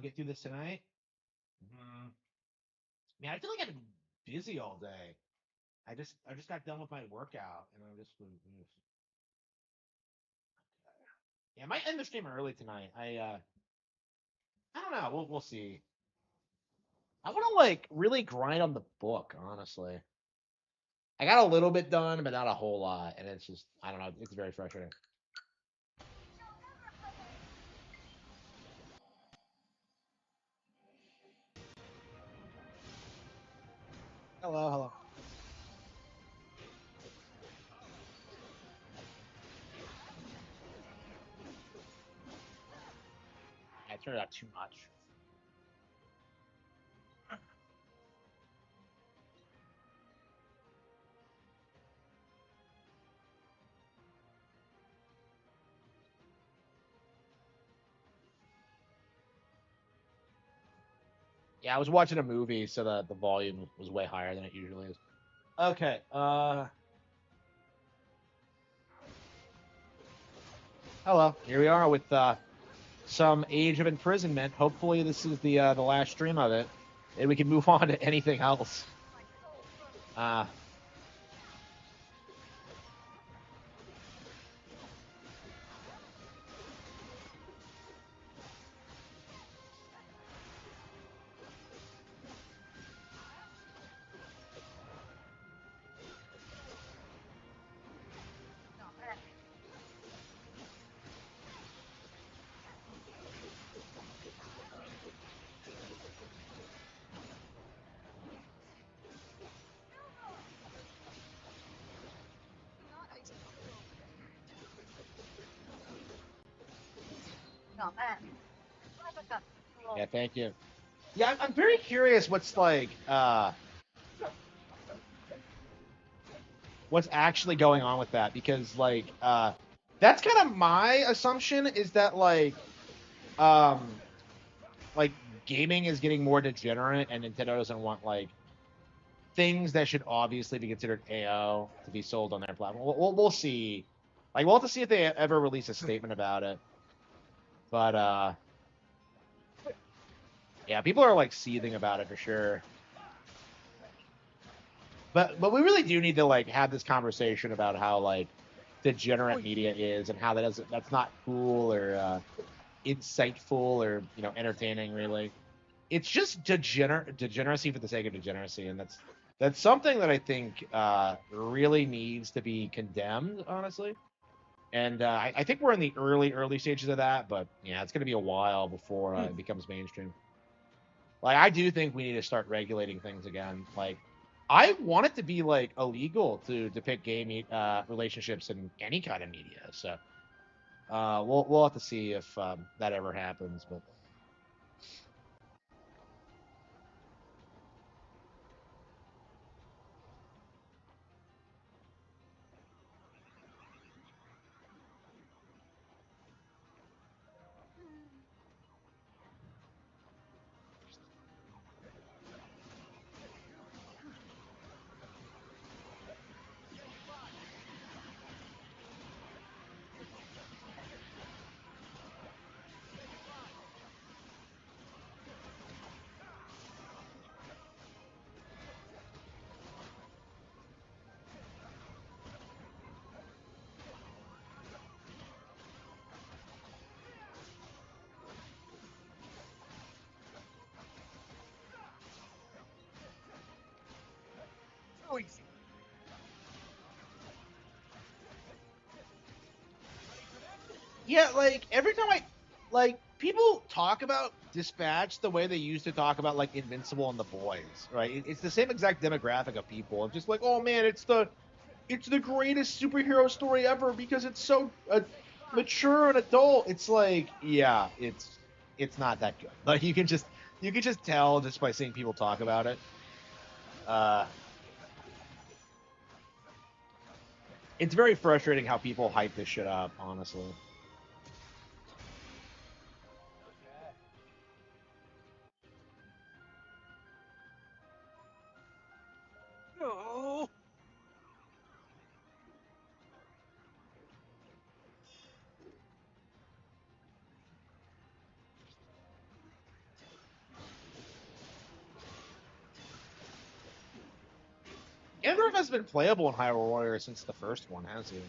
get through this tonight. Man, I feel like I've been busy all day. I just got done with my workout, and I'm just yeah. I might end the stream early tonight. I don't know. We'll see. I want to like really grind on the book, honestly. I got a little bit done, but not a whole lot, and it's just I don't know. It's very frustrating. Hello, hello. I turned out too much. Yeah, I was watching a movie, so the volume was way higher than it usually is. Okay. Hello. Here we are with some Age of Imprisonment. Hopefully, this is the last stream of it, and we can move on to anything else. Uh, yeah, thank you. Yeah, I'm very curious what's actually going on with that because that's kind of my assumption is that um like gaming is getting more degenerate and Nintendo doesn't want things that should obviously be considered AO to be sold on their platform. We'll see. Like we'll have to see if they ever release a statement about it. But yeah, people are like seething about it for sure. But we really do need to have this conversation about how degenerate media is and how that's not cool or insightful or entertaining really. It's just degeneracy for the sake of degeneracy, and that's something that I think really needs to be condemned, honestly. And I think we're in the early stages of that, but yeah, it's going to be a while before it becomes mainstream. I do think we need to start regulating things again. I want it to be illegal to depict gay relationships in any kind of media. So we'll have to see if that ever happens. But yeah, every time people talk about Dispatch the way they used to talk about Invincible and The Boys, right? It's the same exact demographic of people. It's just oh man, it's the greatest superhero story ever because it's so mature and adult. It's yeah, it's not that good. You can just tell just by seeing people talk about it. Uh, it's very frustrating how people hype this shit up, honestly. No. Ganondorf has been playable in Hyrule Warriors since the first one, has he?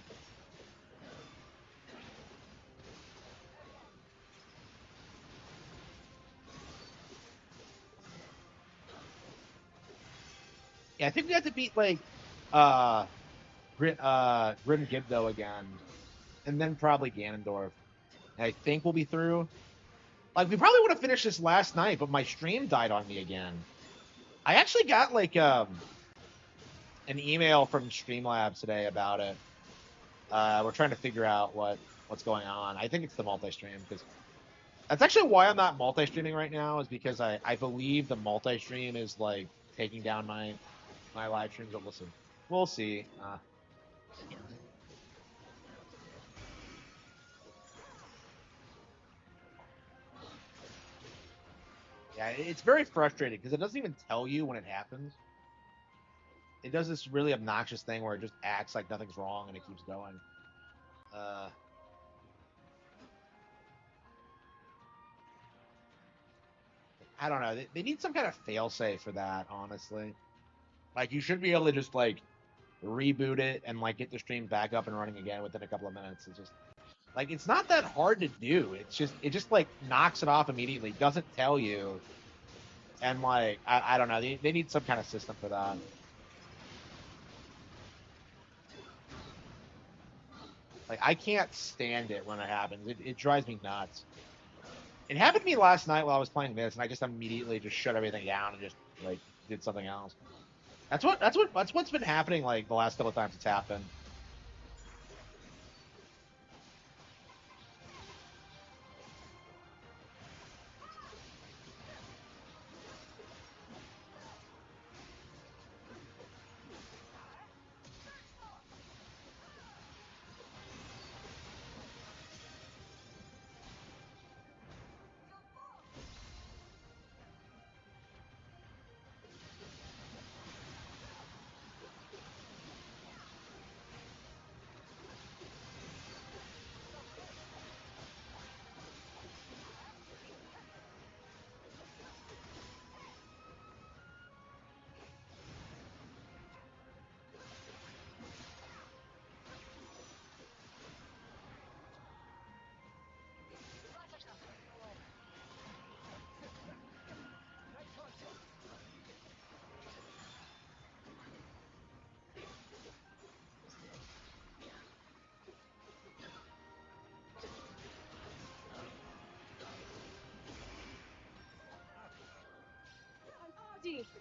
Yeah, I think we have to beat like uh Grim Gibdo again, and then probably Ganondorf. And I think we'll be through. Like we probably would have finished this last night, but my stream died on me again. I actually got like an email from Streamlabs today about it. We're trying to figure out what's going on. I think it's the multi-stream because that's actually why I'm not multi-streaming right now. Is because I believe the multi-stream is like taking down my live streams. But listen, we'll see. Yeah, it's very frustrating because it doesn't even tell you when it happens. It does this really obnoxious thing where it just acts like nothing's wrong and it keeps going. Uh, I don't know. They need some kind of failsafe for that, honestly. Like you should be able to just like reboot it and like get the stream back up and running again within a couple of minutes. It's just like it's not that hard to do. It just like knocks it off immediately, doesn't tell you, and like I don't know. They need some kind of system for that. Like I can't stand it when it happens. It drives me nuts. It happened to me last night while I was playing this, and I just immediately just shut everything down and just like did something else. That's what's been happening like the last couple of times it's happened.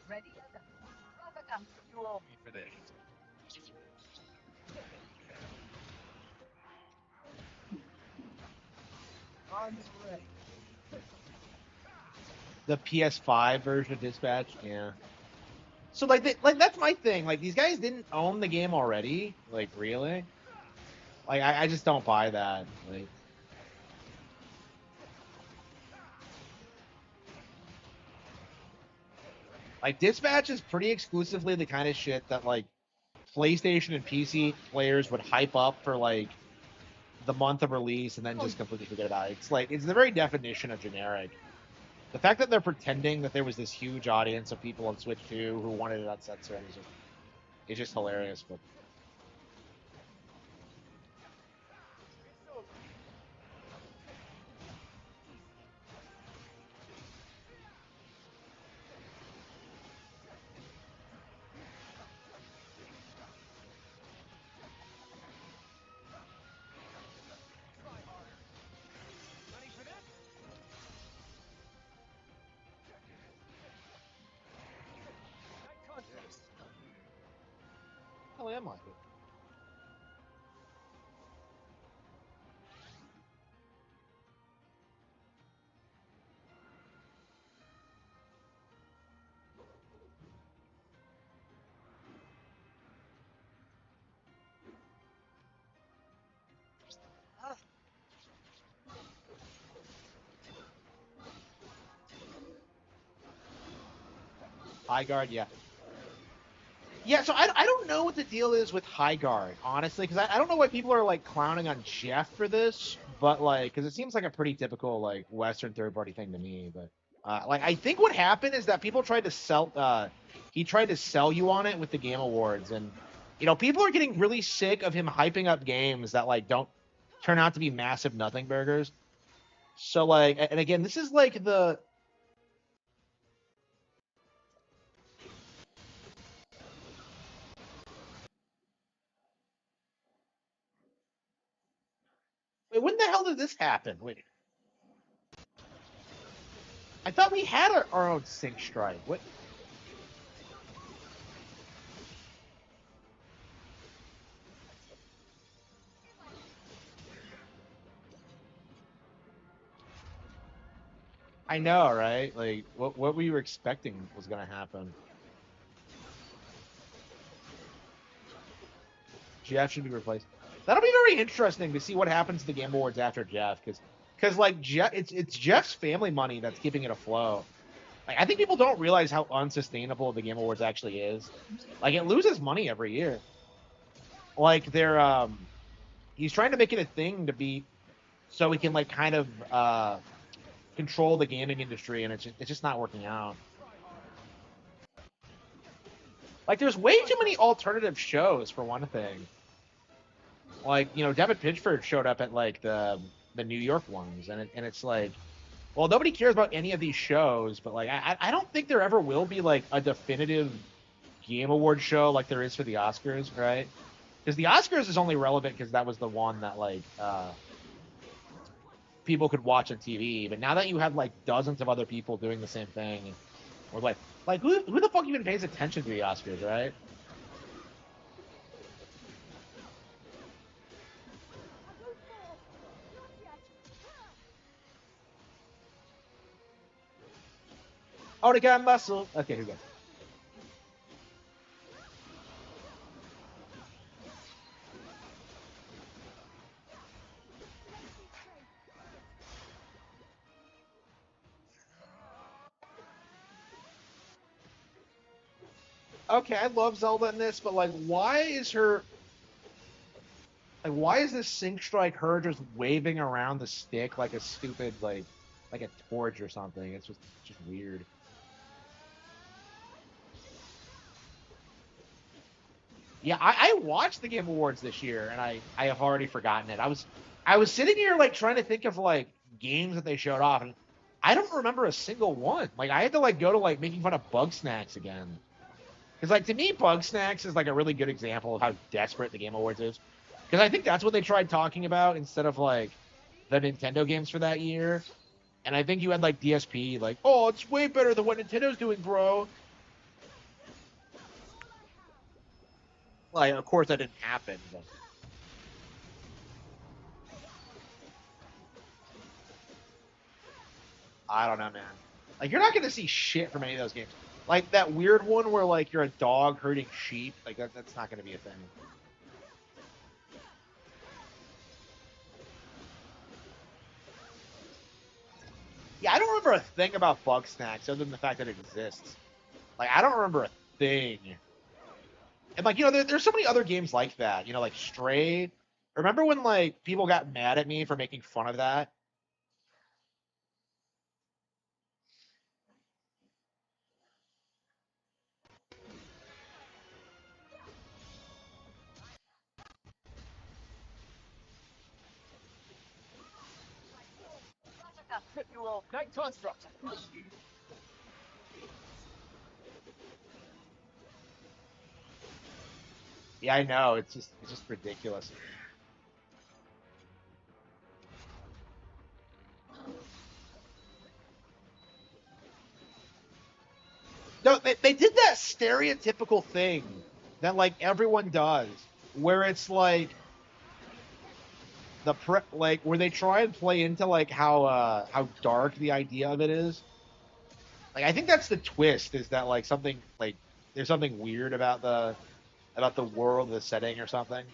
Ready? You owe me for this. On the way. The PS5 version of Dispatch, yeah. So like that's my thing. Like these guys didn't own the game already. Like really? Like I just don't buy that. Like Dispatch is pretty exclusively the kind of shit that like PlayStation and PC players would hype up for like the month of release and then just completely forget about it. It's like it's the very definition of generic. The fact that they're pretending that there was this huge audience of people on Switch 2 who wanted it uncensored is just hilarious. But hell am I? High guard, yeah. Yeah, so I don't know what the deal is with High Guard, honestly, because I don't know why people are like clowning on Jeff for this, but like, because it seems like a pretty typical like Western third party thing to me. But like, I think what happened is that people tried to sell. he tried to sell you on it with the Game Awards, and people are getting really sick of him hyping up games that like don't turn out to be massive nothing burgers. So like, and again, this is like the wait, when the hell did this happen? Wait, I thought we had our own sync strike. What? I know, right? Like, what we were expecting was gonna happen. Jeff should be replaced. That'll be very interesting to see what happens to the Game Awards after Jeff, because like Jeff, it's Jeff's family money that's keeping it afloat. Like, I think people don't realize how unsustainable the Game Awards actually is. Like, it loses money every year. Like, he's trying to make it a thing to be, so he can like kind of control the gaming industry, and it's just not working out. Like, there's way too many alternative shows for one thing. Like, David Pitchford showed up at like the New York ones, and it's like, well, nobody cares about any of these shows, but like, I don't think there ever will be like a definitive Game Award show like there is for the Oscars, right? Because the Oscars is only relevant because that was the one that like people could watch on TV. But now that you have like dozens of other people doing the same thing, or like who the fuck even pays attention to the Oscars, right? Oh, they got muscle. Okay, here we go. Okay, I love Zelda in this, but like, why is this sync strike her just waving around the stick like a stupid like a torch or something? It's just weird. Yeah, I watched the Game Awards this year, and I have already forgotten it. I was sitting here like trying to think of like games that they showed off, and I don't remember a single one. Like, I had to like go to like making fun of Bug Snacks again, because like to me, Bug Snacks is like a really good example of how desperate the Game Awards is. Because I think that's what they tried talking about instead of like the Nintendo games for that year. And I think you had like DSP, like, oh, it's way better than what Nintendo's doing, bro. Like, of course that didn't happen, but I don't know, man. Like, you're not gonna see shit from any of those games. Like that weird one where like you're a dog herding sheep. Like that's not gonna be a thing. Yeah, I don't remember a thing about Bug Snacks other than the fact that it exists. Like, I don't remember a thing. And like, there's so many other games like that. Like Stray. Remember when like people got mad at me for making fun of that? You will night construct. Yeah, I know. It's just ridiculous. No, they did that stereotypical thing that like everyone does, where it's like like where they try and play into like how dark the idea of it is. Like, I think that's the twist, is that like something like there's something weird about the world, the setting or something.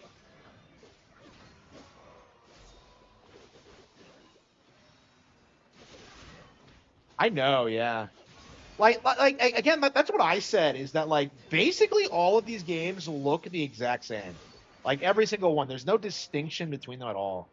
I know, yeah. Again, that's what I said, is that like basically all of these games look the exact same. Like every single one. There's no distinction between them at all.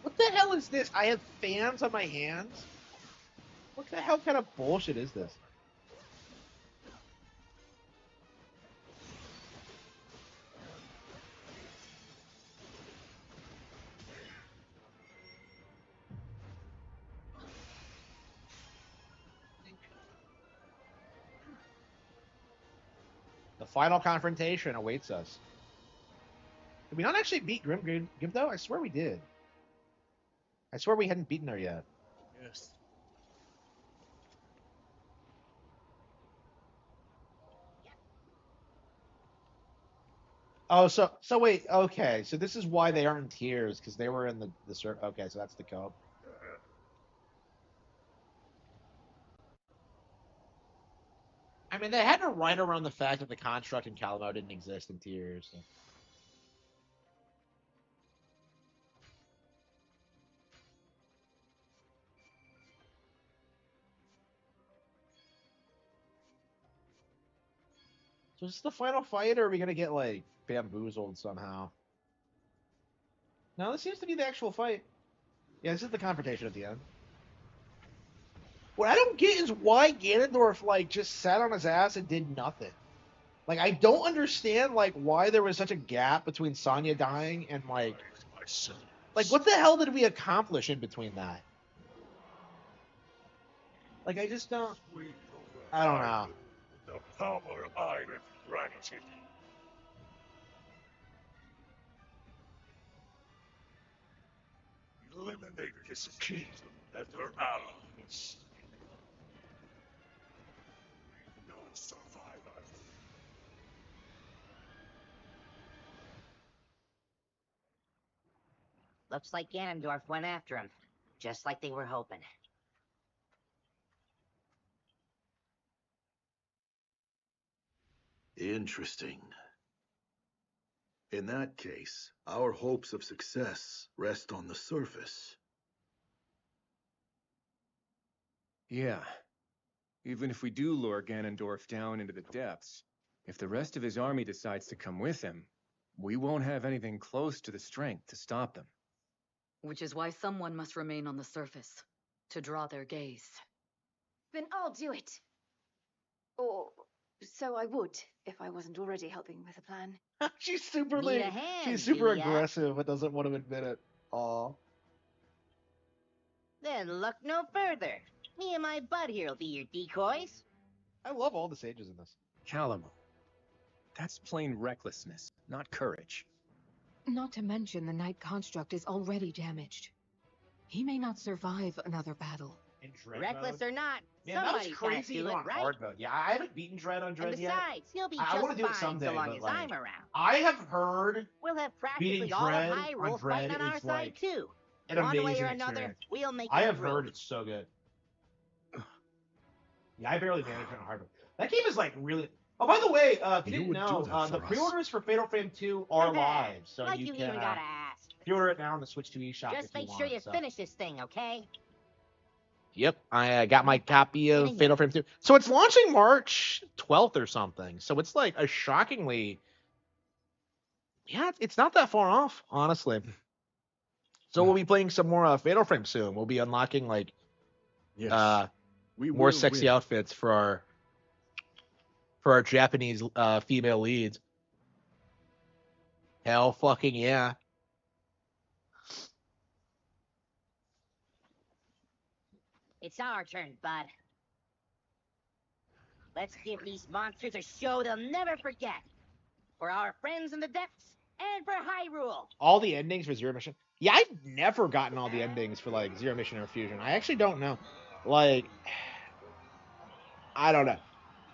What the hell is this? I have fans on my hands? What the hell kind of bullshit is this? The final confrontation awaits us. Did we not actually beat Grim though? I swear we did. I swear we hadn't beaten her yet. Yes. Oh, so wait, okay, so this is why they aren't in tiers, because they were in the okay, so that's the code. I mean, they had to write around the fact that the construct in Calamo didn't exist in tiers. So. So is this the final fight, or are we gonna get like bamboozled somehow? No, this seems to be the actual fight. Yeah, this is the confrontation at the end. What I don't get is why Ganondorf like just sat on his ass and did nothing. Like I don't understand like why there was such a gap between Sonya dying and like what the hell did we accomplish in between that? Like I just don't. I don't know. The power I have granted. Eliminate his kingdom and their allies. No survivor. Looks like Ganondorf went after him, just like they were hoping. Interesting. In that case, our hopes of success rest on the surface. Yeah. Even if we do lure Ganondorf down into the depths, if the rest of his army decides to come with him, we won't have anything close to the strength to stop them. Which is why someone must remain on the surface, to draw their gaze. Then I'll do it. Or so I would, if I wasn't already helping with a plan. She's super Need a hand, she's super do ya? aggressive, but doesn't want to admit it. Aw. Then look no further. Me and my bud here will be your decoys. I love all the sages in this. Calamo. That's plain recklessness, not courage. Not to mention the Knight construct is already damaged. He may not survive another battle. In Dread Reckless mode? or not, Man, that was somebody's gotta crazy do it, on right? hard mode. Yeah, I haven't beaten Dread on And Dread yet. besides, he'll be I just wanna do it fine someday, so long but, as like, I'm around. I have heard We'll have beating practically all of Dread on Hyrule Dread fighting on our is, side like, too. an One way amazing or another, experience. we'll make I it have through. heard it's so good. Yeah, I barely managed it on hard mode. That game is like really. Oh, by the way, if you You didn't would know, do that the for us. pre-orders for Fatal Frame 2 are live, so like you you can even gotta ask. pre-order it now on the Switch 2 eShop Just if you make want. sure you so. finish this thing, okay? Yep, I got my copy of Fatal Frame 2. So it's launching March 12th or something. So it's like a shockingly, yeah, it's not that far off, honestly. So we'll be playing some more Fatal Frame soon. We'll be unlocking like Yes, we more will sexy win. outfits for our Japanese female leads. Hell fucking yeah. It's our turn, bud. Let's give these monsters a show they'll never forget. For our friends in the depths, and for Hyrule. All the endings for Zero Mission. Yeah, I've never gotten all the endings for like Zero Mission or Fusion. I actually don't know. Like, I don't know.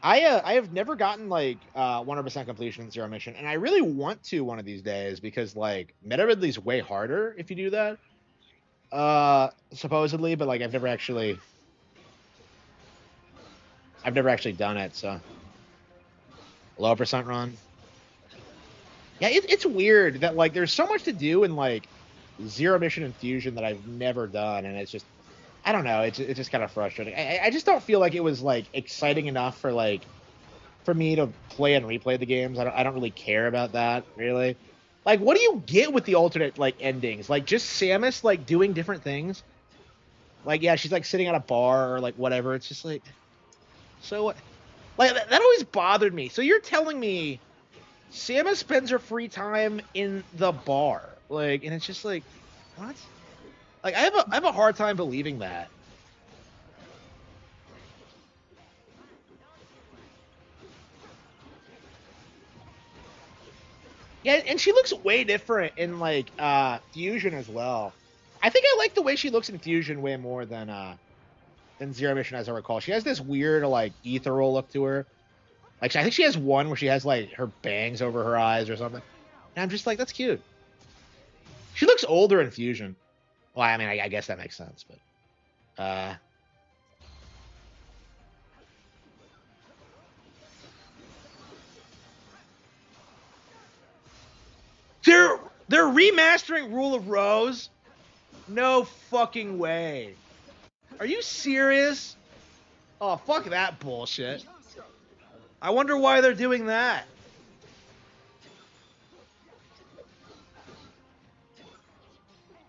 I have never gotten like 100% completion in Zero Mission, and I really want to one of these days because like Meta Ridley's way harder if you do that. Supposedly, but like I've never actually done it. So low percent run. Yeah, it's weird that like there's so much to do in like Zero Mission and Fusion that I've never done, and it's just I don't know. It's just kind of frustrating. I just don't feel like it was like exciting enough for like for me to play and replay the games. I don't really care about that really. Like, what do you get with the alternate, like, endings? Like, just Samus, like, doing different things? Like, yeah, she's, like, sitting at a bar or, like, whatever. It's just, like, so what? Like, that always bothered me. So you're telling me Samus spends her free time in the bar. Like, and it's just, like, what? Like, I have a hard time believing that. Yeah, and she looks way different in, like, Fusion as well. I think I like the way she looks in Fusion way more than Zero Mission, as I recall. She has this weird, like, ethereal look to her. Like, I think she has one where she has, like, her bangs over her eyes or something. And I'm just like, that's cute. She looks older in Fusion. Well, I mean, I guess that makes sense, but... They're remastering Rule of Rose? No fucking way. Are you serious? Oh, fuck that bullshit. I wonder why they're doing that.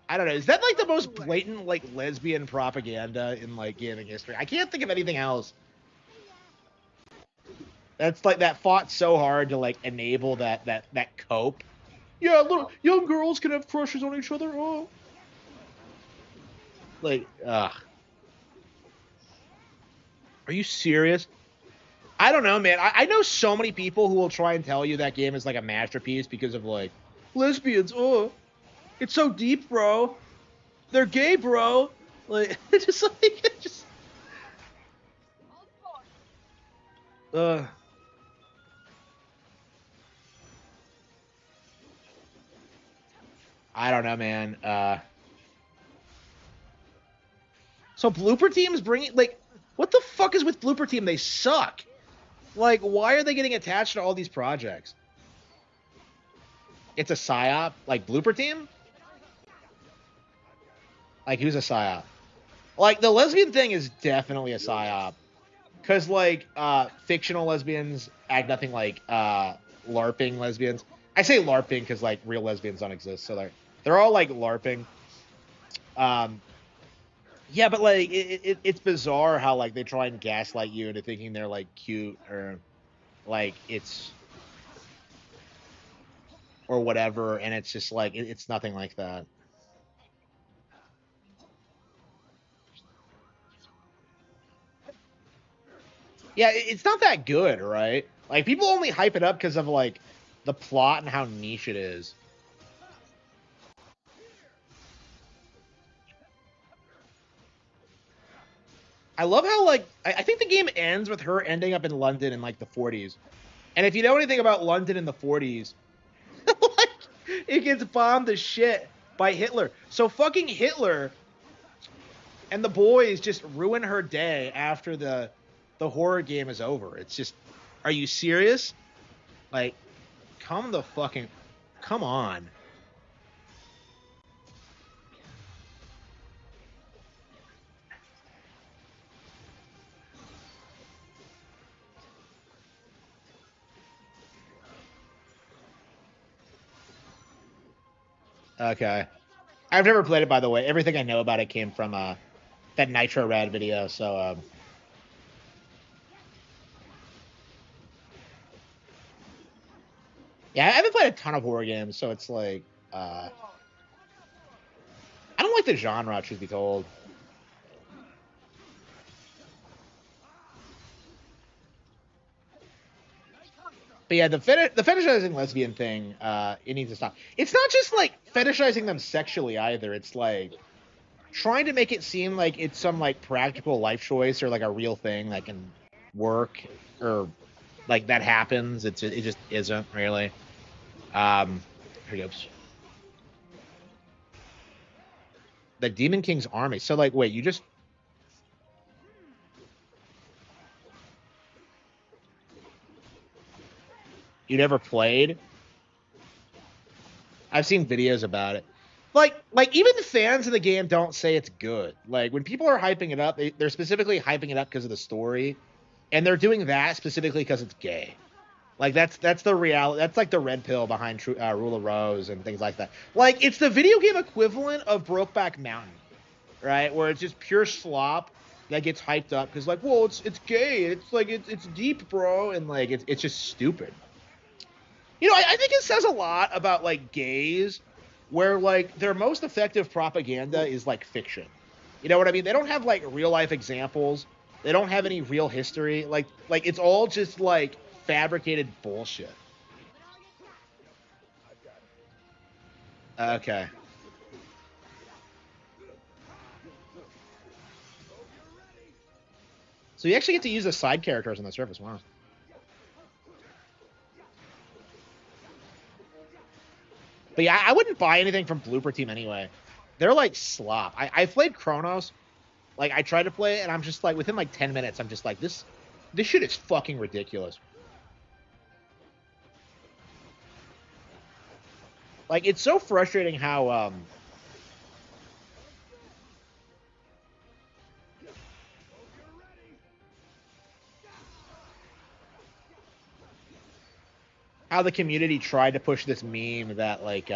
I don't know. Is that, like, the most blatant, like, lesbian propaganda in, like, gaming history? I can't think of anything else. That's, like, that fought so hard to, like, enable that cope. Yeah, little young girls can have crushes on each other. Oh. Like, ugh. Are you serious? I don't know, man. I know so many people who will try and tell you that game is, like, a masterpiece because of, like, lesbians. Oh, it's so deep, bro. They're gay, bro. Like, just like, just. I don't know, man. So Blooper Team's bringing, like, what the fuck is with Blooper Team? They suck. Like, why are they getting attached to all these projects? It's a psyop, like Blooper Team? Like, who's a psyop? Like, the lesbian thing is definitely a psyop. Because, like, fictional lesbians act nothing like LARPing lesbians. I say LARPing because, like, real lesbians don't exist. So they're all, like, LARPing. Yeah, but, like, it's bizarre how, like, they try and gaslight you into thinking they're, like, cute or, like, it's... or whatever, and it's just, like, it's nothing like that. Yeah, it's not that good, right? Like, people only hype it up because of, like, the plot and how niche it is. I love how, like, I think the game ends with her ending up in London in, like, the 40s. And if you know anything about London in the 40s, like, it gets bombed to shit by Hitler. So fucking Hitler and the boys just ruin her day after the horror game is over. It's just, are you serious? Like, come on. Okay. I've never played it, by the way. Everything I know about it came from that Nitro Rad video, so yeah, I haven't played a ton of horror games, so it's like I don't like the genre, truth be told. But yeah, the fetishizing lesbian thing, it needs to stop. It's not just like fetishizing them sexually either. It's like trying to make it seem like it's some like practical life choice or like a real thing that can work or like that happens. It just isn't really. Here goes. The Demon King's army. So like, wait, you never played? I've seen videos about it. Like even the fans of the game don't say it's good. Like when people are hyping it up, they're specifically hyping it up because of the story, and they're doing that specifically because it's gay. Like that's the reality. That's like the red pill behind Rule of Rose and things like that. Like it's the video game equivalent of Brokeback Mountain, right? Where it's just pure slop that gets hyped up because like, whoa, it's gay. It's like it's deep, bro, and like it's just stupid. You know, I think it says a lot about like gays, where like their most effective propaganda is like fiction. You know what I mean? They don't have like real life examples. They don't have any real history. Like it's all just like fabricated bullshit. Okay. So you actually get to use the side characters on the surface. Wow. But yeah, I wouldn't buy anything from Blooper Team anyway. They're like slop. I played Chronos. Like I tried to play it, and I'm just like within like 10 minutes, I'm just like this shit is fucking ridiculous. Like it's so frustrating how the community tried to push this meme that like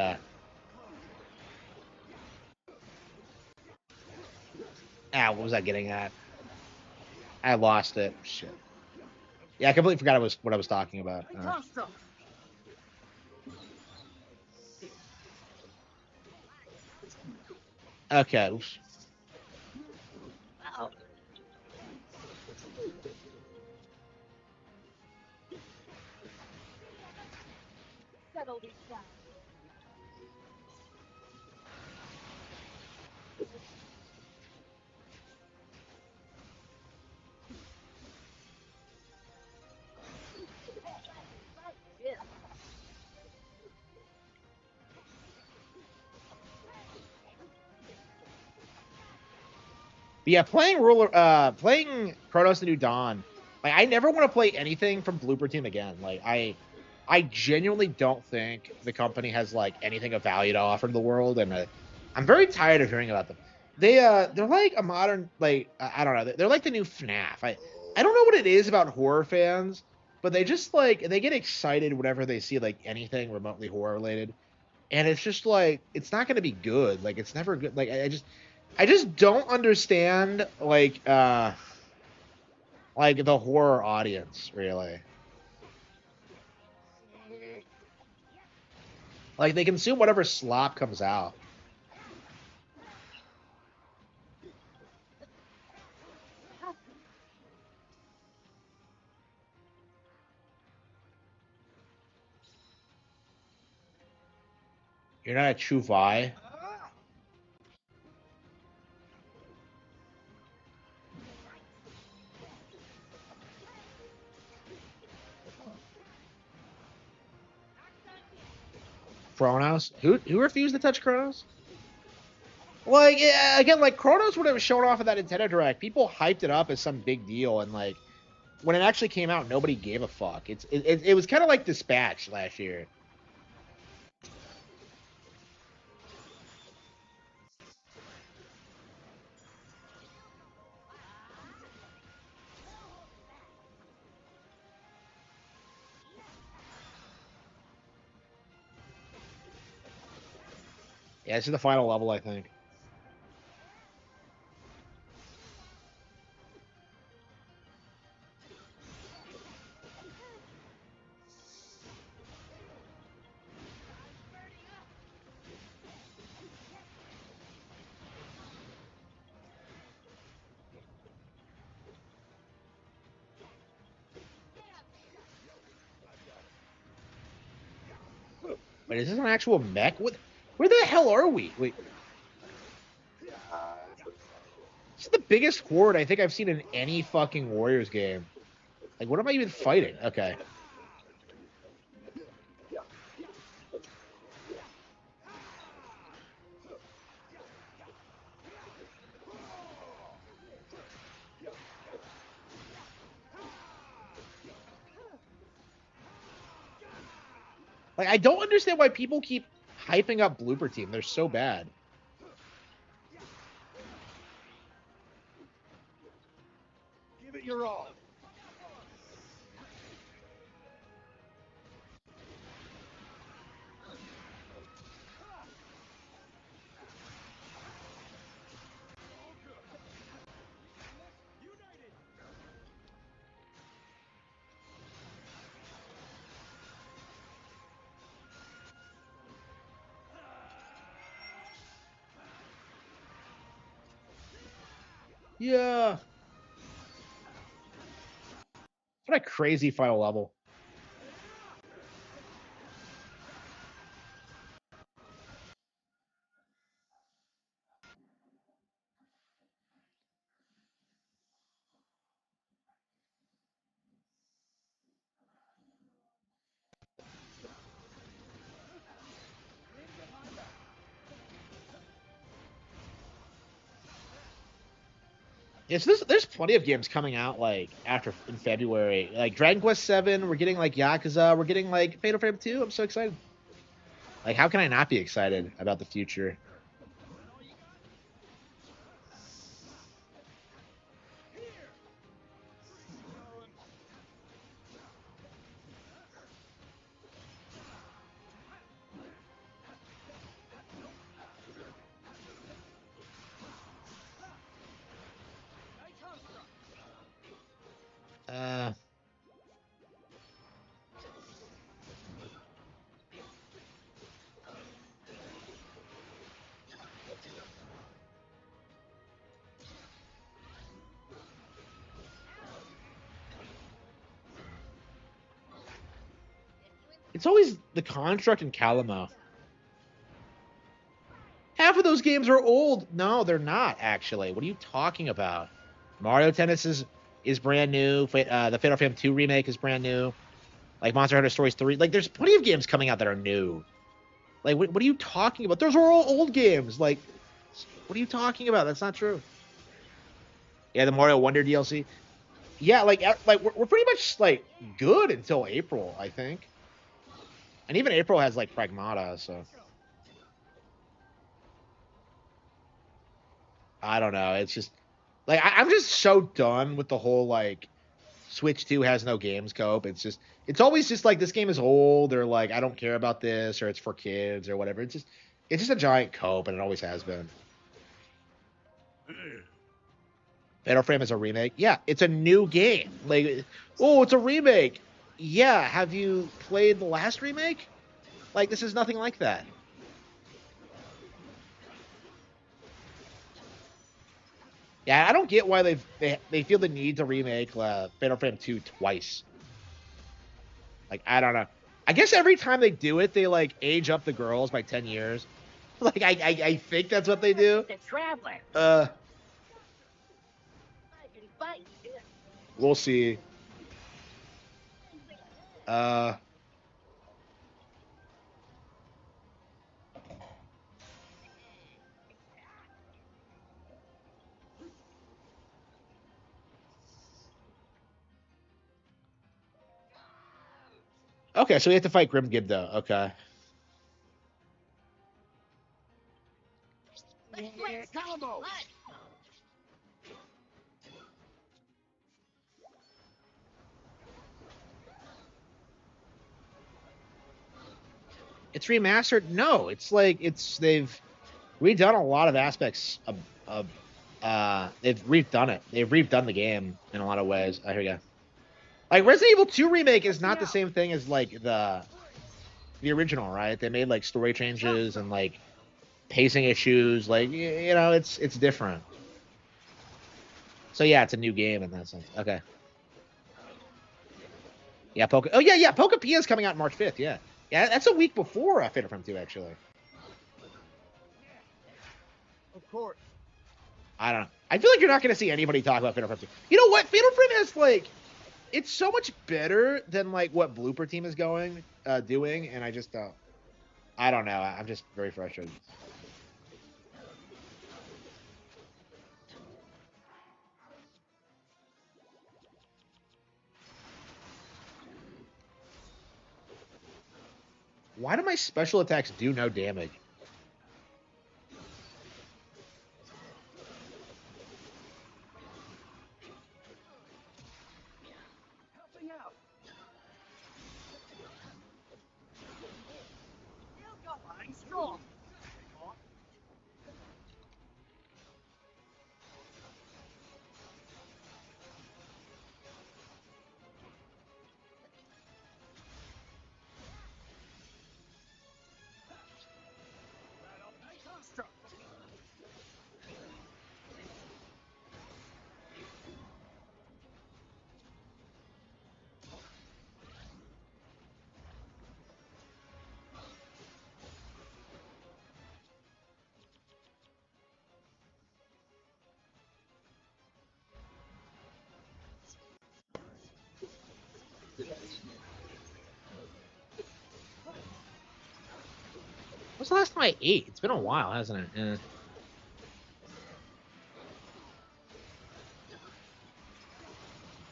what was I getting at? I lost it. Shit. Yeah, I completely forgot what I was talking about. Okay. Oops. But yeah, playing Chronos: The New Dawn. Like, I never want to play anything from Blooper Team again. Like, I genuinely don't think the company has like anything of value to offer to the world, and I'm very tired of hearing about them. They're like a modern like I don't know. They're like the new FNAF. I don't know what it is about horror fans, but they just like they get excited whenever they see like anything remotely horror related, and it's just like it's not going to be good. Like it's never good. Like I just don't understand like the horror audience really. Like they consume whatever slop comes out. You're not a true Vi. Chronos? Who refused to touch Chronos? Like yeah, again, like Chronos would have shown off at that Nintendo Direct. People hyped it up as some big deal, and like when it actually came out, nobody gave a fuck. It was kind of like Dispatch last year. Yeah, this is the final level, I think. Wait, is this an actual mech? Where the hell are we? Wait, this is the biggest horde I think I've seen in any fucking Warriors game. Like, what am I even fighting? Okay. Like, I don't understand why people keep hyping up Blooper Team. They're so bad. Give it your all. Yeah. What a crazy final level. Yes, there's plenty of games coming out like after in February, like Dragon Quest Seven. We're getting like Yakuza. We're getting like Fatal Frame 2. I'm so excited. Like, how can I not be excited about the future? Uh, it's always the Construct and Calamo. Half of those games are old. No, they're not actually. What are you talking about? Mario Tennis is brand new. The Fatal Frame 2 remake is brand new. Like Monster Hunter Stories 3. Like, there's plenty of games coming out that are new. Like, what are you talking about? Those are all old games. Like, what are you talking about? That's not true. Yeah, the Mario Wonder DLC. Yeah, like we're pretty much like good until April, I think. And even April has like Pragmata, so I don't know. It's just like I'm just so done with the whole like Switch 2 has no games cope. It's always just like this game is old or like I don't care about this or it's for kids or whatever. It's just a giant cope and it always has been. Fatal Frame is a remake. Yeah, it's a new game. Like, oh, it's a remake. Yeah, have you played the last remake? Like, this is nothing like that. Yeah, I don't get why they feel the need to remake Fatal Frame 2 twice. Like, I don't know. I guess every time they do it, they like age up the girls by 10 years. Like, I think that's what they do. The traveler. We'll see. Uh, okay, so we have to fight Grim Gibdo. Okay. Combo! It's remastered? No, it's like they've redone a lot of aspects of they've redone it. They've redone the game in a lot of ways. Here we go. Like Resident Evil 2 remake is not the same thing as like the original, right? They made like story changes and like pacing issues. Like you know, it's different. So yeah, it's a new game in that sense. Okay. Yeah, Poke. Oh yeah, Poke Pia is coming out March 5th. Yeah, yeah, that's a week before Fatal Frame 2 actually. Of course. I don't know. I feel like you're not going to see anybody talk about Fatal Frame 2. You know what? Fatal Frame has like, it's so much better than like what Blooper Team is doing, and I don't know. I'm just very frustrated. Why do my special attacks do no damage? Helping out. I'm strong. was the last time I ate? It's been a while, hasn't it?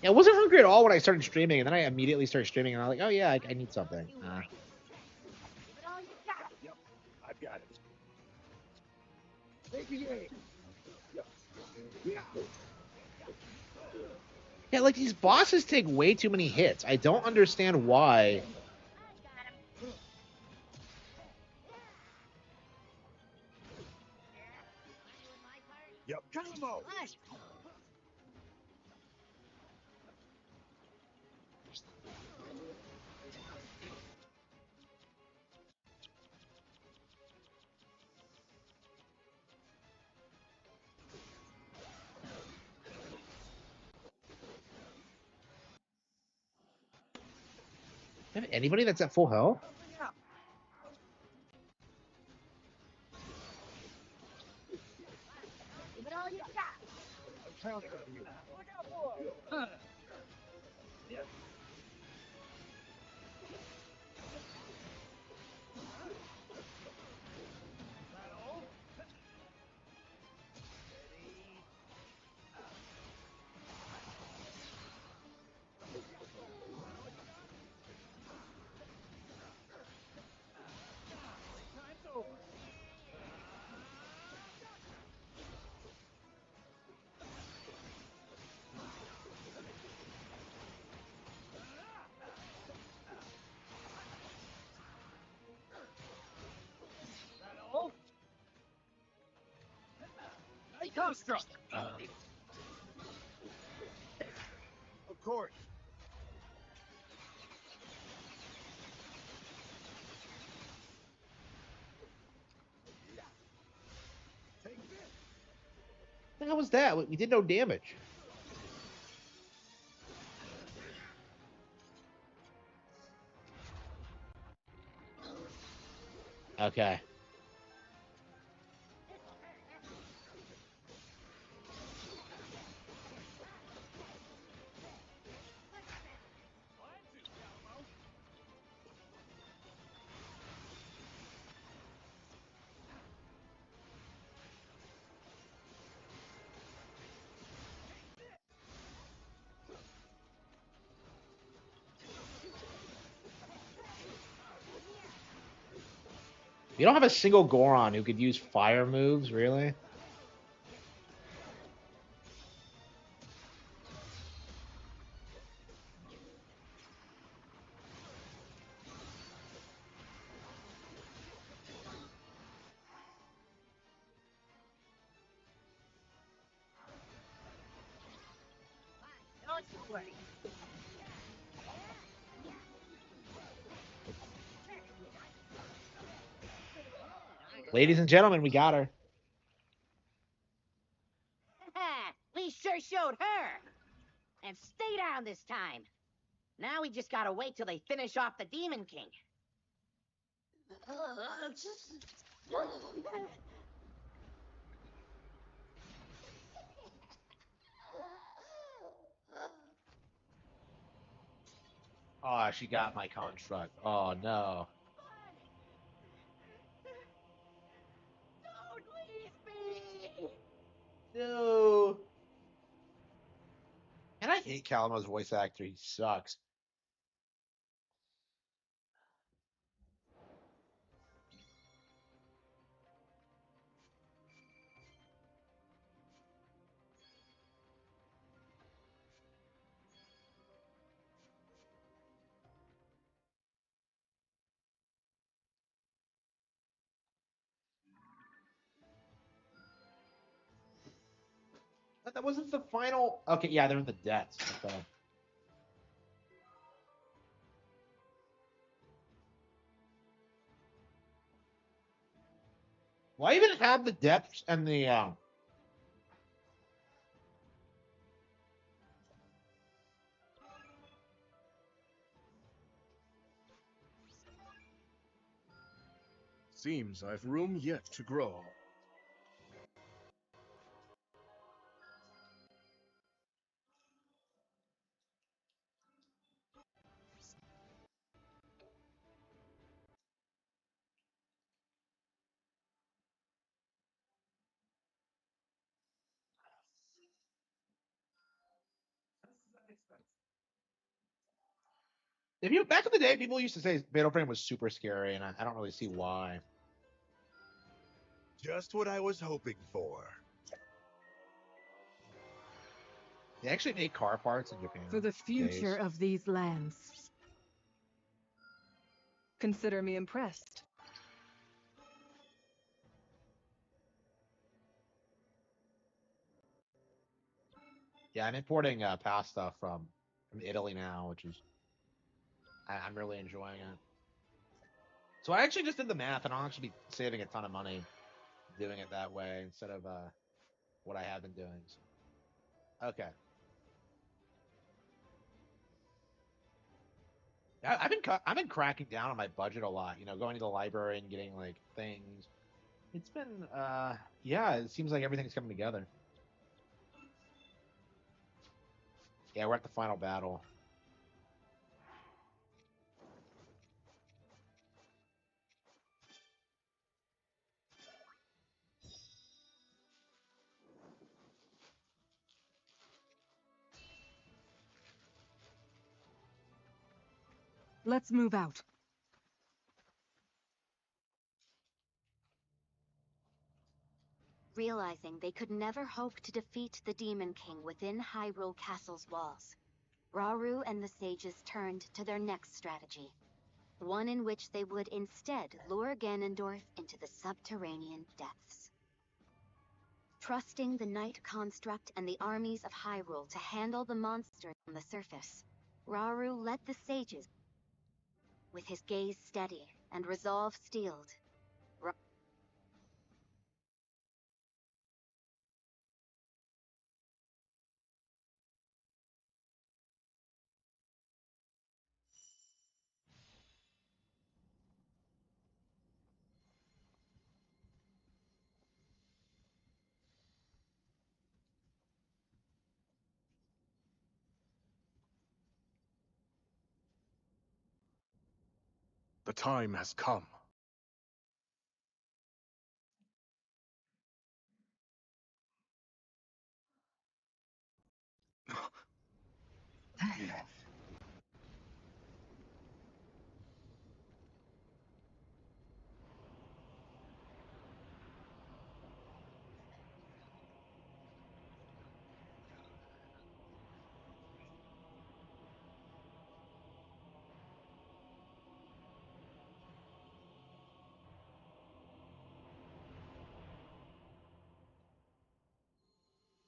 Yeah, I wasn't hungry at all when I started streaming, and then I immediately started streaming, and I'm like, oh yeah, I need something. Give it all you got. Yep, I've got it. Take the aim. Yeah. Yeah, like these bosses take way too many hits. I don't understand why. Yep. Combo. Have anybody that's at full health? Give it all you got. I'm counting on you. Look out, boy. Yeah. Construct. Of course. Take this. What the hell was that? We did no damage. Okay. You don't have a single Goron who could use fire moves, really? Don't you worry. Ladies and gentlemen, we got her. We sure showed her. And stay down this time. Now we just gotta wait till they finish off the Demon King. Oh, she got my construct. Oh no. Don't leave me! No. And I hate Calamo's voice actor. He sucks. But that wasn't the final. Okay, yeah, they're in the depths. Okay. Why even have the depths and the Seems I've room yet to grow. If you back in the day, people used to say Fatal Frame was super scary, and I don't really see why. Just what I was hoping for. They actually make car parts in Japan. For the future of these lands. Consider me impressed. Yeah, I'm importing pasta from Italy now, which is I'm really enjoying it. So I actually just did the math, and I'll actually be saving a ton of money doing it that way instead of what I have been doing. So. Okay. I've been cracking down on my budget a lot. You know, going to the library and getting like things. It's been yeah. It seems like everything's coming together. Yeah, we're at the final battle. Let's move out. Realizing they could never hope to defeat the Demon King within Hyrule Castle's walls, Rauru and the sages turned to their next strategy, one in which they would instead lure Ganondorf into the subterranean depths. Trusting the Night Construct and the armies of Hyrule to handle the monsters on the surface, Rauru led the sages. With his gaze steady and resolve steeled, The time has come.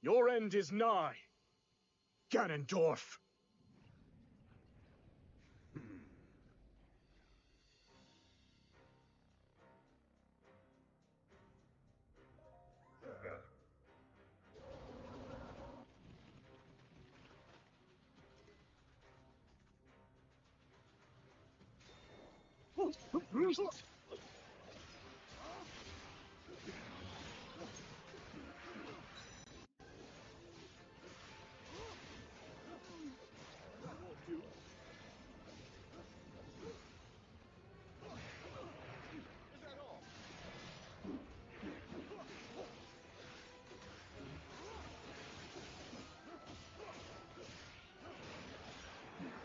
Your end is nigh, Ganondorf.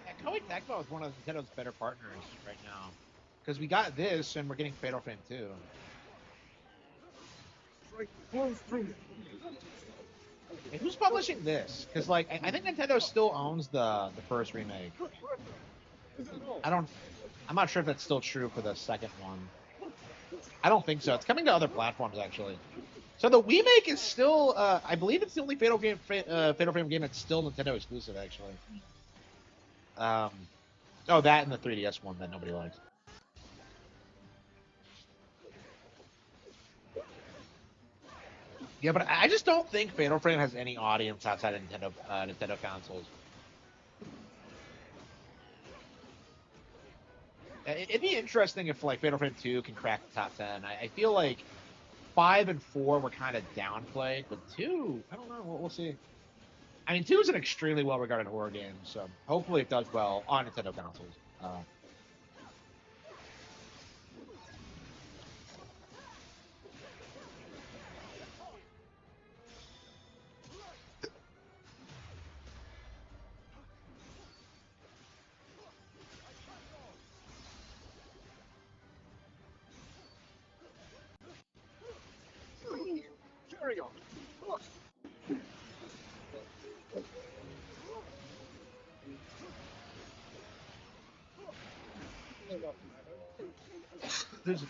Yeah, Koei Tecmo is one of Nintendo's better partners right now, because we got this and we're getting Fatal Frame 2. And who's publishing this? Because like I think Nintendo still owns the first remake. I'm not sure if that's still true for the second one. I don't think so. It's coming to other platforms actually. So the remake is still, I believe it's the only Fatal Frame game that's still Nintendo exclusive actually. Oh, that and the 3DS one that nobody likes. Yeah, but I just don't think Fatal Frame has any audience outside of Nintendo consoles. It'd be interesting if like Fatal Frame 2 can crack the top 10. I feel like 5 and 4 were kind of downplayed, but 2, I don't know. We'll see. I mean, 2 is an extremely well-regarded horror game, so hopefully it does well on Nintendo consoles. There's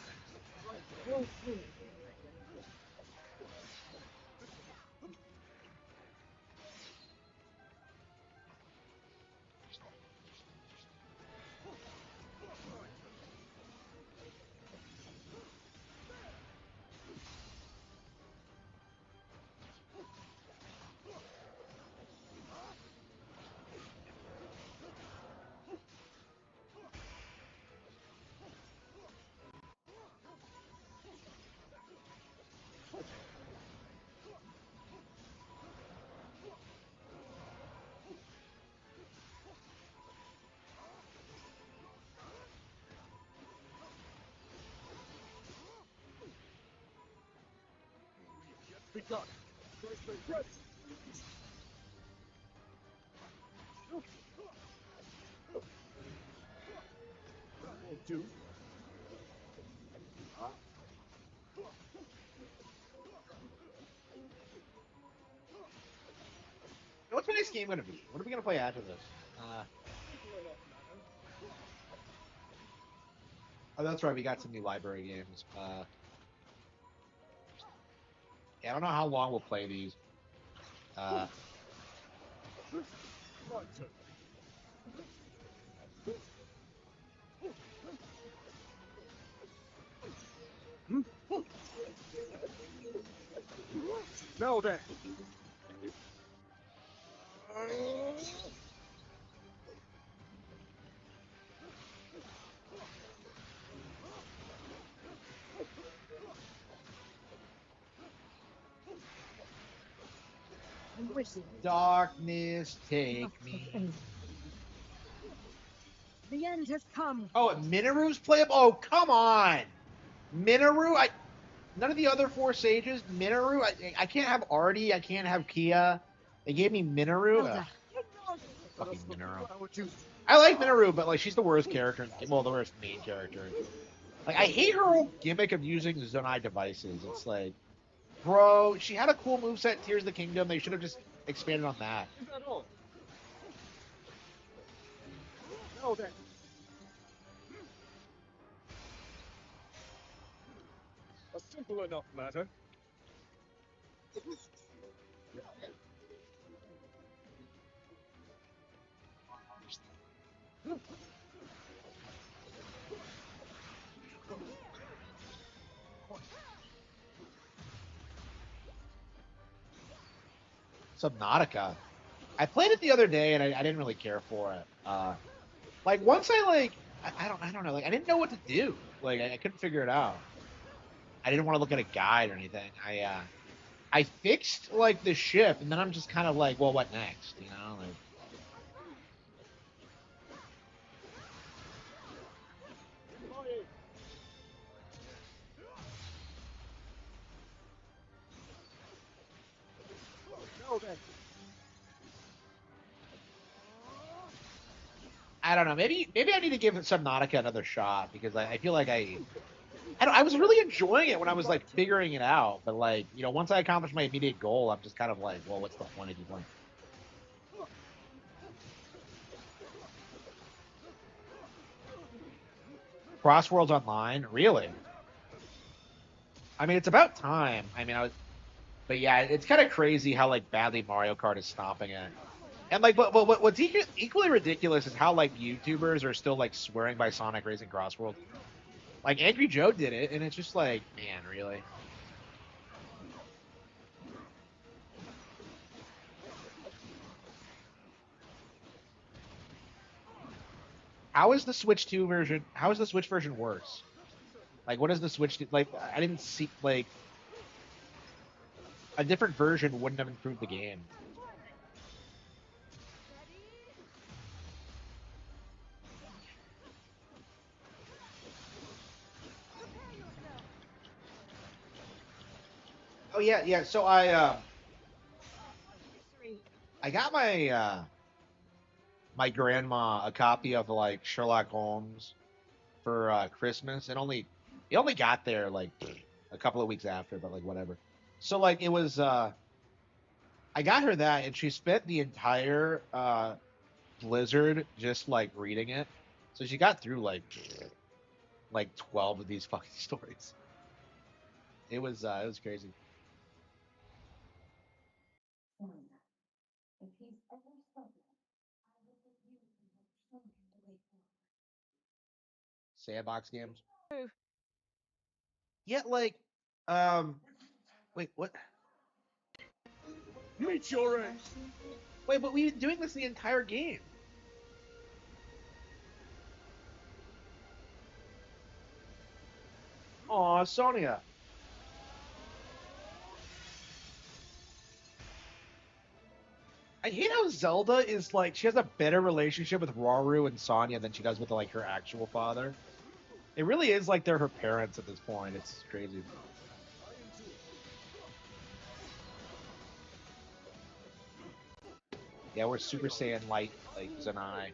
Begun. Will do. what's the next game gonna be? What are we gonna play after this? Oh, that's right. We got some new library games. Yeah, I don't know how long we'll play these. Now then. Darkness, take me. The end has come. Oh, Minoru's playable? Oh, come on. Minoru? None of the other four sages. Minoru? I can't have Artie. I can't have Kia. They gave me Minoru. Fucking Minoru. I like Minoru, but like she's the worst character. Well, the worst main character. Like I hate her whole gimmick of using Zonai devices. It's like, bro, she had a cool moveset in Tears of the Kingdom. They should have just expanded on that. Is that all? Now then. A simple enough matter. Subnautica. I played it the other day and I didn't really care for it. Like once I don't know, like I didn't know what to do. Like I couldn't figure it out. I didn't want to look at a guide or anything. I fixed like the ship and then I'm just kind of like, well, what next? You know, like Now then. I don't know. Maybe I need to give Subnautica another shot because I feel like I was really enjoying it when I was like figuring it out, but like once I accomplished my immediate goal, I'm just kind of like, well, what's the point of you playing? Crossworlds Online, really? I mean, it's about time. I mean, but yeah, it's kind of crazy how like badly Mario Kart is stomping it. And like, but what's equally ridiculous is how like YouTubers are still like swearing by Sonic Racing Crossworld. Like Angry Joe did it, and it's just like, man, really? How is the Switch 2 version? How is the Switch version worse? Like, what is the Switch do? Like? I didn't see like a different version wouldn't have improved the game. Oh yeah, yeah. So I got my grandma a copy of like Sherlock Holmes for Christmas. It only got there like a couple of weeks after, but like whatever. So like it was I got her that, and she spent the entire Blizzard just like reading it. So she got through like 12 of these fucking stories. It was crazy. Sandbox games. Yeah, like wait, what? Meet your end. Wait, but we've been doing this the entire game. Aw, Sonia. I hate how Zelda is like she has a better relationship with Rauru and Sonya than she does with like her actual father. It really is like they're her parents at this point. It's crazy. Yeah, we're Super Saiyan Light, like Zanai.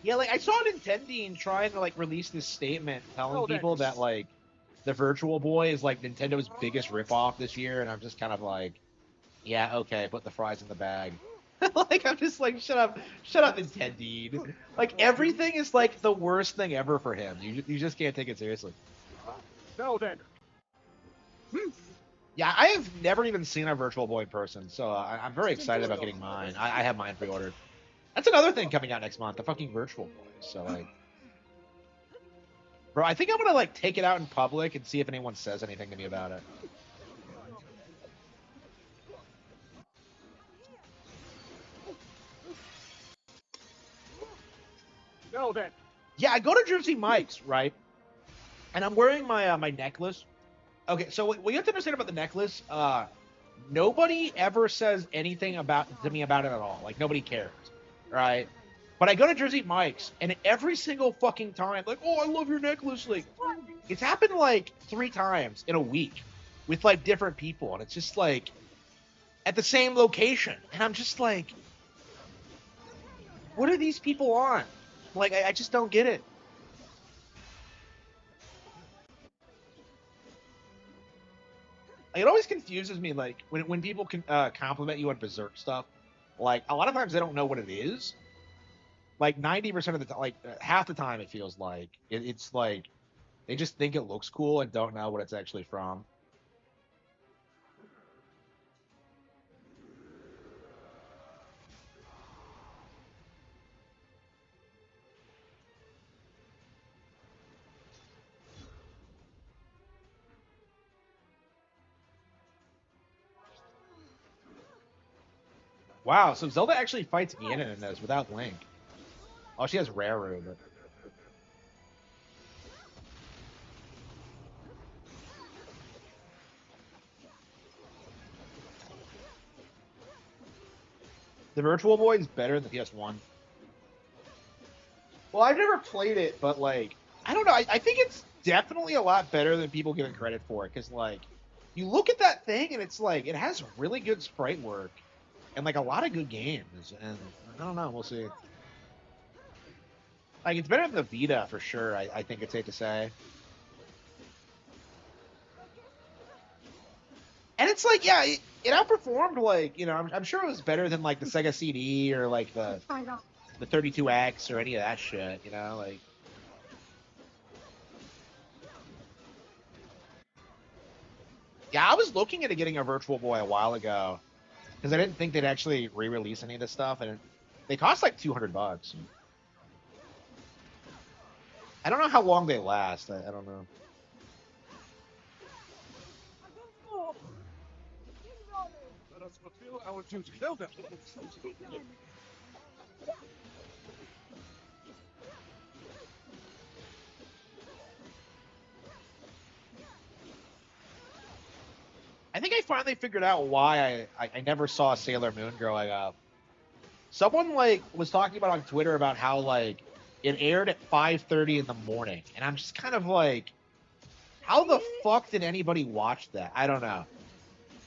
Yeah, like I saw Nintendo trying to like release this statement telling people that like the Virtual Boy is like Nintendo's biggest ripoff this year, and I'm just kind of like, yeah, okay, put the fries in the bag. Like I'm just like, shut up, Nintendo. Like everything is like the worst thing ever for him. You just can't take it seriously. Now then. Yeah, I have never even seen a Virtual Boy in person, so I'm very excited about getting mine. I have mine pre-ordered. That's another thing coming out next month, the fucking Virtual Boy. So like, bro, I think I'm gonna like take it out in public and see if anyone says anything to me about it. Now then. Yeah, I go to Jersey Mike's, right? And I'm wearing my my necklace. Okay, so what you have to understand about the necklace, nobody ever says anything to me about it at all. Like nobody cares, right? But I go to Jersey Mike's, and every single fucking time, like, oh, I love your necklace. Like, it's happened like 3 times in a week with like different people, and it's just like at the same location, and I'm just like, what are these people on? Like, I just don't get it. Like, it always confuses me, like when people can compliment you on Berserk stuff. Like a lot of times they don't know what it is. Like 90% of the time, like half the time, it feels like it's like they just think it looks cool and don't know what it's actually from. Wow, so Zelda actually fights Ganon in this without Link. Oh, she has Raru, but the Virtual Boy is better than the PS1. Well, I've never played it, but like, I don't know. I think it's definitely a lot better than people give it credit for. Because like, you look at that thing and it's like it has really good sprite work and like a lot of good games. And I don't know. We'll see. Like, it's better than the Vita for sure. I think it's safe to say. And it's like, yeah, it outperformed like I'm sure it was better than like the Sega CD or like the 32X or any of that shit. Like. Yeah, I was looking into getting a Virtual Boy a while ago because I didn't think they'd actually re-release any of this stuff, and they cost like $200. I don't know how long they last. I don't know. Let us fulfill our duty. Now then. I think I finally figured out why I never saw Sailor Moon growing up. Someone like was talking about on Twitter about how like it aired at 5:30 in the morning, and I'm just kind of like, how the fuck did anybody watch that? I don't know.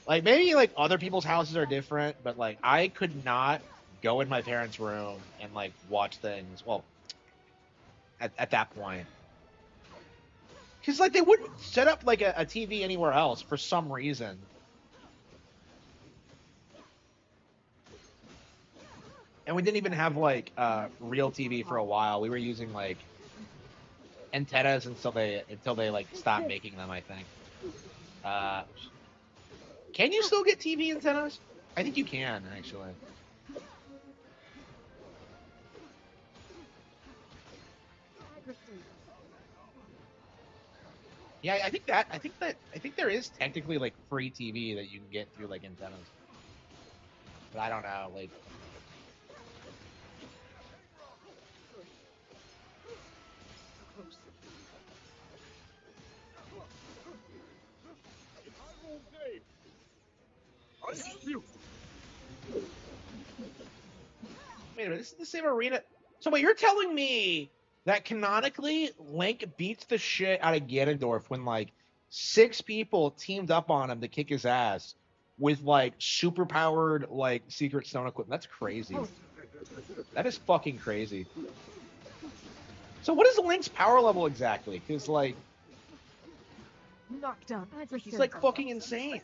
Like maybe like other people's houses are different, but like I could not go in my parents' room and like watch things. Well, at that point. Because like they wouldn't set up like a TV anywhere else for some reason. And we didn't even have like real TV for a while. We were using like antennas until they like stopped making them, I think. Can you still get TV antennas? I think you can actually. Yeah, I think there is technically like free TV that you can get through like antennas. But I don't know, like wait a minute, this is the same arena. So wait, you're telling me that canonically Link beats the shit out of Ganondorf when like 6 people teamed up on him to kick his ass with like super powered like secret stone equipment. That's crazy. That is fucking crazy. So what is Link's power level exactly? Because like Knockdown. he's like fucking insane.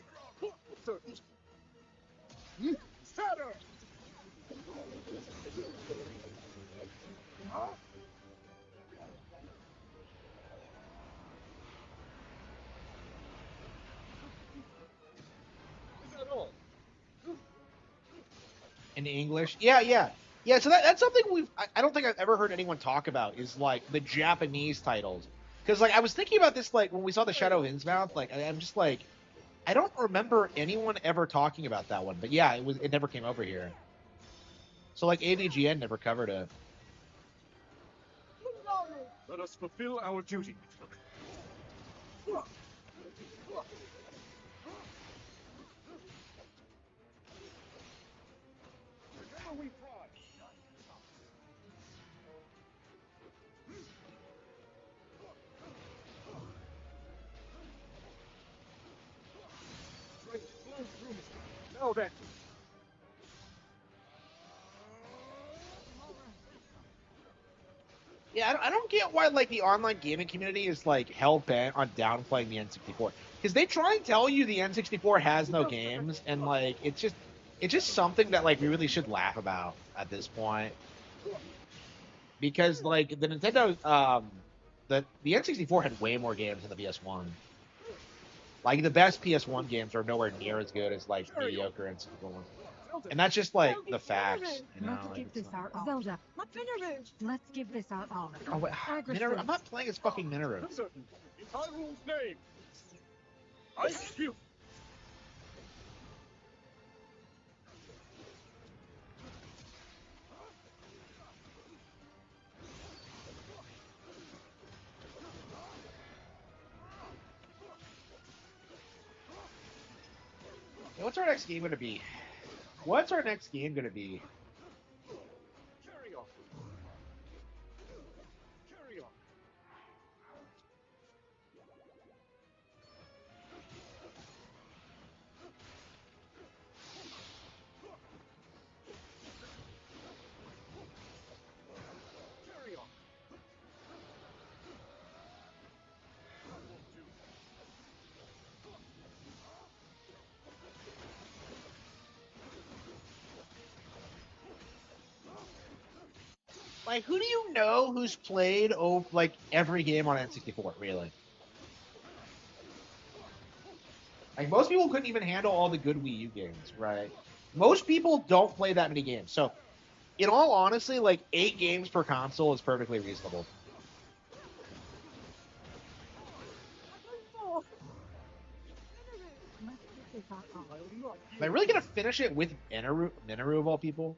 In English? Yeah. So that's something I don't think I've ever heard anyone talk about is like the Japanese titles. Because like I was thinking about this like when we saw the Shadow of Innsmouth, like I'm just like I don't remember anyone ever talking about that one. But yeah, it never came over here. So like AVGN never covered it. Let us fulfill our duty. Together we fly. Strength flows through me. Now then. Yeah, I don't get why like the online gaming community is like hell bent on downplaying the N64 because they try and tell you the N64 has no games and like it's just something that like we really should laugh about at this point because like the Nintendo the N64 had way more games than the PS1. Like the best PS1 games are nowhere near as good as like mediocre N64 ones. And that's just like the facts, you know. Like, Zelda, let's give this our all. oh wait, Minoru, I'm not playing as fucking Minoru. Certain. In Hyrule's name. I spew. What's our next game gonna be? What's our next game gonna be? Carry on. Carry on. Carry on. That won't do. Like, who do you know who's played like every game on N64? Really? Like most people couldn't even handle all the good Wii U games, right? Most people don't play that many games. So, in all honesty, like 8 games per console is perfectly reasonable. Am I really gonna finish it with Minoru of all people?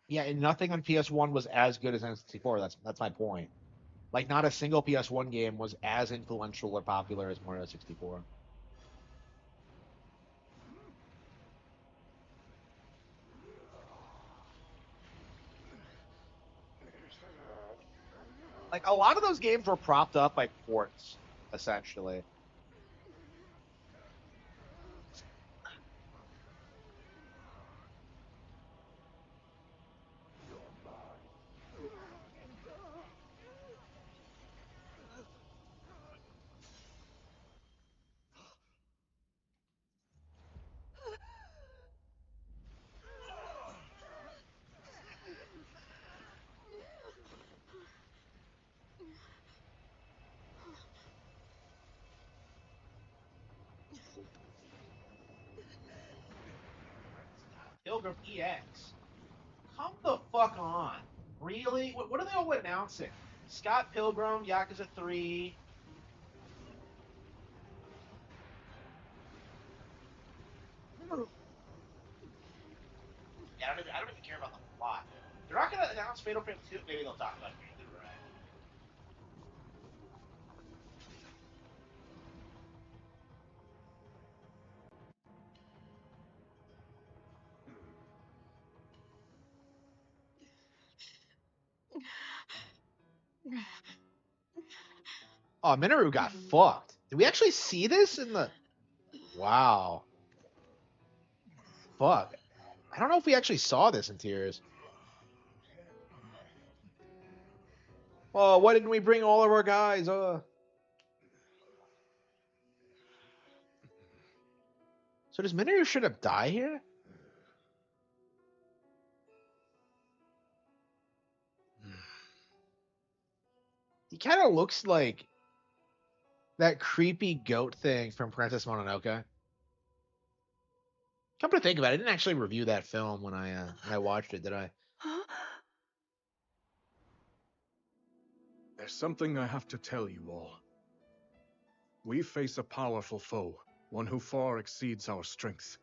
Yeah, and nothing on PS1 was as good as N64. That's my point. Like, not a single PS1 game was as influential or popular as Mario 64. Like, a lot of those games were propped up by ports, essentially. Pilgrim EX. Come the fuck on. Really? What are they all announcing? Scott Pilgrim, Yakuza 3. Yeah, I don't even care about the plot. They're not gonna announce Fatal Frame 2. Maybe they'll talk about it. Right. Oh, Minoru got fucked. Did we actually see this in the... Wow. Fuck. I don't know if we actually saw this in Tears. Oh, why didn't we bring all of our guys? So does Minoru should have died here? He kind of looks like that creepy goat thing from Princess Mononoke. Come to think about it, I didn't actually review that film when I watched it, did I? There's something I have to tell you all. We face a powerful foe, one who far exceeds our strength.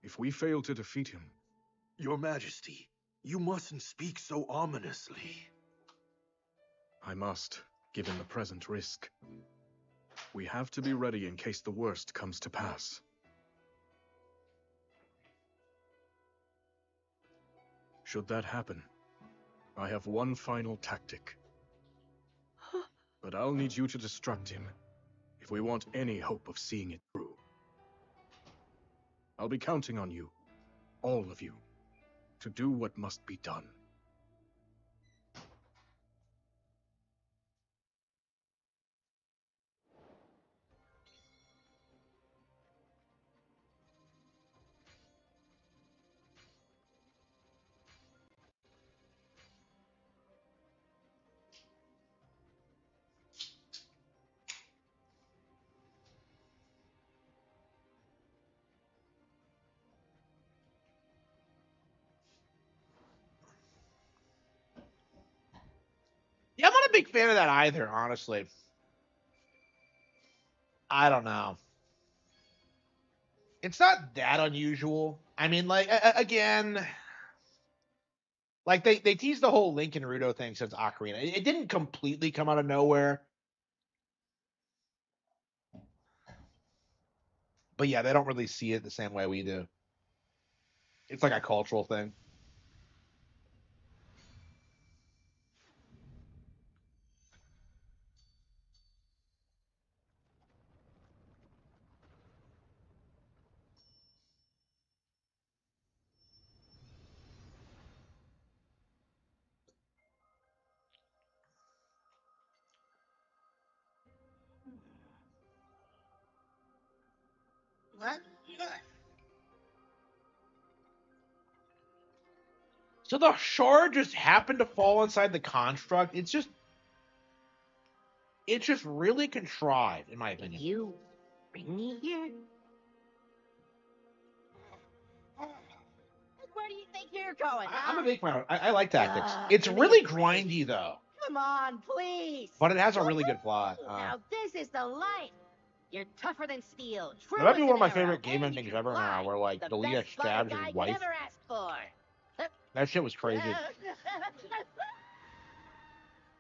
If we fail to defeat him... Your Majesty, you mustn't speak so ominously. I must, given the present risk. We have to be ready in case the worst comes to pass. Should that happen, I have one final tactic. But I'll need you to distract him if we want any hope of seeing it through. I'll be counting on you, all of you, to do what must be done. Yeah, I'm not a big fan of that either, honestly. I don't know. It's not that unusual. I mean, like, again, like they teased the whole Link and Rudo thing since Ocarina. It didn't completely come out of nowhere. But yeah, they don't really see it the same way we do. It's like a cultural thing. What? So the shard just happened to fall inside the construct. It's just really contrived, in my opinion. You bring me here? Where do you think you're going, huh? I'm a big fan. I like tactics. It's really grindy, though. Come on, please. But it has a really good plot. Now this is the life. You're tougher than steel. That might be one of my favorite game endings ever now, where like Delia stabs his wife. Never asked for. That shit was crazy.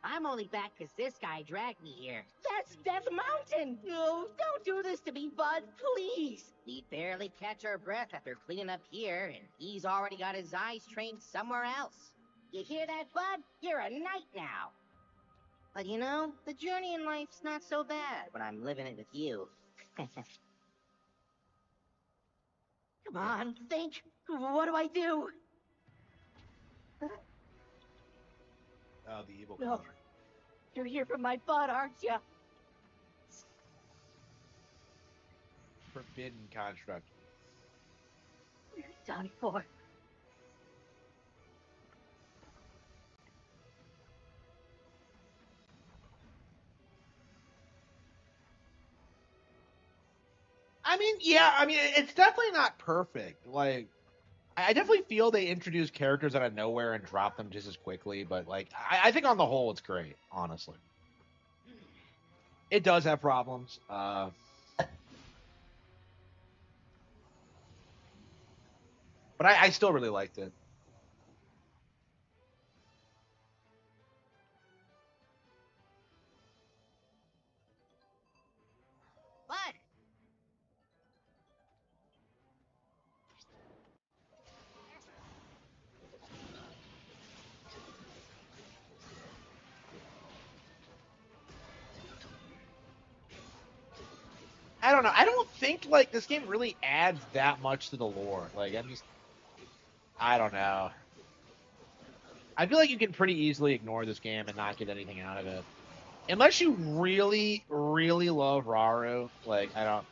I'm only back because this guy dragged me here. That's Death Mountain! No, don't do this to me, bud, please! We barely catch our breath after cleaning up here, and he's already got his eyes trained somewhere else. You hear that, bud? You're a knight now. But you know, the journey in life's not so bad when I'm living it with you. Come on, think. What do I do? Oh, the evil No. You're here for my bud, aren't you? forbidden construct. What are you done for? I mean, yeah, I mean, it's definitely not perfect. Like, I definitely feel they introduce characters out of nowhere and drop them just as quickly, but like I think on the whole it's great, honestly. It does have problems. But I still really liked it. What? I don't know. I don't think like this game really adds that much to the lore. Like I don't know. I feel like you can pretty easily ignore this game and not get anything out of it. Unless you really, really love Raru. Like, I don't.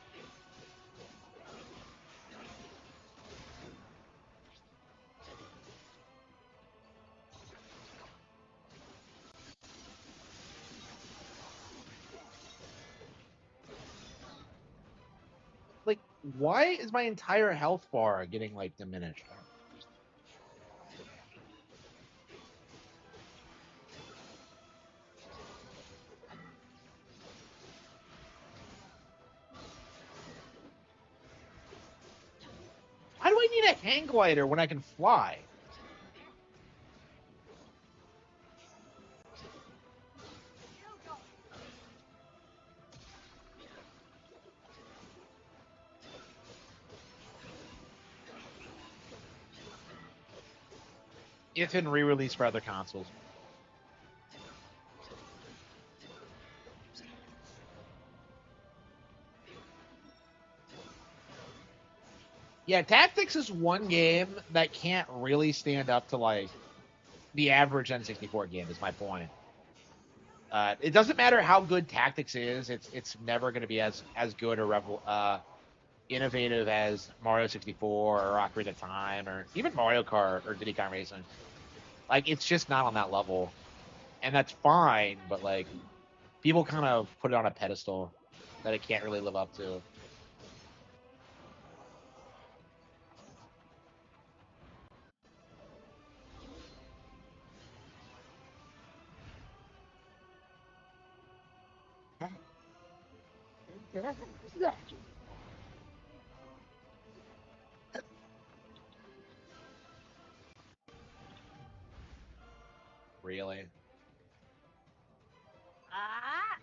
Like, why is my entire health bar getting, like, diminished? Why do I need a hang glider when I can fly? If in re-release for other consoles. Yeah, Tactics is one game that can't really stand up to, like, the average N64 game, is my point. It doesn't matter how good Tactics is; it's never going to be as good or innovative as Mario 64 or Ocarina of Time or even Mario Kart or Diddy Kong Racing. Like, it's just not on that level, and that's fine. But like, people kind of put it on a pedestal that it can't really live up to. Really? Ah!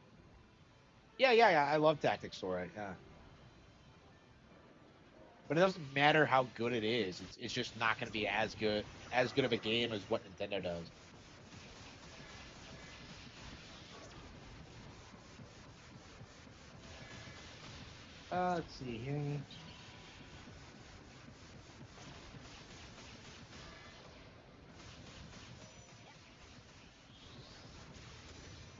Yeah. I love Tactics Story. Yeah. But it doesn't matter how good it is. It's just not going to be as good of a game as what Nintendo does. Let's see here.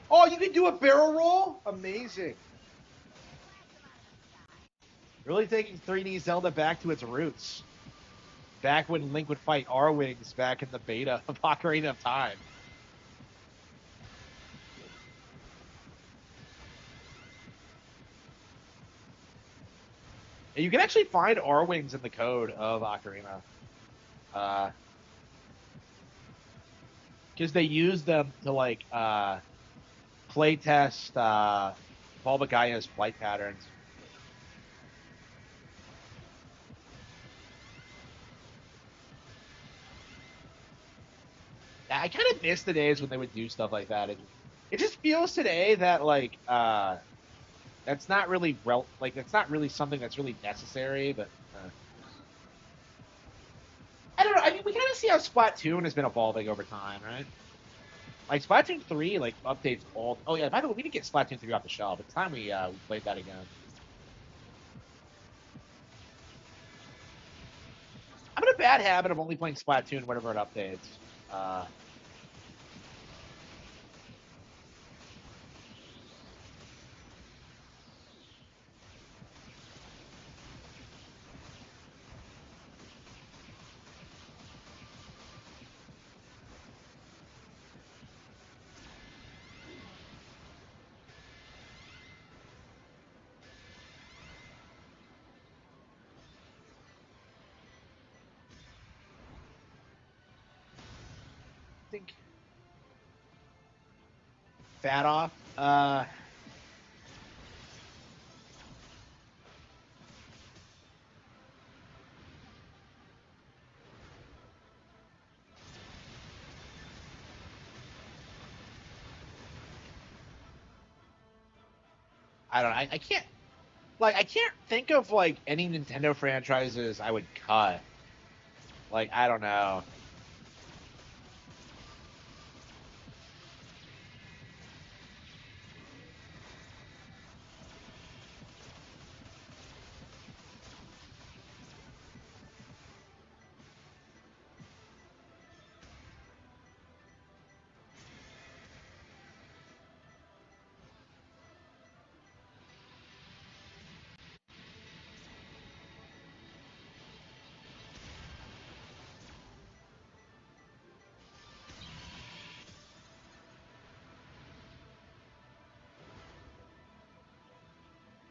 Oh, you can do a barrel roll? Amazing. Really taking 3D Zelda back to its roots. Back when Link would fight R-Wings back in the beta of Ocarina of Time. And you can actually find R-Wings in the code of Ocarina. Because they use them to, like, play test Bulbagaia's flight patterns. I kind of miss the days when they would do stuff like that. It just feels today that, like, that's not really that's not really something that's really necessary. But I don't know. I mean, we kind of see how Splatoon has been evolving over time, right? Like Splatoon 3, like updates all. Oh yeah, by the way, we didn't get Splatoon 3 off the shelf. It's time we played that again. I'm in a bad habit of only playing Splatoon whenever it updates. Uh, think fat off. I don't know. I can't I can't think of like any Nintendo franchises I would cut. Like I don't know.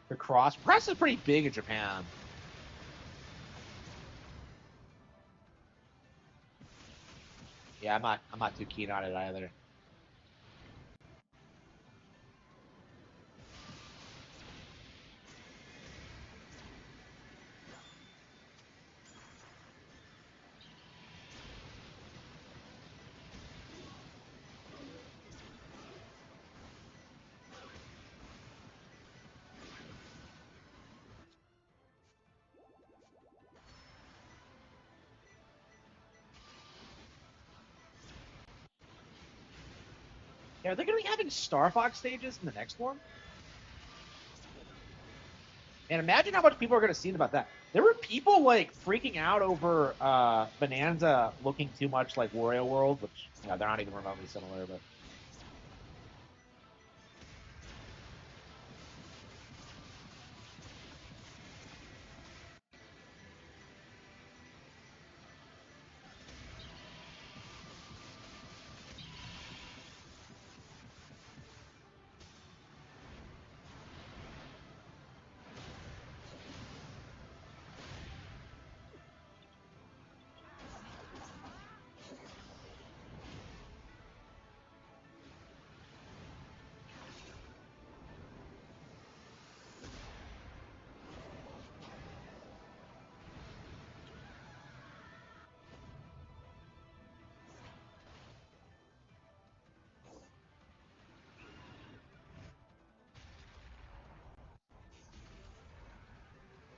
The cross press is pretty big in Japan. Yeah, I'm not too keen on it either. Yeah, are they gonna be having Star Fox stages in the next one? And imagine how much people are gonna see about that. There were people like freaking out over Bonanza looking too much like Wario World, which they're not even remotely similar, but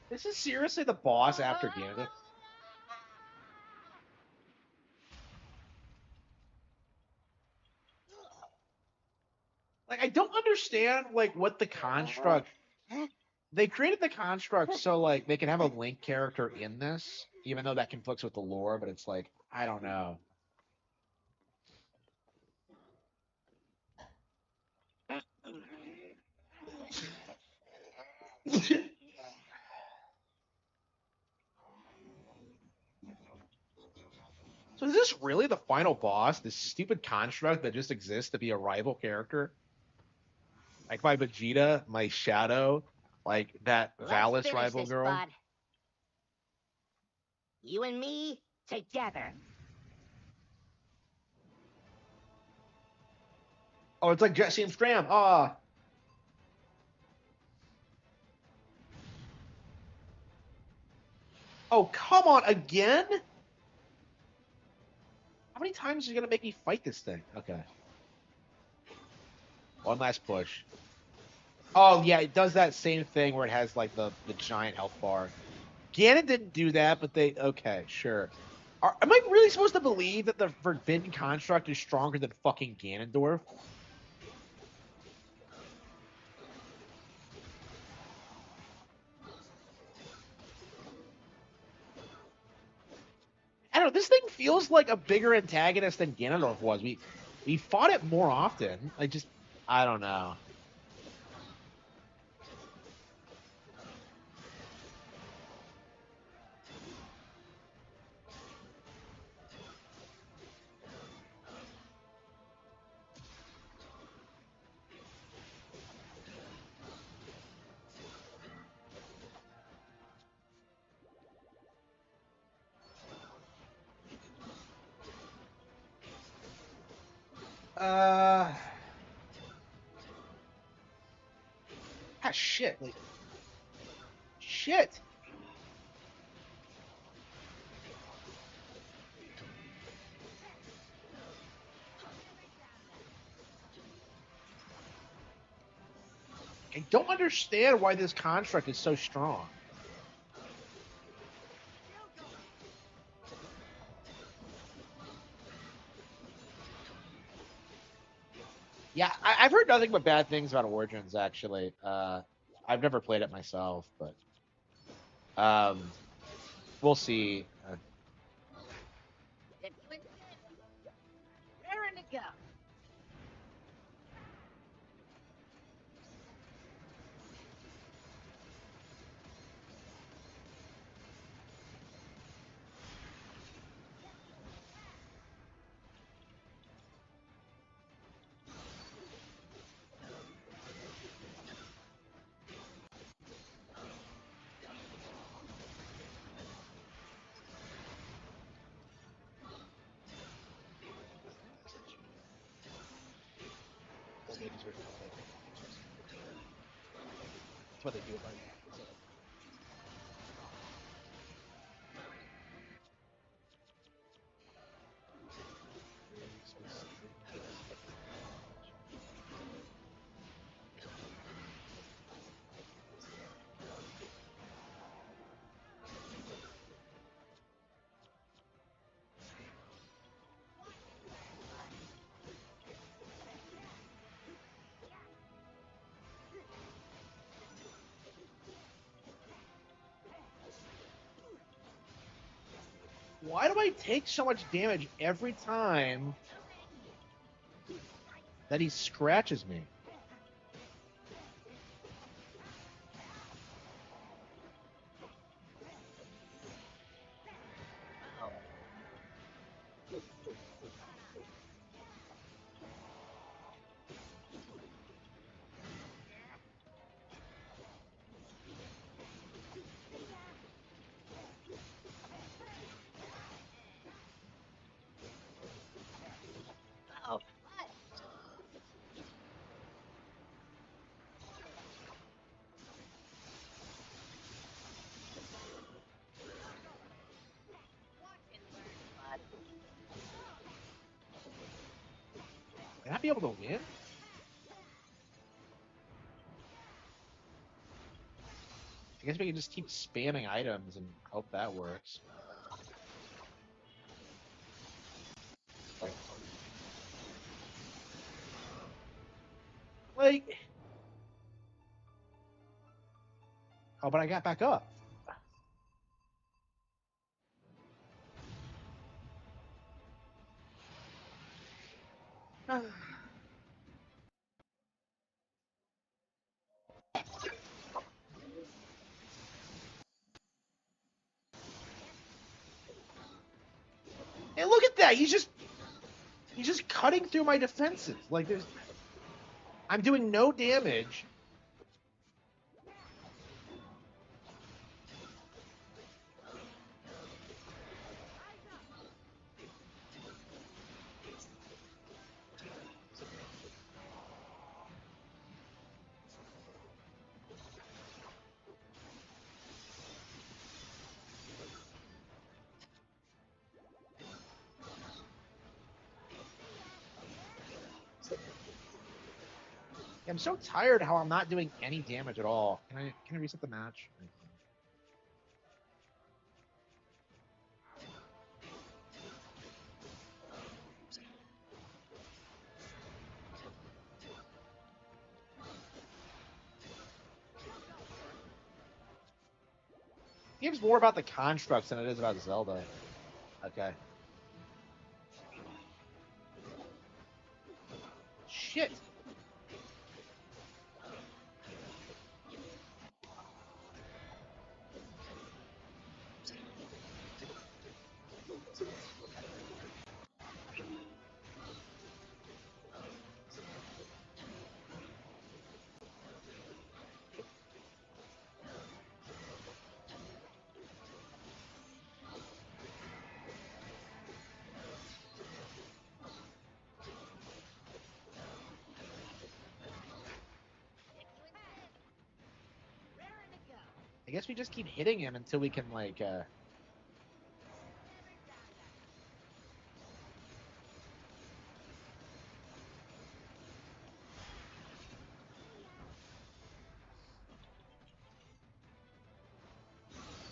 this is seriously the boss after Ganon. Like I don't understand like what the construct. They created the construct so like they can have a Link character in this, even though that conflicts with the lore. But it's like I don't know. So is this really the final boss? This stupid construct that just exists to be a rival character? Like my Vegeta, my Shadow, like that Let's Valis finish rival this, girl. bud. You and me together. Oh, it's like Jesse and Scram. Ah. Oh, come on again? How many times are you gonna make me fight this thing? Okay. One last push. Oh yeah, it does that same thing where it has like the giant health bar. Ganon didn't do that, but they okay, sure. Am I really supposed to believe that the Forbidden Construct is stronger than fucking Ganondorf? I don't know. This thing feels like a bigger antagonist than Ganondorf was. We fought it more often. I don't know. Ah, shit. Like, shit. I don't understand why this construct is so strong. Yeah, I've heard nothing but bad things about Origins. Actually, I've never played it myself, but we'll see. Raring to go. That's what they do. Why do I take so much damage every time that he scratches me? Oh, Can I be able to win? I guess we can just keep spamming items and hope that works. Like, oh, but I got back up. Hey, look at that! He's just cutting through my defenses. Like I'm doing no damage. I'm so tired how I'm not doing any damage at all. Can I reset the match? Game's more about the constructs than it is about Zelda. Okay. Shit. I guess we just keep hitting him until we can, like, yeah,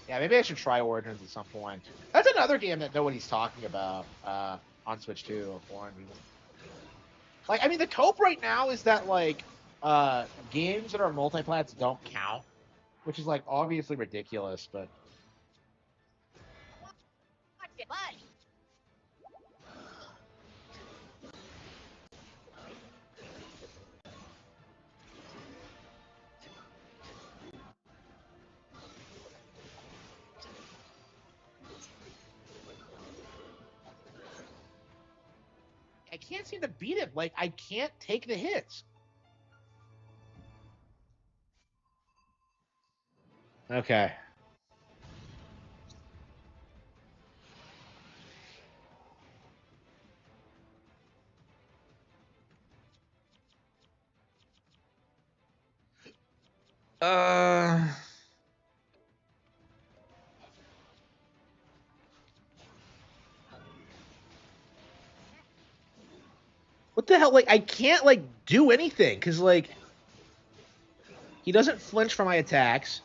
maybe I should try Origins at some point. That's another game that nobody's talking about on Switch too. Origins. Like, I mean, the cope right now is that, like, games that are multiplats don't count, which is, like, obviously ridiculous, but... I can't seem to beat him. Like, I can't take the hits. Okay. What the hell? Like, I can't, like, do anything, because, like, he doesn't flinch from my attacks.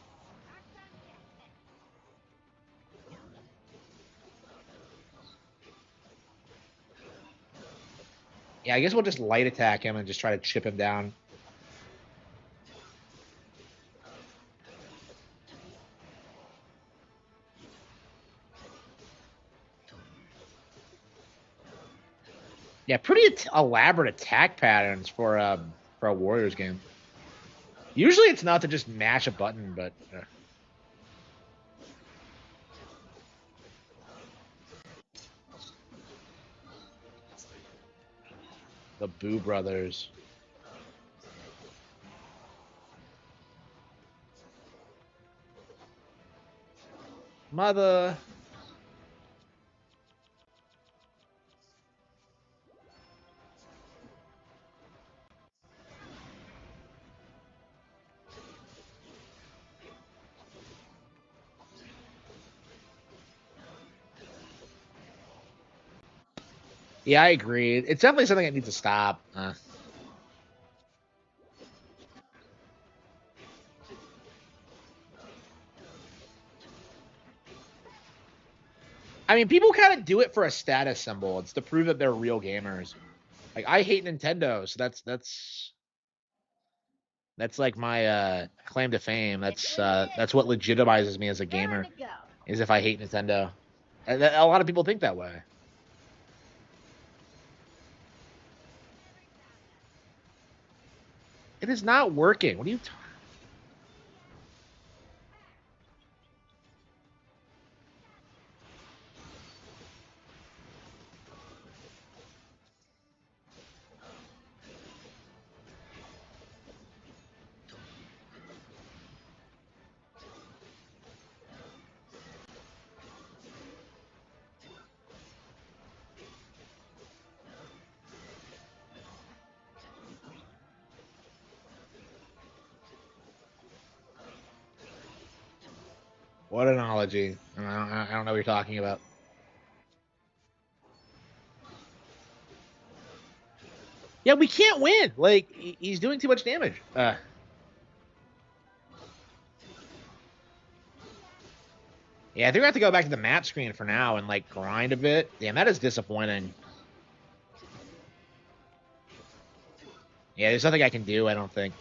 Yeah, I guess we'll just light attack him and just try to chip him down. Yeah, pretty elaborate attack patterns for a Warriors game. Usually it's not to just mash a button, but... The Boo Brothers. Mother... Yeah, I agree. It's definitely something that needs to stop. I mean, people kind of do it for a status symbol. It's to prove that they're real gamers. Like, I hate Nintendo, so that's like my claim to fame. That's what legitimizes me as a gamer. Is if I hate Nintendo. A lot of people think that way. It is not working. What are you talking? What analogy? I don't know what you're talking about. Yeah, we can't win. Like, he's doing too much damage. Yeah, I think we have to go back to the map screen for now and, like, grind a bit. Damn, that is disappointing. Yeah, there's nothing I can do, I don't think.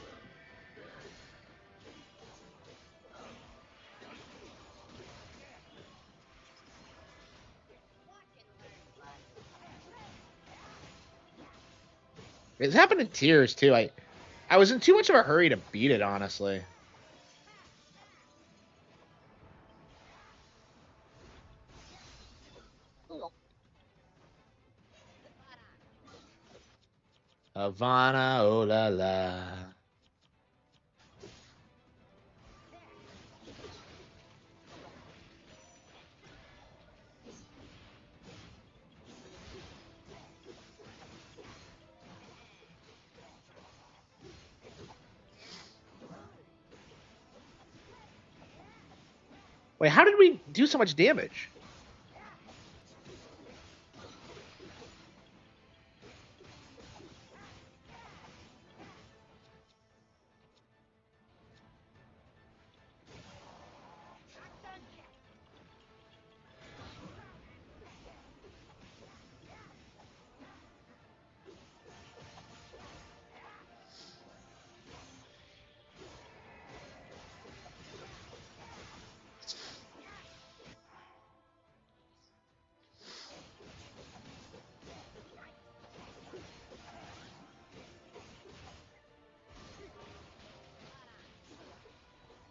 It's happened in tiers, too. I was in too much of a hurry to beat it, honestly. Havana, oh la la. Wait, how did we do so much damage?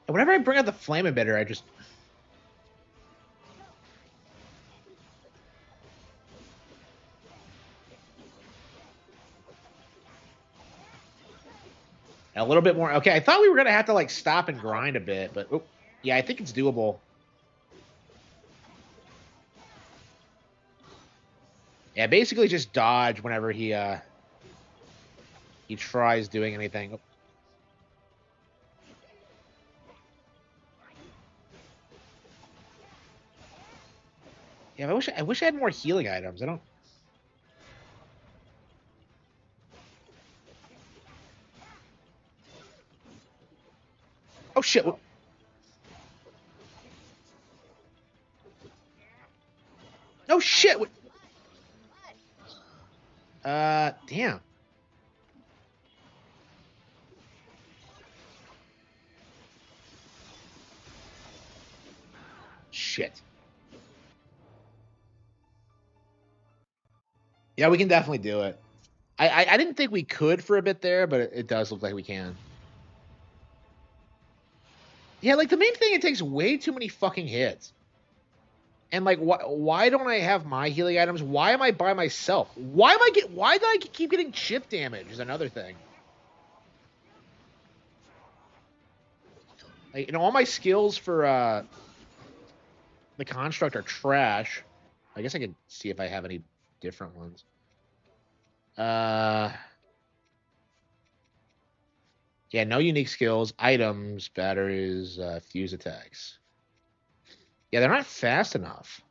And whenever I bring out the flame emitter, I just... A little bit more. Okay, I thought we were gonna have to like stop and grind a bit, but yeah, I think it's doable. Yeah, basically just dodge whenever he tries doing anything. Oh. Yeah, I wish I had more healing items. I don't. Oh shit. Oh shit. Damn. Shit. Yeah, we can definitely do it. I didn't think we could for a bit there, but it does look like we can. Yeah, like the main thing, it takes way too many fucking hits. And like, why don't I have my healing items? Why am I by myself? Why do I keep getting chip damage? Is another thing. Like, you know, all my skills for the construct are trash. I guess I could see if I have any different ones. Yeah, no unique skills, items, batteries, fuse attacks. Yeah, they're not fast enough.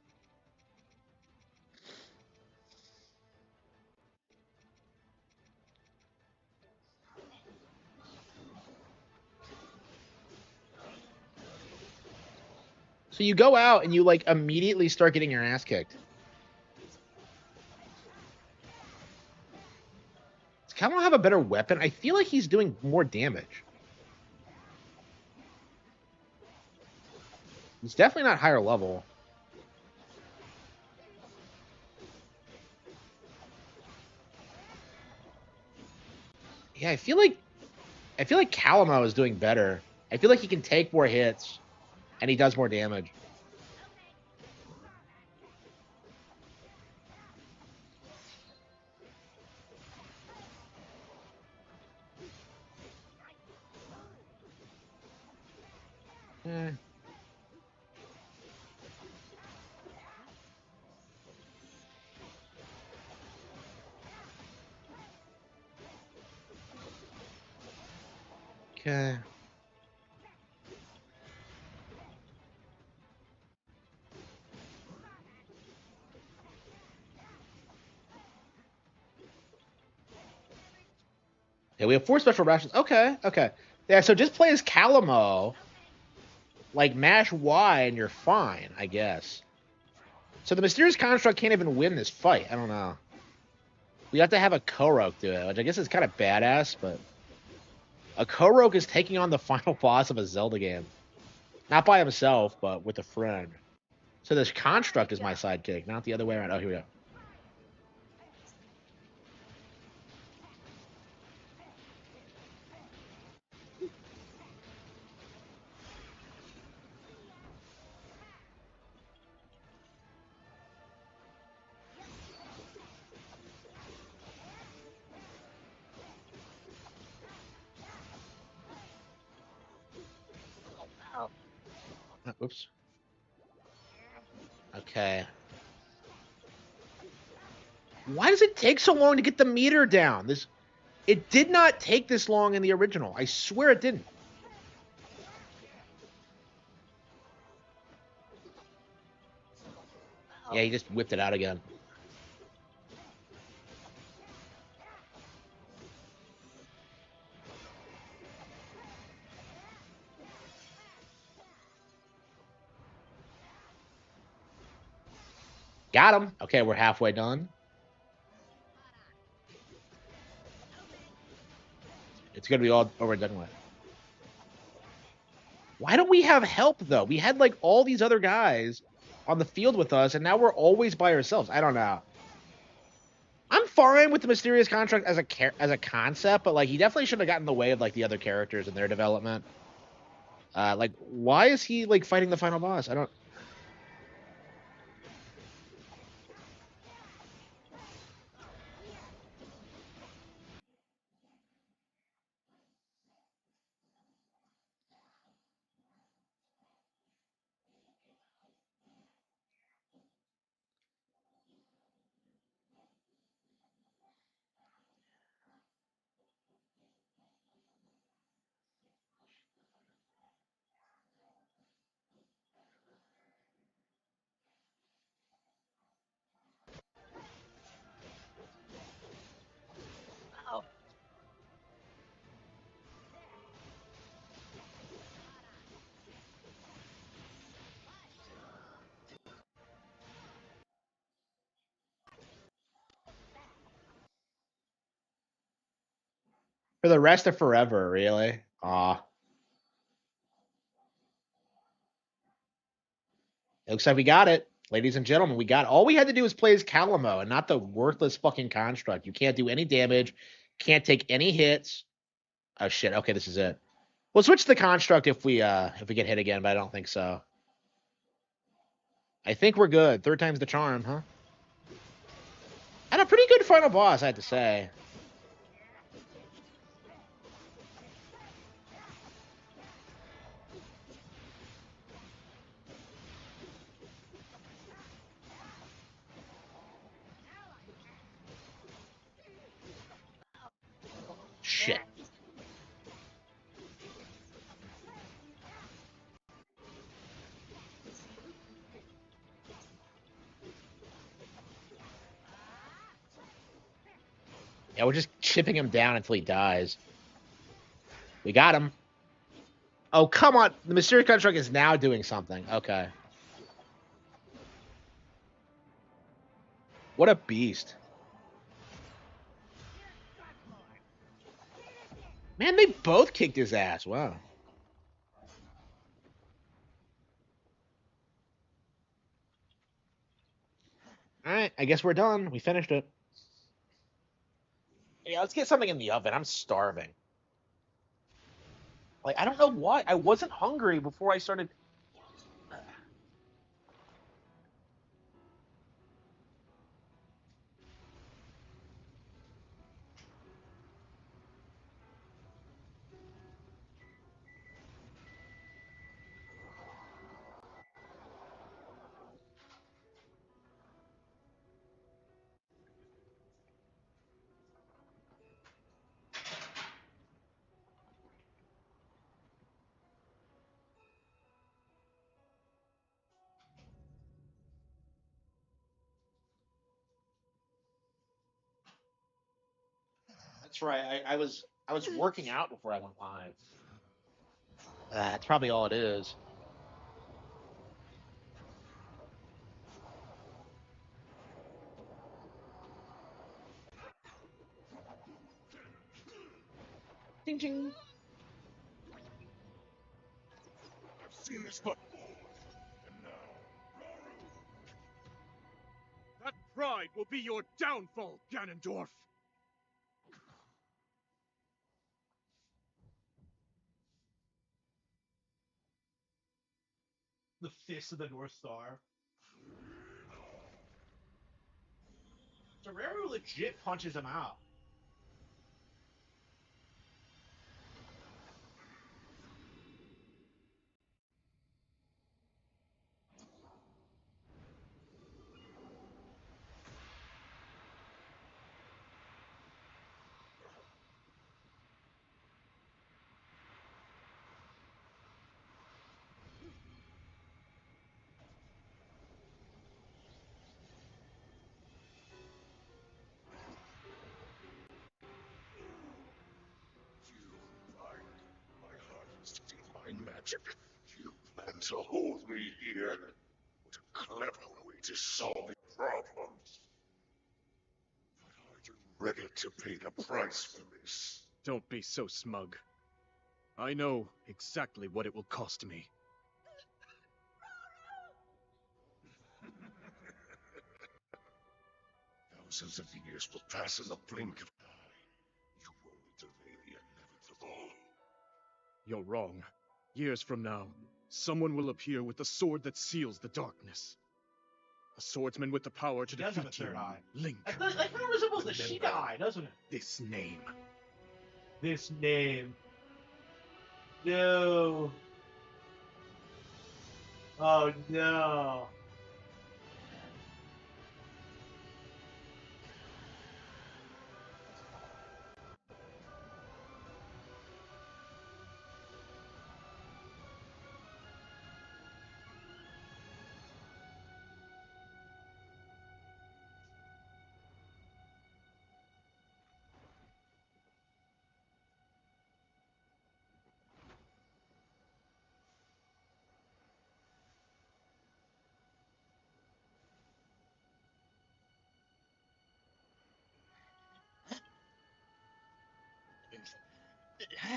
So you go out and you like immediately start getting your ass kicked. Does Calmo have a better weapon? I feel like he's doing more damage. He's definitely not higher level. Yeah, I feel like Calamo is doing better. I feel like he can take more hits and he does more damage. Eh. Okay. Yeah, we have 4 special rations. Okay, okay. Yeah, so just play as Calamo. Like, mash Y and you're fine, I guess. So the Mysterious Construct can't even win this fight. I don't know. We have to have a Korok do it, which I guess is kind of badass, but... A Korok is taking on the final boss of a Zelda game. Not by himself, but with a friend. So this Construct is my sidekick, not the other way around. Oh, here we go. Oops. Okay. Why does it take so long to get the meter down? It did not take this long in the original. I swear it didn't. Yeah, he just whipped it out again. Got him. Okay, we're halfway done. It's gonna be all over and done with. Why don't we have help though? We had like all these other guys on the field with us, and now we're always by ourselves. I don't know. I'm fine with the mysterious contract as a concept, but like he definitely should have gotten in the way of like the other characters and their development. Like why is he like fighting the final boss? I don't. For the rest of forever, really? Aw. It looks like we got it. Ladies and gentlemen, we got all we had to do was play as Calamo and not the worthless fucking construct. You can't do any damage, can't take any hits. Oh shit, okay, this is it. We'll switch to the construct if we get hit again, but I don't think so. I think we're good. Third time's the charm, huh? And a pretty good final boss, I have to say. Shit. Yeah, we're just chipping him down until he dies. We got him. Oh, come on. The mysterious construct is now doing something. Okay. What a beast. Man, they both kicked his ass. Wow. All right, I guess we're done. We finished it. Yeah, let's get something in the oven. I'm starving. Like, I don't know why. I wasn't hungry before I started. That's right. I was working out before I went live. That's probably all it is. Ding ding. I've seen this before. And now, that pride will be your downfall, Ganondorf. The fist of the North Star. Guerrero legit punches him out. to hold me here. What a clever way to solve problems. But are you ready to pay the price for this? Don't be so smug. I know exactly what it will cost me. Thousands of years will pass in the blink of an eye. You only delay the inevitable. You're wrong. Years from now, someone will appear with the sword that seals the darkness. A swordsman with the power to He does have a defeat you, third eye. Link. That kind of resembles the Sheikah eye, doesn't it? This name. This name. No. Oh no.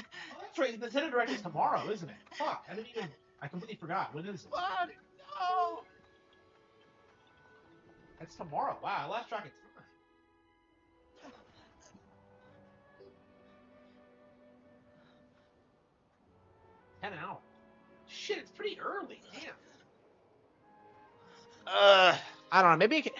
Oh, that's right. The Nintendo Direct is tomorrow, isn't it? Fuck, I completely forgot. When is it? What? No! It's tomorrow. Wow, I lost track of time. 10 hours. Shit, it's pretty early. Damn. I don't know. Maybe I can...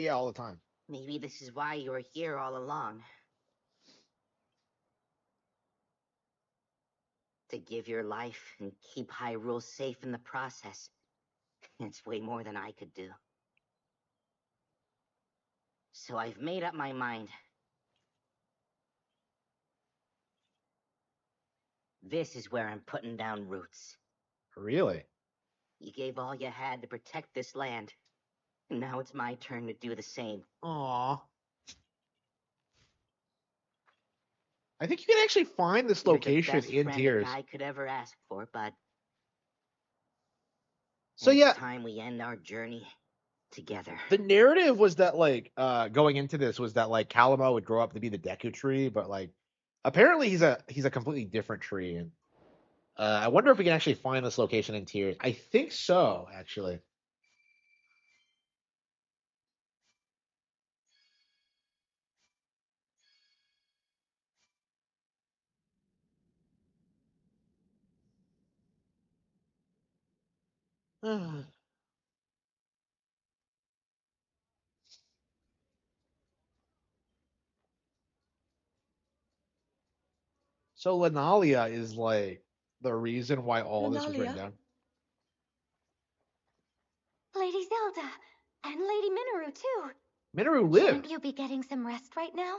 yeah, all the time. Maybe this is why you were here all along. To give your life and keep Hyrule safe in the process. It's way more than I could do. So I've made up my mind. This is where I'm putting down roots. Really? You gave all you had to protect this land. And now it's my turn to do the same. Aww. I think you can actually find this location You're the best in friend Tears. I could ever ask for, bud. So yeah, it's time we end our journey together. the narrative was that like going into this was that like Kalamo would grow up to be the Deku tree, but like apparently he's a completely different tree. And I wonder if we can actually find this location in Tears. I think so, actually. So Lenalia is like the reason why all this was written Lunalia? down. Lady Zelda, and Lady Minoru too. Minoru Shouldn't lived. you be getting some rest right now?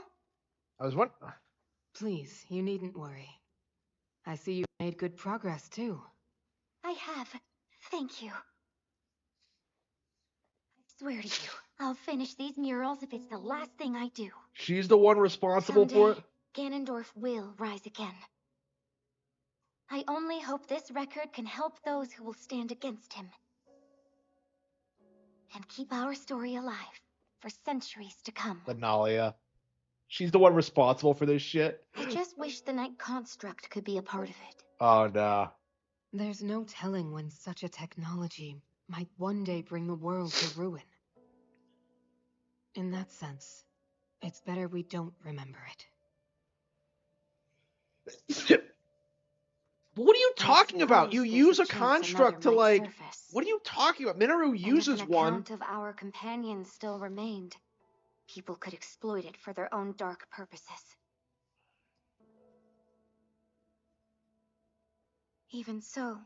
I was wondering. Please, you needn't worry. I see you've made good progress, too. I have. Thank you. I swear to you, I'll finish these murals if it's the last thing I do. She's the one responsible for it. Someday, Ganondorf will rise again. I only hope this record can help those who will stand against him. And keep our story alive for centuries to come. Lenalia. She's the one responsible for this shit. I just wish the Night Construct could be a part of it. Oh no. There's no telling when such a technology might one day bring the world to ruin. In that sense, it's better we don't remember it. What are you talking about? You there's use a a chance construct to another might like. surface. What are you talking about? Minoru And uses if an one. account of our companions still remained, people could exploit it for their own dark purposes. Even so,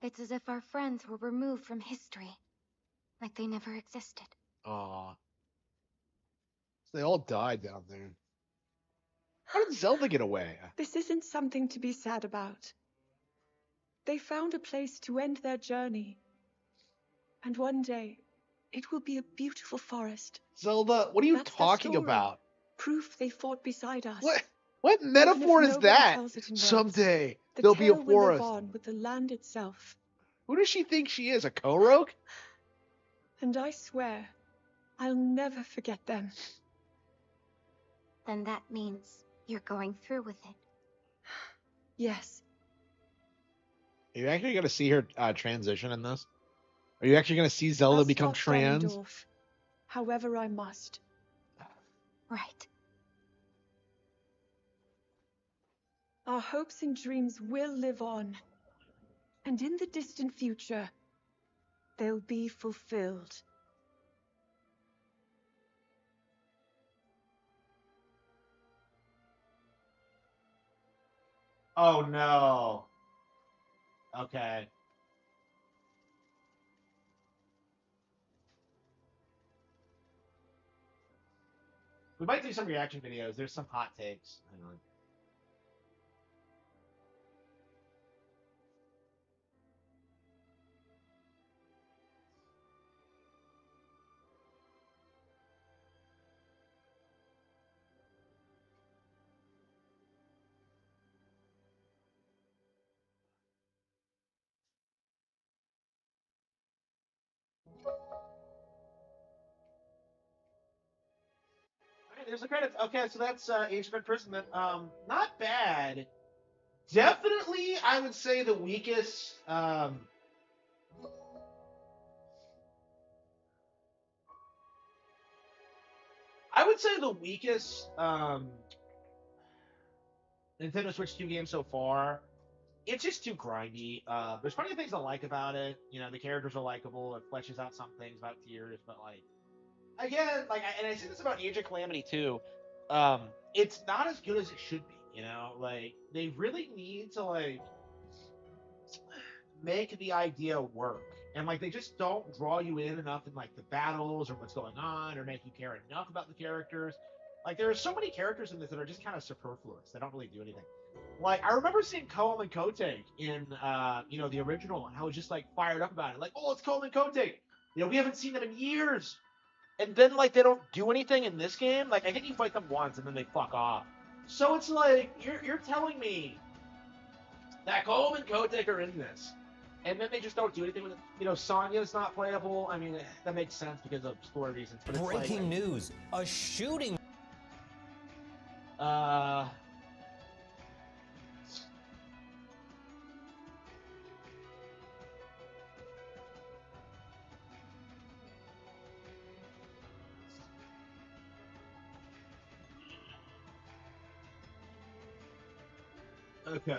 it's as if our friends were removed from history, like they never existed. Aw. They all died down there. How did Zelda get away? This isn't something to be sad about. They found a place to end their journey. And one day, it will be a beautiful forest. Zelda, what are you That's their talking story. about? Proof they fought beside us. What metaphor Even if is nobody that? tells it in words, Someday the there'll be a tale will live forest. on with the land itself. Who does she think she is? A Korok? And I swear, I'll never forget them. Then that means you're going through with it. Yes. Are you actually going to see her transition in this? Are you actually going to see Zelda I'll become stop trans? Ganondorf, however I must. Right. Our hopes and dreams will live on. And in the distant future, they'll be fulfilled. Oh no. Okay. We might do some reaction videos. There's some hot takes. Hang on. Okay, there's the credits. Okay, so that's Age of Imprisonment. Not bad. Definitely, I would say the weakest. I would say the weakest Nintendo Switch 2 game so far. It's just too grindy. There's plenty of things I like about it. You know, the characters are likable. It fleshes out some things about Tears, but like again, and I say this about Age of Calamity too. It's not as good as it should be. You know, like they really need to like make the idea work, and like they just don't draw you in enough in like the battles or what's going on, or make you care enough about the characters. Like there are so many characters in this that are just kind of superfluous. They don't really do anything. Like I remember seeing Koem and Kote in the original, and I was just like fired up about it. Like, oh, it's Koem and Kote. You know, we haven't seen them in years. And then like they don't do anything in this game. Like I think you fight them once and then they fuck off. So it's like you're telling me that Koem and Kote are in this, and then they just don't do anything with it. You know, Sonya's not playable. I mean, that makes sense because of story reasons. But it's Breaking news: a shooting. Okay.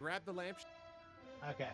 grab the lamp. Okay.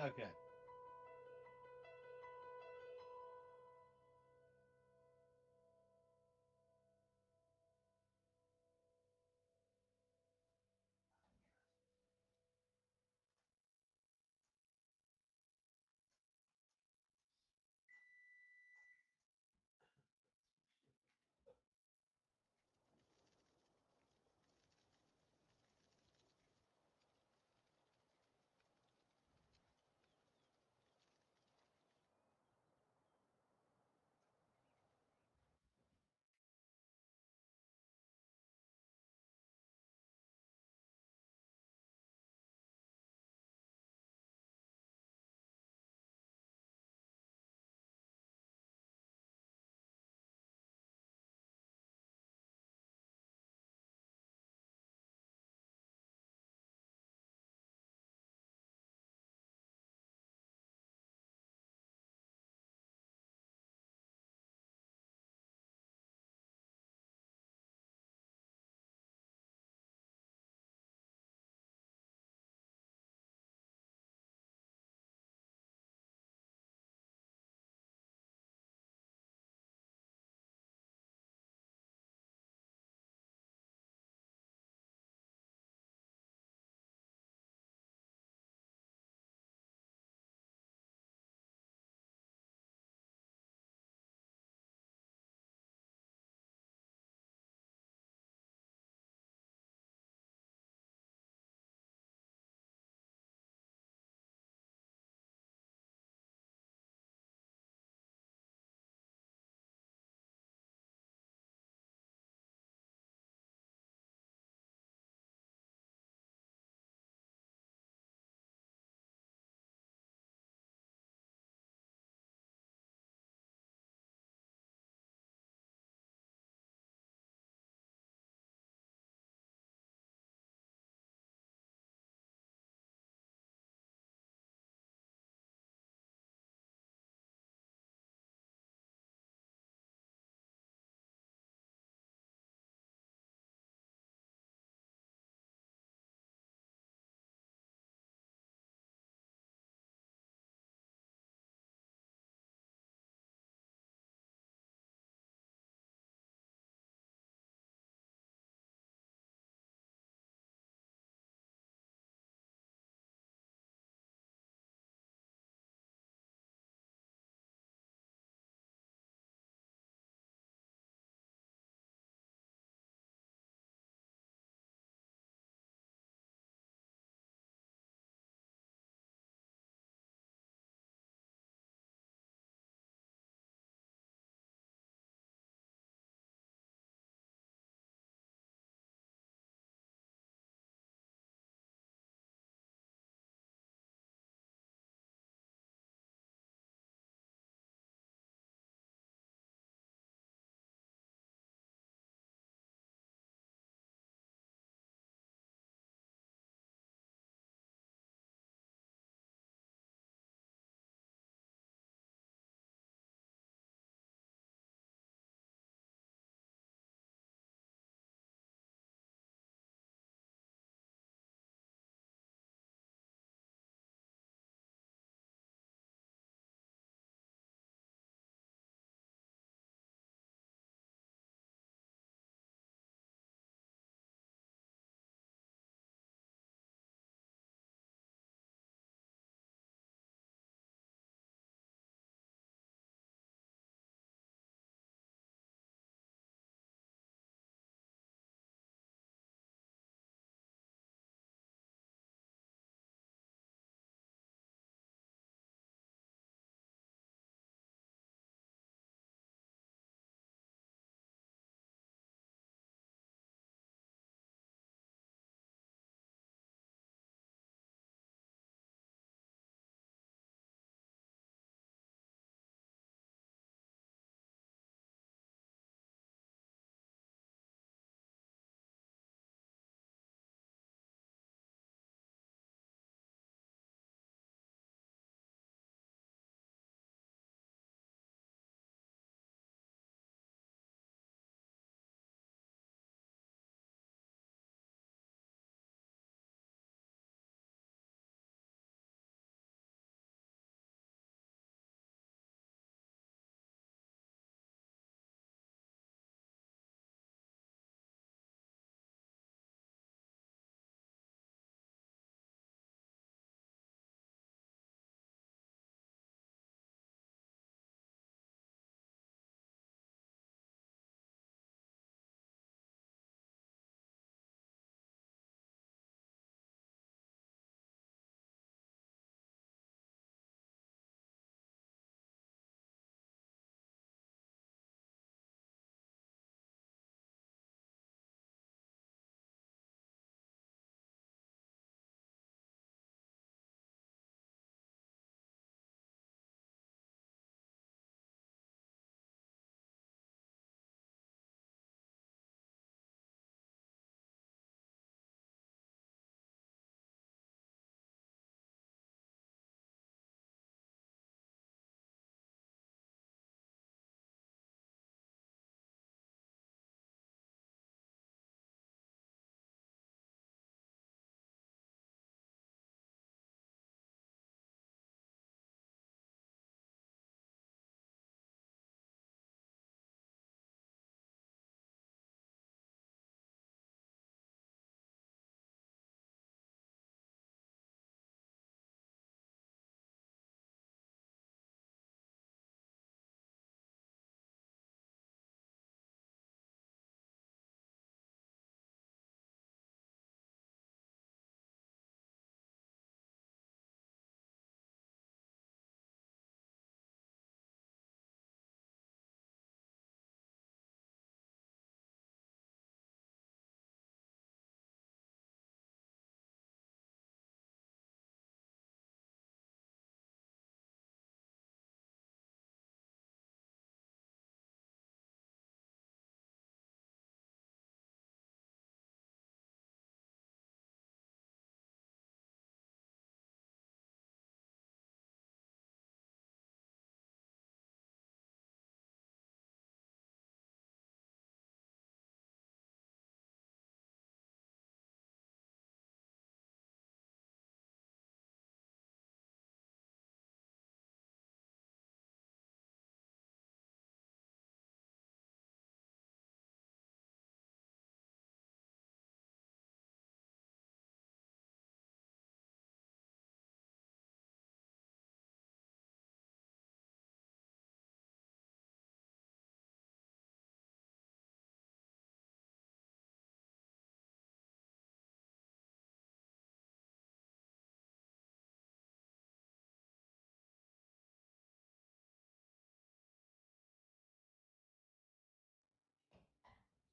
Okay.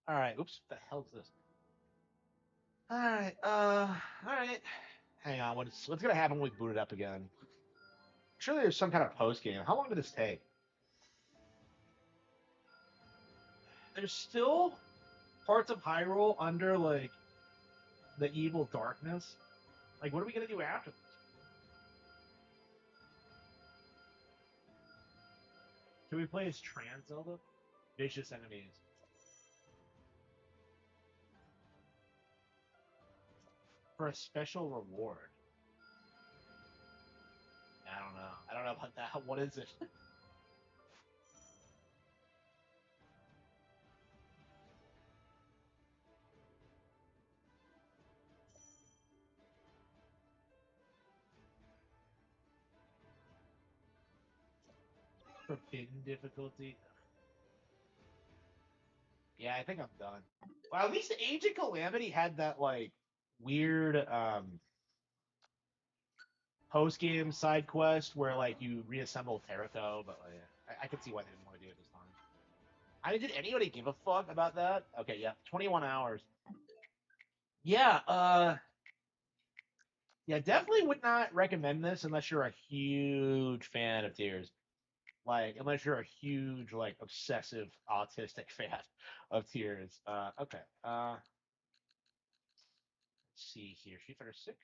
All right. Oops. What the hell is this? All right. All right. Hang on. What's gonna happen when we boot it up again? Surely there's some kind of post game. How long did this take? There's still parts of Hyrule under like the evil darkness. Like, what are we gonna do after this? Can we play as Trans Zelda? Vicious enemies. For a special reward. I don't know. I don't know about that. What is it? Forbidden difficulty. Yeah, I think I'm done. Well, at least Age of Calamity had that like weird post game side quest where like you reassemble Terraco, but like, I could see why they didn't want to do it this time. I mean, did anybody give a fuck about that? Okay, yeah, 21 hours. Yeah, yeah, definitely would not recommend this unless you're a huge fan of Tears. Like, unless you're a huge, like, obsessive, autistic fan of Tears. Okay. Let's see here. Street Fighter 6.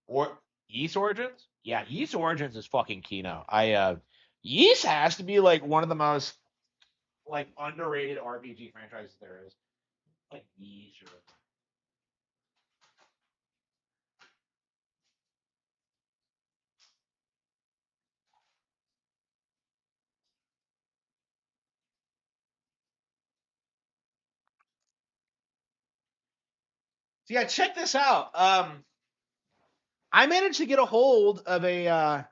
Or Yeast Origins? Yeah, Yeast Origins is fucking Kino. Yeast has to be like one of the most like underrated RPG franchises there is. Like Yeast or so yeah, check this out. I managed to get a hold of a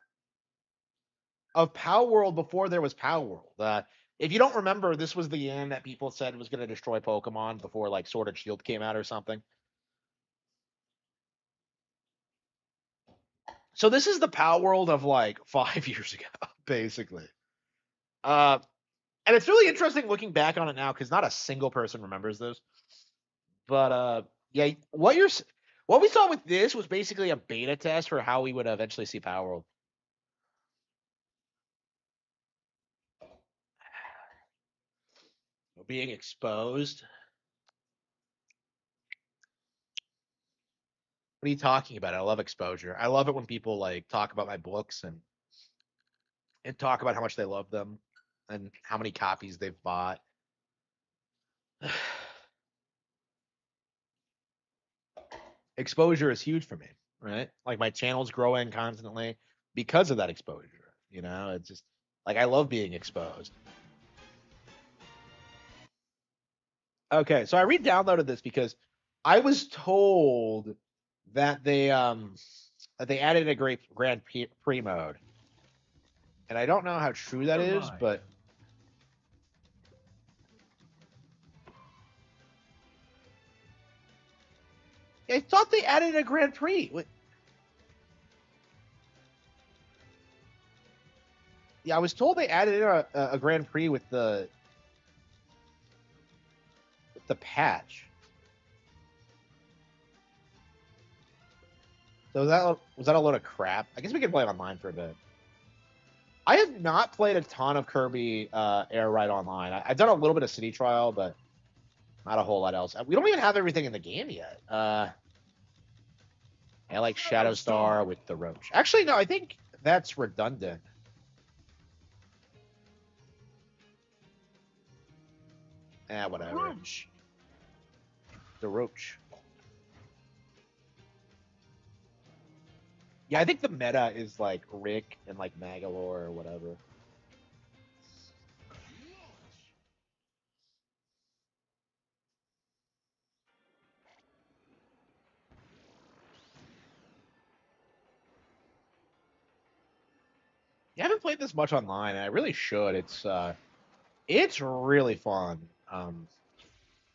of Power World before there was Power World. If you don't remember, this was the end that people said was going to destroy Pokemon before like Sword and Shield came out or something. So this is the Power World of like 5 years ago, basically. Uh, and it's really interesting looking back on it now because not a single person remembers this. But yeah, what we saw with this was basically a beta test for how we would eventually see Power World. Being exposed. What are you talking about? I love exposure. I love it when people like talk about my books and talk about how much they love them and how many copies they've bought. Exposure is huge for me, right? Like my channel's growing constantly because of that exposure. You know, it's just like I love being exposed. Okay, so I re-downloaded this because I was told that they added a great Grand Prix mode, and I don't know how true that is, but I thought they added a Grand Prix. Yeah, I was told they added in a Grand Prix with the patch. So was that a load of crap? I guess we could play online for a bit. I have not played a ton of Kirby Air Ride Online. I've done a little bit of City Trial, but not a whole lot else. We don't even have everything in the game yet. I like Shadow Star with the Roach. Actually, no, I think that's redundant. Whatever. Roach. The Roach. Yeah, I think the meta is like Rick and like Magalore or whatever. I haven't played this much online, and I really should. It's really fun.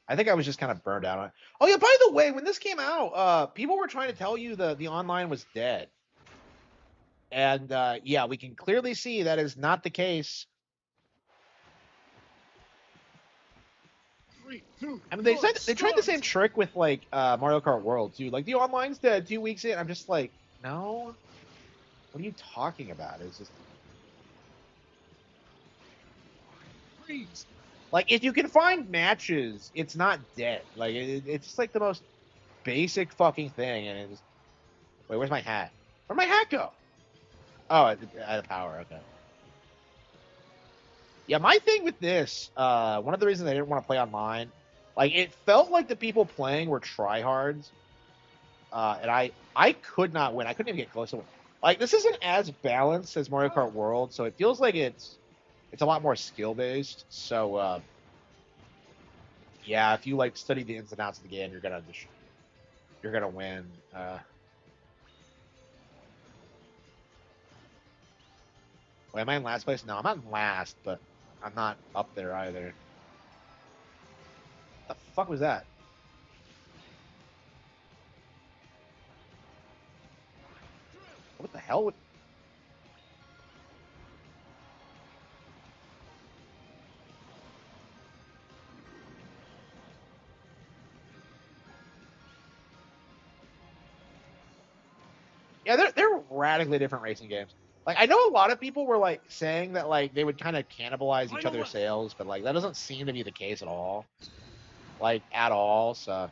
I think I was just kind of burned out on it. Oh yeah, by the way, when this came out, people were trying to tell you the online was dead. And yeah, we can clearly see that is not the case. I mean, they tried the same trick with like Mario Kart World too. Like the online's dead 2 weeks in. I'm just like, no. What are you talking about? It's just like if you can find matches, it's not dead. Like it's just like the most basic fucking thing. And it's wait, where's my hat? Where'd my hat go? Oh, I had power. Okay. Yeah, my thing with this, one of the reasons I didn't want to play online, like it felt like the people playing were tryhards, and I could not win. I couldn't even get close to win. Like this isn't as balanced as Mario Kart World, so it feels like it's a lot more skill based. So yeah, if you like study the ins and outs of the game, you're gonna win. Wait, am I in last place? No, I'm not in last, but I'm not up there either. What the fuck was that? What the hell? Yeah, they're radically different racing games. Like I know a lot of people were like saying that like they would kind of cannibalize each other's sales, but like that doesn't seem to be the case at all. Like at all. So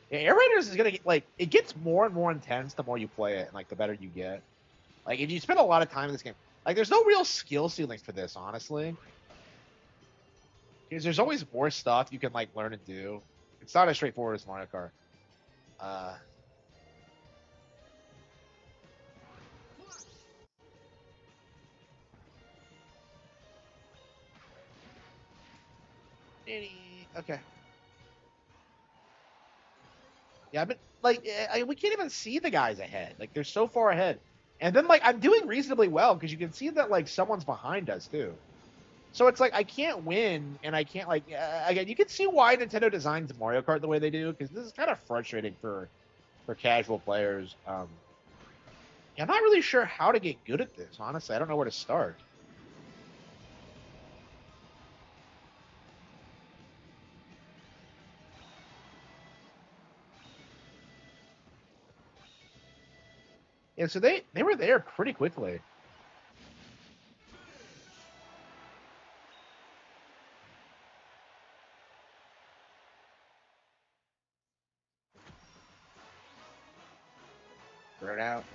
yeah, Air Raiders is gonna get like it gets more and more intense the more you play it, and like the better you get. Like if you spend a lot of time in this game, like there's no real skill ceiling for this, honestly. Because there's always more stuff you can like learn and do. It's not as straightforward as Mario Kart. Okay. Yeah, but like we can't even see the guys ahead. Like they're so far ahead. And then like I'm doing reasonably well because you can see that like someone's behind us too. So it's like I can't win, and I can't like again. You can see why Nintendo designs Mario Kart the way they do because this is kind of frustrating for casual players. Yeah, I'm not really sure how to get good at this. Honestly, I don't know where to start. Yeah, so they were there pretty quickly. Burn out.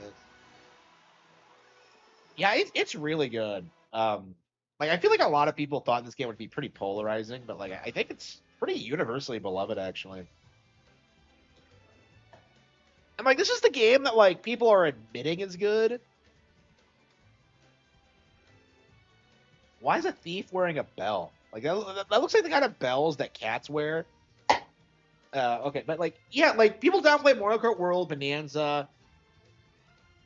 Yeah, it's really good. Like I feel like a lot of people thought this game would be pretty polarizing, but like I think it's pretty universally beloved actually. And like this is the game that like people are admitting is good. Why is a thief wearing a bell? Like that looks like the kind of bells that cats wear. Okay, but like yeah, like people downplay Mario Kart World, Bonanza,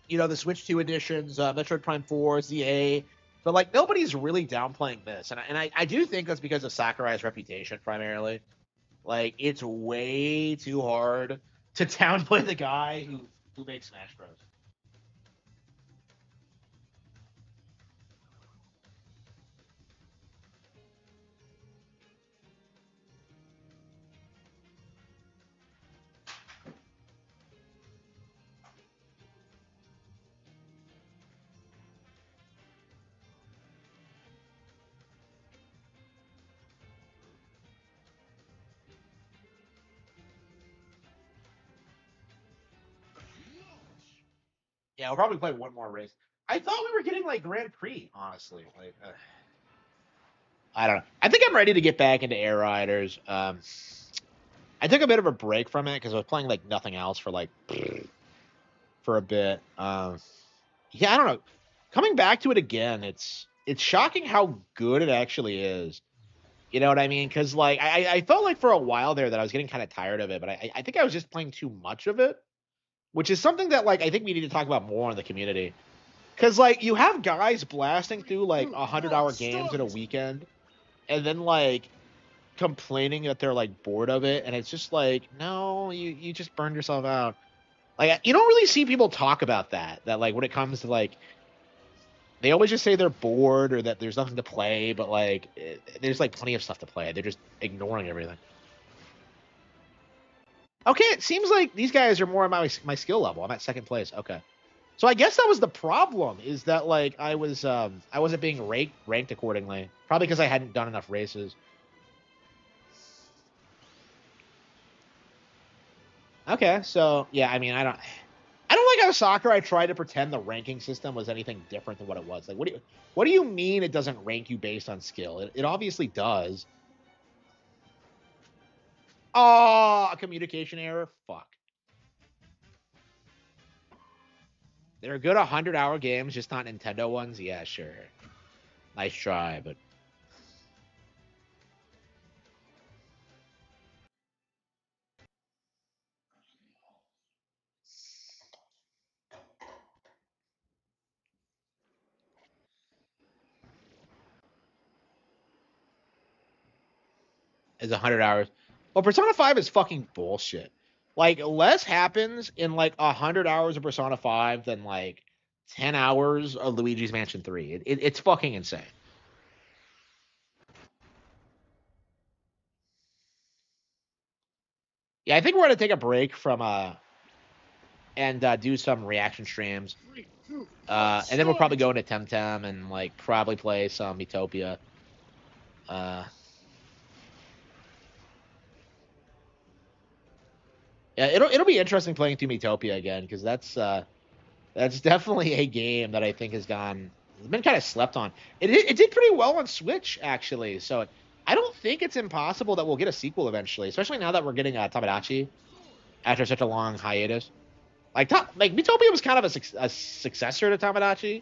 you know, the Switch 2 editions, Metroid Prime 4, ZA, but like nobody's really downplaying this, and I do think that's because of Sakurai's reputation primarily. Like it's way too hard to downplay the guy who makes Smash Bros. Yeah, we'll probably play one more race. I thought we were getting like Grand Prix, honestly. Like, I don't know. I think I'm ready to get back into Air Riders. I took a bit of a break from it because I was playing like nothing else for like for a bit. Yeah, I don't know. Coming back to it again, it's shocking how good it actually is. You know what I mean? Because like I felt like for a while there that I was getting kind of tired of it, but I think I was just playing too much of it, which is something that like I think we need to talk about more in the community. Because, like, you have guys blasting through, like, 100-hour games in a weekend, and then, like, complaining that they're, like, bored of it, and it's just like, no, you just burned yourself out. Like, you don't really see people talk about that, like, when it comes to, like, they always just say they're bored or that there's nothing to play, but, like, there's, like, plenty of stuff to play. They're just ignoring everything. Okay, it seems like these guys are more at my skill level. I'm at second place. Okay. So I guess that was the problem, is that, like, I wasn't being ranked accordingly. Probably because I hadn't done enough races. Okay, so yeah, I mean, I don't like how soccer I tried to pretend the ranking system was anything different than what it was. Like, what do you mean it doesn't rank you based on skill? It obviously does. Oh, a communication error. Fuck. They're good 100-hour games, just not Nintendo ones. Yeah, sure. Nice try, but is 100 hours. Well, Persona 5 is fucking bullshit. Like, less happens in, like, 100 hours of Persona 5 than, like, 10 hours of Luigi's Mansion 3. It's fucking insane. Yeah, I think we're going to take a break from, and do some reaction streams. And then we'll probably go into Temtem and, like, probably play some Utopia. Yeah, it'll be interesting playing through Utopia again, because that's definitely a game that I think has been kind of slept on. It did pretty well on Switch, actually. So I don't think it's impossible that we'll get a sequel eventually, especially now that we're getting Tamagotchi after such a long hiatus. Like Utopia was kind of a successor to Tamagotchi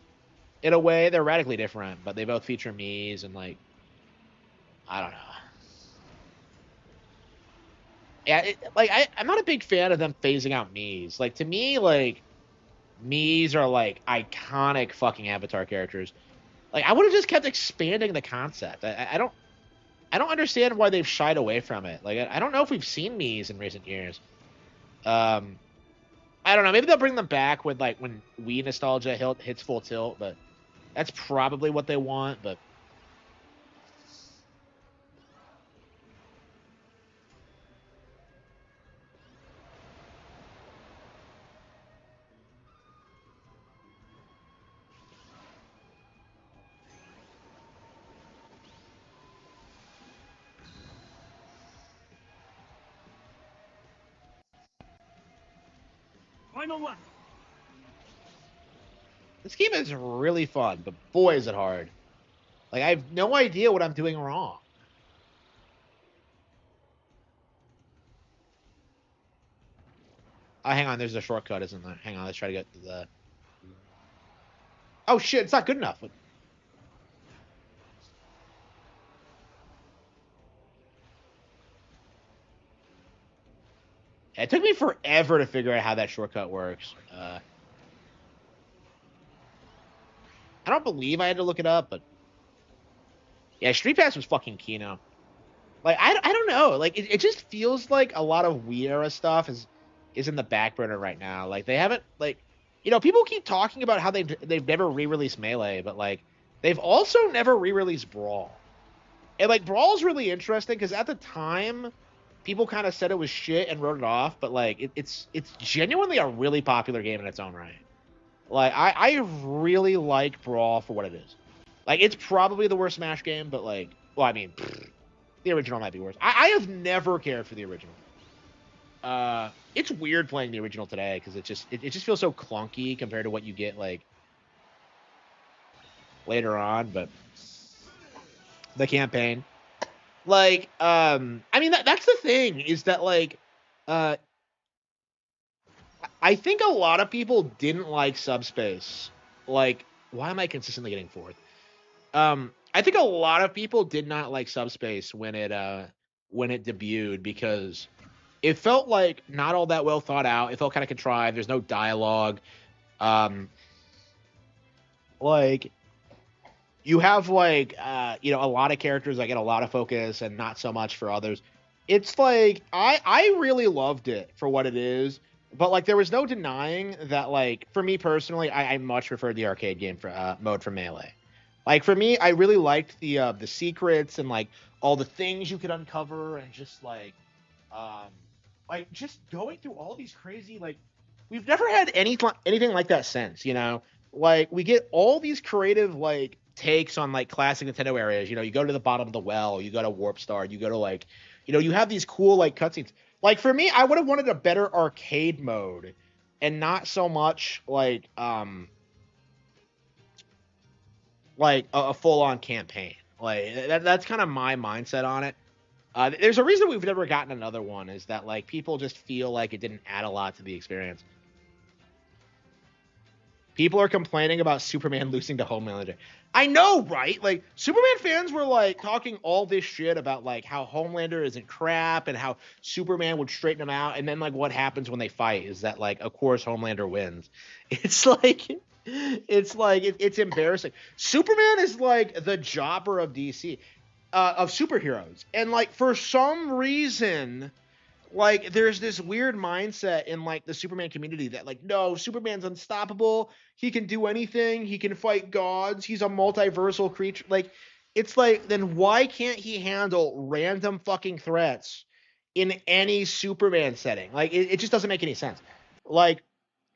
in a way. They're radically different, but they both feature Mii's and, like, I don't know. Yeah, I'm not a big fan of them phasing out Mii's. Like, to me, like, Mii's are, like, iconic fucking Avatar characters. Like, I would have just kept expanding the concept. I don't understand why they've shied away from it. Like, I don't know if we've seen Mii's in recent years. I don't know. Maybe they'll bring them back when Wii nostalgia hits full tilt, but that's probably what they want. But Final one. this game is really fun, but boy, is it hard. Like, I have no idea what I'm doing wrong. Oh, hang on. There's a shortcut, isn't there? Hang on. Let's try to get to the... Oh, shit. It's not good enough. It took me forever to figure out how that shortcut works. I don't believe I had to look it up, but... Yeah, Street Pass was fucking Kino. Like, I don't know. Like, it just feels like a lot of Wii era stuff is in the back burner right now. Like, they haven't, like... You know, people keep talking about how they've never re-released Melee, but, like, they've also never re-released Brawl. And, like, Brawl's really interesting, because at the time, people kind of said it was shit and wrote it off, but, like, it's genuinely a really popular game in its own right. Like, I really like Brawl for what it is. Like, it's probably the worst Smash game, but, like, well, I mean, the original might be worse. I have never cared for the original. It's weird playing the original today, because it just feels so clunky compared to what you get, like, later on, but the campaign. Like, I mean, that's the thing, is that, like, I think a lot of people didn't like Subspace. Like, why am I consistently getting fourth? I think a lot of people did not like Subspace when it debuted, because it felt like not all that well thought out. It felt kind of contrived. There's no dialogue. Like, you have like a lot of characters that get a lot of focus and not so much for others. It's like I really loved it for what it is, but like there was no denying that, like, for me personally, I much preferred the arcade game for mode for Melee. Like, for me, I really liked the secrets and like all the things you could uncover, and just um just going through all these crazy, like, we've never had anything like that since, like, we get all these creative, like, takes on like classic Nintendo areas. You go to the bottom of the well, you go to Warp Star, you go to, like, you have these cool, like, cutscenes. Like, for me, I would have wanted a better arcade mode and not so much like a full-on campaign. Like, that's kind of my mindset on it. There's a reason we've never gotten another one, is that, like, people just feel like it didn't add a lot to the experience. People are complaining about Superman losing to Homelander. I know, right? Like, Superman fans were, like, talking all this shit about, like, how Homelander isn't crap and how Superman would straighten him out. And then, like, what happens when they fight is that, like, of course Homelander wins. It's like, it's embarrassing. Superman is, like, the jobber of DC, of superheroes. And, like, for some reason, like, there's this weird mindset in, like, the Superman community that, like, no, Superman's unstoppable. He can do anything. He can fight gods. He's a multiversal creature. Like, it's like, then why can't he handle random fucking threats in any Superman setting? Like, it just doesn't make any sense. Like,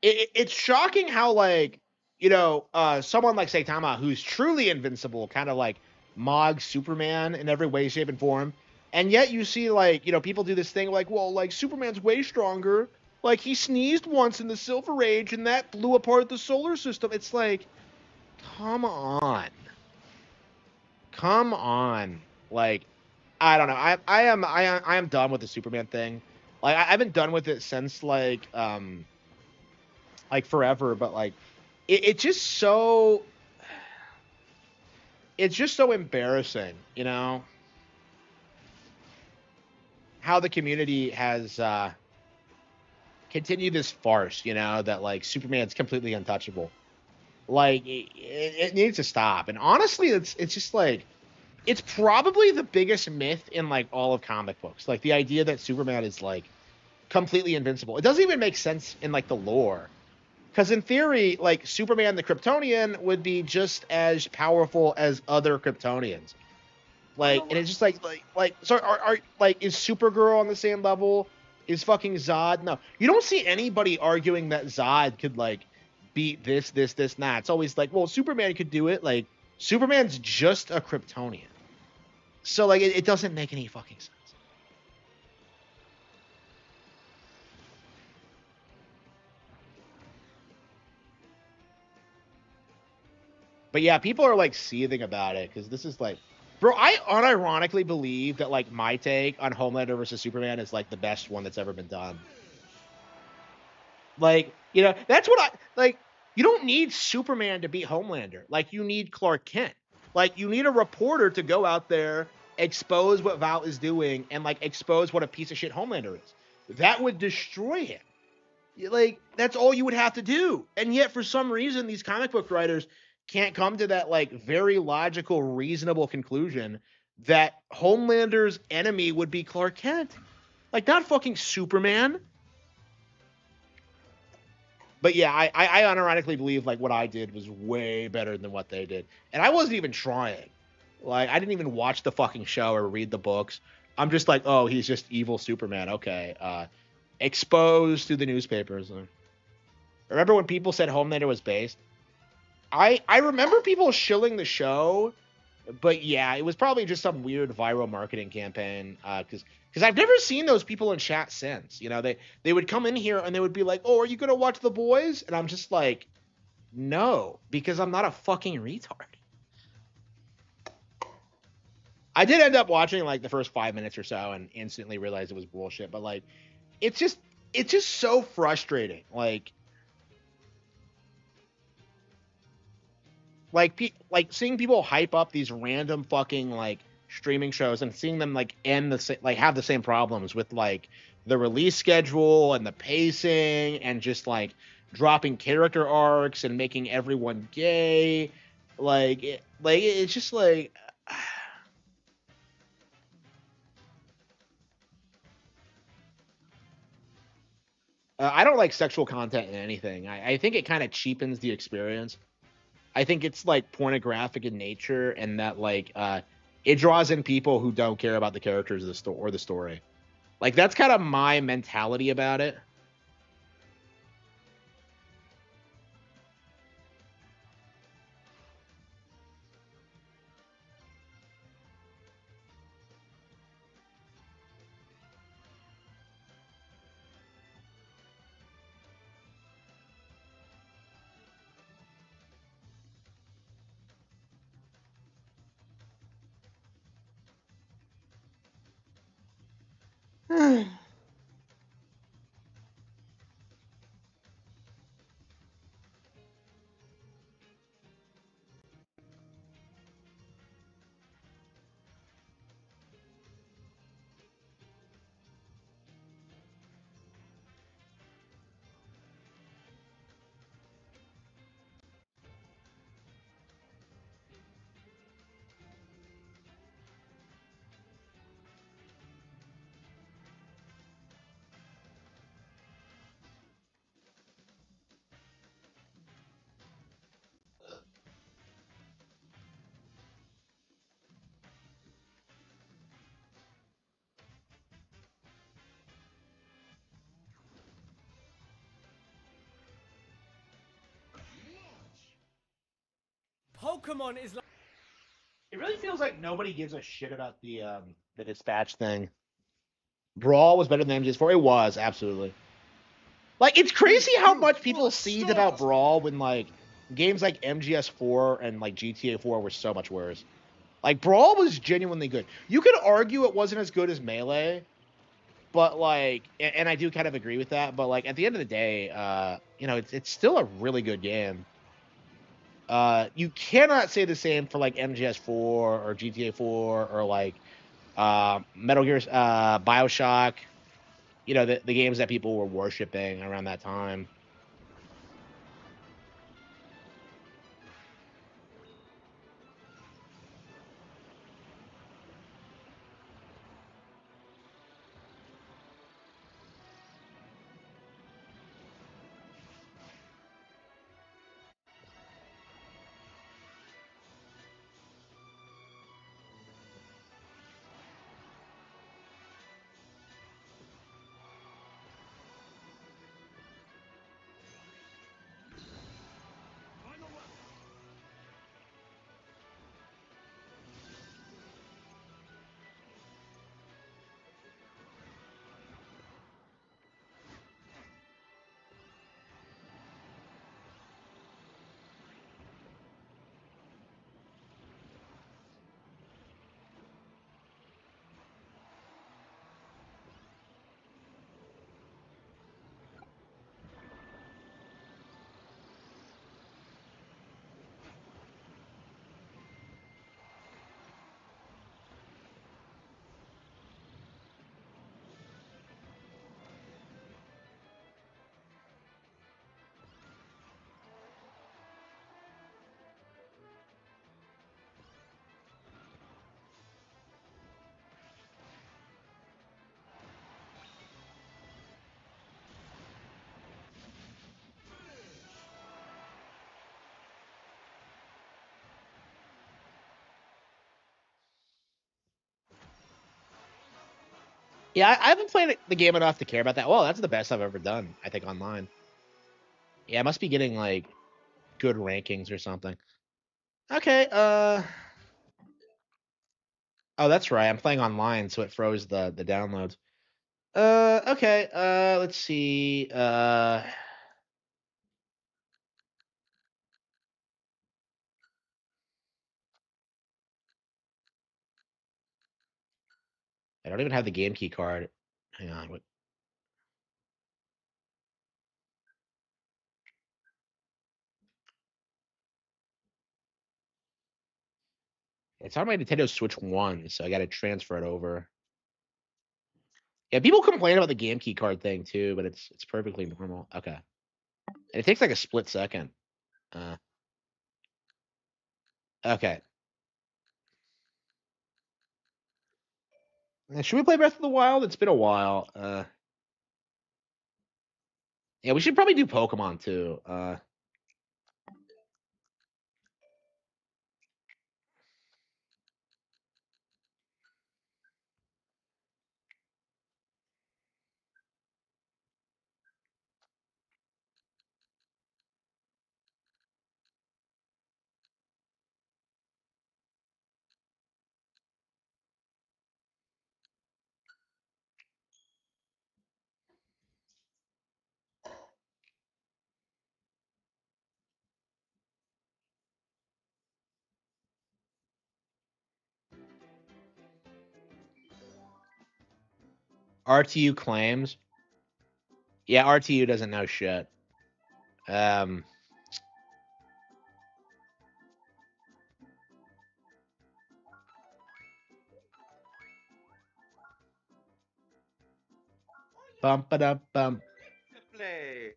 it's shocking how, like, someone like Saitama, who's truly invincible, kind of, like, mogs Superman in every way, shape, and form. And yet you see, like, people do this thing like, well, like, Superman's way stronger. Like, he sneezed once in the Silver Age and that blew apart the solar system. It's like, come on. Come on. Like, I don't know. I am done with the Superman thing. Like, I've been done with it since, like forever, but, like, it's just so embarrassing, how the community has continued this farce, that, like, Superman's completely untouchable. Like, it needs to stop. And honestly, it's just like, it's probably the biggest myth in, like, all of comic books. Like, the idea that Superman is, like, completely invincible. It doesn't even make sense in, like, the lore. Because in theory, like, Superman the Kryptonian would be just as powerful as other Kryptonians. Like, and it's just so are like, is Supergirl on the same level? Is fucking Zod? No. You don't see anybody arguing that Zod could, like, beat this, and that. It's always like, well, Superman could do it. Like, Superman's just a Kryptonian. So, like, it doesn't make any fucking sense. But yeah, people are, like, seething about it, because this is like, bro, I unironically believe that, like, my take on Homelander versus Superman is, like, the best one that's ever been done. Like, that's what like, you don't need Superman to beat Homelander. Like, you need Clark Kent. Like, you need a reporter to go out there, expose what Val is doing, and, like, expose what a piece of shit Homelander is. That would destroy him. Like, that's all you would have to do. And yet, for some reason, these comic book writers can't come to that, like, very logical, reasonable conclusion that Homelander's enemy would be Clark Kent. Like, not fucking Superman. But yeah, I unironically believe, like, what I did was way better than what they did. And I wasn't even trying. Like, I didn't even watch the fucking show or read the books. I'm just like, oh, he's just evil Superman. Okay. Exposed through the newspapers. Remember when people said Homelander was based? I remember people shilling the show, but yeah, it was probably just some weird viral marketing campaign. Because I've never seen those people in chat since. They would come in here and they would be like, "Oh, are you gonna watch The Boys?" And I'm just like, "No, because I'm not a fucking retard." I did end up watching, like, the first 5 minutes or so and instantly realized it was bullshit. But, like, it's just so frustrating. Like seeing people hype up these random fucking, like, streaming shows and seeing them, like, have the same problems with, like, the release schedule and the pacing and just, like, dropping character arcs and making everyone gay. It's just like. I don't like sexual content in anything. I think it kind of cheapens the experience. I think it's like pornographic in nature, and that it draws in people who don't care about the characters of the or the story. Like that's kind of my mentality about it. Pokemon is like. It really feels like nobody gives a shit about the dispatch thing. Brawl was better than MGS4. It was absolutely. Like it's crazy how much people seethed about Brawl when games like MGS4 and like GTA 4 were so much worse. Like Brawl was genuinely good. You could argue it wasn't as good as Melee, but and I do kind of agree with that. But like at the end of the day, it's still a really good game. You cannot say the same for like MGS4 or GTA 4 or Metal Gear, Bioshock. The games that people were worshiping around that time. Yeah, I haven't played the game enough to care about that. Well, that's the best I've ever done, I think, online. Yeah, I must be getting good rankings or something. Okay, oh, that's right. I'm playing online, so it froze the downloads. Okay, let's see. I don't even have the game key card. Hang on. What? It's on my Nintendo Switch 1, so I got to transfer it over. Yeah, people complain about the game key card thing too, but it's perfectly normal. Okay. And it takes like a split second. Okay. Should we play Breath of the Wild? It's been a while. Yeah, we should probably do Pokemon too. RTU claims. Yeah, RTU doesn't know shit. Bum ba da bum. Play.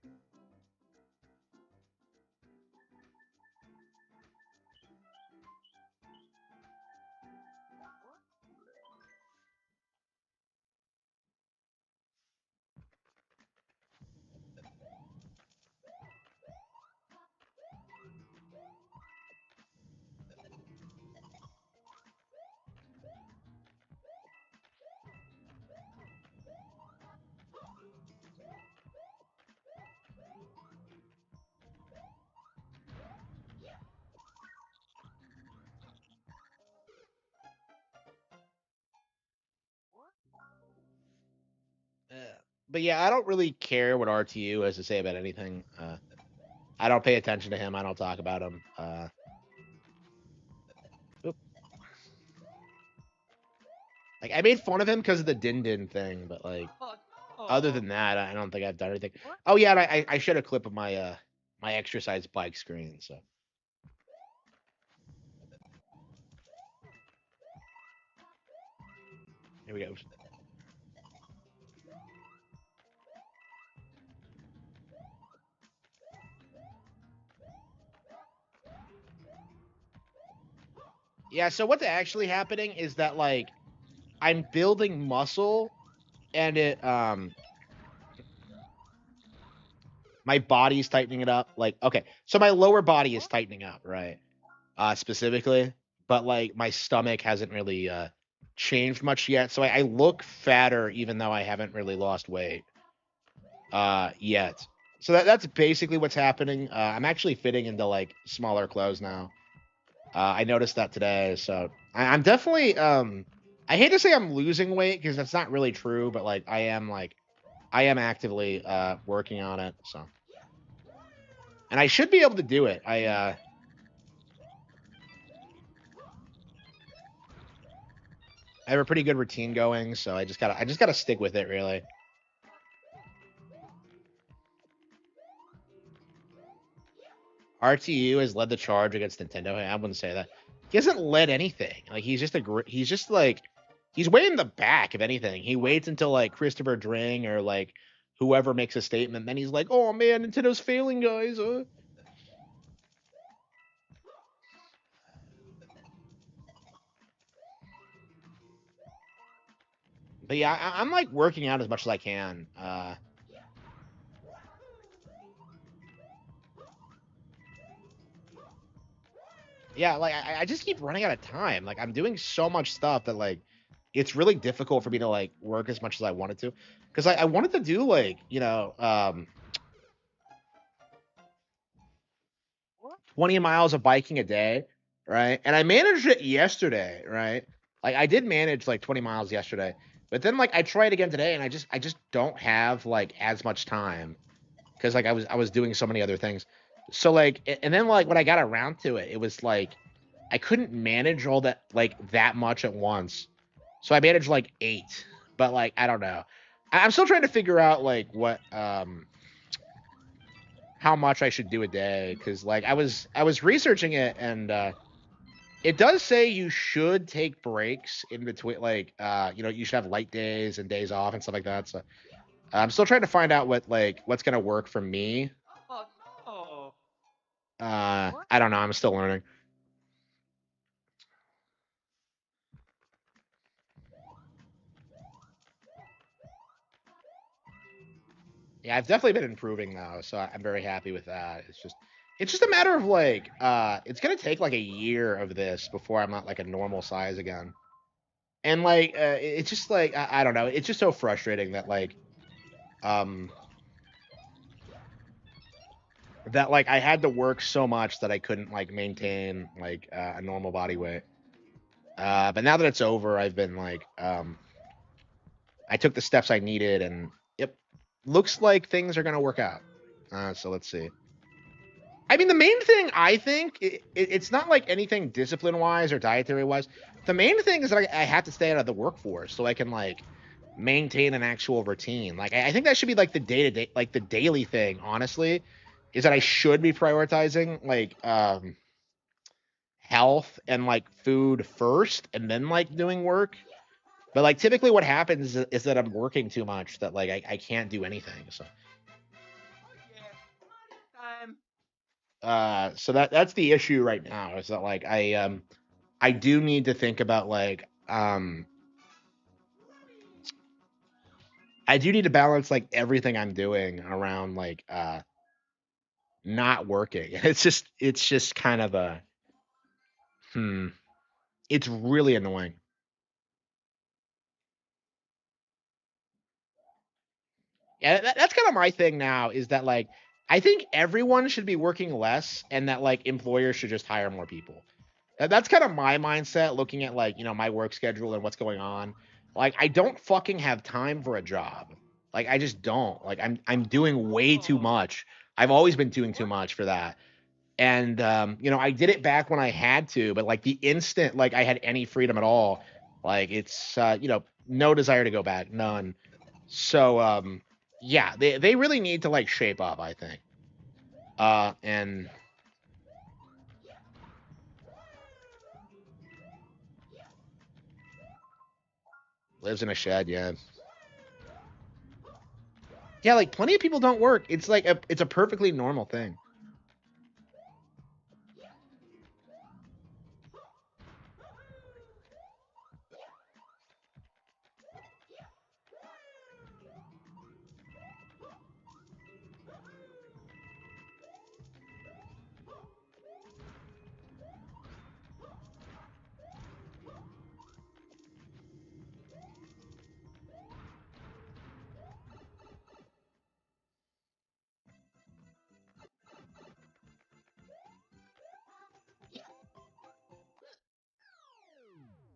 But yeah, I don't really care what RTU has to say about anything. I don't pay attention to him. I don't talk about him. Like I made fun of him because of the Din Din thing, but like other than that, I don't think I've done anything. Oh yeah, and I showed a clip of my my exercise bike screen. So here we go. Yeah, so what's actually happening is that like I'm building muscle and it my body's tightening it up. Like okay, so my lower body is tightening up, right? Specifically, but like my stomach hasn't really changed much yet. So I look fatter even though I haven't really lost weight yet. So that's basically what's happening. I'm actually fitting into like smaller clothes now. I noticed that today, so I'm definitely. I hate to say I'm losing weight because that's not really true, but like I am actively working on it. So, and I should be able to do it. I have a pretty good routine going, so I just gotta stick with it really. RTU has led the charge against Nintendo. I wouldn't say that. He hasn't led anything. Like he's just like he's way in the back. If anything, he waits until like Christopher Dring or like whoever makes a statement. Then he's like, "Oh man, Nintendo's failing, guys." But yeah, I'm like working out as much as I can. Yeah, like I just keep running out of time. Like I'm doing so much stuff that like it's really difficult for me to like work as much as I wanted to. Because I wanted to do like, 20 miles of biking a day, right? And I managed it yesterday, right? Like I did manage like 20 miles yesterday. But then like I tried again today and I just don't have like as much time because like I was doing so many other things. So like and then like when I got around to it, it was like I couldn't manage all that like that much at once. So I managed like 8. But like I don't know. I'm still trying to figure out like what how much I should do a day cuz like I was researching it and it does say you should take breaks in between like you should have light days and days off and stuff like that. So I'm still trying to find out what like what's going to work for me. I don't know. I'm still learning. Yeah, I've definitely been improving though, so I'm very happy with that. It's just a matter of like it's gonna take like a year of this before I'm at like a normal size again. And like it's just like I don't know, it's just so frustrating that um like I had to work so much that I couldn't like maintain like a normal body weight. But now that it's over, I've been like I took the steps I needed and yep, looks like things are gonna work out. So let's see. I mean, the main thing I think it's not like anything discipline wise or dietary wise. The main thing is that I have to stay out of the workforce so I can like maintain an actual routine. Like I think that should be like the day to day, like the daily thing. Honestly, is that I should be prioritizing like health and like food first, and then like doing work. But like typically, what happens is that I'm working too much that like I can't do anything. So Time. so that's the issue right now is that like I do need to think about like I do need to balance like everything I'm doing around like not working. It's just kind of a hmm. It's really annoying. Yeah, that's kind of my thing now is that like I think everyone should be working less and that like employers should just hire more people. That's kind of my mindset looking at like, my work schedule and what's going on. Like I don't fucking have time for a job. Like I just don't. Like I'm doing way too much. I've always been doing too much for that. And I did it back when I had to, but like the instant like I had any freedom at all, like it's no desire to go back, none. So yeah, they really need to like shape up, I think. And lives in a shed, yeah. Yeah, like plenty of people don't work. It's like it's a perfectly normal thing.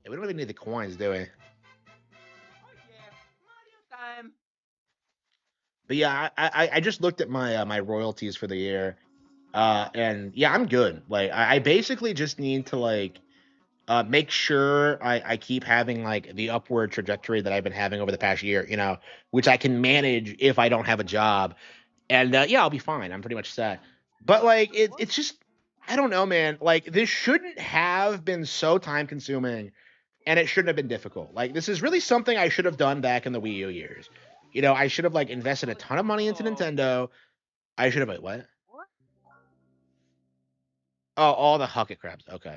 Yeah, we don't really need the coins, do we? Time. But yeah, I just looked at my royalties for the year, and yeah, I'm good. Like I basically just need to like make sure I keep having like the upward trajectory that I've been having over the past year, which I can manage if I don't have a job. And yeah, I'll be fine. I'm pretty much set. But like it's just I don't know, man. Like this shouldn't have been so time consuming and it shouldn't have been difficult. Like this is really something I should have done back in the Wii U years. I should have like invested a ton of money into Nintendo. I should have wait, what? Oh, all the Hucket crabs. Okay.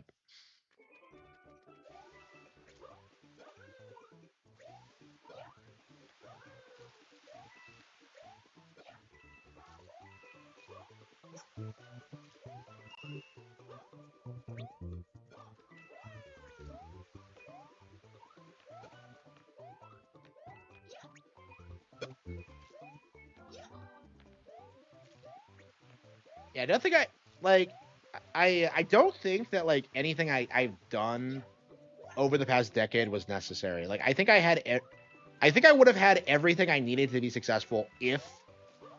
Yeah, I don't think like I don't think that like anything I've done over the past decade was necessary. Like I think I would have had everything I needed to be successful if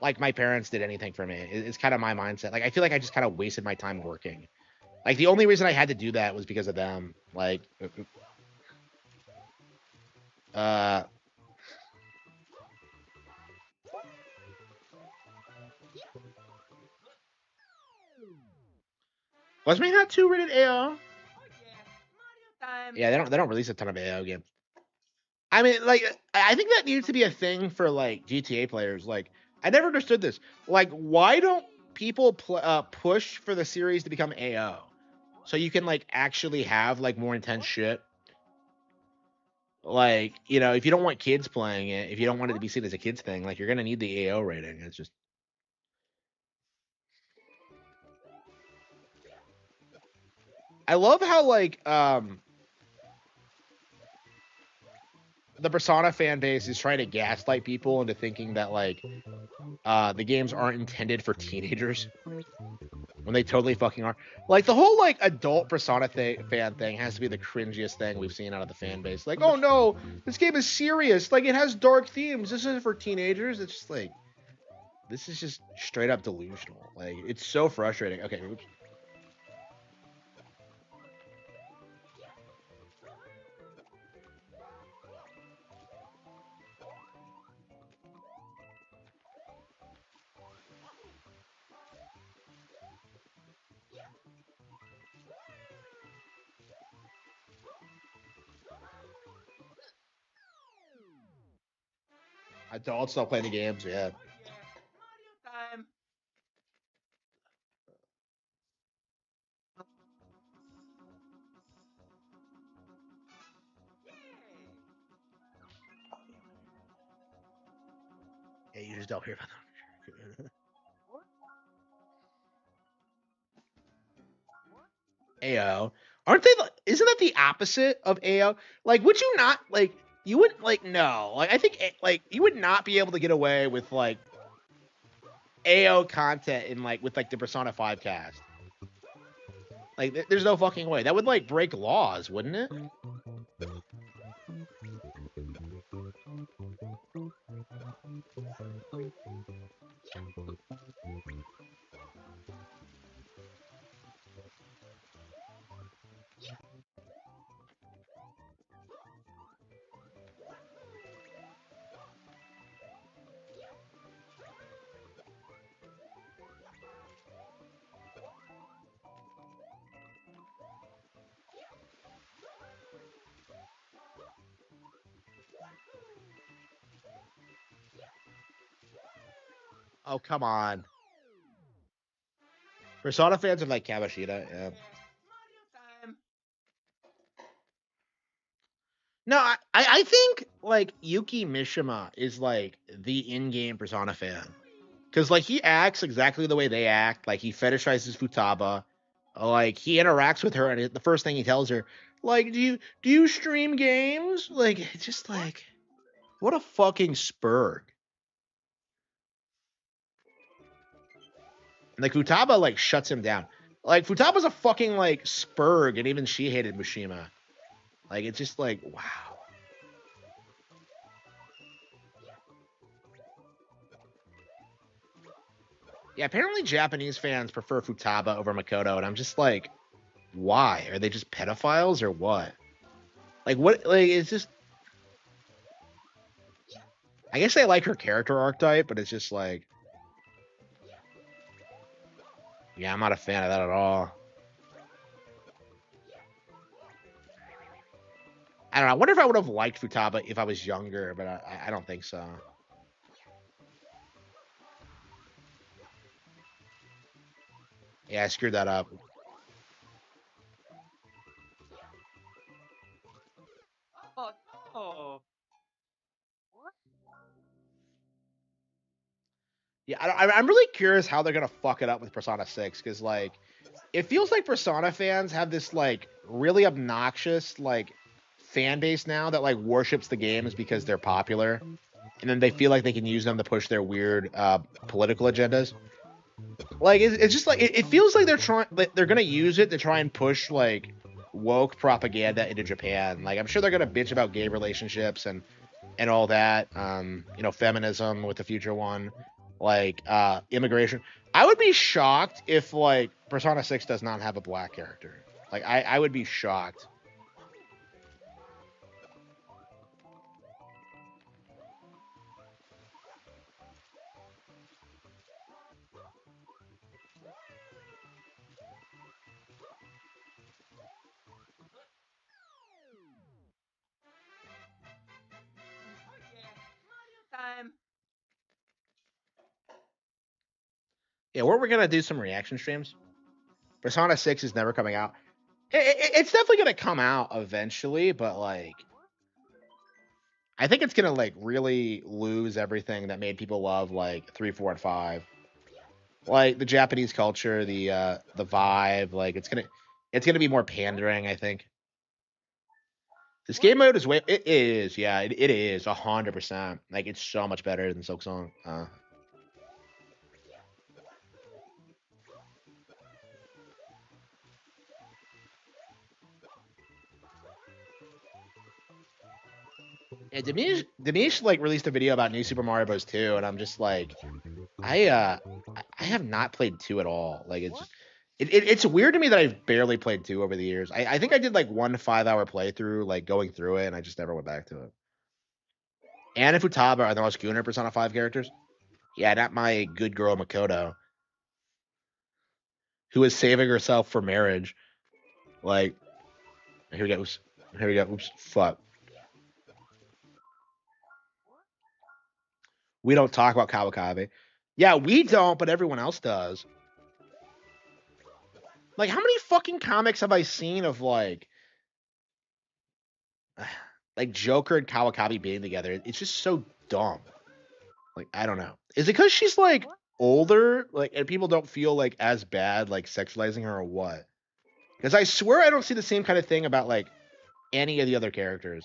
like my parents did anything for me. It's kind of my mindset. Like I feel like I just kind of wasted my time working. Like the only reason I had to do that was because of them. Like uh was me not 2 rated AO? Time. Yeah, they don't release a ton of AO games. I mean, like, I think that needs to be a thing for like GTA players. Like, I never understood this. Like, why don't people push for the series to become AO, so you can like actually have like more intense shit. Like, you know, if you don't want kids playing it, if you don't want it to be seen as a kids thing, like you're gonna need the AO rating. It's just. I love how like the Persona fan base is trying to gaslight people into thinking that like the games aren't intended for teenagers when they totally fucking are. Like the whole like adult Persona fan thing has to be the cringiest thing we've seen out of the fan base. Like, oh no, this game is serious. Like it has dark themes. This isn't for teenagers. It's just like this is just straight up delusional. Like it's so frustrating. Okay, oops. Adults don't play the games. Yeah. Time. Yeah, you just don't hear about them. AO. Aren't they? Isn't that the opposite of AO? Like, would you not like? You wouldn't like no. Like, I think like you would not be able to get away with like AO content in like with like the Persona 5 cast. Like, there's no fucking way. That would like break laws, wouldn't it? Oh, come on. Persona fans are like Kamoshida. Yeah. Time. No, I think like Yuki Mishima is like the in-game Persona fan. Cause like he acts exactly the way they act. Like he fetishizes Futaba. Like he interacts with her, and the first thing he tells her, like, do you stream games? Like, it's just like, what a fucking spurg. And like Futaba like shuts him down. Like Futaba's a fucking like spurg, and even she hated Mishima. Like it's just like wow. Yeah, apparently Japanese fans prefer Futaba over Makoto, and I'm just like, why? Are they just pedophiles or what? Like what? Like it's just. I guess they like her character archetype, but it's just like, yeah, I'm not a fan of that at all. I don't know. I wonder if I would have liked Futaba if I was younger, but I don't think so. Yeah, I screwed that up. Oh no. Yeah, I'm really curious how they're gonna fuck it up with Persona 6 because like it feels like Persona fans have this like really obnoxious like fan base now that like worships the games because they're popular, and then they feel like they can use them to push their weird political agendas. Like it's just like it feels like they're gonna use it to try and push like woke propaganda into Japan. Like I'm sure they're gonna bitch about gay relationships and all that. You know, feminism with the future one, like immigration. I would be shocked if like Persona 6 does not have a black character. Like I would be shocked. Time. Yeah, we're gonna do some reaction streams. Persona 6 is never coming out. It's definitely gonna come out eventually, but like, I think it's gonna like really lose everything that made people love like 3, 4, and 5. Like the Japanese culture, the vibe. Like it's gonna be more pandering. I think this game mode is way. It is, yeah, it is 100%. Like it's so much better than Silk Song. Yeah, Demish like released a video about New Super Mario Bros. 2, and I'm just like, I have not played 2 at all. Like it's just it's weird to me that I've barely played 2 over the years. I think I did like 1 5-hour playthrough, like going through it, and I just never went back to it. Anna and Futaba are the most Gunner Persona 5 characters. Yeah, not my good girl Makoto, who is saving herself for marriage. Like, here we go. Oops. Here we go. Oops. Fuck. We don't talk about Kawakabe. Yeah, we don't, but everyone else does. Like, how many fucking comics have I seen of like Joker and Kawakabe being together? It's just so dumb. Like, I don't know. Is it because she's like older, like, and people don't feel like as bad like sexualizing her or what? Because I swear I don't see the same kind of thing about like any of the other characters.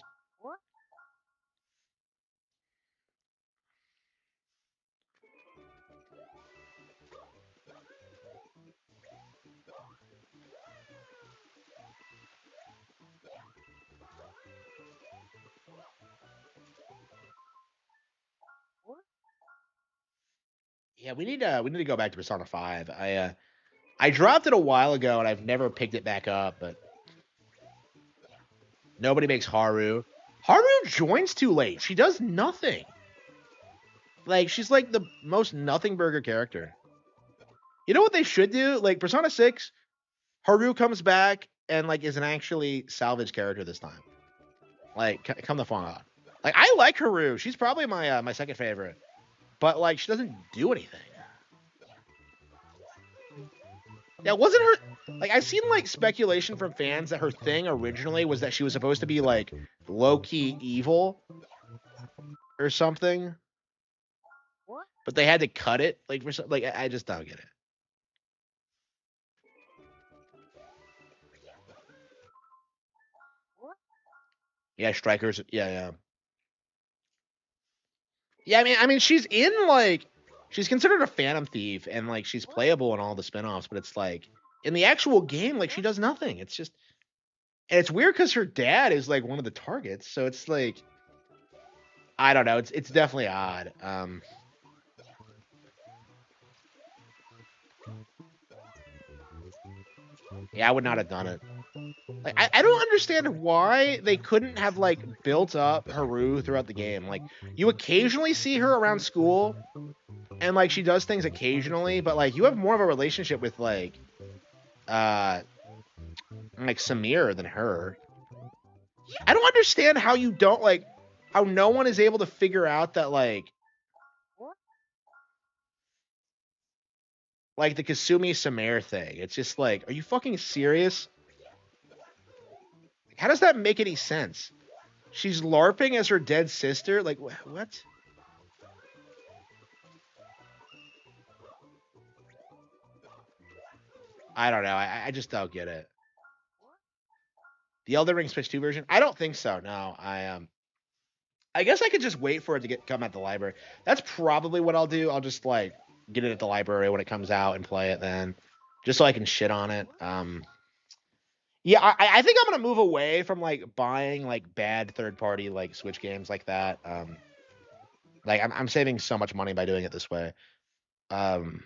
Yeah, we need to go back to Persona 5. I dropped it a while ago and I've never picked it back up, but nobody makes Haru. Haru joins too late. She does nothing. Like she's like the most nothing burger character. You know what they should do? Like Persona 6, Haru comes back and like is an actually salvage character this time. Like come the fuck on. Like I like Haru. She's probably my my second favorite. But like she doesn't do anything. Yeah, wasn't her like I've seen like speculation from fans that her thing originally was that she was supposed to be like low key evil or something, but they had to cut it like for like I just don't get it. Yeah, strikers. Yeah, yeah, yeah. I mean, she's in like she's considered a Phantom Thief and like she's playable in all the spinoffs, but it's like in the actual game, like she does nothing. It's just and it's weird because her dad is like one of the targets, so it's like I don't know. It's definitely odd. Yeah, I would not have done it. Like, I don't understand why they couldn't have like built up Haru throughout the game. Like, you occasionally see her around school, and like she does things occasionally, but like you have more of a relationship with uh, like Samir than her. I don't understand how you don't like how no one is able to figure out that like the Kasumi Samir thing. It's just like, are you fucking serious? How does that make any sense? She's LARPing as her dead sister? Like, what? I don't know. I just don't get it. The Elden Ring Switch 2 version? I don't think so. No, I guess I could just wait for it to come at the library. That's probably what I'll do. I'll just like get it at the library when it comes out and play it then, just so I can shit on it. Yeah, I think I'm gonna move away from like buying like bad third party like Switch games like that. Like I'm saving so much money by doing it this way. Like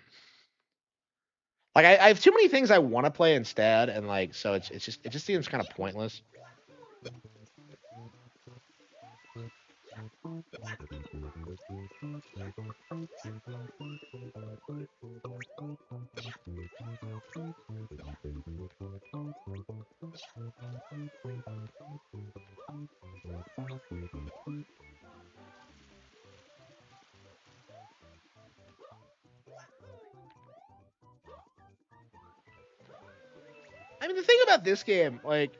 I have too many things I want to play instead, and like so it just seems kind of pointless. I mean, the thing about this game, like,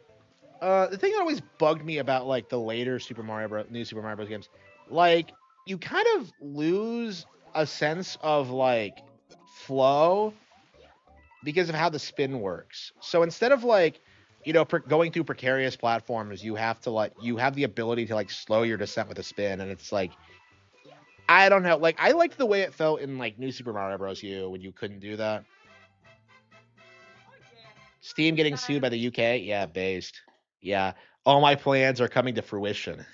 the thing that always bugged me about like the later new Super Mario Bros. Games, like, you kind of lose a sense of like flow because of how the spin works. So instead of like, going through precarious platforms, you have the ability to like slow your descent with a spin, and it's like, I don't know. Like, I liked the way it felt in like New Super Mario Bros. U when you couldn't do that. Steam getting sued by the UK? Yeah, based. Yeah. All my plans are coming to fruition.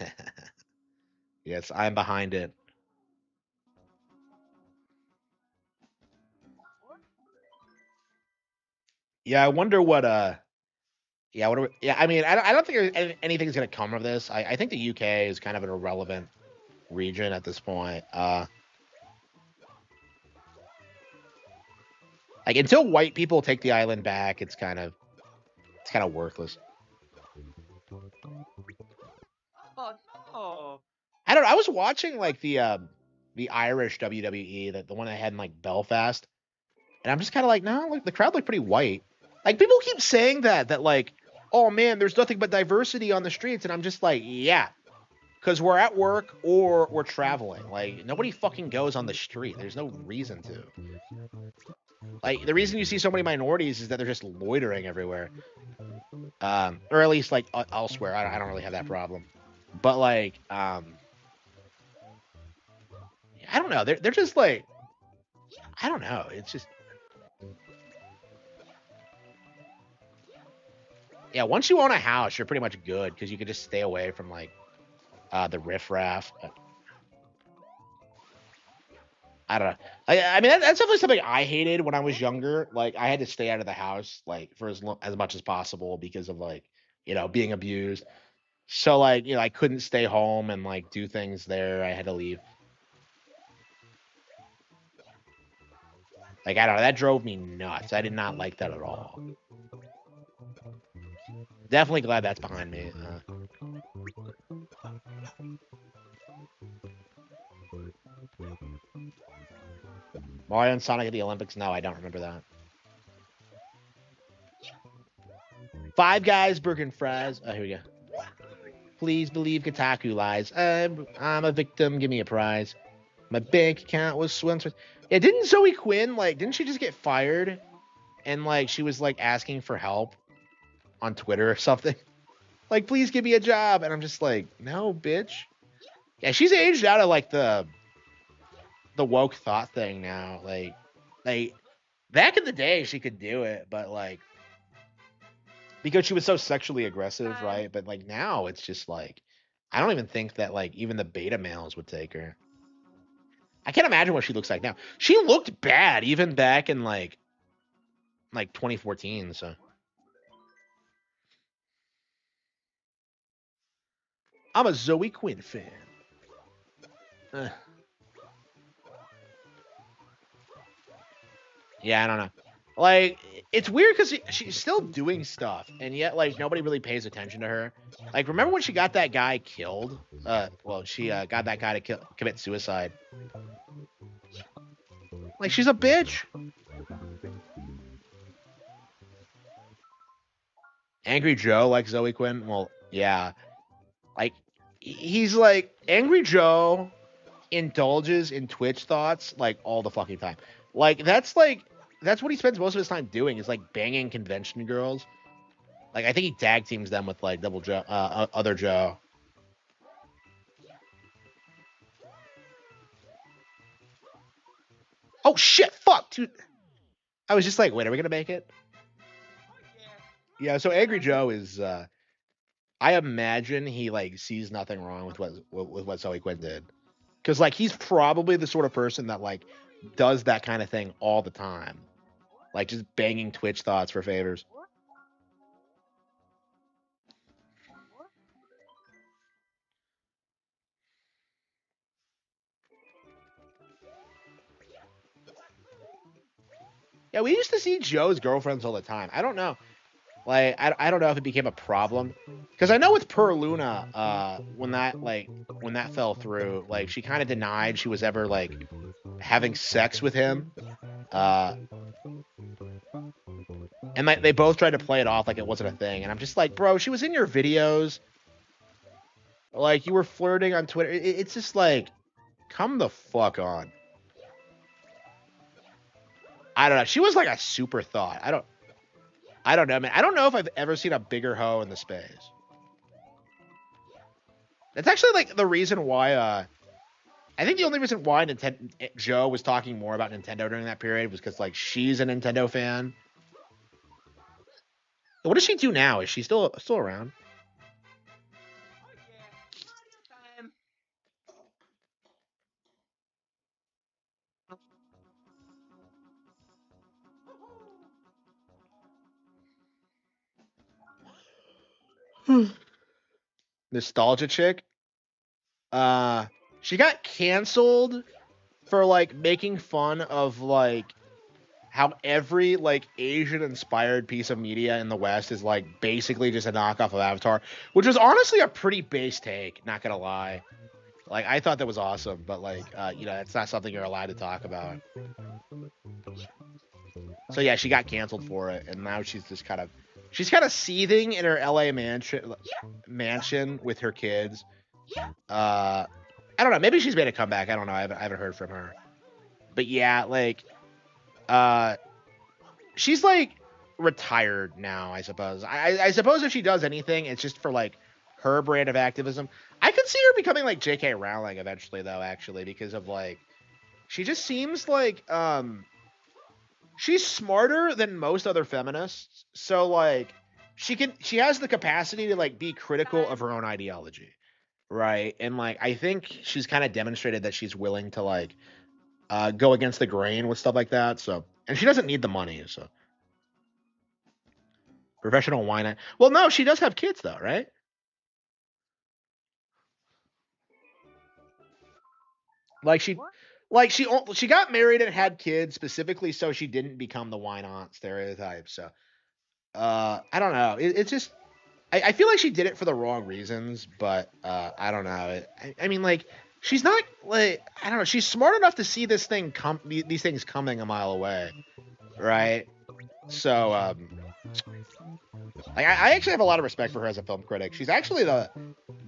Yes, I'm behind it. Yeah, I wonder what yeah, I mean, I don't think anything's gonna come of this. I think the UK is kind of an irrelevant region at this point. Like, until white people take the island back, it's kind of worthless. Oh no. I don't know. I was watching like the Irish WWE, the one I had in like Belfast, and I'm just kind of like, no, like the crowd looked pretty white. Like, people keep saying that like, oh man, there's nothing but diversity on the streets, and I'm just like, yeah, because we're at work or we're traveling. Like, nobody fucking goes on the street. There's no reason to. Like, the reason you see so many minorities is that they're just loitering everywhere, or at least like elsewhere. I don't really have that problem, but like, I don't know. They're just like, I don't know. It's just, yeah. Once you own a house, you're pretty much good because you can just stay away from like the riffraff. I don't know. I mean, that's definitely something I hated when I was younger. Like, I had to stay out of the house like for as much as possible because of like, being abused. So like, I couldn't stay home and like do things there. I had to leave. Like, I don't know. That drove me nuts. I did not like that at all. Definitely glad that's behind me. Mario and Sonic at the Olympics? No, I don't remember that. Five Guys, burger and fries. Oh, here we go. Please believe Kotaku lies. I'm a victim. Give me a prize. My bank account was swindled. Yeah, didn't Zoe Quinn, like, didn't she just get fired? And, like, she was, like, asking for help on Twitter or something. Like, please give me a job. And I'm just like, no, bitch. Yeah, she's aged out of, like, the woke thought thing now. Like, back in the day, she could do it, but, like, because she was so sexually aggressive, right? But, like, now it's just, like, I don't even think that, like, even the beta males would take her. I can't imagine what she looks like now. She looked bad even back in, like 2014, so. I'm a Zoe Quinn fan. Yeah, I don't know. Like, it's weird because she's still doing stuff, and yet, like, nobody really pays attention to her. Like, remember when she got that guy killed? Well, she got that guy to commit suicide. Like, she's a bitch. Angry Joe like Zoe Quinn? Well, yeah. Like, he's like, Angry Joe indulges in Twitch thoughts like all the fucking time. Like, that's what he spends most of his time doing, is like banging convention girls. Like, I think he tag teams them with like Double Joe, other Joe. Oh shit! Fuck, dude. I was just like, wait, are we gonna make it? Yeah. So Angry Joe is. I imagine he like sees nothing wrong with what Zoe Quinn did, because like he's probably the sort of person that like does that kind of thing all the time, like just banging Twitch thoughts for favors. Yeah, we used to see Joe's girlfriends all the time. I don't know. Like, I don't know if it became a problem, because I know with Per Luna, when that fell through, like she kind of denied she was ever like having sex with him. And like they both tried to play it off like it wasn't a thing, and I'm just like, bro, she was in your videos, like you were flirting on Twitter. It's just like, come the fuck on. I don't know. She was like a super thought. I don't know, man. I don't know if I've ever seen a bigger hoe in the space. That's actually like the reason why. I think the only reason why Joe was talking more about Nintendo during that period was because like she's a Nintendo fan. What does she do now? Is she still around? Nostalgia chick. She got canceled for like making fun of like how every like Asian inspired piece of media in the West is like basically just a knockoff of Avatar, which was honestly a pretty base take, not gonna lie. Like I thought that was awesome, but like it's not something you're allowed to talk about. So yeah, she got canceled for it, and now she's kind of seething in her LA mansion with her kids. I don't know, maybe she's made a comeback. I don't know. I haven't heard from her. But yeah, like she's like retired now, I suppose. I suppose if she does anything, it's just for like her brand of activism. I could see her becoming like J.K. Rowling eventually, though, actually, because of like she just seems like she's smarter than most other feminists. So like she has the capacity to like be critical of her own ideology, right? And like I think she's kind of demonstrated that she's willing to like go against the grain with stuff like that. So, and she doesn't need the money. So, professional wine. Well, no, she does have kids though, right? Like she got married and had kids specifically so she didn't become the wine aunt stereotype. So, I don't know. It's just I feel like she did it for the wrong reasons, but I don't know. I mean, like she's not like I don't know. She's smart enough to see these things coming a mile away, right? So, like I actually have a lot of respect for her as a film critic. She's actually the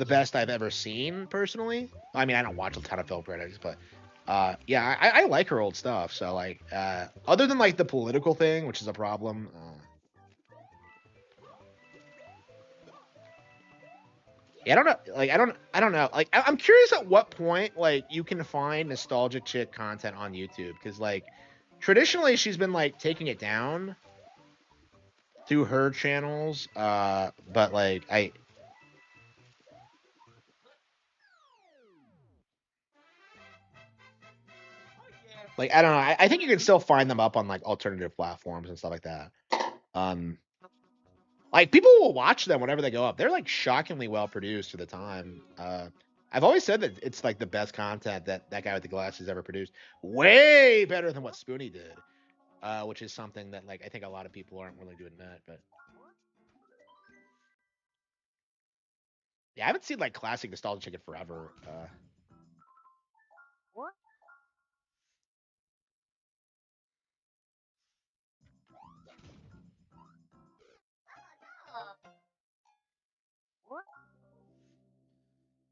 best I've ever seen personally. I mean, I don't watch a ton of film critics, but yeah, I like her old stuff. So like, other than like the political thing, which is a problem. Yeah, I don't know. Like, I don't know. Like, I'm curious at what point like you can find nostalgia chick content on YouTube because like traditionally she's been like taking it down through her channels. But like I don't know. I think you can still find them up on like alternative platforms and stuff like that. Um, like people will watch them whenever they go up. They're like shockingly well produced for the time. I've always said that it's like the best content that guy with the glasses ever produced. Way better than what Spoonie did, which is something that like I think a lot of people aren't willing to admit. But yeah, I haven't seen like classic nostalgia chicken forever.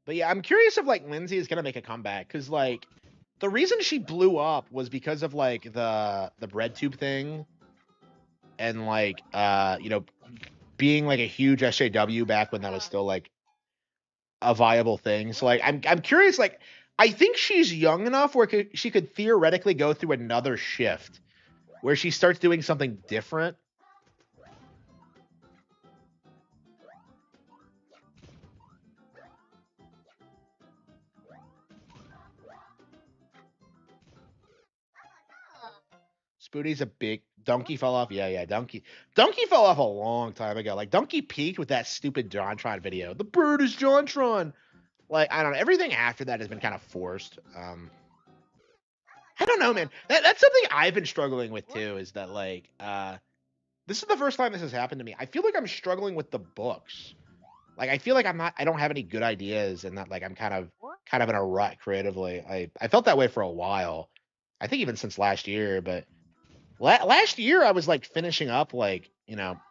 But yeah, I'm curious if like Lindsay is gonna make a comeback because like the reason she blew up was because of like the bread tube thing and like being like a huge SJW back when that was still like a viable thing. So like I'm curious like I think she's young enough where she could theoretically go through another shift where she starts doing something different. Spoonie's a big Donkey fell off. Yeah, Donkey fell off a long time ago. Like Donkey peaked with that stupid JonTron video. The bird is JonTron. Like I don't know. Everything after that has been kind of forced. I don't know, man. That's something I've been struggling with too. Is that like this is the first time this has happened to me. I feel like I'm struggling with the books. Like I feel like I don't have any good ideas, and that like I'm kind of in a rut creatively. I felt that way for a while. I think even since last year, but Last year, I was like finishing up like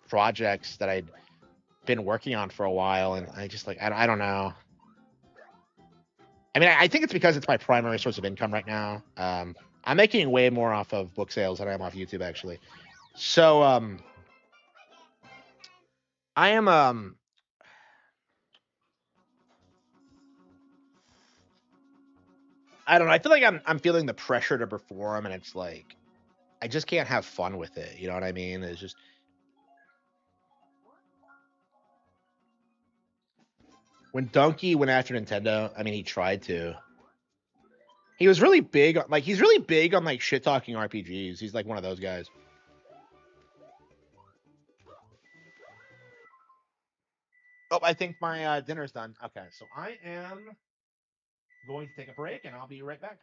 projects that I'd been working on for a while, and I just like I don't know. I mean, I think it's because it's my primary source of income right now. I'm making way more off of book sales than I am off YouTube, actually. So, I am, I don't know. I feel like I'm feeling the pressure to perform, and it's like I just can't have fun with it. You know what I mean? It's just when Donkey went after Nintendo. I mean, he tried to. He was really big. Like he's really big on like shit talking RPGs. He's like one of those guys. Oh, I think my dinner's done. Okay, so I am going to take a break, and I'll be right back.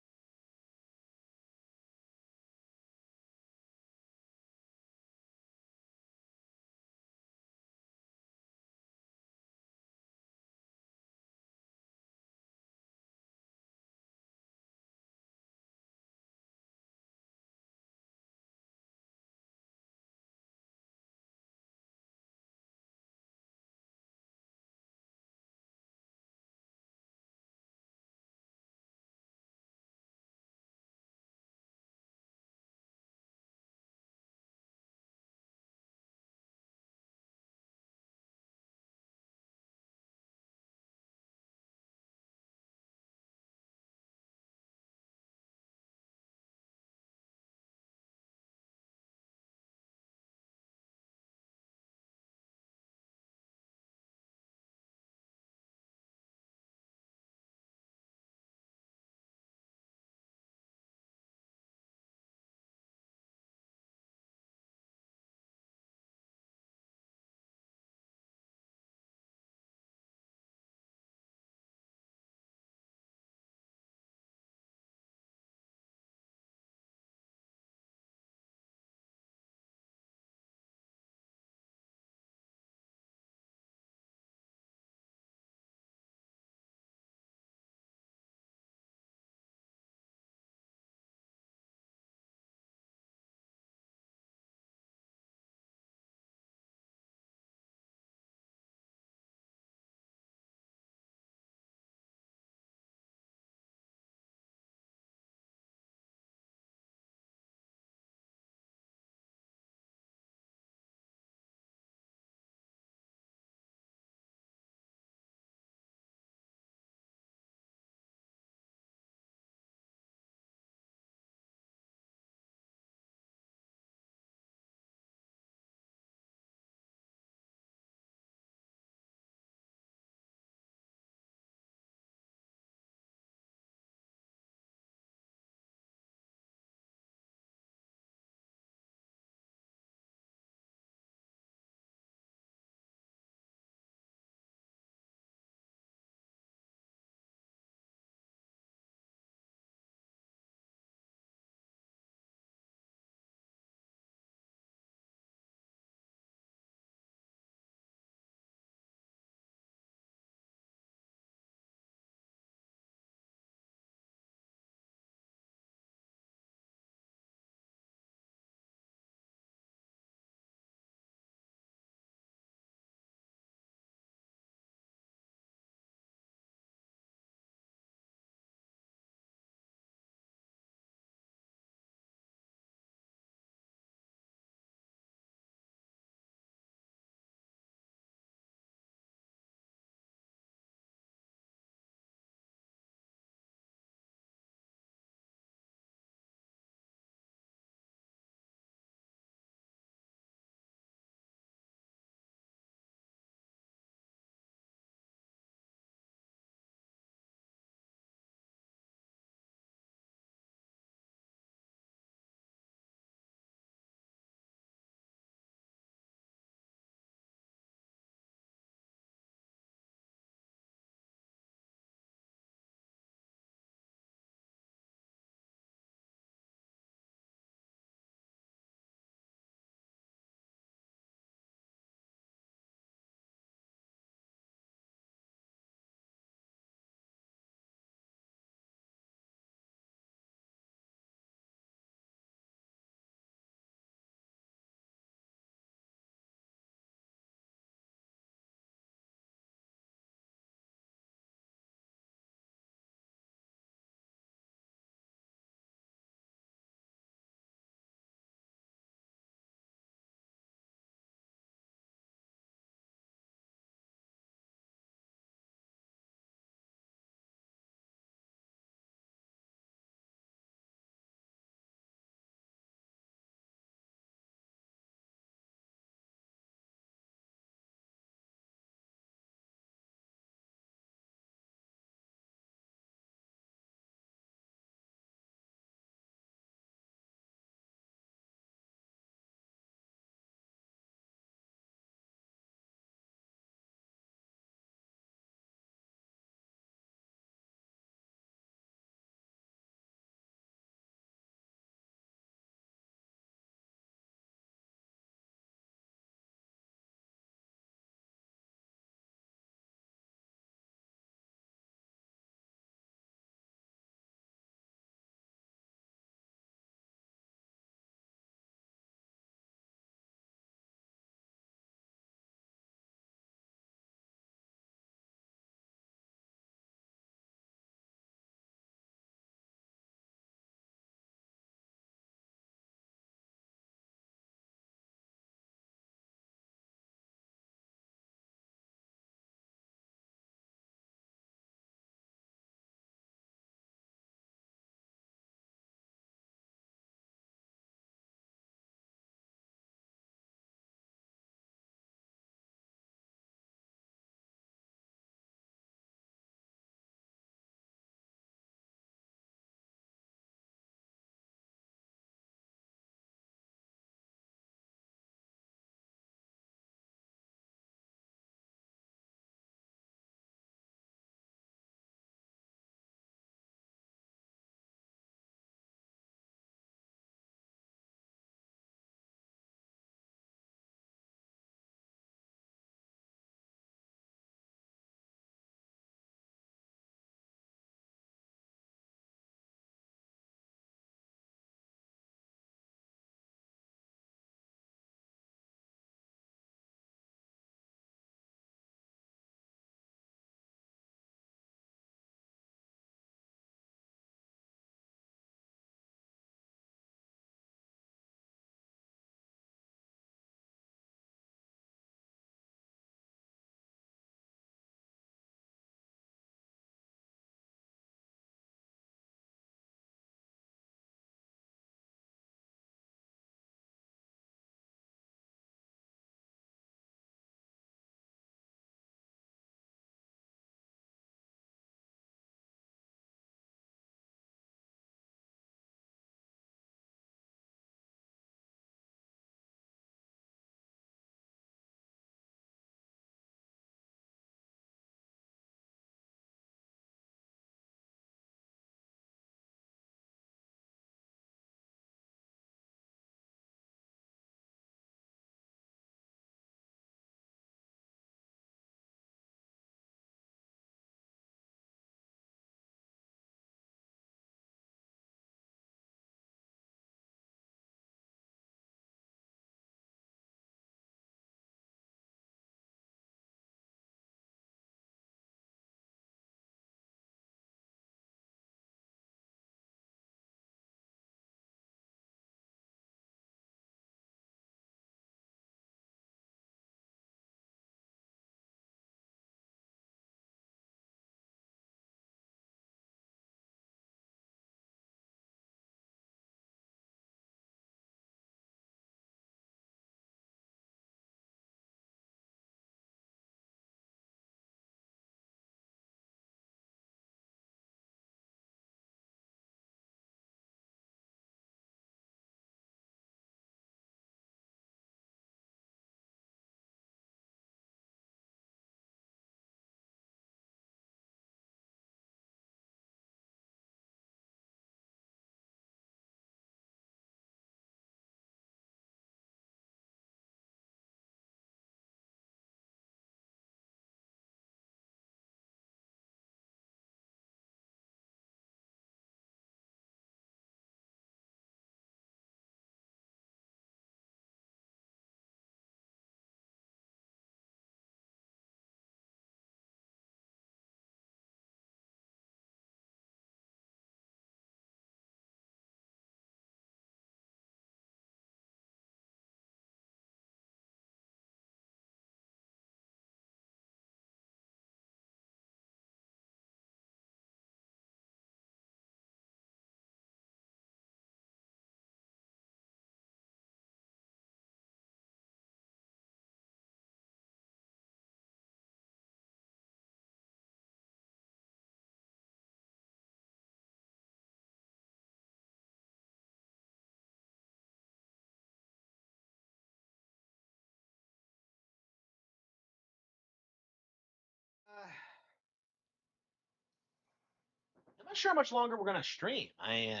not sure how much longer we're gonna stream. I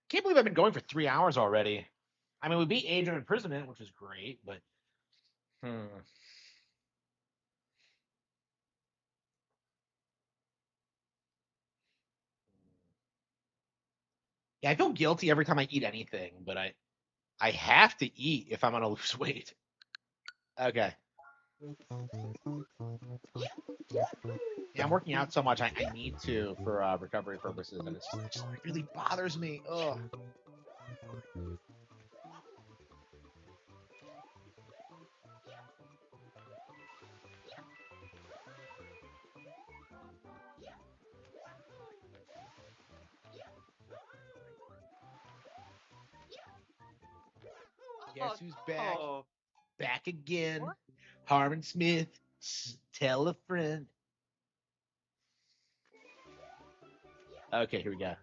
can't believe I've been going for 3 hours already. I mean, we beat Age of Imprisonment, which was great, but yeah, I feel guilty every time I eat anything, but I have to eat if I'm gonna lose weight. Okay. Yeah, I'm working out so much. I need to for recovery purposes, and it just really bothers me. Ugh. Guess who's back? Back again. Harman Smith. Tell a friend. Okay, here we go.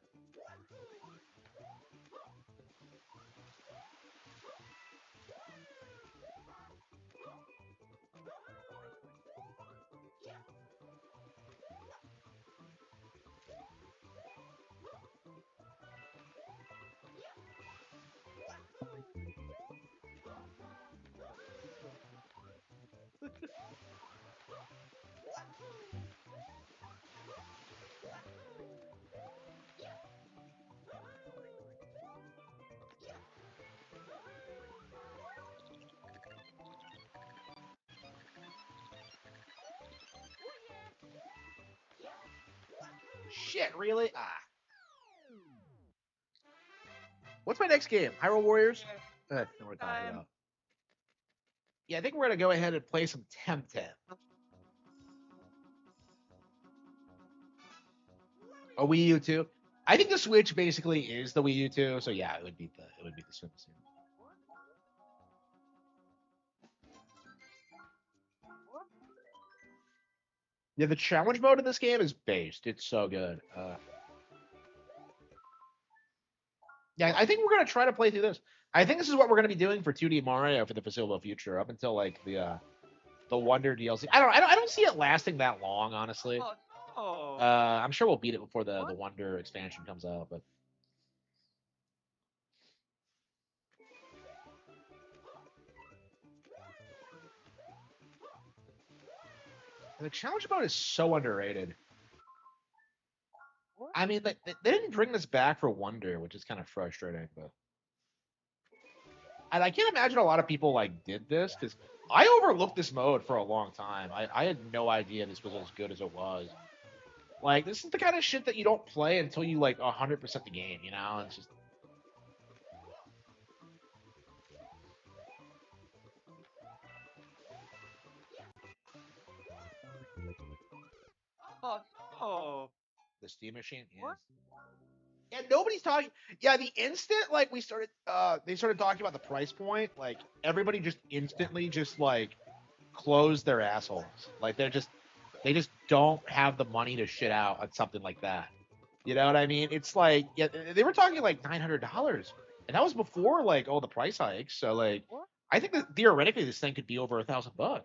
Shit, really? What's my next game? Hyrule Warriors? No, we're talking about. Yeah, I think we're gonna go ahead and play some Temtem. A Wii U 2. I think the Switch basically is the Wii U 2, so yeah, it would be the Switch. Yeah, the challenge mode in this game is based. It's so good. Yeah, I think we're gonna try to play through this. I think this is what we're gonna be doing for 2D Mario for the foreseeable future, up until like the Wonder DLC. I don't see it lasting that long, honestly. I'm sure we'll beat it before the Wonder expansion comes out, but the challenge mode is so underrated. I mean, they didn't bring this back for Wonder, which is kind of frustrating, but and I can't imagine a lot of people like did this because I overlooked this mode for a long time. I had no idea this was as good as it was. Like, this is the kind of shit that you don't play until you like 100% the game, you know? It's just the Steam machine, yes. Yeah, nobody's talking. Yeah, the instant like we started, they started talking about the price point. Like everybody just instantly just like closed their assholes. Like they just don't have the money to shit out on something like that. You know what I mean? It's like, yeah, they were talking like $900, and that was before like all the price hikes. So like, I think that theoretically this thing could be over $1,000.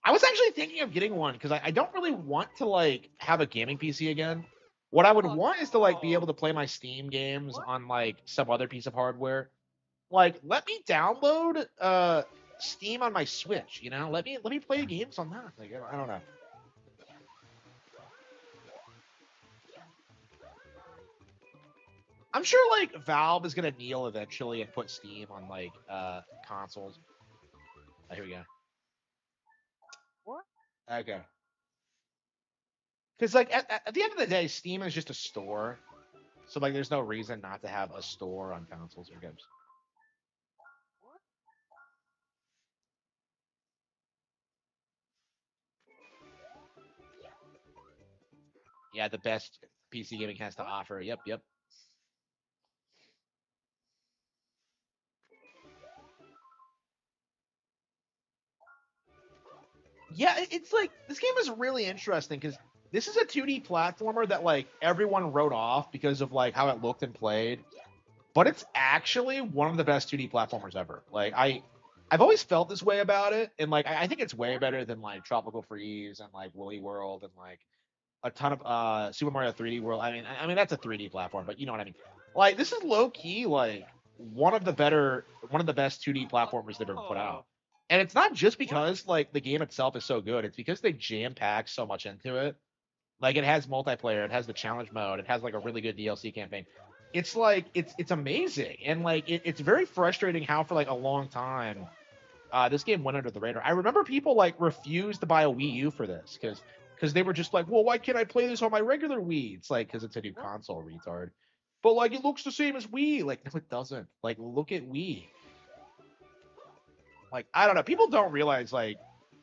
I was actually thinking of getting one because I don't really want to like have a gaming PC again. What I would want is to like be able to play my Steam games on like some other piece of hardware. Like, let me download Steam on my Switch. You know, let me play games on that. Like, I don't know. I'm sure like Valve is gonna kneel eventually and put Steam on like consoles. Oh, here we go. Okay. Because like at the end of the day, Steam is just a store, so like there's no reason not to have a store on consoles or games. Yeah, the best PC gaming has to offer. Yep, yep. Yeah, it's like this game is really interesting because this is a 2D platformer that like everyone wrote off because of like how it looked and played, but it's actually one of the best 2D platformers ever. Like I've always felt this way about it, and like I think it's way better than like Tropical Freeze and like Woolly World and like a ton of Super Mario 3D World. I mean that's a 3D platform, but you know what I mean. Like this is low key like one of the best 2D platformers they've ever put out. And it's not just because like the game itself is so good. It's because they jam pack so much into it. Like it has multiplayer, it has the challenge mode, it has like a really good DLC campaign. It's like it's amazing, and like it's very frustrating how for like a long time this game went under the radar. I remember people like refused to buy a Wii U for this because they were just like, well, why can't I play this on my regular Wii? It's like because it's a new console, retard. But like it looks the same as Wii. Like no, it doesn't. Like look at Wii. Like I don't know. People don't realize like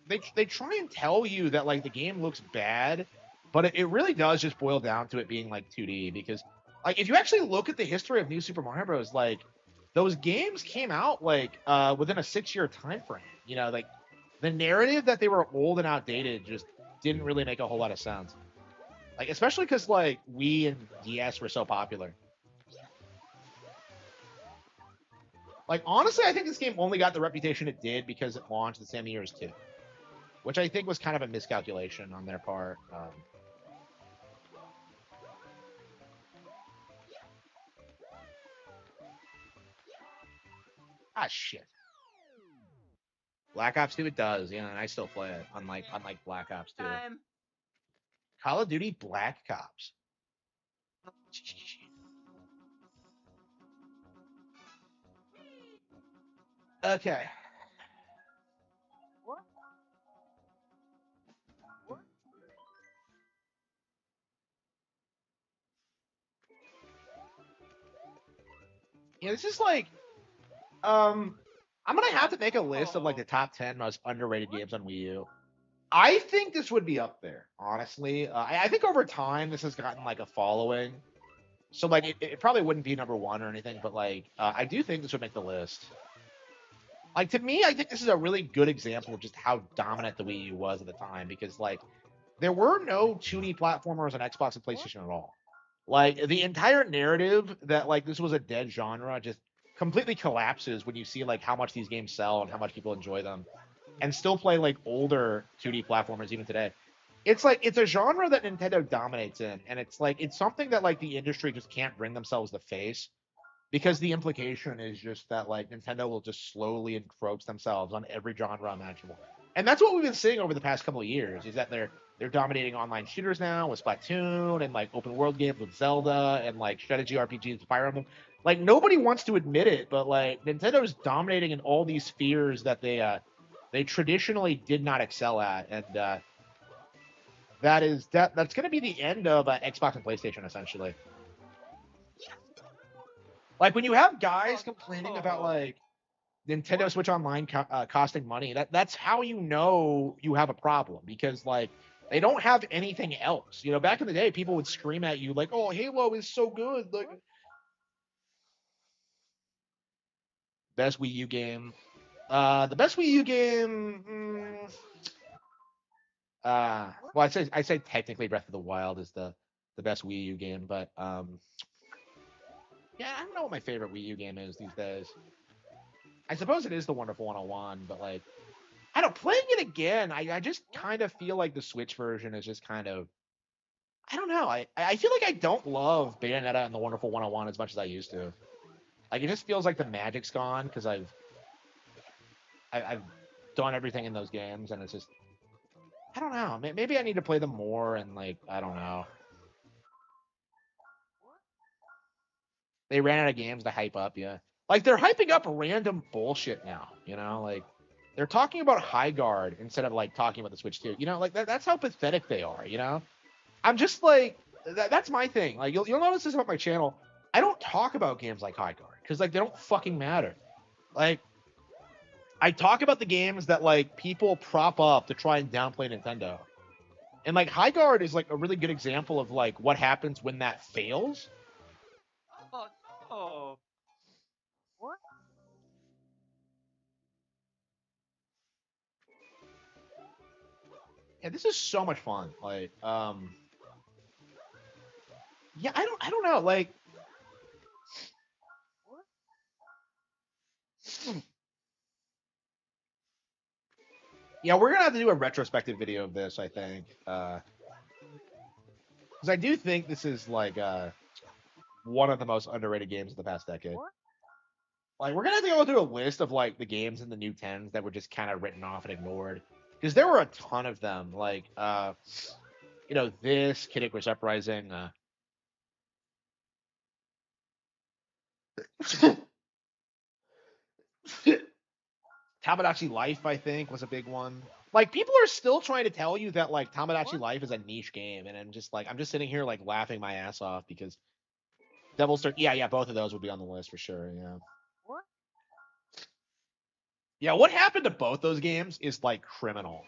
they try and tell you that like the game looks bad, but it really does just boil down to it being like 2D because like if you actually look at the history of New Super Mario Bros. Like those games came out like within a 6-year time frame. You know, like the narrative that they were old and outdated just didn't really make a whole lot of sense. Like especially because like Wii and DS were so popular. Like honestly, I think this game only got the reputation it did because it launched the same year as 2, which I think was kind of a miscalculation on their part. Shit. Black Ops 2, it does, yeah, and I still play it. Unlike Black Ops 2. Call of Duty Black Ops. Okay. Yeah, this is like I'm gonna have to make a list of like the top 10 most underrated games on Wii U. I think this would be up there, honestly. I think over time this has gotten like a following, so like it probably wouldn't be number one or anything, but like I do think this would make the list. Like to me, I think this is a really good example of just how dominant the Wii U was at the time because like there were no 2D platformers on Xbox and PlayStation at all. Like the entire narrative that like this was a dead genre just completely collapses when you see like how much these games sell and how much people enjoy them and still play like older 2D platformers even today. It's like it's a genre that Nintendo dominates in, and it's like it's something that like the industry just can't bring themselves to face because the implication is just that like Nintendo will just slowly encroach themselves on every genre imaginable. And that's what we've been seeing over the past couple of years is that they're dominating online shooters now with Splatoon and like open world games with Zelda and like strategy RPGs with Fire Emblem. Like nobody wants to admit it, but like Nintendo's dominating in all these spheres that they traditionally did not excel at, and that's going to be the end of Xbox and PlayStation essentially. Like when you have guys complaining about like Nintendo Switch Online costing money, that's how you know you have a problem because like they don't have anything else. You know, back in the day, people would scream at you like, "Oh, Halo is so good!" Like best Wii U game. The best Wii U game. Well, I say technically Breath of the Wild is the best Wii U game, but yeah, I don't know what my favorite Wii U game is these days. I suppose it is the Wonderful 101, but like I don't playing it again. I just kind of feel like the Switch version is just kind of I don't know. I feel like I don't love Bayonetta and the Wonderful 101 as much as I used to. Like it just feels like the magic's gone because I've done everything in those games and it's just I don't know. Maybe I need to play them more and like I don't know. They ran out of games to hype up, yeah. Like they're hyping up random bullshit now, you know, like they're talking about High Guard instead of like talking about the Switch 2. You know, like that's how pathetic they are, you know? I'm just like that's my thing. Like you'll notice this about my channel. I don't talk about games like High Guard because like they don't fucking matter. Like I talk about the games that like people prop up to try and downplay Nintendo. And like High Guard is like a really good example of like what happens when that fails. Oh. What? Yeah, this is so much fun. Like, yeah, I don't know. Like, yeah, we're gonna have to do a retrospective video of this. I think. Because I do think this is like one of the most underrated games of the past decade. Like we're gonna have to go through a list of like the games in the new tens that were just kind of written off and ignored. Because there were a ton of them. Like this Kid Icarus Uprising. Tamagotchi Life, I think, was a big one. Like people are still trying to tell you that like Tamagotchi Life is a niche game, and I'm just sitting here like laughing my ass off because Devil's Third. Yeah, both of those would be on the list for sure. Yeah. Yeah, what happened to both those games is like criminal.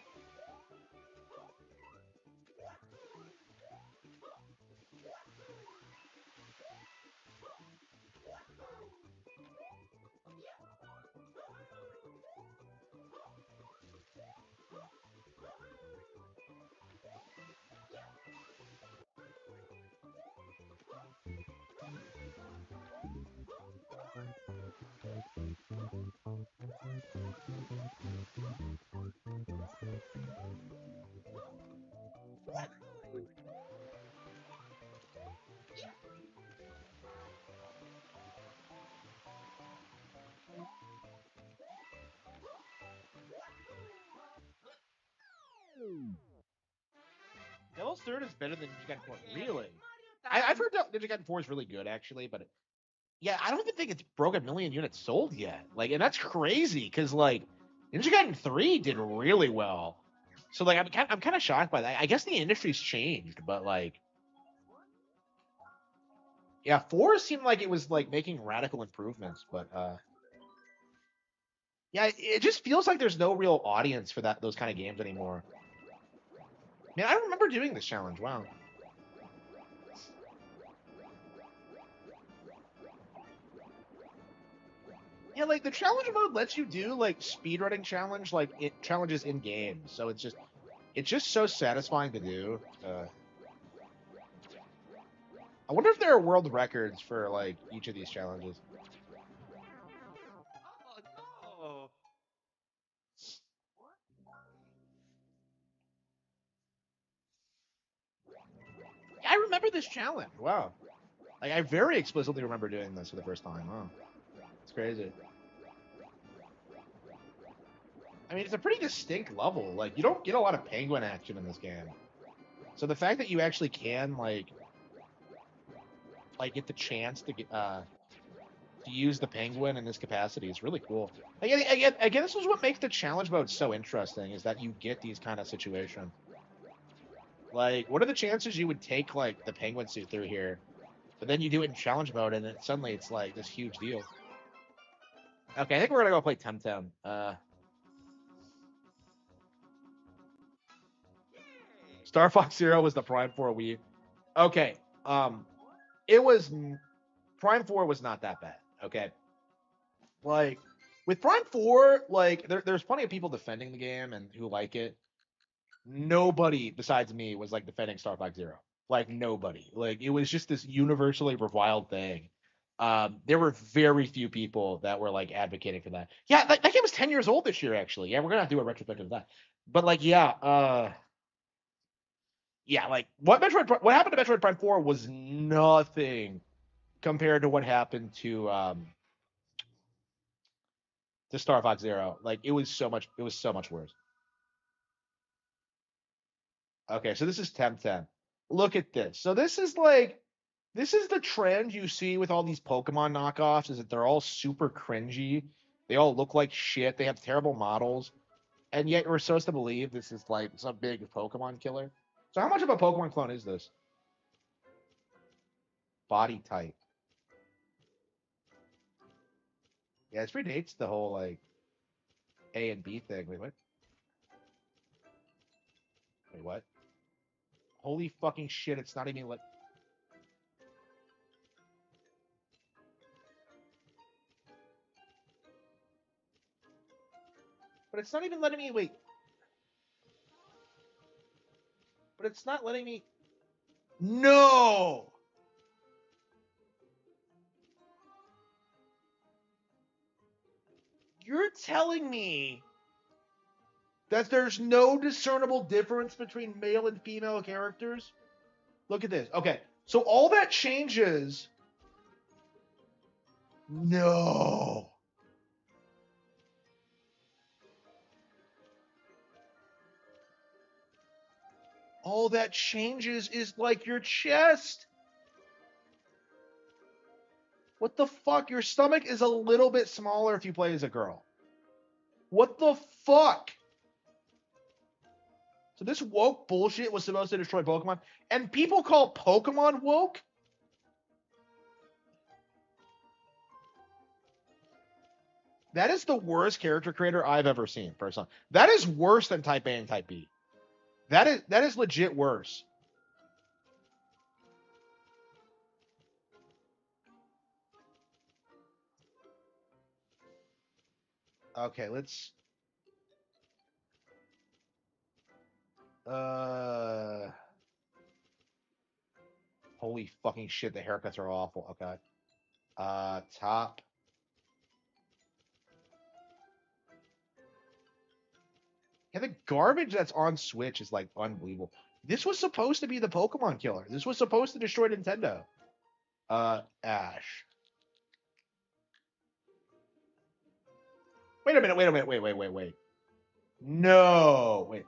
Devil's Third is better than Ninja Gaiden 4. Really? I've heard that Ninja Gaiden 4 is really good, actually, but yeah, I don't even think it's broke 1,000,000 units sold yet. Like, and that's crazy because like Ninja Gaiden 3 did really well. So like I'm kind of shocked by that. I guess the industry's changed, but like yeah, 4 seemed like it was like making radical improvements, but yeah, it just feels like there's no real audience for those kind of games anymore. Man, I remember doing this challenge. Wow. Yeah, like the challenge mode lets you do like speedrunning challenges in game. So it's just so satisfying to do. I wonder if there are world records for like each of these challenges. Oh, I remember this challenge. Wow. Like I very explicitly remember doing this for the first time. Wow. It's crazy. I mean, it's a pretty distinct level. Like you don't get a lot of penguin action in this game. So the fact that you actually can like get the chance to use the penguin in this capacity is really cool. Again, this is what makes the challenge mode so interesting is that you get these kind of situations. Like, what are the chances you would take like the penguin suit through here, but then you do it in challenge mode and then suddenly it's like this huge deal. Okay, I think we're gonna go play Temtem. Star Fox Zero was the Prime 4 Wii. Okay, it was Prime 4 was not that bad. Okay, like with Prime 4, like there's plenty of people defending the game and who like it. Nobody besides me was like defending Star Fox Zero. Like nobody. Like it was just this universally reviled thing. There were very few people that were like advocating for that. Yeah, that game was 10 years old this year, actually. Yeah, we're gonna have to do a retrospective of that. But like, yeah, like what happened to Metroid Prime 4 was nothing compared to what happened to Star Fox Zero. Like it was so much worse. Okay, so this is Temtem. Look at this. So this is the trend you see with all these Pokemon knockoffs is that they're all super cringy. They all look like shit. They have terrible models. And yet we're supposed to believe this is like some big Pokemon killer. So how much of a Pokemon clone is this? Body type. Yeah, it predates the whole like A and B thing. Wait, what? Wait, what? Holy fucking shit, it's not even like but it's not even letting me wait. But it's not letting me No! You're telling me that there's no discernible difference between male and female characters? Look at this. Okay, so all that changes. No. All that changes is like your chest. What the fuck? Your stomach is a little bit smaller if you play as a girl. What the fuck? So this woke bullshit was supposed to destroy Pokemon, and people call Pokemon woke? That is the worst character creator I've ever seen, personally. That is worse than Type A and Type B. That is legit worse. Okay, let's holy fucking shit, the haircuts are awful. Okay. Top. Yeah, the garbage that's on Switch is like unbelievable. This was supposed to be the Pokemon killer. This was supposed to destroy Nintendo. Ash. Wait a minute, wait. No, wait.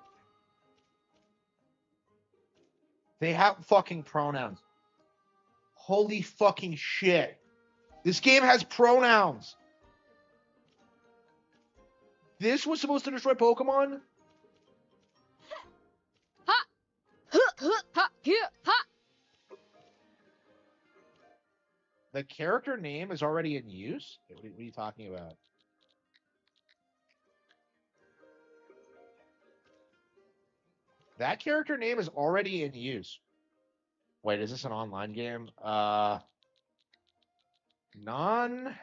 They have fucking pronouns. Holy fucking shit. This game has pronouns. This was supposed to destroy Pokemon? Ha! Ha! Here! Ha! The character name is already in use? What are you talking about? That character name is already in use. Wait, is this an online game? Non.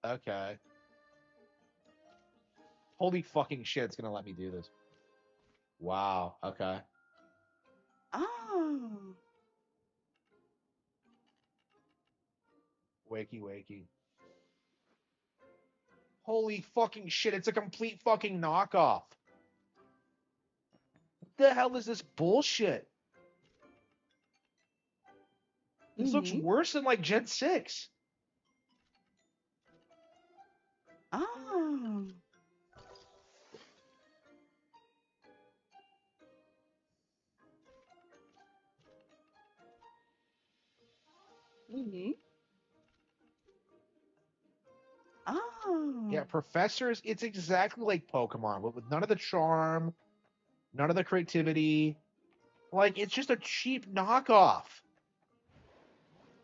Okay. Holy fucking shit, it's gonna let me do this. Wow, okay. Oh. Wakey. Holy fucking shit, it's a complete fucking knockoff. What the hell is this bullshit? This looks worse than like Gen 6. Oh. Oh. Yeah, Professors, it's exactly like Pokemon, but with none of the charm, none of the creativity. Like, it's just a cheap knockoff.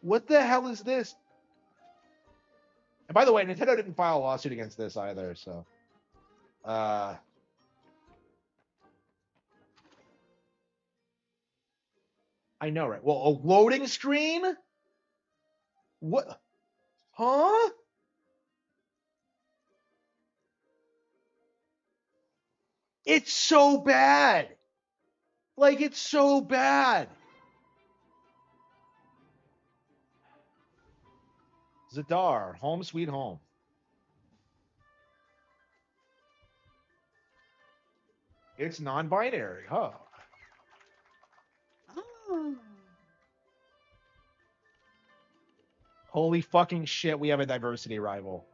What the hell is this? And by the way, Nintendo didn't file a lawsuit against this either, so. I know, right? Well, a loading screen? What? Huh? It's so bad. Like, it's so bad. Zadar, Home Sweet Home. It's non-binary, huh? Oh. Holy fucking shit, we have a diversity rival.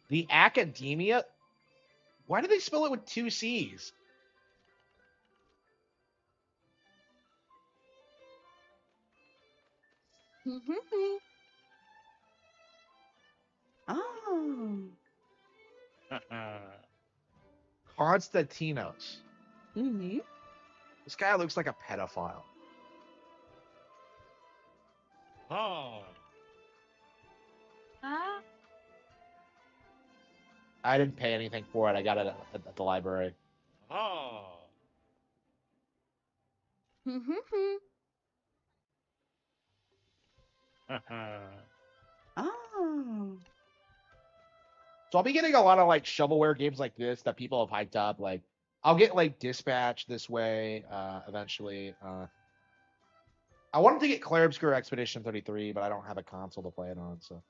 The Academia? Why do they spell it with 2 C's? Oh. Constantinos. This guy looks like a pedophile. Oh. I didn't pay anything for it. I got it at the library. Oh. Oh. So I'll be getting a lot of like shovelware games like this that people have hyped up. Like I'll get like Dispatch this way eventually. I wanted to get Clair Obscure Expedition 33, but I don't have a console to play it on, so.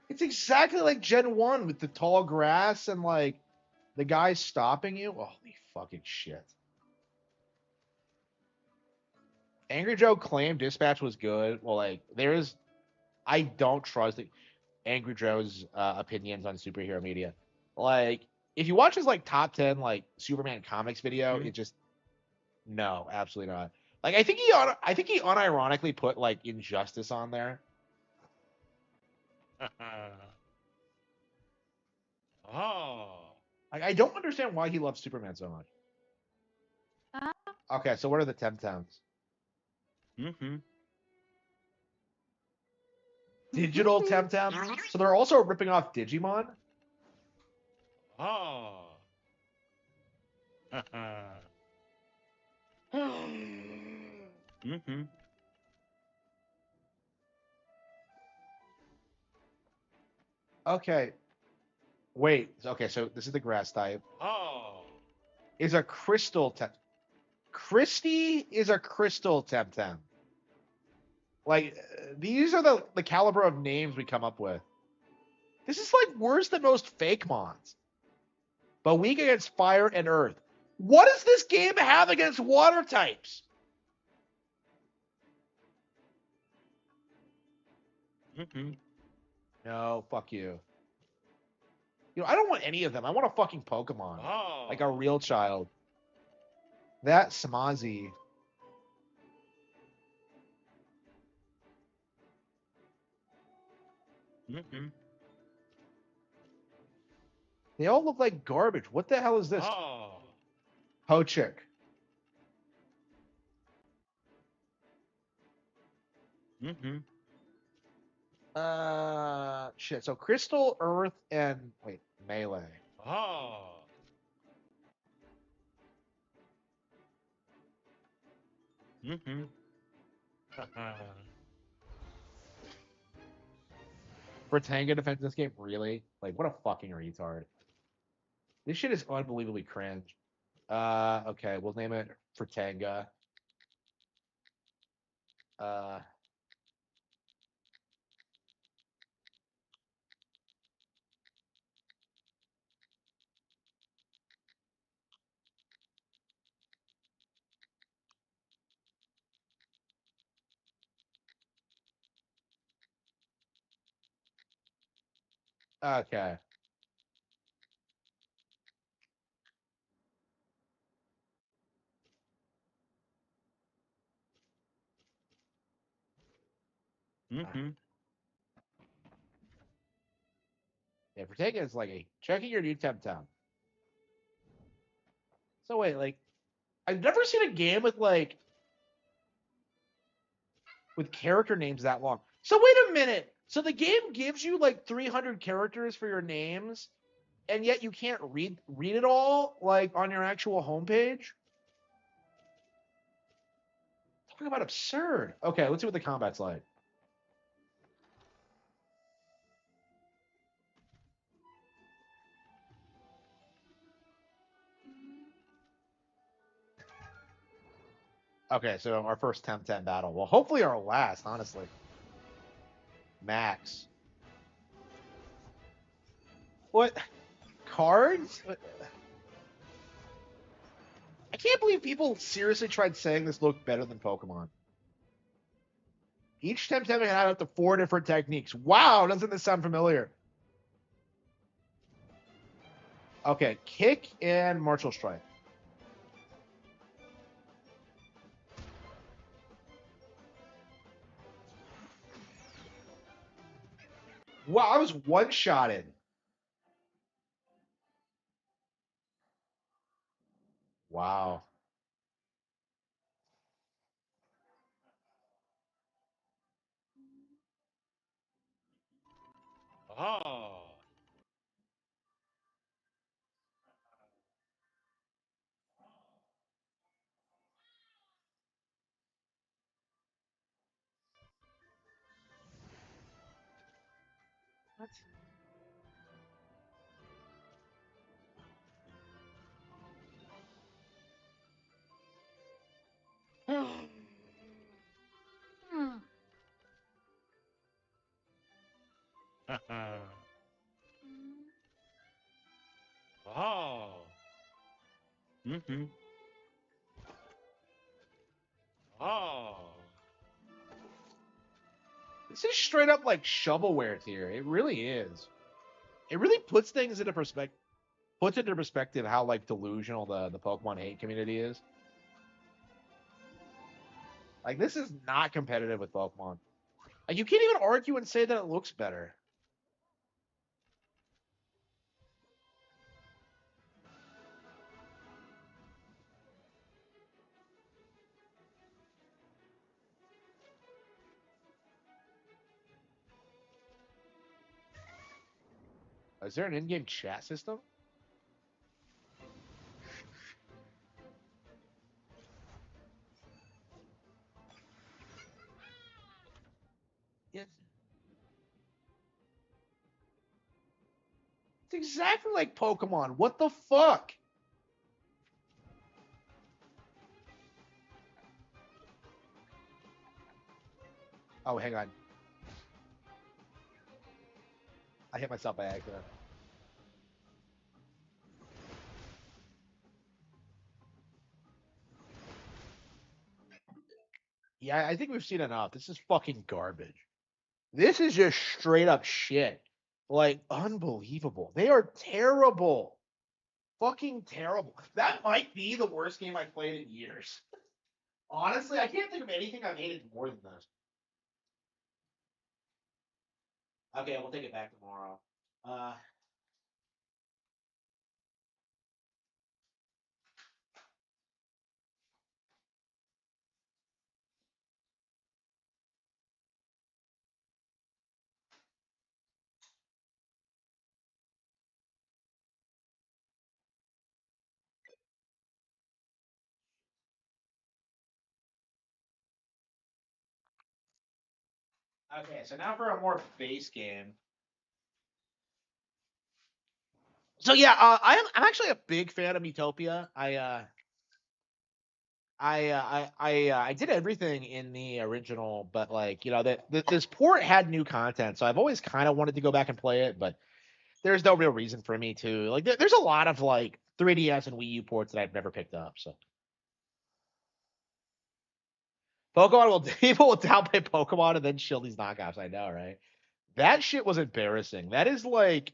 It's exactly like Gen 1 with the tall grass and like the guy stopping you. Holy fucking shit. Angry Joe claimed Dispatch was good. Well, like, I don't trust Angry Joe's opinions on superhero media. Like, if you watch his like top 10 like Superman comics video, it just no, absolutely not. Like, I think he unironically put like Injustice on there. Oh. Like, I don't understand why he loves Superman so much. Okay, so what are the Temtems? Digital Temtem. So they're also ripping off Digimon. Oh. Okay. Wait. Okay, so this is the grass type. Oh. Is a crystal Temtem. Christy is a crystal Temtem. Like, these are the caliber of names we come up with. This is like worse than most fake mons. But weak against fire and earth. What does this game have against water types? No, fuck you. You know, I don't want any of them. I want a fucking Pokemon. Oh. Like a real child. That Smazy. They all look like garbage. What the hell is this? Oh. Pochik. Shit. So Crystal, Earth, and wait, Melee. Oh. Britannia defends this game, really? Like, what a fucking retard. This shit is unbelievably cringe. Okay, we'll name it Fratanga. Okay. Yeah, Fratanga is like a checking your new temp town. So wait, like, I've never seen a game with character names that long. So wait a minute. So the game gives you like 300 characters for your names, and yet you can't read it all like on your actual homepage? Talking about absurd. Okay, let's see what the combat's like. Okay, so our first temp 10 battle. Well, hopefully our last, honestly. Max. What? Cards? I can't believe people seriously tried saying this looked better than Pokemon. Each Temtem had up to 4 different techniques. Wow, doesn't this sound familiar? Okay, kick and martial strike. Wow, I was one-shotted. Wow. Oh. Oh. Mm-hmm. Oh. This is straight up like shovelware tier. It really is. It really puts things into perspective. Puts into perspective how like delusional the Pokemon hate community is. Like this is not competitive with Pokemon. Like you can't even argue and say that it looks better. Is there an in-game chat system? Yes. It's exactly like Pokemon. What the fuck? Oh, hang on. I hit myself by accident. Yeah, I think we've seen enough. This is fucking garbage. This is just straight up shit. Like, unbelievable. They are terrible. Fucking terrible. That might be the worst game I've played in years. Honestly, I can't think of anything I've hated more than this. Okay, we'll take it back tomorrow. Okay, so now for a more base game. So yeah, I'm actually a big fan of Utopia. I did everything in the original, but like that this port had new content, so I've always kind of wanted to go back and play it, but there's no real reason for me to. Like there's a lot of like 3DS and Wii U ports that I've never picked up. So Pokemon will people will downplay Pokemon and then shield these knockoffs. I know, right? That shit was embarrassing. That is like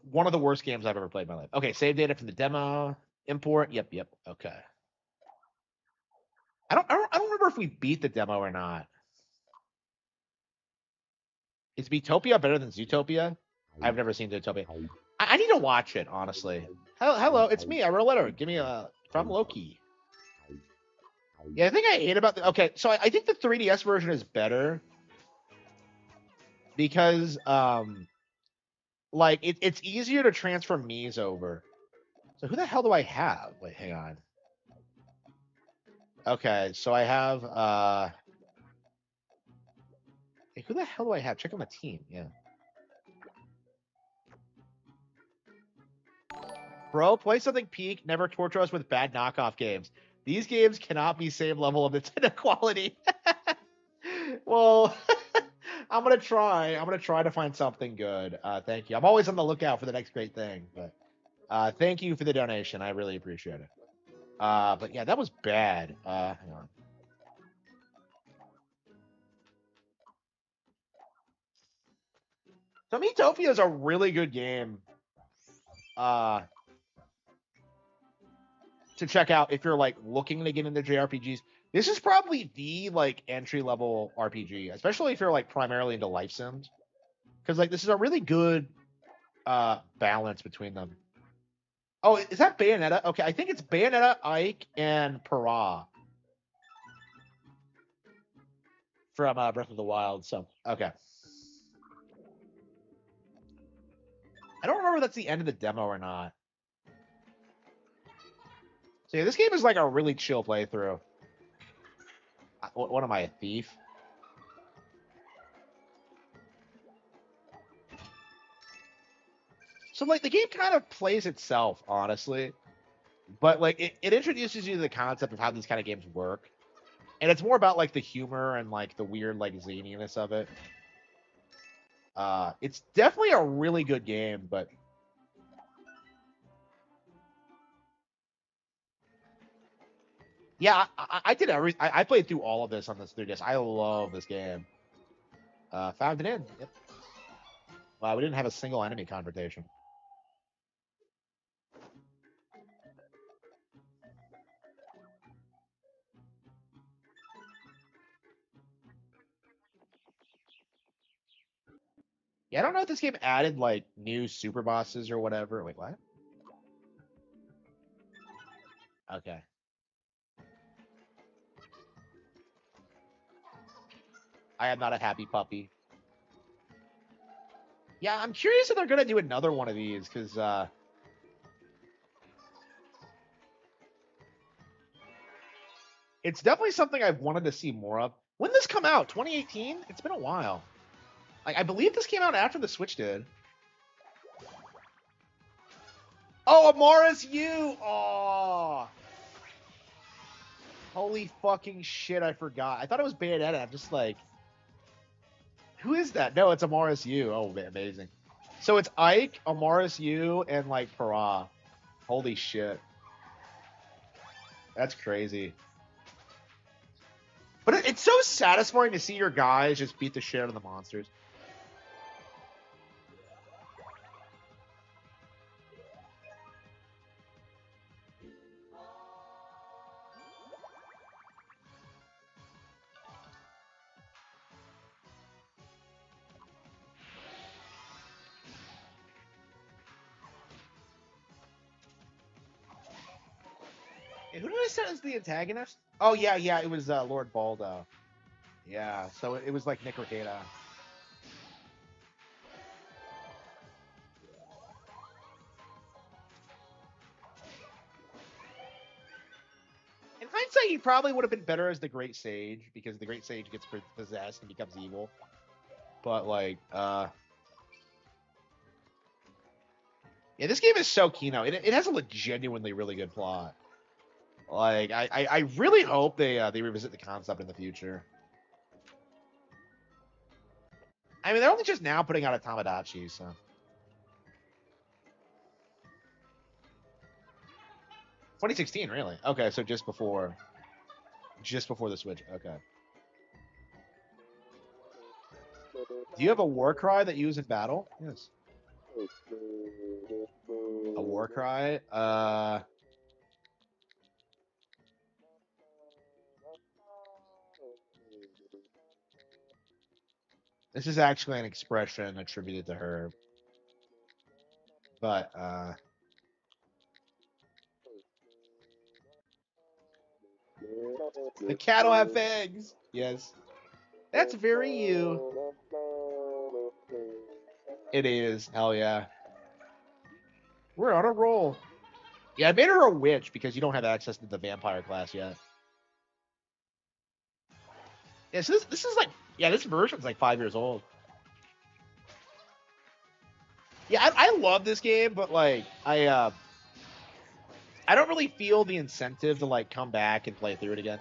one of the worst games I've ever played in my life. Okay, save data from the demo import. Yep. Okay. I don't remember if we beat the demo or not. Is Beatopia better than Zootopia? I've never seen Zootopia. I need to watch it, honestly. Hello, it's me. I wrote a letter. Give me a from Loki. Yeah, I think I hate about the. Okay, so I think the 3DS version is better because like it's easier to transfer Mii's over. So who the hell do I have? Wait, hang on. Okay, so I have hey, who the hell do I have? Check on the team. Yeah. Bro, play something peak. Never torture us with bad knockoff games. These games cannot be same level of Nintendo quality. Well, I'm gonna try. I'm gonna try to find something good. Thank you. I'm always on the lookout for the next great thing. But thank you for the donation. I really appreciate it. But yeah, that was bad. Hang on. So Miitopia is a really good game. To check out if you're like looking to get into JRPGs. This is probably the like entry level RPG, especially if you're like primarily into life sims, because like this is a really good balance between them. Oh, is that Bayonetta? Okay, I think it's Bayonetta, Ike, and Para from Breath of the Wild. So okay, I don't remember if that's the end of the demo or not. So yeah, this game is like a really chill playthrough. What am I, a thief? So like the game kind of plays itself, honestly, but like it introduces you to the concept of how these kind of games work, and it's more about like the humor and like the weird like zaniness of it. It's definitely a really good game, but yeah, I did I played through all of this on this 3DS. I love this game. Found it in. Yep. Wow, we didn't have a single enemy confrontation. Yeah, I don't know if this game added like new super bosses or whatever. Wait, what? Okay. I am not a happy puppy. Yeah, I'm curious if they're gonna do another one of these because it's definitely something I've wanted to see more of. When did this come out? 2018? It's been a while. Like I believe this came out after the Switch did. Oh, Amara's you. Oh, holy fucking shit! I forgot. I thought it was Bayonetta. I'm just like, who is that? No, it's Amara's you. Oh, amazing. So it's Ike, Amara's you, and like Para. Holy shit. That's crazy. But it's so satisfying to see your guys just beat the shit out of the monsters. Hey, who did I set as the antagonist? Oh yeah, it was Lord Baldo. Yeah, so it was like Nick Rekieta. In hindsight, he probably would have been better as the Great Sage because the Great Sage gets possessed and becomes evil. But like, yeah, this game is so Kino. It has a genuinely really good plot. Like, I really hope they revisit the concept in the future. I mean, they're only just now putting out a Tamagotchi, so. 2016, really? Okay, so just before the Switch. Okay. Do you have a war cry that you use in battle? Yes. A war cry? This is actually an expression attributed to her. But, the cat'll have fangs. Yes. That's very you. It is. Hell yeah. We're on a roll. Yeah, I made her a witch because you don't have access to the vampire class yet. Yeah, so this is like, yeah, this version's like 5 years old. Yeah, I love this game, but like, I don't really feel the incentive to like come back and play through it again.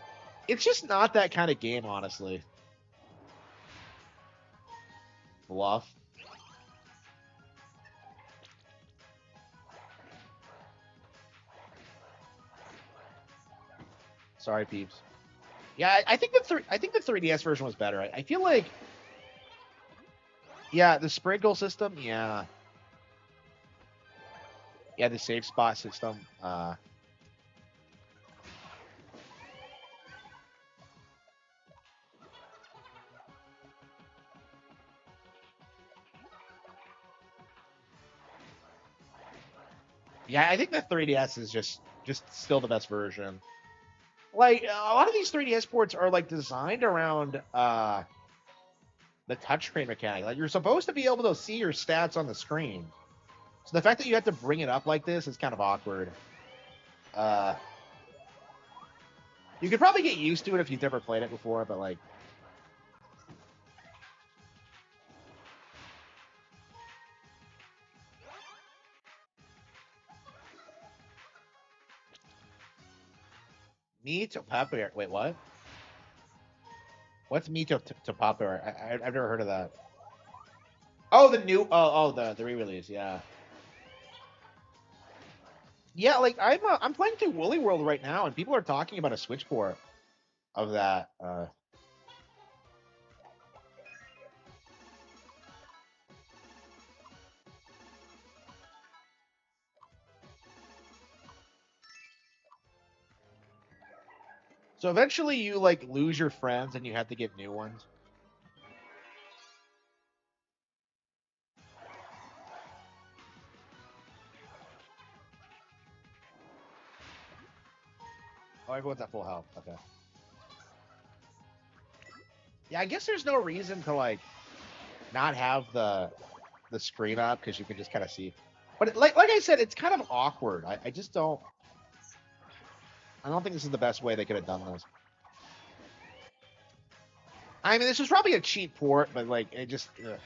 It's just not that kind of game, honestly. Bluff. Sorry, peeps. Yeah, I think the 3DS version was better. I feel like, yeah, the sprinkle system, yeah, the save spot system. Yeah, I think the 3DS is just still the best version. Like a lot of these 3DS ports are like designed around the touchscreen mechanic. Like you're supposed to be able to see your stats on the screen. So the fact that you have to bring it up like this is kind of awkward. You could probably get used to it if you've never played it before, but like, Meat to pepper. Wait, what? What's meat to pepper? I've never heard of that. Oh, the new. The re-release. Yeah. Yeah, like I'm playing through Woolly World right now, and people are talking about a Switch port of that. So eventually, you like lose your friends, and you have to get new ones. Oh, everyone's at full health. Okay. Yeah, I guess there's no reason to like not have the screen up because you can just kind of see. But like I said, it's kind of awkward. I just don't. I don't think this is the best way they could have done this. I mean, this was probably a cheap port, but like it just. Ugh.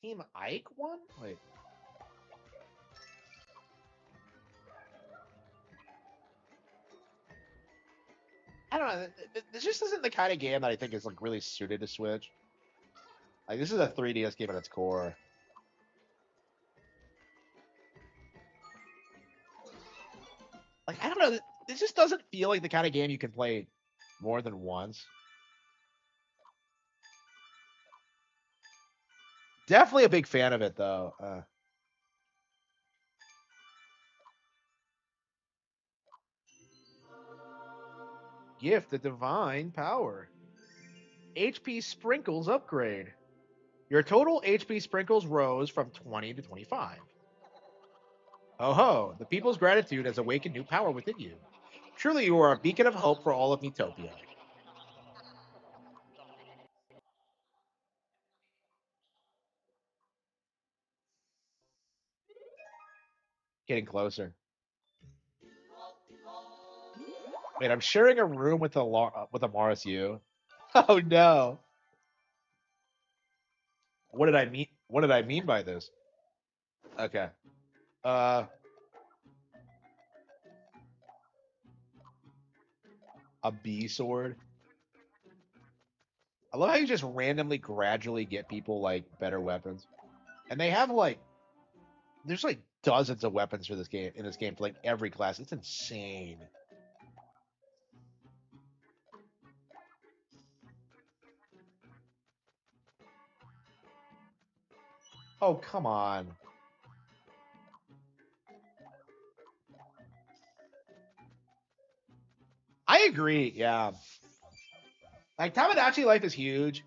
Team Ike won? Wait. I don't know. This just isn't the kind of game that I think is like really suited to Switch. Like this is a 3DS game at its core. Like I don't know. This just doesn't feel like the kind of game you can play more than once. Definitely a big fan of it though. Gift the divine power. HP sprinkles upgrade. Your total HP sprinkles rose from 20 to 25. Oh ho, the people's gratitude has awakened new power within you. Truly, you are a beacon of hope for all of Metopia. Getting closer. Wait, I'm sharing a room with a Morris U. Oh no. What did I mean? What did I mean by this? Okay. Uh, a B sword. I love how you just randomly, gradually get people like better weapons, and they have like there's like dozens of weapons for this game in this game for like every class. It's insane. Oh come on. I agree. Yeah. Like Tamagotchi life is huge,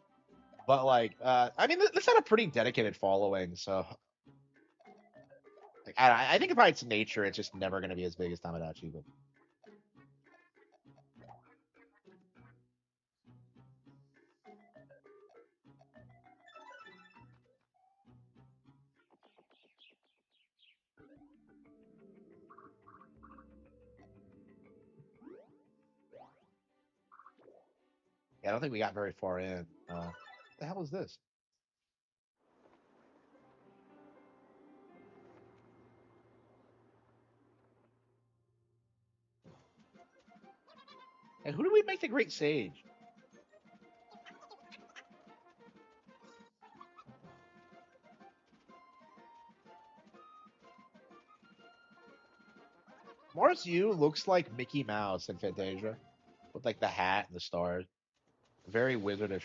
but like I mean this had a pretty dedicated following, so like, I think by its nature it's just never going to be as big as Tamagotchi. But yeah, I don't think we got very far in. What the hell is this? And who do we make the great sage? Morris Yu looks like Mickey Mouse in Fantasia, with like the hat and the stars. Very wizardish.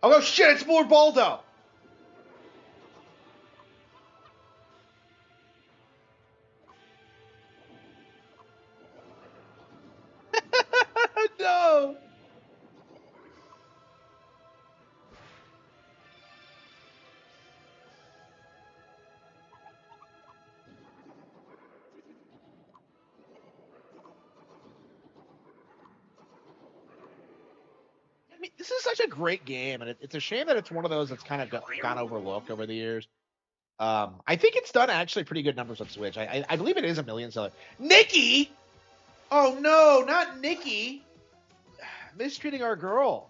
Oh no, shit! It's more Baldo. No. I mean, this is such a great game, and it's a shame that it's one of those that's kind of gone overlooked over the years. I think it's done actually pretty good numbers on Switch. I believe it is a million seller. Nikki! Oh no, not Nikki! Mistreating our girl.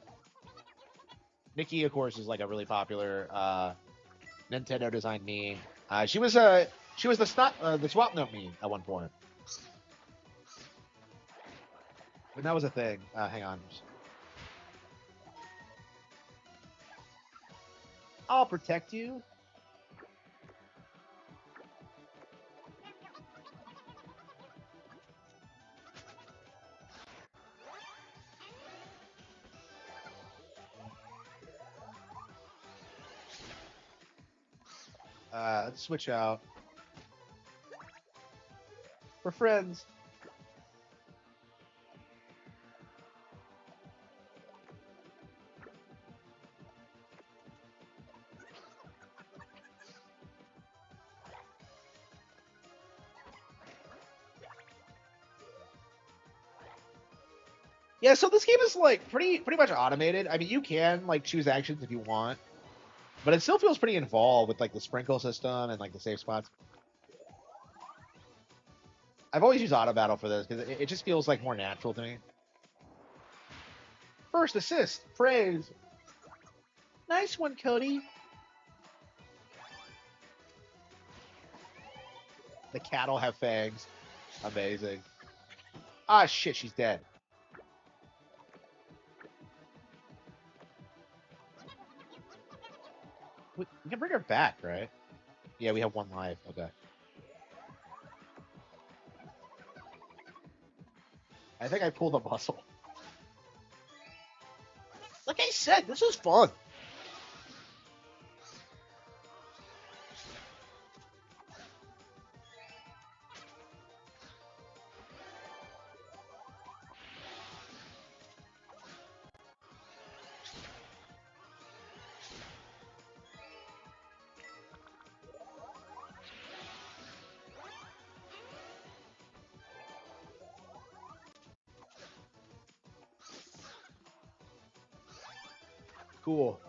Nikki, of course, is like a really popular Nintendo design meme. She was the swap note meme at one point. And that was a thing. Hang on. I'll protect you. Let's switch out. We're friends. Yeah, so this game is like pretty much automated. I mean, you can like choose actions if you want, but it still feels pretty involved with like the sprinkle system and like the save spots. I've always used auto battle for this because it just feels like more natural to me. First assist, praise. Nice one, Cody. The cattle have fangs. Amazing. Ah, shit, she's dead. We can bring her back, right? Yeah, we have one life. Okay. I think I pulled a muscle. Like I said, this is fun. Cool.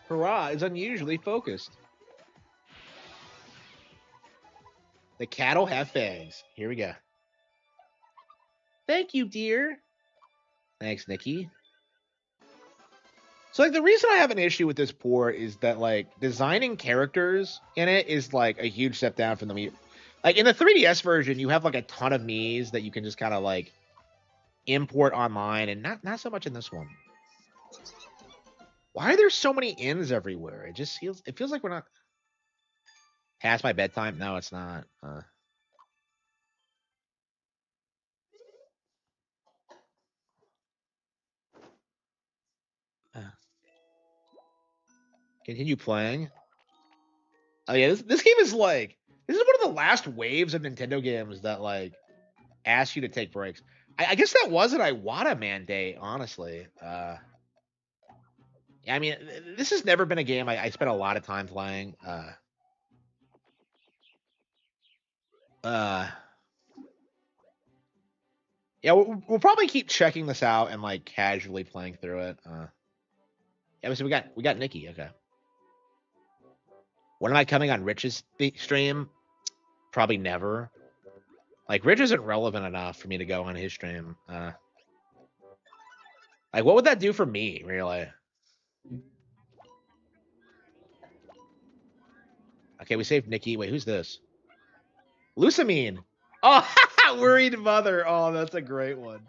Hurrah is unusually focused. The cattle have fangs. Here we go. Thank you, dear. Thanks, Nikki. So like the reason I have an issue with this port is that like designing characters in it is like a huge step down from the Mii. Like in the 3DS version, you have like a ton of Miis that you can just kind of like import online, and not so much in this one. Why are there so many inns everywhere? It feels like we're not past my bedtime. No, it's not. Continue playing. Oh yeah, this game is like this is one of the last waves of Nintendo games that like ask you to take breaks. I guess that was an Iwata mandate, honestly. Yeah, I mean, this has never been a game I spent a lot of time playing. Uh, yeah, we'll probably keep checking this out and like casually playing through it. Yeah, so we got Nikki. Okay. When am I coming on Rich's stream? Probably never. Like Rich isn't relevant enough for me to go on his stream. Like, what would that do for me, really? Okay, we saved Nikki. Wait, who's this? Lusamine. Oh, worried mother. Oh, that's a great one.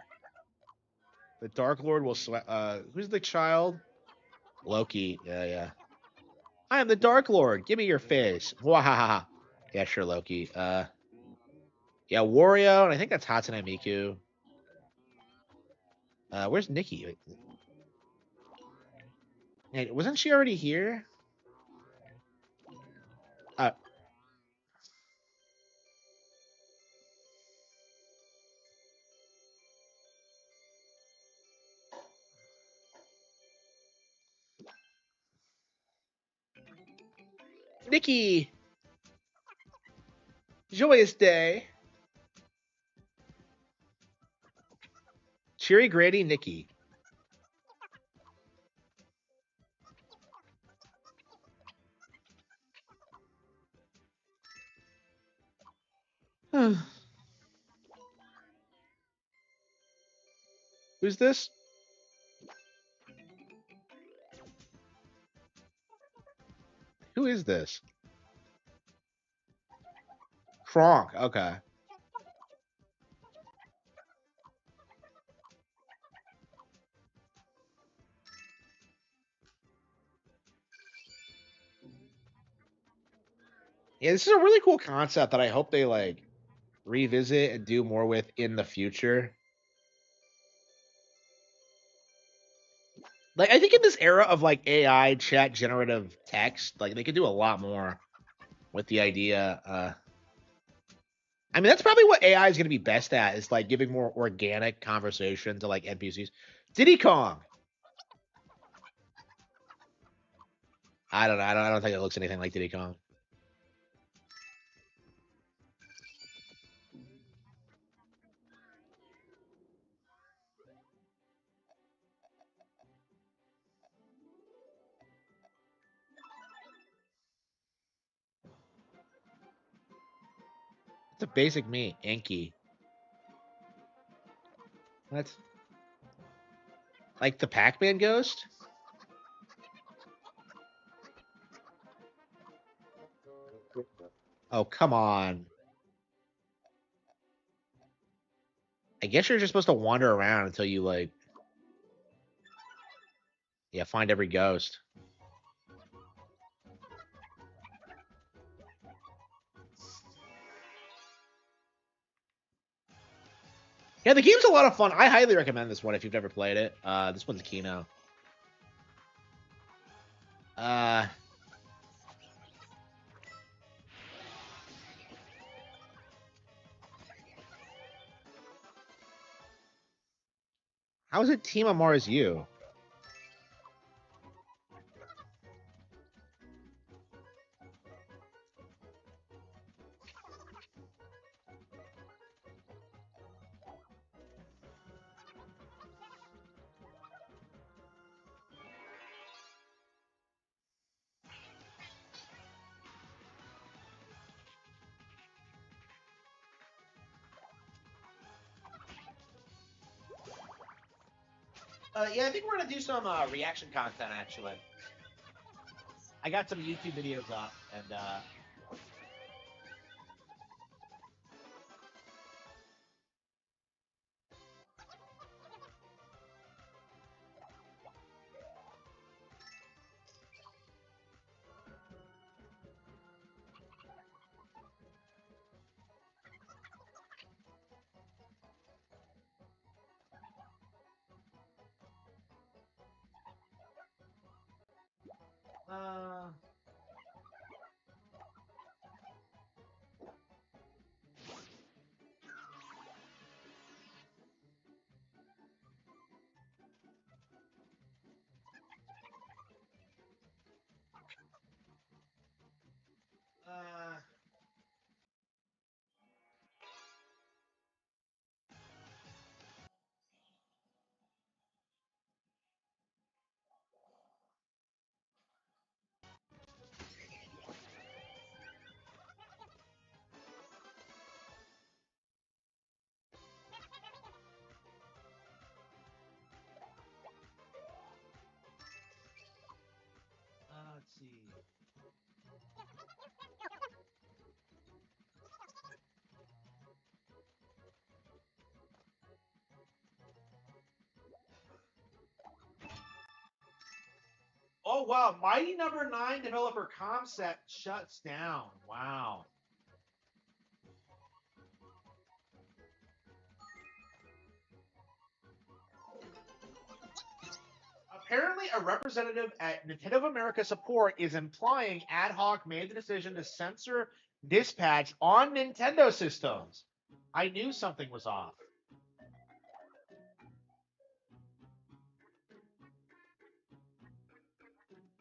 The Dark Lord will sweat. Who's the child? Loki. Yeah, yeah. I am the Dark Lord. Give me your face. Wahaha. Yeah, sure, Loki. Yeah, Wario, and I think that's Hatsune Miku. Where's Nikki? Hey, wasn't she already here? Uh, Nikki! Joyous day. Cheery Grady Nikki. Who's this? Who is this? Kronk. Okay. Yeah, this is a really cool concept that I hope they like revisit and do more with in the future. Like I think in this era of like AI chat generative text, like they could do a lot more with the idea. I mean, that's probably what AI is going to be best at is like giving more organic conversation to like NPCs. Diddy Kong. I don't know. I don't think it looks anything like Diddy Kong. It's a basic me, Anki. What? Like the Pac-Man ghost? Oh, come on. I guess you're just supposed to wander around until you like, yeah, find every ghost. Yeah, the game's a lot of fun. I highly recommend this one if you've never played it. This one's Kino. How is it Team Amara's you? Yeah, I think we're gonna do some reaction content actually. I got some YouTube videos up, and let's see. Oh wow, Mighty Number 9 developer Comset shuts down. Wow. Apparently, a representative at Nintendo of America support is implying Ad Hoc made the decision to censor Dispatch on Nintendo systems. I knew something was off.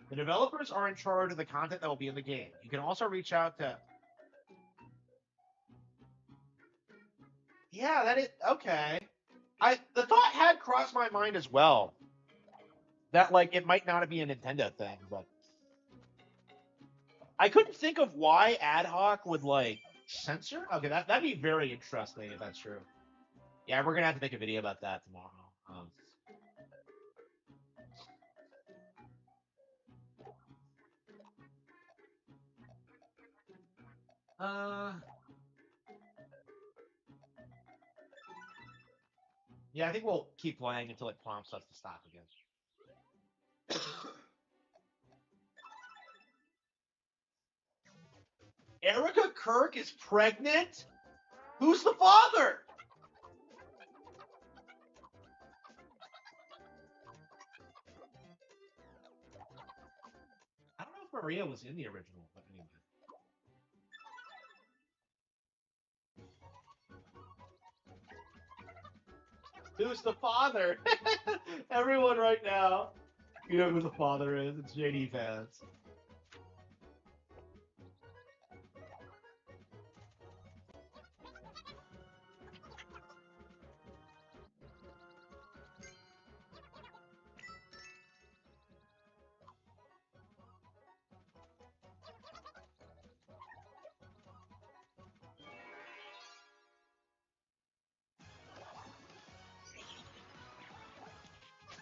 The developers are in charge of the content that will be in the game. You can also reach out to. Yeah, that is okay. The thought had crossed my mind as well. That like it might not be a Nintendo thing, but I couldn't think of why ad hoc would like censor. Okay, that'd be very interesting if that's true. Yeah, we're gonna have to make a video about that tomorrow. Yeah, I think we'll keep playing until it prompts us to stop again. Erica Kirk is pregnant? Who's the father? I don't know if Maria was in the original, but anyway. Who's the father? Everyone right now, you know who the father is. It's JD fans.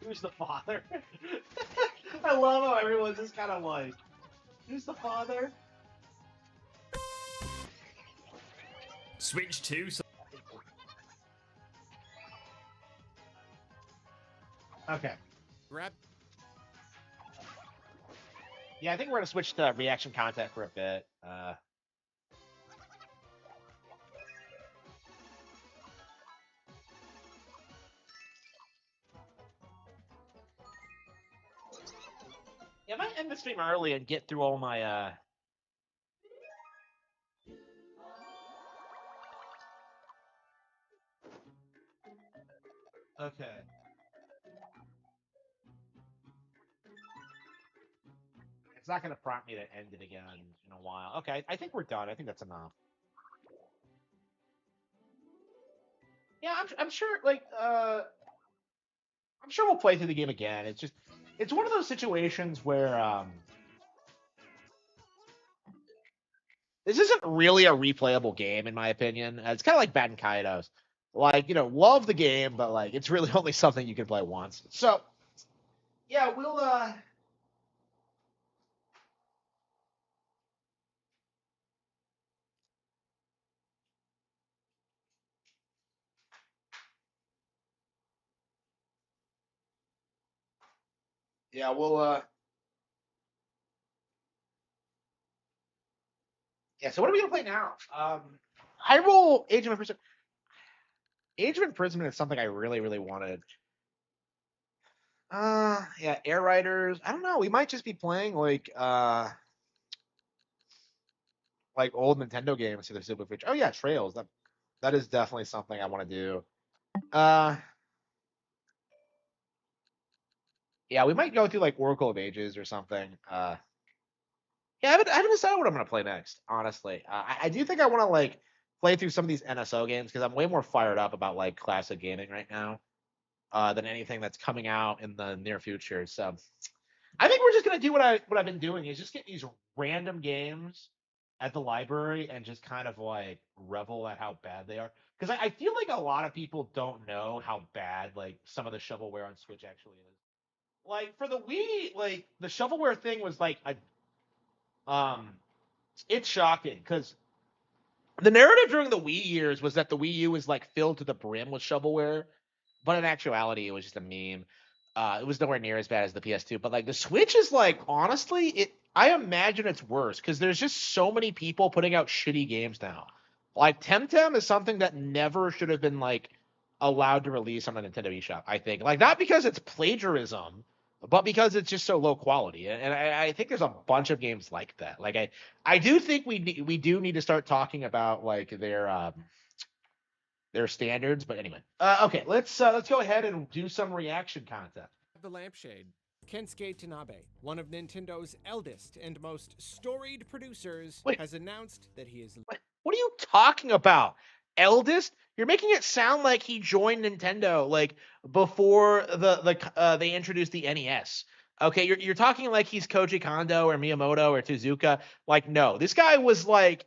Who's the father? I love how everyone's just kind of like, who's the father? Switch 2. Okay. Grab. Yeah, I think we're gonna switch to reaction content for a bit. Yeah, I might end the stream early and get through all my Okay. It's not gonna prompt me to end it again in a while. Okay, I think we're done. I think that's enough. Yeah, I'm sure. Like, I'm sure we'll play through the game again. It's just, it's one of those situations where this isn't really a replayable game, in my opinion. It's kind of like Batten Kaitos. Like, you know, love the game, but like, it's really only something you can play once. So, yeah, we'll yeah, we'll yeah. So what are we gonna play now? Hyrule Age of Imprisonment. Age of Imprisonment is something I really, really wanted. Yeah, Air Riders. I don't know. We might just be playing like old Nintendo games to the Super Feature. Oh yeah, Trails. That is definitely something I want to do. Yeah, we might go through like Oracle of Ages or something. Yeah, I haven't decided what I'm gonna play next. Honestly, I do think I want to like play through some of these NSO games because I'm way more fired up about like classic gaming right now than anything that's coming out in the near future. So I think we're just gonna do what I've been doing is just get these random games at the library and just kind of like revel at how bad they are. Because I feel like a lot of people don't know how bad like some of the shovelware on Switch actually is. Like for the Wii, like the shovelware thing was like it's shocking because the narrative during the Wii years was that the Wii U was like filled to the brim with shovelware, but in actuality, it was just a meme. It was nowhere near as bad as the PS2, but like the Switch is like honestly, I imagine it's worse because there's just so many people putting out shitty games now. Like Temtem is something that never should have been like allowed to release on the Nintendo eShop. I think like not because it's plagiarism, but because it's just so low quality. And I think there's a bunch of games like that. Like I do think we do need to start talking about like their standards. But anyway, okay, let's go ahead and do some reaction content. The lampshade. Kensuke Tanabe, one of Nintendo's eldest and most storied producers, has announced that he is. What are you talking about? eldest? You're making it sound like he joined Nintendo like before they introduced the NES. Okay, you're talking like he's Koji Kondo or Miyamoto or Tezuka. Like, no, this guy was like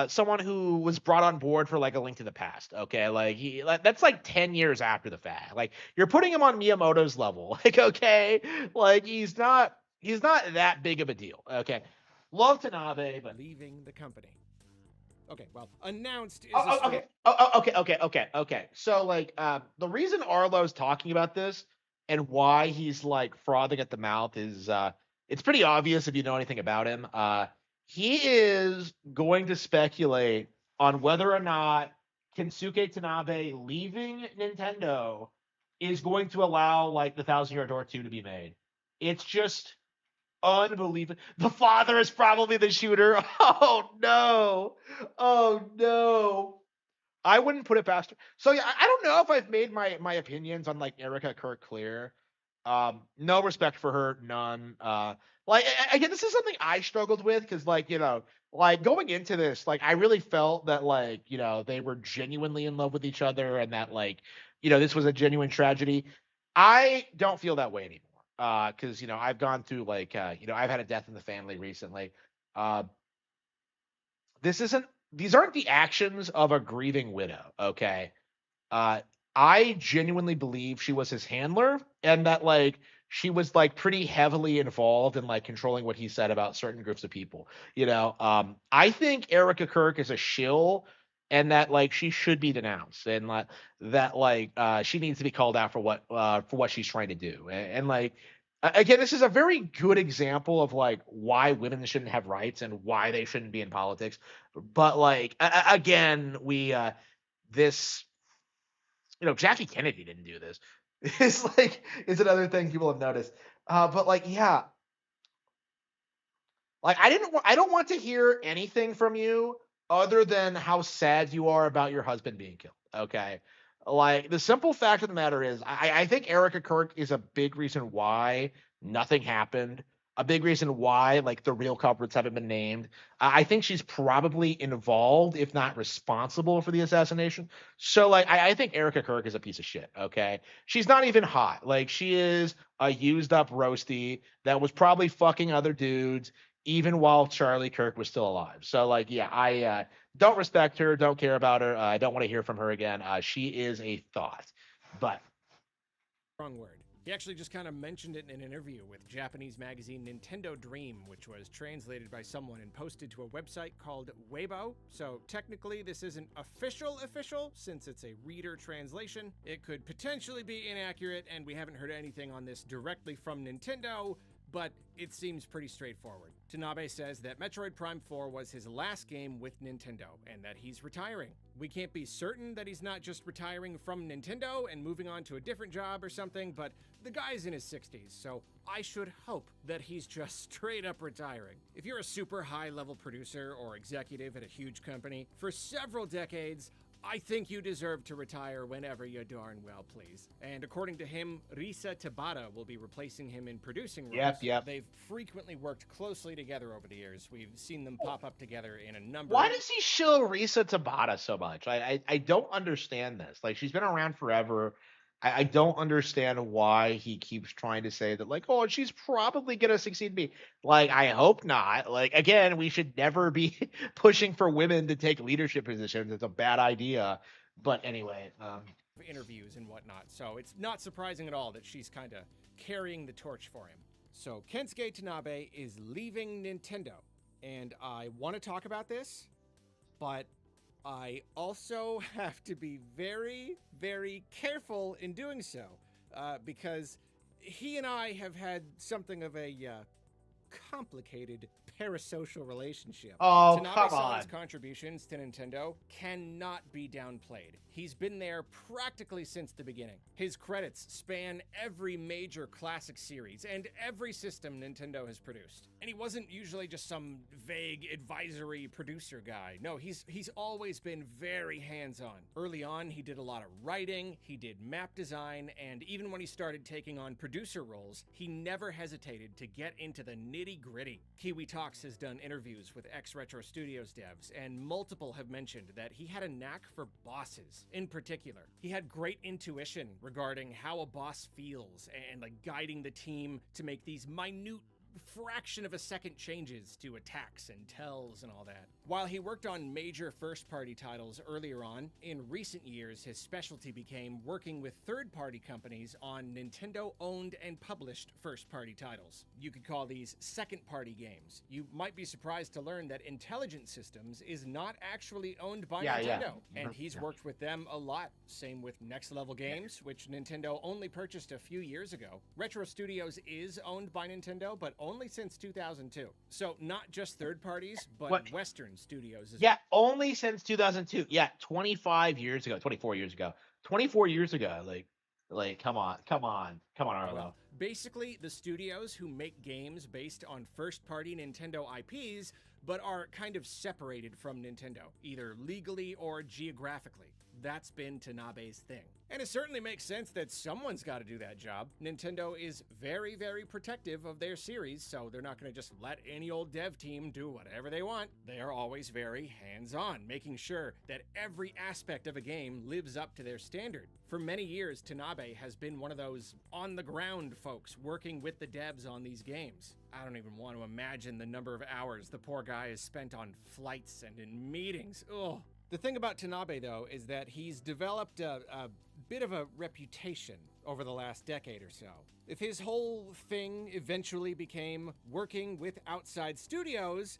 someone who was brought on board for like A Link to the Past. Okay, that's like 10 years after the fact. Like, you're putting him on Miyamoto's level. Like, okay, like he's not that big of a deal. Okay, love Tanabe, but leaving the company. Okay, well, announced is okay. So like the reason Arlo's talking about this and why he's like frothing at the mouth is it's pretty obvious if you know anything about him. He is going to speculate on whether or not Kensuke Tanabe leaving Nintendo is going to allow like the Thousand Year Door 2 to be made. It's just unbelievable. The father is probably the shooter. Oh no. Oh no. I wouldn't put it past her. So yeah, I don't know if I've made my opinions on like Erica Kirk clear. No respect for her, none. Again, this is something I struggled with because like, like going into this, like I really felt that like, they were genuinely in love with each other and that like, this was a genuine tragedy. I don't feel that way anymore. Because I've gone through like I've had a death in the family recently. Uh, these aren't the actions of a grieving widow, okay? Uh, I genuinely believe she was his handler and that like she was like pretty heavily involved in like controlling what he said about certain groups of people. I think Erica Kirk is a shill and that like she should be denounced and she needs to be called out for what she's trying to do. And like again, this is a very good example of like why women shouldn't have rights and why they shouldn't be in politics. But like again, we this Jackie Kennedy didn't do this. It's another thing people have noticed. But like, yeah, like I don't want to hear anything from you other than how sad you are about your husband being killed. Okay. Like the simple fact of the matter is I think Erica Kirk is a big reason why nothing happened. A big reason why like the real culprits haven't been named. I think she's probably involved, if not responsible, for the assassination. So like I think Erica Kirk is a piece of shit. Okay. She's not even hot. Like she is a used up roasty that was probably fucking other dudes even while Charlie Kirk was still alive. So like, yeah, I don't respect her, don't care about her. I don't want to hear from her again. She is a thought, but wrong word. He actually just kind of mentioned it in an interview with Japanese magazine Nintendo Dream, which was translated by someone and posted to a website called Weibo. So technically this isn't official since it's a reader translation. It could potentially be inaccurate and we haven't heard anything on this directly from Nintendo, but it seems pretty straightforward. Tanabe says that Metroid Prime 4 was his last game with Nintendo, and that he's retiring. We can't be certain that he's not just retiring from Nintendo and moving on to a different job or something, but the guy's in his 60s, so I should hope that he's just straight up retiring. If you're a super high-level producer or executive at a huge company for several decades, I think you deserve to retire whenever you darn well please. And according to him, Risa Tabata will be replacing him in producing roles. Yep. They've frequently worked closely together over the years. We've seen them pop up together in a number Why does he shill Risa Tabata so much? I don't understand this. Like, she's been around forever. I don't understand why he keeps trying to say that, like, oh, she's probably going to succeed me. Like, I hope not. Like, again, we should never be pushing for women to take leadership positions. It's a bad idea. But anyway. Interviews and whatnot. So it's not surprising at all that she's kind of carrying the torch for him. So Kensuke Tanabe is leaving Nintendo. And I want to talk about this, but I also have to be very, very careful in doing so, because he and I have had something of a complicated parasocial relationship. Oh, Tanabe's come on. contributions to Nintendo cannot be downplayed. He's been there practically since the beginning. His credits span every major classic series and every system Nintendo has produced. And he wasn't usually just some vague advisory producer guy. No, he's always been very hands-on. Early on, he did a lot of writing, he did map design, and even when he started taking on producer roles, he never hesitated to get into the nitty-gritty. Kiwi Talk Fox has done interviews with ex-Retro Studios devs, and multiple have mentioned that he had a knack for bosses in particular. He had great intuition regarding how a boss feels and like guiding the team to make these minute fraction of a second changes to attacks and tells and all that. While he worked on major first-party titles earlier on, in recent years his specialty became working with third-party companies on Nintendo-owned and published first-party titles. You could call these second-party games. You might be surprised to learn that Intelligent Systems is not actually owned by Nintendo, and he's worked with them a lot. Same with Next Level Games, which Nintendo only purchased a few years ago. Retro Studios is owned by Nintendo, but only since 2002. So not just third parties, but Western studios as well. Only since 2002. Yeah, 25 years ago, 24 years ago. 24 years ago. Like come on, Arlo. Well, basically, the studios who make games based on first-party Nintendo IPs, but are kind of separated from Nintendo, either legally or geographically. That's been Tanabe's thing. And it certainly makes sense that someone's got to do that job. Nintendo is very, very protective of their series, so they're not going to just let any old dev team do whatever they want. They are always very hands-on, making sure that every aspect of a game lives up to their standard. For many years, Tanabe has been one of those on-the-ground folks working with the devs on these games. I don't even want to imagine the number of hours the poor guy has spent on flights and in meetings. Ugh. The thing about Tanabe, though, is that he's developed a bit of a reputation over the last decade or so. If his whole thing eventually became working with outside studios,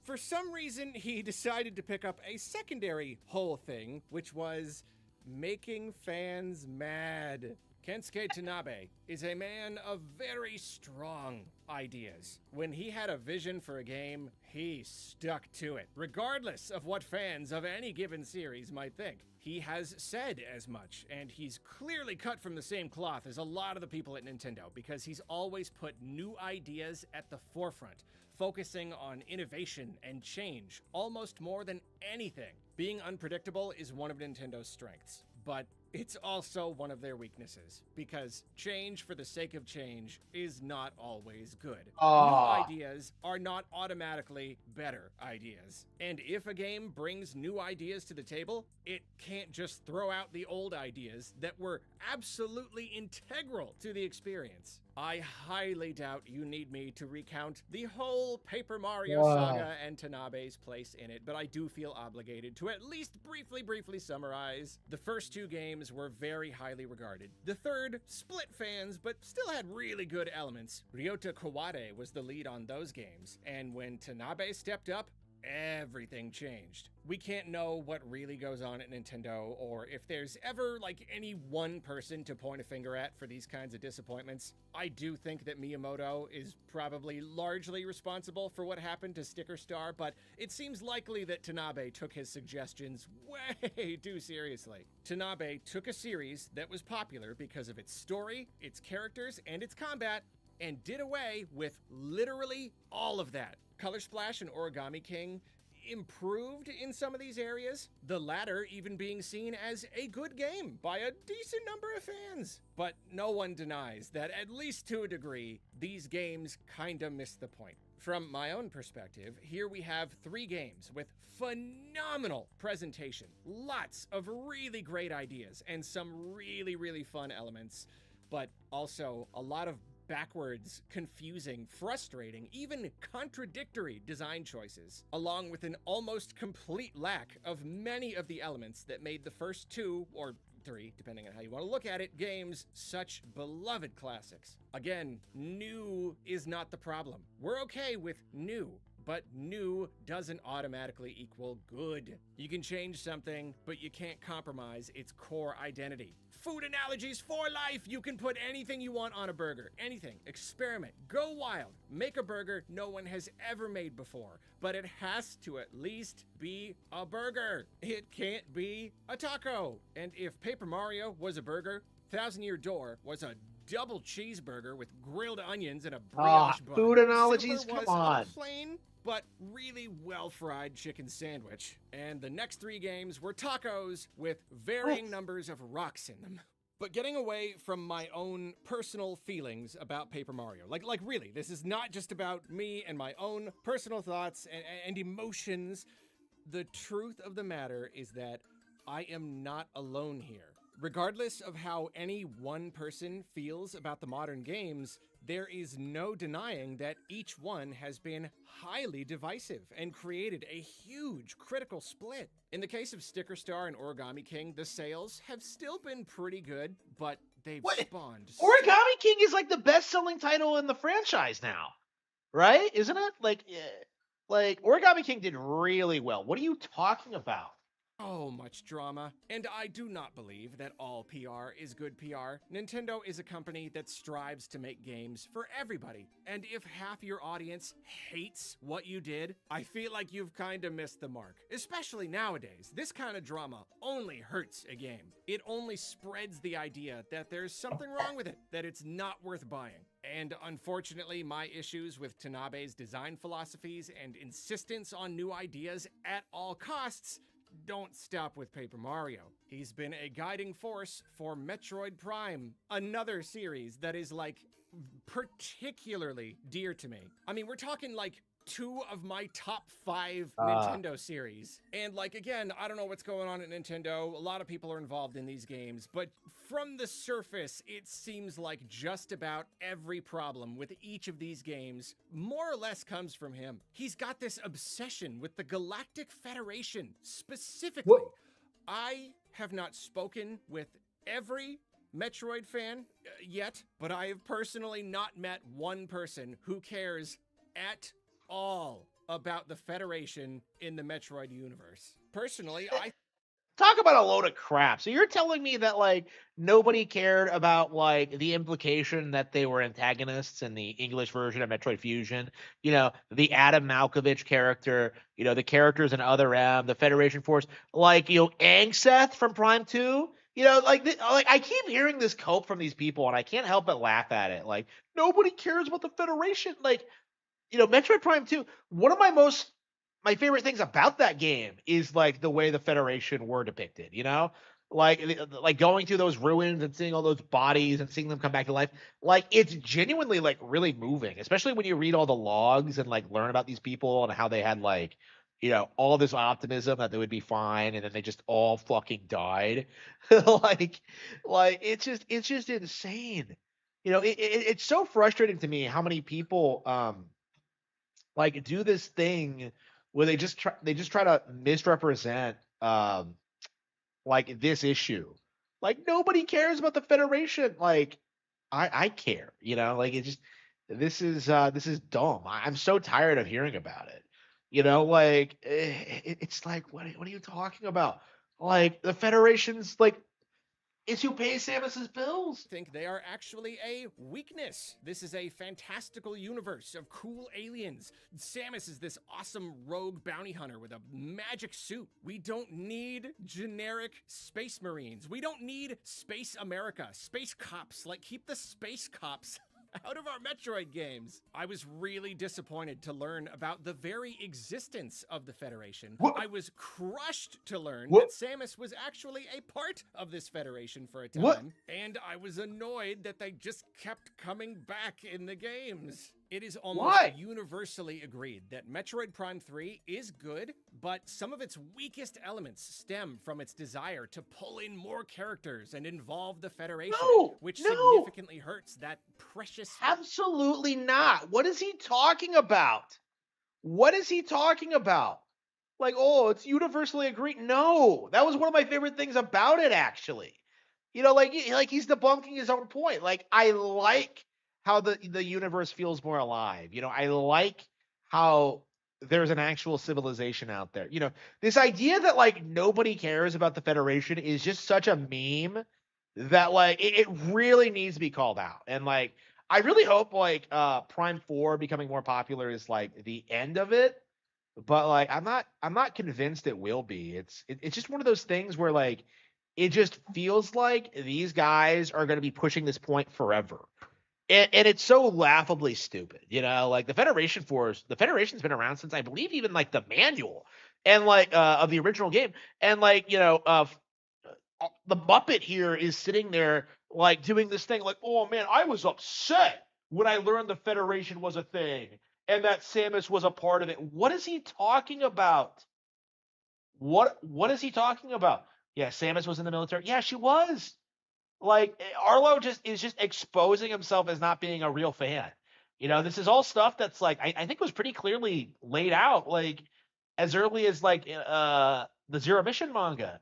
for some reason he decided to pick up a secondary whole thing, which was making fans mad. Kensuke Tanabe is a man of very strong ideas. When he had a vision for a game, he stuck to it, regardless of what fans of any given series might think. He has said as much, and he's clearly cut from the same cloth as a lot of the people at Nintendo, because he's always put new ideas at the forefront, focusing on innovation and change almost more than anything. Being unpredictable is one of Nintendo's strengths, but it's also one of their weaknesses, because change for the sake of change is not always good. New ideas are not automatically better ideas. And if a game brings new ideas to the table, it can't just throw out the old ideas that were absolutely integral to the experience. I highly doubt you need me to recount the whole Paper Mario saga and Tanabe's place in it, but I do feel obligated to at least briefly summarize. The first two games were very highly regarded. The third split fans, but still had really good elements. Ryota Kawade was the lead on those games, and when Tanabe stepped up, everything changed. We can't know what really goes on at Nintendo, or if there's ever like any one person to point a finger at for these kinds of disappointments. I do think that Miyamoto is probably largely responsible for what happened to Sticker Star, but it seems likely that Tanabe took his suggestions way too seriously. Tanabe took a series that was popular because of its story, its characters, and its combat, and did away with literally all of that. Color Splash and Origami King improved in some of these areas, the latter even being seen as a good game by a decent number of fans. But no one denies that, at least to a degree, these games kinda missed the point. From my own perspective, here we have 3 games with phenomenal presentation, lots of really great ideas, and some really fun elements, but also a lot of backwards, confusing, frustrating, even contradictory design choices, along with an almost complete lack of many of the elements that made the first 2, or 3, depending on how you want to look at it, games such beloved classics. Again, new is not the problem. We're okay with new, but new doesn't automatically equal good. You can change something, but you can't compromise its core identity. Food analogies for life! You can put anything you want on a burger. Anything. Experiment. Go wild. Make a burger no one has ever made before. But it has to at least be a burger. It can't be a taco. And if Paper Mario was a burger, Thousand Year Door was a double cheeseburger with grilled onions and a brioche bun. Food analogies? Silver Come on. was a plain but really well-fried chicken sandwich. And the next 3 games were tacos with varying numbers of rocks in them. But getting away from my own personal feelings about Paper Mario, like really, this is not just about me and my own personal thoughts and emotions. The truth of the matter is that I am not alone here. Regardless of how any one person feels about the modern games, there is no denying that each one has been highly divisive and created a huge critical split. In the case of Sticker Star and Origami King, the sales have still been pretty good, but they've spawned. Origami King is like the best-selling title in the franchise now, right? Isn't it? Like Origami King did really well. What are you talking about? So much drama, and I do not believe that all PR is good PR. Nintendo is a company that strives to make games for everybody, and if half your audience hates what you did, I feel like you've kinda missed the mark. Especially nowadays, this kind of drama only hurts a game. It only spreads the idea that there's something wrong with it, that it's not worth buying. And unfortunately, my issues with Tanabe's design philosophies and insistence on new ideas at all costs don't stop with Paper Mario. He's been a guiding force for Metroid Prime, another series that is like particularly dear to me. I mean, we're talking like 2 of my top 5 Nintendo series. And like, again, I don't know what's going on at Nintendo. A lot of people are involved in these games, but from the surface, it seems like just about every problem with each of these games more or less comes from him. He's got this obsession with the Galactic Federation, specifically. What? I have not spoken with every Metroid fan yet, but I have personally not met one person who cares at all about the Federation in the Metroid universe. Personally, I talk about a load of crap. So you're telling me that like nobody cared about like the implication that they were antagonists in the English version of Metroid Fusion? You know, the Adam Malkovich character, you know, the characters in Other M, the Federation Force, like, you know, Angseth from Prime 2. You know, like I keep hearing this cope from these people and I can't help but laugh at it. Like, nobody cares about the Federation. Like, you know, Metroid Prime 2, one of my favorite things about that game is like the way the Federation were depicted, you know? Like going through those ruins and seeing all those bodies and seeing them come back to life. Like, it's genuinely like really moving, especially when you read all the logs and like learn about these people and how they had like, you know, all this optimism that they would be fine and then they just all fucking died. like it's just insane. You know, it's so frustrating to me how many people like do this thing where they just try to misrepresent like this issue. Like, nobody cares about the Federation. Like, I care, you know, like this is dumb. I'm so tired of hearing about it. You know, like it's like what are you talking about? Like, the Federation's like, it's who pays Samus's bills. I think they are actually a weakness. This is a fantastical universe of cool aliens. Samus is this awesome rogue bounty hunter with a magic suit. We don't need generic space marines. We don't need Space America, space cops. Like, keep the space cops out of our Metroid games. I was really disappointed to learn about the very existence of the Federation. What? I was crushed to learn that Samus was actually a part of this Federation for a time. And I was annoyed that they just kept coming back in the games. It is almost universally agreed that Metroid Prime 3 is good, but some of its weakest elements stem from its desire to pull in more characters and involve the Federation, which significantly hurts that precious... Absolutely not. What is he talking about? What is he talking about? Like, oh, it's universally agreed. No, that was one of my favorite things about it, actually. You know, like he's debunking his own point. Like, I like how the universe feels more alive. You know, I like how there's an actual civilization out there. You know, this idea that like nobody cares about the Federation is just such a meme that like it really needs to be called out. And like, I really hope like Prime 4 becoming more popular is like the end of it. But like, I'm not convinced it will be. It's just one of those things where like it just feels like these guys are going to be pushing this point forever. And it's so laughably stupid, you know, like the Federation's been around since I believe even like the manual and like of the original game. And like, you know, the Muppet here is sitting there like doing this thing like, oh man, I was upset when I learned the Federation was a thing and that Samus was a part of it. What is he talking about? What is he talking about? Yeah, Samus was in the military. Yeah, she was. Like Arlo is just exposing himself as not being a real fan. This is all stuff that's like I think was pretty clearly laid out like as early as like the Zero Mission manga.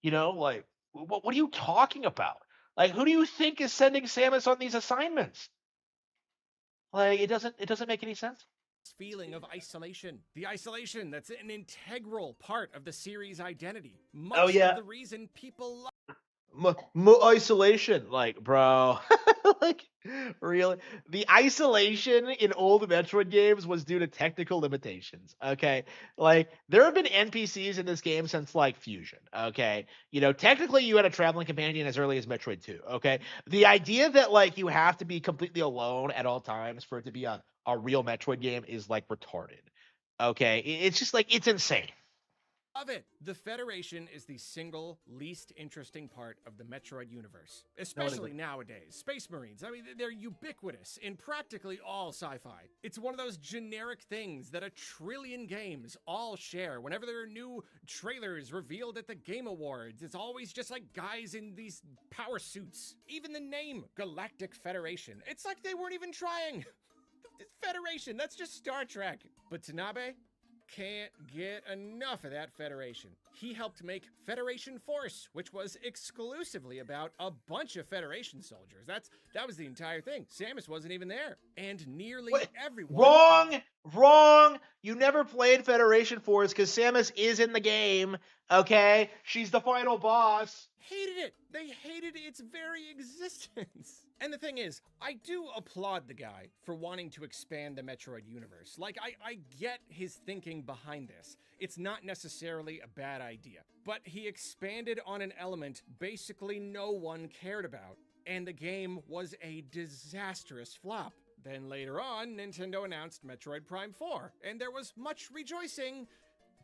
Like what are you talking about? Like who do you think is sending Samus on these assignments? Like it doesn't make any sense. Feeling of isolation. The isolation that's an integral part of the series' identity. Much yeah. of the reason people love Isolation, like, bro. Like, really? The isolation in old Metroid games was due to technical limitations, okay? Like, there have been NPCs in this game since, like, Fusion, okay? Technically you had a traveling companion as early as Metroid 2, okay? The idea that, like, you have to be completely alone at all times for it to be a real Metroid game is, like, retarded, okay? It's just, like, it's insane. Love it. The Federation is the single least interesting part of the Metroid universe, especially nowadays. Space Marines, I mean, they're ubiquitous in practically all sci-fi. It's one of those generic things that 1 trillion games all share. Whenever there are new trailers revealed at the Game Awards, it's always just like guys in these power suits. Even the name, Galactic Federation, it's like they weren't even trying. Federation, that's just Star Trek. But Tanabe can't get enough of that Federation. He helped make Federation Force, which was exclusively about a bunch of Federation soldiers. That was the entire thing. Samus wasn't even there. And nearly everyone... Wrong! You never played Federation Force because Samus is in the game, okay? She's the final boss. Hated it. They hated its very existence. And the thing is, I do applaud the guy for wanting to expand the Metroid universe. Like, I get his thinking behind this. It's not necessarily a bad idea. But he expanded on an element basically no one cared about, and the game was a disastrous flop. Then later on, Nintendo announced Metroid Prime 4, and there was much rejoicing,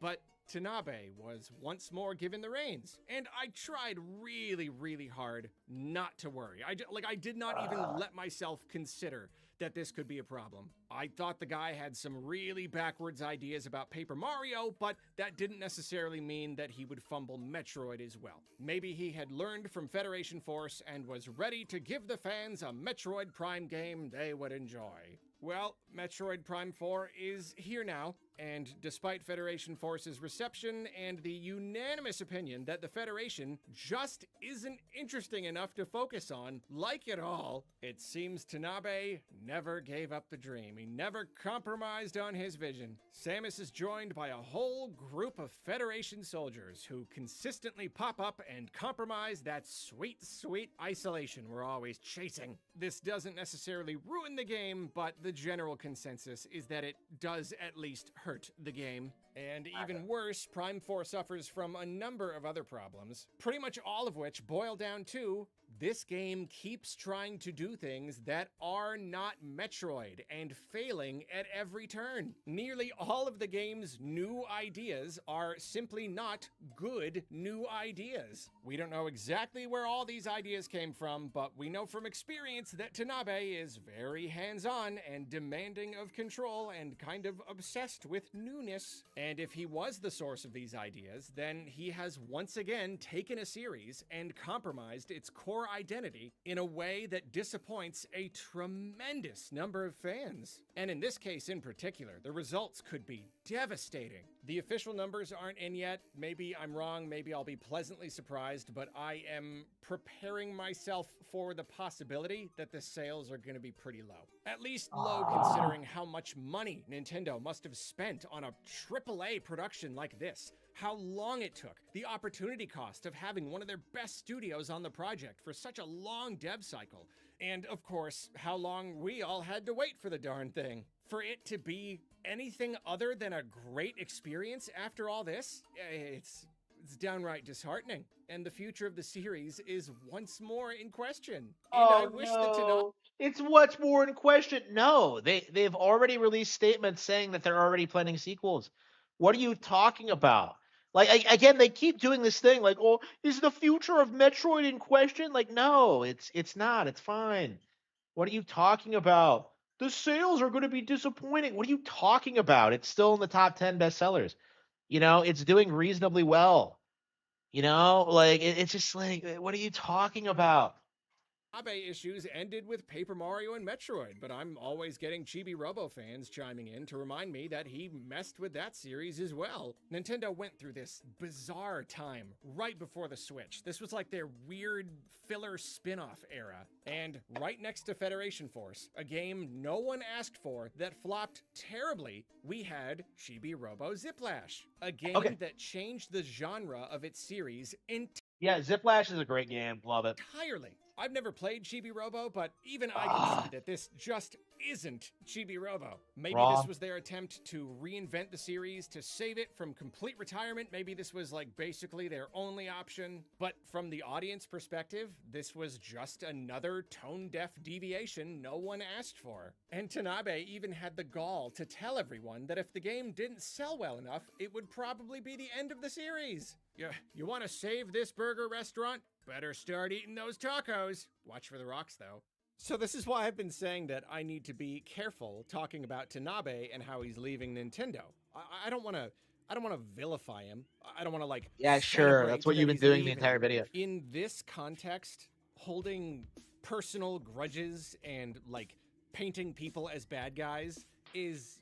but Tanabe was once more given the reins, and I tried really, really hard not to worry. I did not even let myself consider that this could be a problem. I thought the guy had some really backwards ideas about Paper Mario, but that didn't necessarily mean that he would fumble Metroid as well. Maybe he had learned from Federation Force and was ready to give the fans a Metroid Prime game they would enjoy. Well, Metroid Prime 4 is here now, and despite Federation Force's reception and the unanimous opinion that the Federation just isn't interesting enough to focus on, like it all, it seems Tanabe never gave up the dream. He never compromised on his vision. Samus is joined by a whole group of Federation soldiers who consistently pop up and compromise that sweet, sweet isolation we're always chasing. This doesn't necessarily ruin the game, but the general consensus is that it does at least hurt the game. And even worse, Prime 4 suffers from a number of other problems, pretty much all of which boil down to this game keeps trying to do things that are not Metroid and failing at every turn. Nearly all of the game's new ideas are simply not good new ideas. We don't know exactly where all these ideas came from, but we know from experience that Tanabe is very hands-on and demanding of control and kind of obsessed with newness. And if he was the source of these ideas, then he has once again taken a series and compromised its core identity in a way that disappoints a tremendous number of fans. And in this case in particular, the results could be devastating. The official numbers aren't in yet. Maybe I'm wrong, maybe I'll be pleasantly surprised, but I am preparing myself for the possibility that the sales are going to be pretty low. At least low considering how much money Nintendo must have spent on a AAA production like this. How long it took, the opportunity cost of having one of their best studios on the project for such a long dev cycle, and of course, how long we all had to wait for the darn thing. For it to be anything other than a great experience after all this, it's downright disheartening, and the future of the series is once more in question. And I wish that It's what's more in question. No, they've already released statements saying that they're already planning sequels. What are you talking about? Like again, they keep doing this thing like, oh, is the future of Metroid in question? Like, no, it's not. It's fine. What are you talking about? The sales are going to be disappointing. What are you talking about? It's still in the top 10 bestsellers. It's doing reasonably well. Like it's just like, what are you talking about? Tanabe issues ended with Paper Mario and Metroid, but I'm always getting Chibi Robo fans chiming in to remind me that he messed with that series as well. Nintendo went through this bizarre time right before the Switch. This was like their weird filler spin-off era. And right next to Federation Force, a game no one asked for that flopped terribly, we had Chibi Robo Ziplash, a game that changed the genre of its series Yeah, Ziplash is a great game. Love it. entirely. I've never played Chibi Robo, but even I can see that this just isn't Chibi Robo. Maybe this was their attempt to reinvent the series, to save it from complete retirement. Maybe this was like basically their only option. But from the audience perspective, this was just another tone-deaf deviation no one asked for. And Tanabe even had the gall to tell everyone that if the game didn't sell well enough, it would probably be the end of the series. You want to save this burger restaurant? Better start eating those tacos. Watch for the rocks, though. So this is why I've been saying that I need to be careful talking about Tanabe and how he's leaving Nintendo. I don't want to vilify him. I don't want to like. Yeah, sure. That's what you've been doing the leaving. entire video. In this context, holding personal grudges and like painting people as bad guys is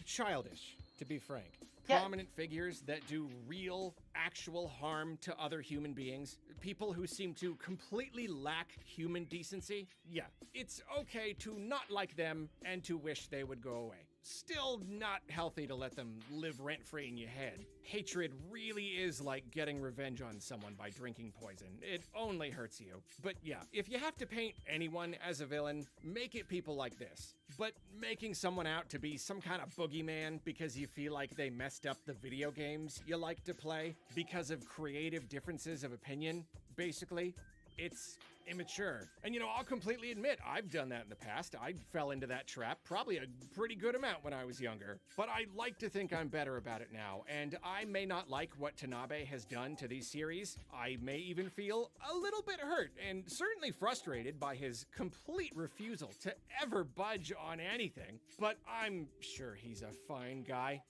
childish, to be frank. Prominent figures that do real, actual harm to other human beings, people who seem to completely lack human decency, yeah, it's okay to not like them and to wish they would go away. Still not healthy to let them live rent-free in your head. Hatred really is like getting revenge on someone by drinking poison. It only hurts you. But yeah, if you have to paint anyone as a villain, make it people like this. But making someone out to be some kind of boogeyman because you feel like they messed up the video games you like to play because of creative differences of opinion, basically, it's immature. And I'll completely admit, I've done that in the past. I fell into that trap probably a pretty good amount when I was younger. But I like to think I'm better about it now, and I may not like what Tanabe has done to these series. I may even feel a little bit hurt and certainly frustrated by his complete refusal to ever budge on anything. But I'm sure he's a fine guy.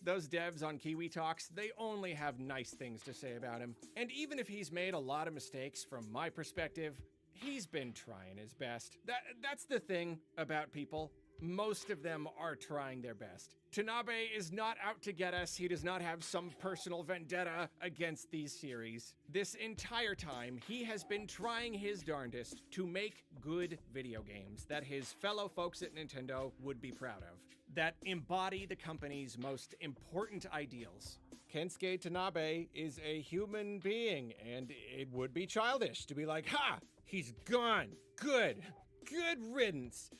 Those devs on Kiwi Talks, they only have nice things to say about him. And even if he's made a lot of mistakes from my perspective, he's been trying his best. That's the thing about people. Most of them are trying their best. Tanabe is not out to get us. He does not have some personal vendetta against these series. This entire time, he has been trying his darndest to make good video games that his fellow folks at Nintendo would be proud of, that embody the company's most important ideals. Kensuke Tanabe is a human being, and it would be childish to be like, ha! He's gone! Good riddance!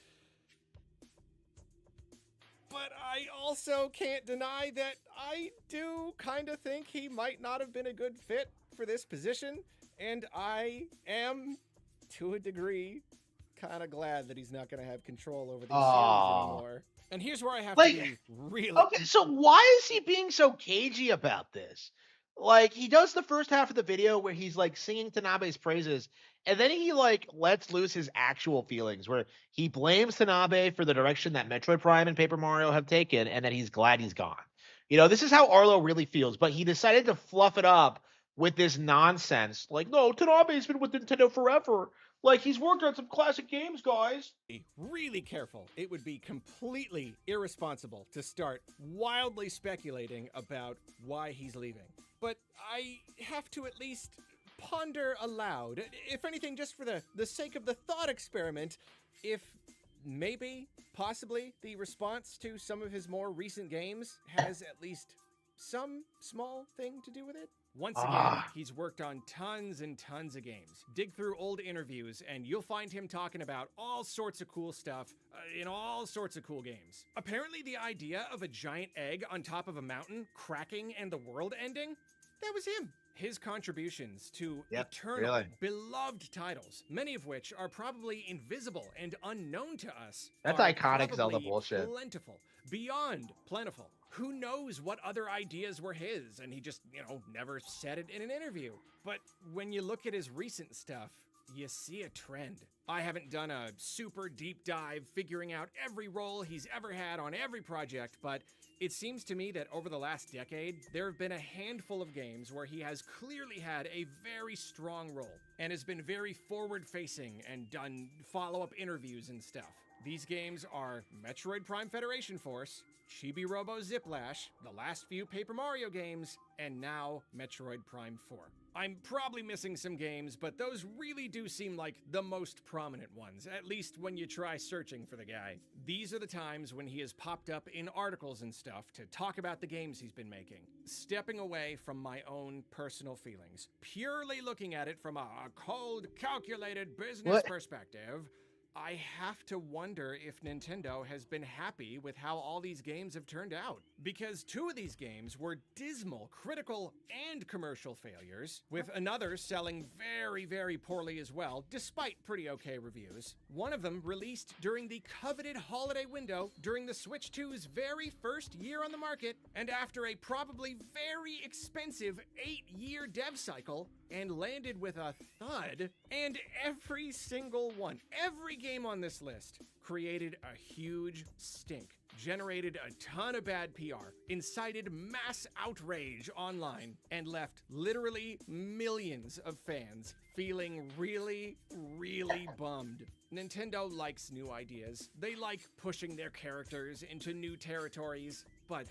But I also can't deny that I do kind of think he might not have been a good fit for this position, and I am, to a degree, kind of glad that he's not going to have control over these series anymore. And here's where I have to be really... Okay, so why is he being so cagey about this? Like, he does the first half of the video where he's, like, singing Tanabe's praises, and then he, like, lets loose his actual feelings, where he blames Tanabe for the direction that Metroid Prime and Paper Mario have taken, and that he's glad he's gone. This is how Arlo really feels, but he decided to fluff it up with this nonsense. Like, no, Tanabe's been with Nintendo forever. Like, he's worked on some classic games, guys. Really careful. It would be completely irresponsible to start wildly speculating about why he's leaving. But I have to at least ponder aloud, if anything, just for the sake of the thought experiment, if maybe, possibly, the response to some of his more recent games has at least some small thing to do with it. Once again, he's worked on tons and tons of games. Dig through old interviews and you'll find him talking about all sorts of cool stuff in all sorts of cool games. Apparently the idea of a giant egg on top of a mountain cracking and the world ending, that was him. His contributions to eternal, beloved titles, many of which are probably invisible and unknown to us. That's iconic Zelda bullshit. Plentiful, beyond plentiful. Who knows what other ideas were his, and he just, never said it in an interview. But when you look at his recent stuff, you see a trend. I haven't done a super deep dive figuring out every role he's ever had on every project, but it seems to me that over the last decade, there have been a handful of games where he has clearly had a very strong role and has been very forward-facing and done follow-up interviews and stuff. These games are Metroid Prime Federation Force, Chibi Robo Ziplash, the last few Paper Mario games, and now Metroid Prime 4. I'm probably missing some games, but those really do seem like the most prominent ones, at least when you try searching for the guy. These are the times when he has popped up in articles and stuff to talk about the games he's been making. Stepping away from my own personal feelings, purely looking at it from a cold, calculated business perspective, I have to wonder if Nintendo has been happy with how all these games have turned out. Because 2 of these games were dismal, critical, and commercial failures, with another selling very, very poorly as well, despite pretty okay reviews. One of them released during the coveted holiday window during the Switch 2's very first year on the market, and after a probably very expensive 8-year dev cycle, and landed with a thud, and every single one, every game on this list, created a huge stink, generated a ton of bad PR, incited mass outrage online, and left literally millions of fans feeling really, really bummed. Nintendo likes new ideas. They like pushing their characters into new territories, but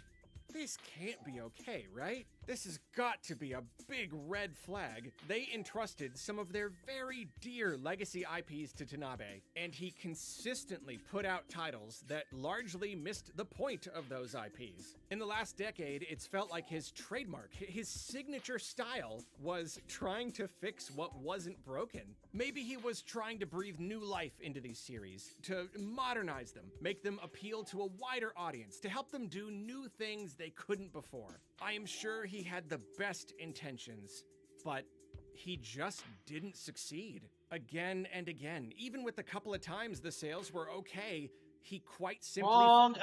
this can't be okay, right? This has got to be a big red flag. They entrusted some of their very dear legacy IPs to Tanabe, and he consistently put out titles that largely missed the point of those IPs. In the last decade, it's felt like his trademark, his signature style, was trying to fix what wasn't broken. Maybe he was trying to breathe new life into these series, to modernize them, make them appeal to a wider audience, to help them do new things they couldn't before. I am sure he had the best intentions, but he just didn't succeed. Again and again, even with the couple of times the sales were okay, he quite simply... Wrong.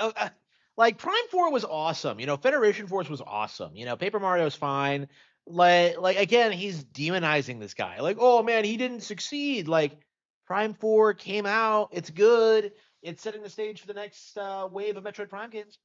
Like, Prime 4 was awesome. Federation Force was awesome. Paper Mario's fine. Like again, he's demonizing this guy. Like, oh man, he didn't succeed. Like, Prime 4 came out. It's good. It's setting the stage for the next wave of Metroid Prime games.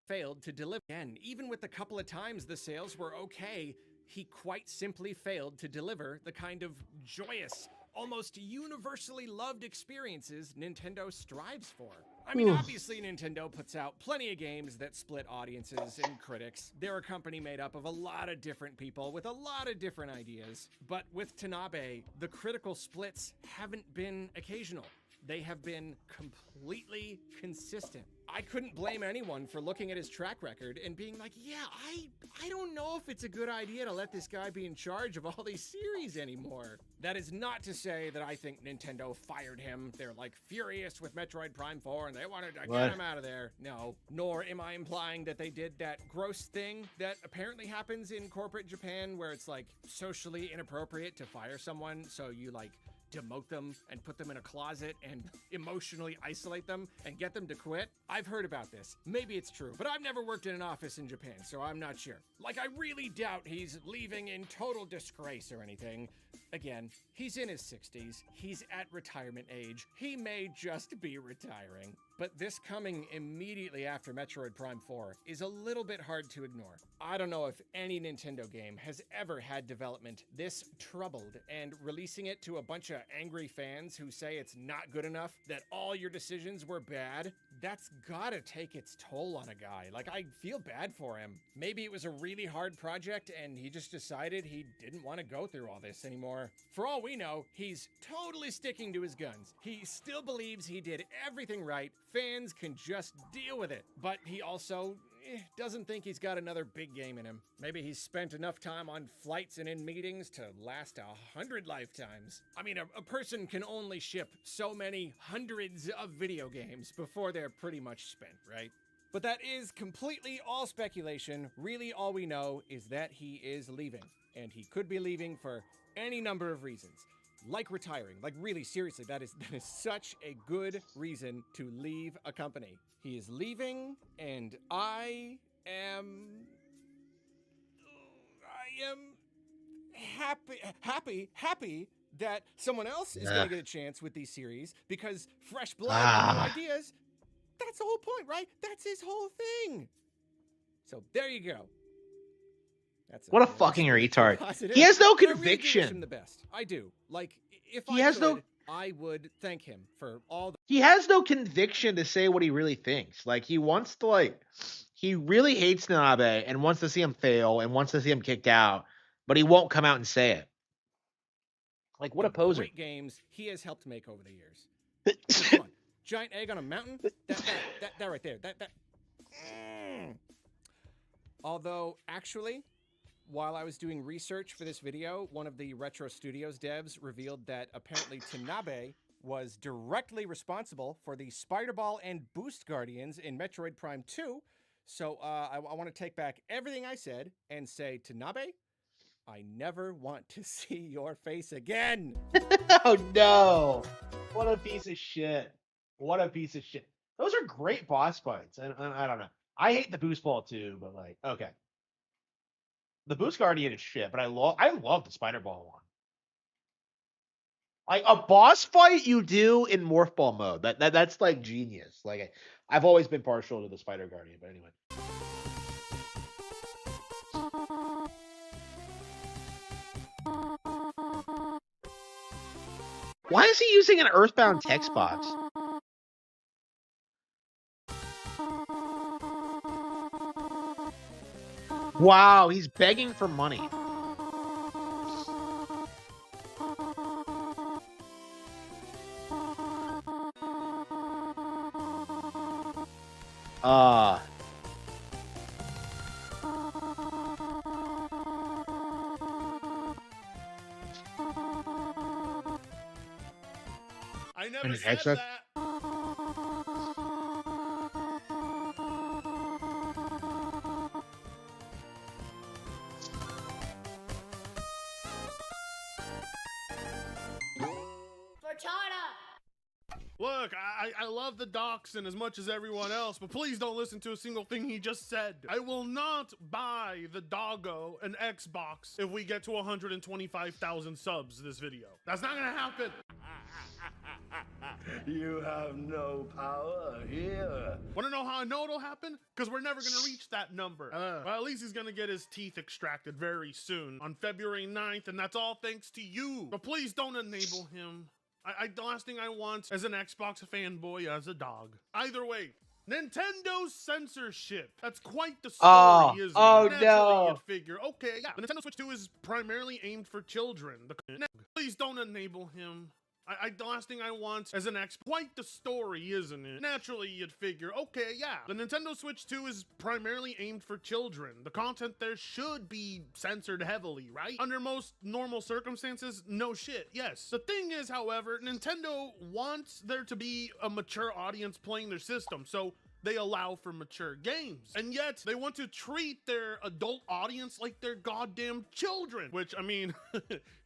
Failed to deliver again. Even with the couple of times the sales were okay, he quite simply failed to deliver the kind of joyous, almost universally loved experiences Nintendo strives for. I mean, obviously Nintendo puts out plenty of games that split audiences and critics. They're a company made up of a lot of different people with a lot of different ideas. But with Tanabe, the critical splits haven't been occasional. They have been completely consistent. I couldn't blame anyone for looking at his track record and being like, yeah, I don't know if it's a good idea to let this guy be in charge of all these series anymore. That is not to say that I think Nintendo fired him. They're like furious with Metroid Prime 4 and they wanted to get him out of there. No, nor am I implying that they did that gross thing that apparently happens in corporate Japan where it's like socially inappropriate to fire someone, so you like demote them and put them in a closet and emotionally isolate them and get them to quit. I've heard about this. Maybe it's true, but I've never worked in an office in Japan, so I'm not sure. Like, I really doubt he's leaving in total disgrace or anything. Again, he's in his 60s. He's at retirement age. He may just be retiring. But this coming immediately after Metroid Prime 4 is a little bit hard to ignore. I don't know if any Nintendo game has ever had development this troubled, and releasing it to a bunch of angry fans who say it's not good enough, that all your decisions were bad, that's gotta take its toll on a guy. Like, I feel bad for him. Maybe it was a really hard project and he just decided he didn't want to go through all this anymore. For all we know, he's totally sticking to his guns. He still believes he did everything right. Fans can just deal with it. But he also doesn't think he's got another big game in him. Maybe he's spent enough time on flights and in meetings to last 100 lifetimes. I mean, a person can only ship so many hundreds of video games before they're pretty much spent, right? But that is completely all speculation. Really, all we know is that he is leaving. And he could be leaving for any number of reasons. like retiring. Like, really, seriously, that is such a good reason to leave a company. He is leaving, and I am happy that someone else is going to get a chance with these series, because fresh blood and new ideas, that's the whole point, right? That's his whole thing. So there you go. That's what a fucking retard. Positive. He has no I really do conviction. wish him the best. I do. Like, if He I has could, no. I would thank him for all the. He has no conviction to say what he really thinks. Like, he wants to, like, he really hates Tanabe and wants to see him fail and wants to see him kicked out, but he won't come out and say it. Like, what a poser. Great games he has helped make over the years. I mean, come on, giant egg on a mountain. That right there. That. Although, actually, while I was doing research for this video, one of the Retro Studios devs revealed that apparently Tanabe was directly responsible for the Spider Ball and Boost Guardians in Metroid Prime 2. So I want to take back everything I said and say, Tanabe, I never want to see your face again. Oh, no. What a piece of shit. What a piece of shit. Those are great boss fights. And I don't know. I hate the Boost Ball too, but like, okay. The Boost Guardian is shit, but I love the Spider Ball one. Like, a boss fight you do in Morph Ball mode. That's like genius. Like, I've always been partial to the Spider Guardian, but anyway. Why is he using an Earthbound text box? Wow, he's begging for money. I never said that. Look, I love the Dachshund as much as everyone else, but please don't listen to a single thing he just said. I will not buy the doggo an Xbox if we get to 125,000 subs this video. That's not gonna happen. You have no power here. Wanna know how I know it'll happen? Because we're never gonna reach that number. Well, at least he's gonna get his teeth extracted very soon, on February 9th, and that's all thanks to you. But please don't enable him. The last thing I want as an Xbox fanboy as a dog. Either way, Nintendo's censorship. That's quite the story, isn't it? Naturally, No. you'd figure, okay, yeah, the Nintendo Switch 2 is primarily aimed for children. Please don't enable him. The last thing I want as an quite the story, isn't it? Naturally, you'd figure, okay, yeah, the Nintendo Switch 2 is primarily aimed for children. The content there should be censored heavily, right? Under most normal circumstances, no shit, yes. The thing is, however, Nintendo wants there to be a mature audience playing their system, so they allow for mature games. And yet, they want to treat their adult audience like they're goddamn children. Which, I mean,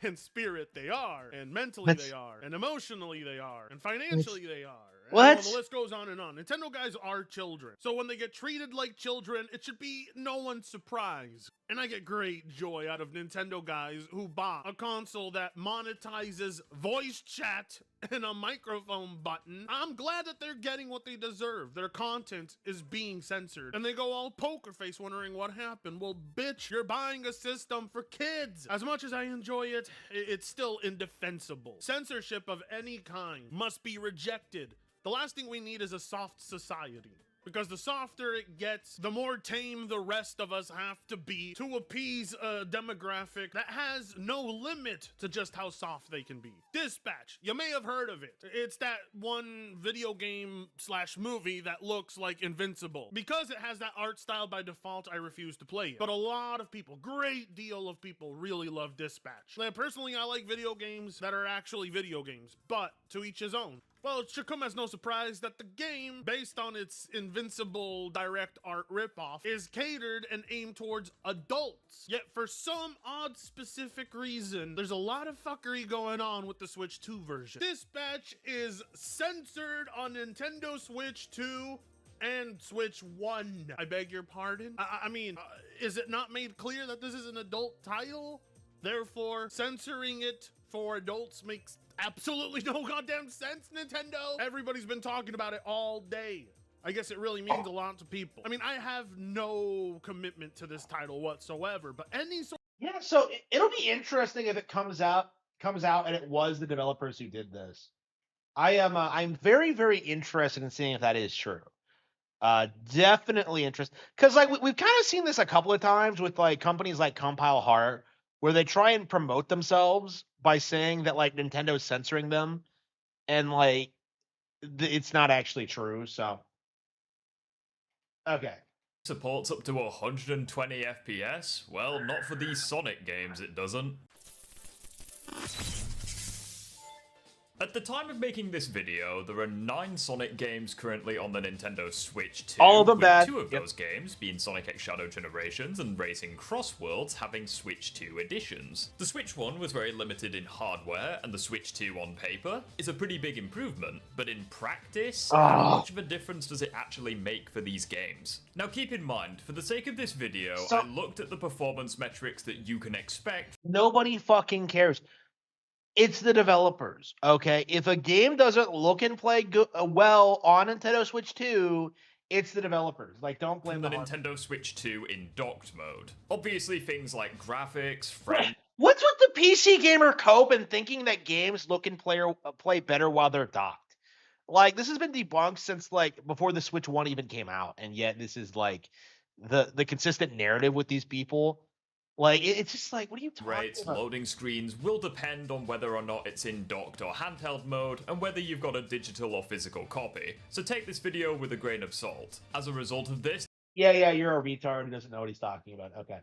in spirit they are, and mentally they are, and emotionally they are, and financially they are. What? And the list goes on and on. Nintendo guys are children. So when they get treated like children, it should be no one's surprise. And I get great joy out of Nintendo guys who bought a console that monetizes voice chat and a microphone button. I'm glad that they're getting what they deserve. Their content is being censored. And they go all poker face wondering what happened. Well, bitch, you're buying a system for kids. As much as I enjoy it, it's still indefensible. Censorship of any kind must be rejected. The last thing we need is a soft society. Because the softer it gets, the more tame the rest of us have to be to appease a demographic that has no limit to just how soft they can be. Dispatch, you may have heard of it. It's that one video game / movie that looks like Invincible. Because it has that art style by default, I refuse to play it. But a lot of people, great deal of people, really love Dispatch. Now, personally, I like video games that are actually video games, but to each his own. Well, it should come as no surprise that the game, based on its Invincible direct art ripoff, is catered and aimed towards adults. Yet for some odd specific reason, there's a lot of fuckery going on with the Switch 2 version. Dispatch is censored on Nintendo Switch 2 and Switch 1. I beg your pardon? I mean, is it not made clear that this is an adult title? Therefore, censoring it for adults makes absolutely no goddamn sense, Nintendo. Everybody's been talking about it all day. I guess it really means a lot to people. I mean, I have no commitment to this title whatsoever, but any sort. Yeah, so it'll be interesting if it comes out and it was the developers who did this. I'm very, very interested in seeing if that is true. Definitely interested, because like we've kind of seen this a couple of times with like companies like Compile Heart, where they try and promote themselves by saying that like Nintendo's censoring them, and like it's not actually true. So okay. Supports up to 120 FPS? Well, not for these Sonic games, it doesn't. At the time of making this video, there are 9 Sonic games currently on the Nintendo Switch 2, all of them with bad. 2 of those games being Sonic X Shadow Generations and Racing Cross Worlds having Switch 2 editions. The Switch 1 was very limited in hardware, and the Switch 2 on paper is a pretty big improvement, but in practice, how much of a difference does it actually make for these games? Now keep in mind, for the sake of this video, I looked at the performance metrics that you can expect. Nobody fucking cares. It's the developers, okay? If a game doesn't look and play well on Nintendo Switch 2, it's the developers. Like, don't blame the Nintendo Switch 2 in docked mode. Obviously, things like graphics, What's with the PC gamer cope and thinking that games look and play better while they're docked? Like, this has been debunked since like before the Switch 1 even came out, and yet this is like the consistent narrative with these people. Like, it's just like, what are you talking about? Loading screens will depend on whether or not it's in docked or handheld mode, and whether you've got a digital or physical copy. So take this video with a grain of salt. As a result of this... Yeah, you're a retard who doesn't know what he's talking about. Okay.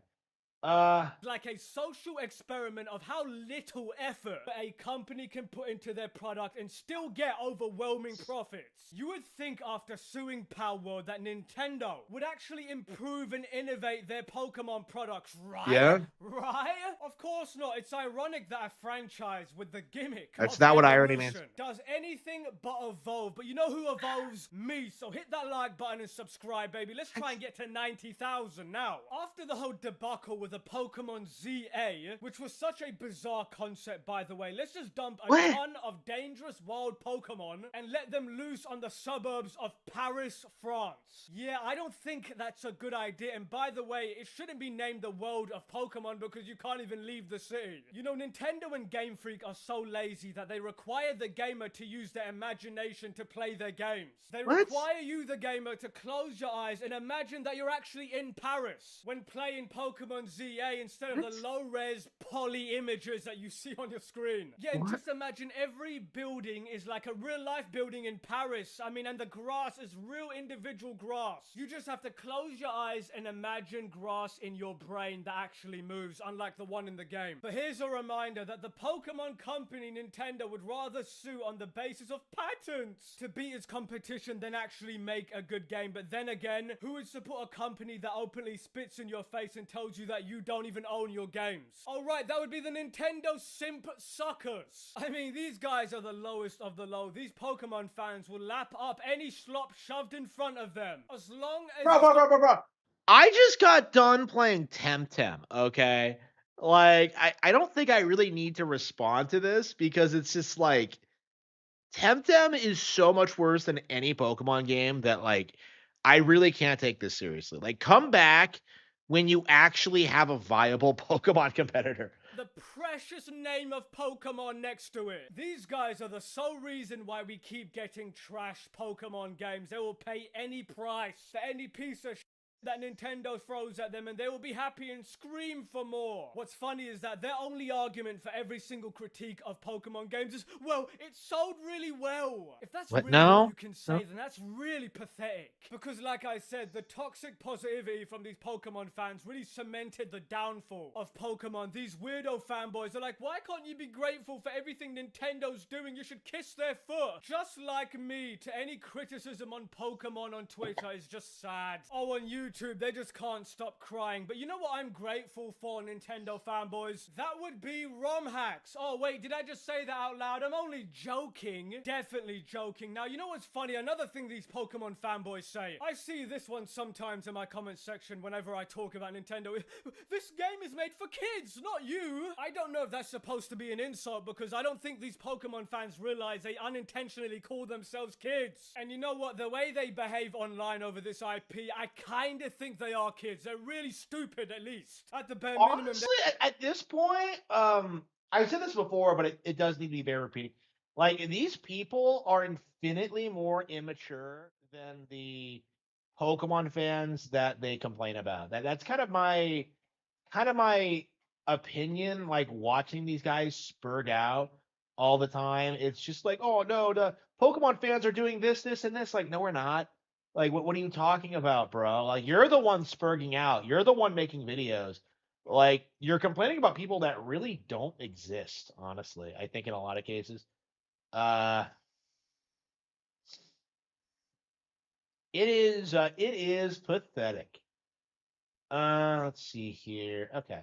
Like a social experiment of how little effort a company can put into their product and still get overwhelming profits. You would think after suing Palworld that Nintendo would actually improve and innovate their Pokemon products, right? Yeah. Right? Of course not. It's ironic that a franchise with the gimmick That's of not what irony means. does anything but evolve. But you know who evolves? Me. So hit that like button and subscribe, baby. Let's try and get to 90,000 now. After the whole debacle with the Pokemon ZA, which was such a bizarre concept, by the way, let's just dump a ton of dangerous wild Pokemon and let them loose on the suburbs of Paris, France. Yeah, I don't think that's a good idea. And by the way, it shouldn't be named the world of Pokemon because you can't even leave the city. You know, Nintendo and Game Freak are so lazy that they require the gamer to use their imagination to play their games. They require you, the gamer, to close your eyes and imagine that you're actually in Paris when playing Pokemon ZA instead of the low-res poly images that you see on your screen. Yeah, and just imagine every building is like a real-life building in Paris. I mean, and the grass is real individual grass. You just have to close your eyes and imagine grass in your brain that actually moves, unlike the one in the game. But here's a reminder that the Pokemon company Nintendo would rather sue on the basis of patents to beat its competition than actually make a good game. But then again, who would support a company that openly spits in your face and tells you that you don't even own your games? Oh right, that would be the Nintendo simp suckers. I mean, these guys are the lowest of the low. These Pokemon fans will lap up any slop shoved in front of them. As long as... Bro. I just got done playing Temtem, okay? Like, I don't think I really need to respond to this because it's just like, Temtem is so much worse than any Pokemon game that, like, I really can't take this seriously. Like, come back when you actually have a viable Pokemon competitor. The precious name of Pokemon next to it. These guys are the sole reason why we keep getting trash Pokemon games. They will pay any price for any piece of that Nintendo throws at them and they will be happy and scream for more. What's funny is that their only argument for every single critique of Pokemon games is, well, it sold really well. If that's What? really No? all you can say, No. then that's really pathetic. Because like I said, the toxic positivity from these Pokemon fans really cemented the downfall of Pokemon. These weirdo fanboys are like, why can't you be grateful for everything Nintendo's doing? You should kiss their foot. Just like me, to any criticism on Pokemon on Twitter is just sad. Oh, on YouTube, they just can't stop crying. But you know what I'm grateful for, Nintendo fanboys? That would be ROM hacks. Oh, wait, did I just say that out loud? I'm only joking. Definitely joking. Now, you know what's funny? Another thing these Pokemon fanboys say. I see this one sometimes in my comment section whenever I talk about Nintendo. This game is made for kids, not you. I don't know if that's supposed to be an insult because I don't think these Pokemon fans realize they unintentionally call themselves kids. And you know what? The way they behave online over this IP, I kind of think they are kids. They're really stupid, at least. At the bare minimum. Honestly, at this point, I've said this before, but it does need to be very repeated. Like, these people are infinitely more immature than the Pokemon fans that they complain about. That's kind of my opinion. Like, watching these guys spurg out all the time, it's just like, oh no, the Pokemon fans are doing this, and this. Like, no, we're not. Like, what are you talking about, bro? Like, you're the one spurging out. You're the one making videos. Like, you're complaining about people that really don't exist, honestly, I think in a lot of cases. Uh it is pathetic. Let's see here. Okay.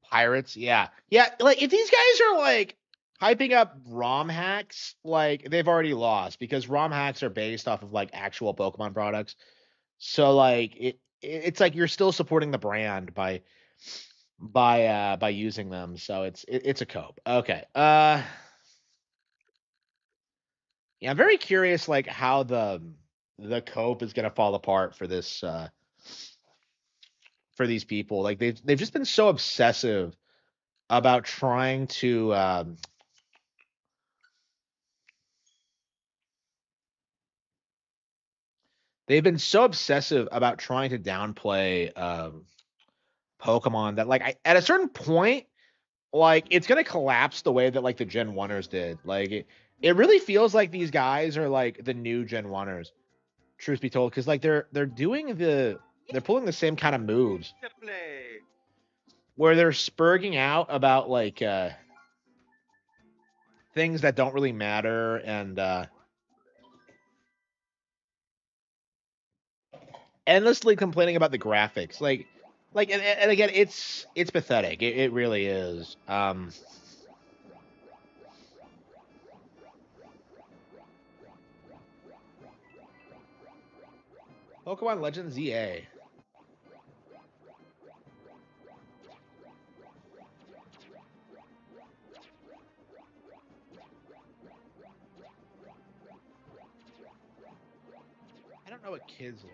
Pirates, yeah. Yeah, like if these guys are like hyping up ROM hacks, like they've already lost because ROM hacks are based off of like actual Pokemon products. So like it's like you're still supporting the brand by using them. So it's a cope. Okay. Yeah, I'm very curious like how the cope is gonna fall apart for this for these people. Like they've just been so obsessive about trying to they've been so obsessive about trying to downplay Pokemon that like at a certain point, like it's gonna collapse the way that like the Gen 1ers did. Like it really feels like these guys are like the new Gen 1ers, truth be told, because like they're pulling the same kind of moves where they're spurging out about like things that don't really matter and endlessly complaining about the graphics. Like and again, it's pathetic. It really is. Pokemon Legends ZA. I don't know what kids like.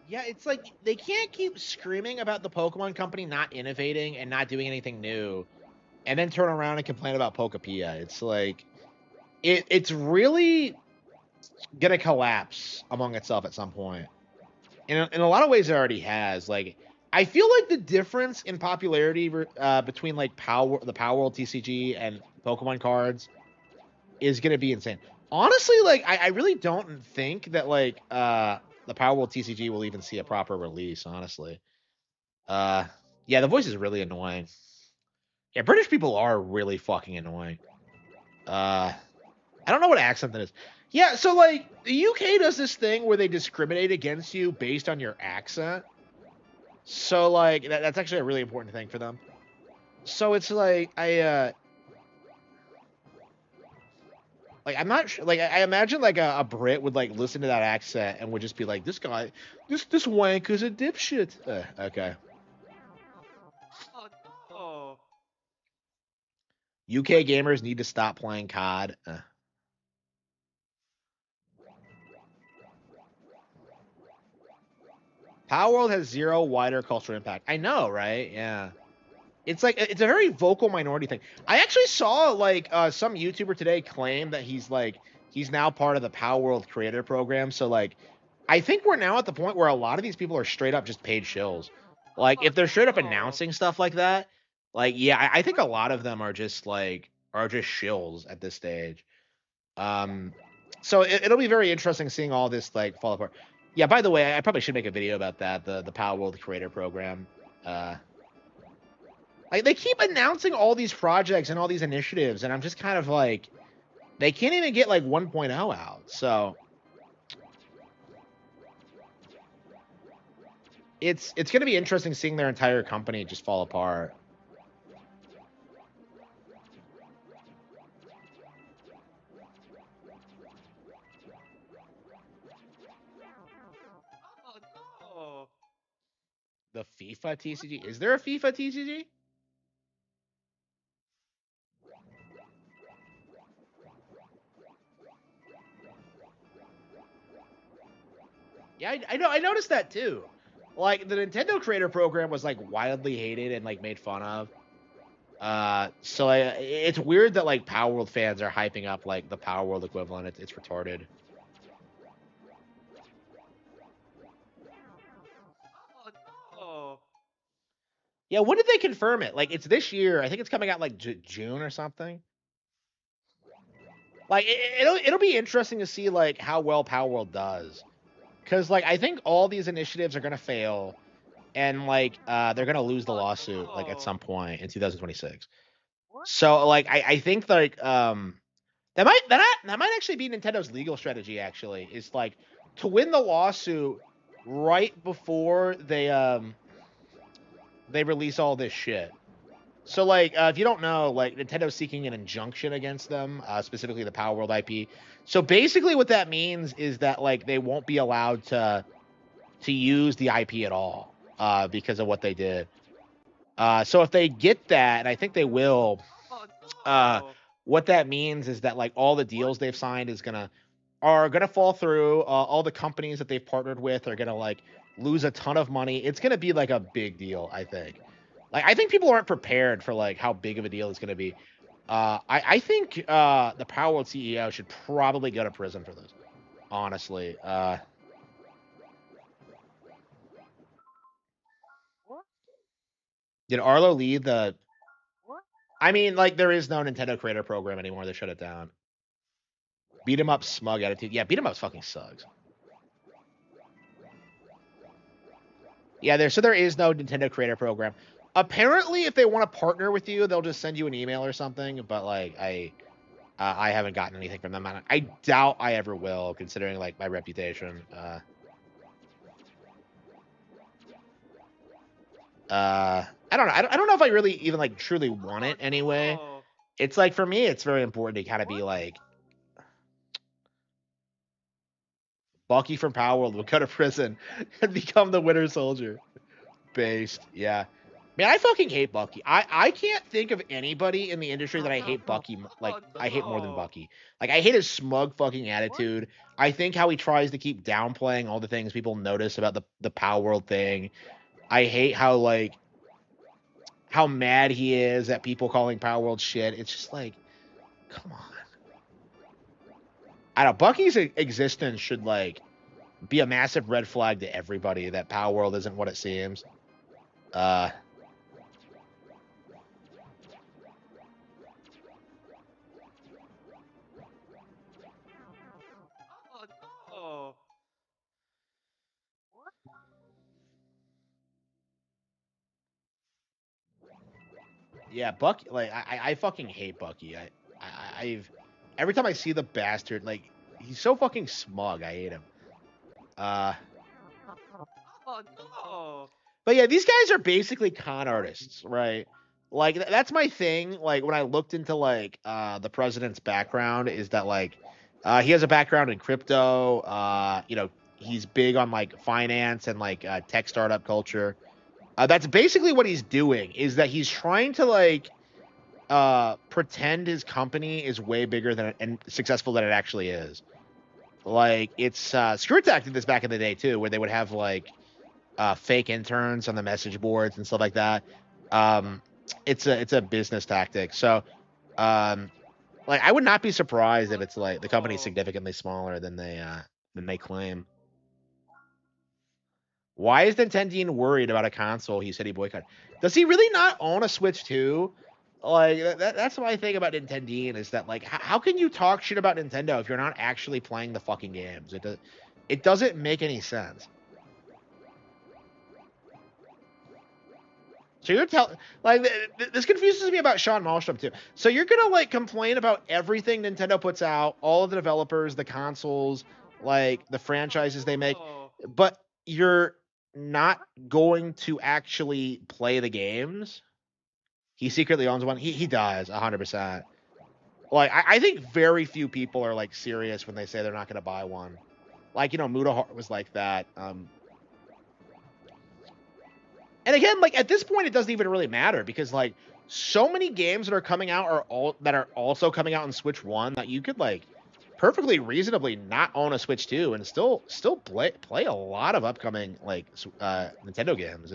Yeah, it's like they can't keep screaming about the Pokemon Company not innovating and not doing anything new, and then turn around and complain about Pokepia. It's like it's really gonna collapse among itself at some point. In a lot of ways, it already has. Like, I feel like the difference in popularity between like the Power World TCG and Pokemon cards is gonna be insane. Honestly, like I really don't think that like the Power World TCG will even see a proper release. Honestly, uh, yeah, the voice is really annoying. Yeah, British people are really fucking annoying. I don't know what accent that is. Yeah, so like the UK does this thing where they discriminate against you based on your accent. So like that's actually a really important thing for them. So it's like I'm not sure. Like I imagine like a Brit would like listen to that accent and would just be like, this guy, this wank is a dipshit. Okay. Oh. UK gamers need to stop playing COD. Power World has zero wider cultural impact. I know, right? Yeah. It's like it's a very vocal minority thing. I actually saw like some YouTuber today claim that he's now part of the Power World Creator Program. So like I think we're now at the point where a lot of these people are straight up just paid shills. Like if they're straight up announcing stuff like that, like yeah, I think a lot of them are just shills at this stage. Um, so it'll be very interesting seeing all this like fall apart. Yeah, by the way, I probably should make a video about that, the Power World Creator Program. Like they keep announcing all these projects and all these initiatives, and I'm just kind of like, they can't even get like 1.0 out. So it's going to be interesting seeing their entire company just fall apart. Oh. The FIFA TCG? Is there a FIFA TCG? Yeah, I know. I noticed that too. Like the Nintendo Creator Program was like wildly hated and like made fun of. So it's weird that like Power World fans are hyping up like the Power World equivalent. It's retarded. Oh. Yeah, when did they confirm it? Like it's this year. I think it's coming out like June or something. Like it'll be interesting to see like how well Power World does, because like I think all these initiatives are gonna fail, and like they're gonna lose the lawsuit like at some point in 2026. So like I think like that might actually be Nintendo's legal strategy. Actually, is like to win the lawsuit right before they release all this shit. So, like, if you don't know, like, Nintendo's seeking an injunction against them, specifically the Power World IP. So basically, what that means is that like they won't be allowed to use the IP at all, because of what they did. So if they get that, and I think they will, what that means is that like all the deals they've signed are gonna fall through. All the companies that they've partnered with are gonna like lose a ton of money. It's gonna be like a big deal, I think. Like I think people aren't prepared for like how big of a deal it's gonna be. I think the Power World CEO should probably go to prison for this. Honestly. Did Arlo lead the? I mean, like there is no Nintendo Creator Program anymore. They shut it down. Beat 'em up, smug attitude. Yeah, beat 'em up fucking sucks. Yeah, there is no Nintendo Creator Program. Apparently, if they want to partner with you, they'll just send you an email or something. But like, I haven't gotten anything from them. I doubt I ever will, considering like my reputation. I don't know. I don't know if I really even like truly want it anyway. It's like for me, it's very important to kind of be like, Bucky from Power World will go to prison and become the Winter Soldier. Based, yeah. Man, I fucking hate Bucky. I can't think of anybody in the industry that I hate I hate more than Bucky. Like, I hate his smug fucking attitude. I think how he tries to keep downplaying all the things people notice about the Power World thing. I hate how, like, how mad he is at people calling Power World shit. It's just like, come on. I don't know. Bucky's existence should, like, be a massive red flag to everybody that Power World isn't what it seems. Oh. Yeah, Bucky. Like, I fucking hate Bucky. I've every time I see the bastard, like, he's so fucking smug. I hate him. Oh no. But yeah, these guys are basically con artists, right? Like, that's my thing. Like, when I looked into, like, the president's background, is that, like, he has a background in crypto. You know, he's big on, like, finance and, like, tech startup culture. That's basically what he's doing. Is that he's trying to, like, pretend his company is way bigger than and successful than it actually is. Like, it's Screwtack did this back in the day too, where they would have, like, fake interns on the message boards and stuff like that. It's a business tactic. So, like, I would not be surprised if it's like the company's significantly smaller than they claim. Why is Nintendo worried about a console he said he boycotted? Does he really not own a Switch 2? Like, that's what I think about Nintendo is that, like, how can you talk shit about Nintendo if you're not actually playing the fucking games? It doesn't make any sense. So you're like, this confuses me about Sean Malmstrom too. So you're gonna, like, complain about everything Nintendo puts out, all of the developers, the consoles, like, the franchises they make, but you're not going to actually play the games? He secretly owns one. He does 100%. Like, I think very few people are, like, serious when they say they're not going to buy one. Like, you know, Mudahar was like that. And again, like, at this point, it doesn't even really matter because, like, so many games that are coming out are also coming out on Switch 1 that you could, like, perfectly reasonably not own a Switch 2 and still play a lot of upcoming, like, Nintendo games.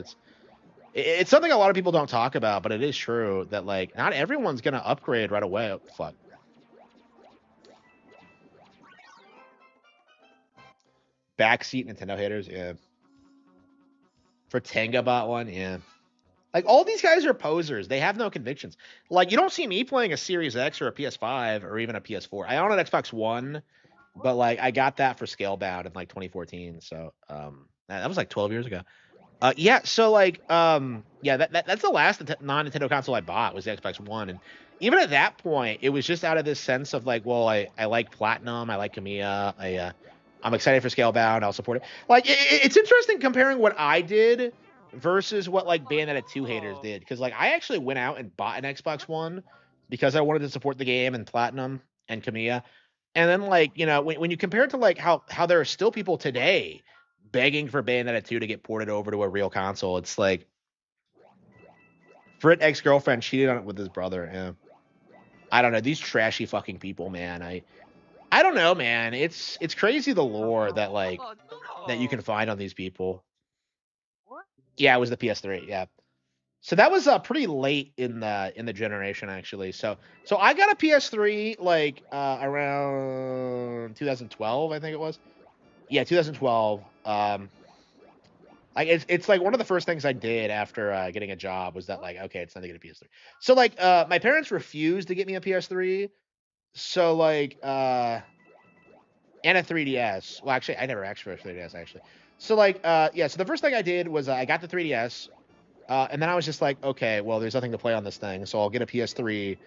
It's something a lot of people don't talk about, but it is true that, like, not everyone's gonna upgrade right away. Oh, fuck. Backseat Nintendo haters, yeah. For Tenga bought one, yeah. Like, all these guys are posers. They have no convictions. Like, you don't see me playing a Series X or a PS5 or even a PS4. I own an Xbox One, but, like, I got that for Scalebound in, like, 2014. So, that was like 12 years ago. Yeah, so, like, yeah, that's the last non-Nintendo console I bought was the Xbox One, and even at that point, it was just out of this sense of, like, well, I like Platinum, I like Kamiya, I'm excited for Scalebound, I'll support it. Like, it's interesting comparing what I did versus what, like, Bayonetta 2 haters did, because, like, I actually went out and bought an Xbox One because I wanted to support the game and Platinum and Kamiya, and then, like, you know, when you compare it to, like, how there are still people today begging for Bayonetta 2 to get ported over to a real console. It's like, Brit ex-girlfriend cheated on it with his brother. Yeah. I don't know. These trashy fucking people, man. I don't know, man. It's crazy the lore that, like, that you can find on these people. Yeah, it was the PS3. Yeah. So that was pretty late in the generation, actually. So I got a PS3 like around 2012, I think it was. Yeah, 2012. Like, it's like one of the first things I did after getting a job was that, like, okay, it's time to get a PS3. So, like, my parents refused to get me a PS3. So, like, and a 3DS. Well, actually, I never asked for a 3DS, actually. So, like, yeah, so the first thing I did was I got the 3DS. And then I was just like, okay, well, there's nothing to play on this thing, so I'll get a PS3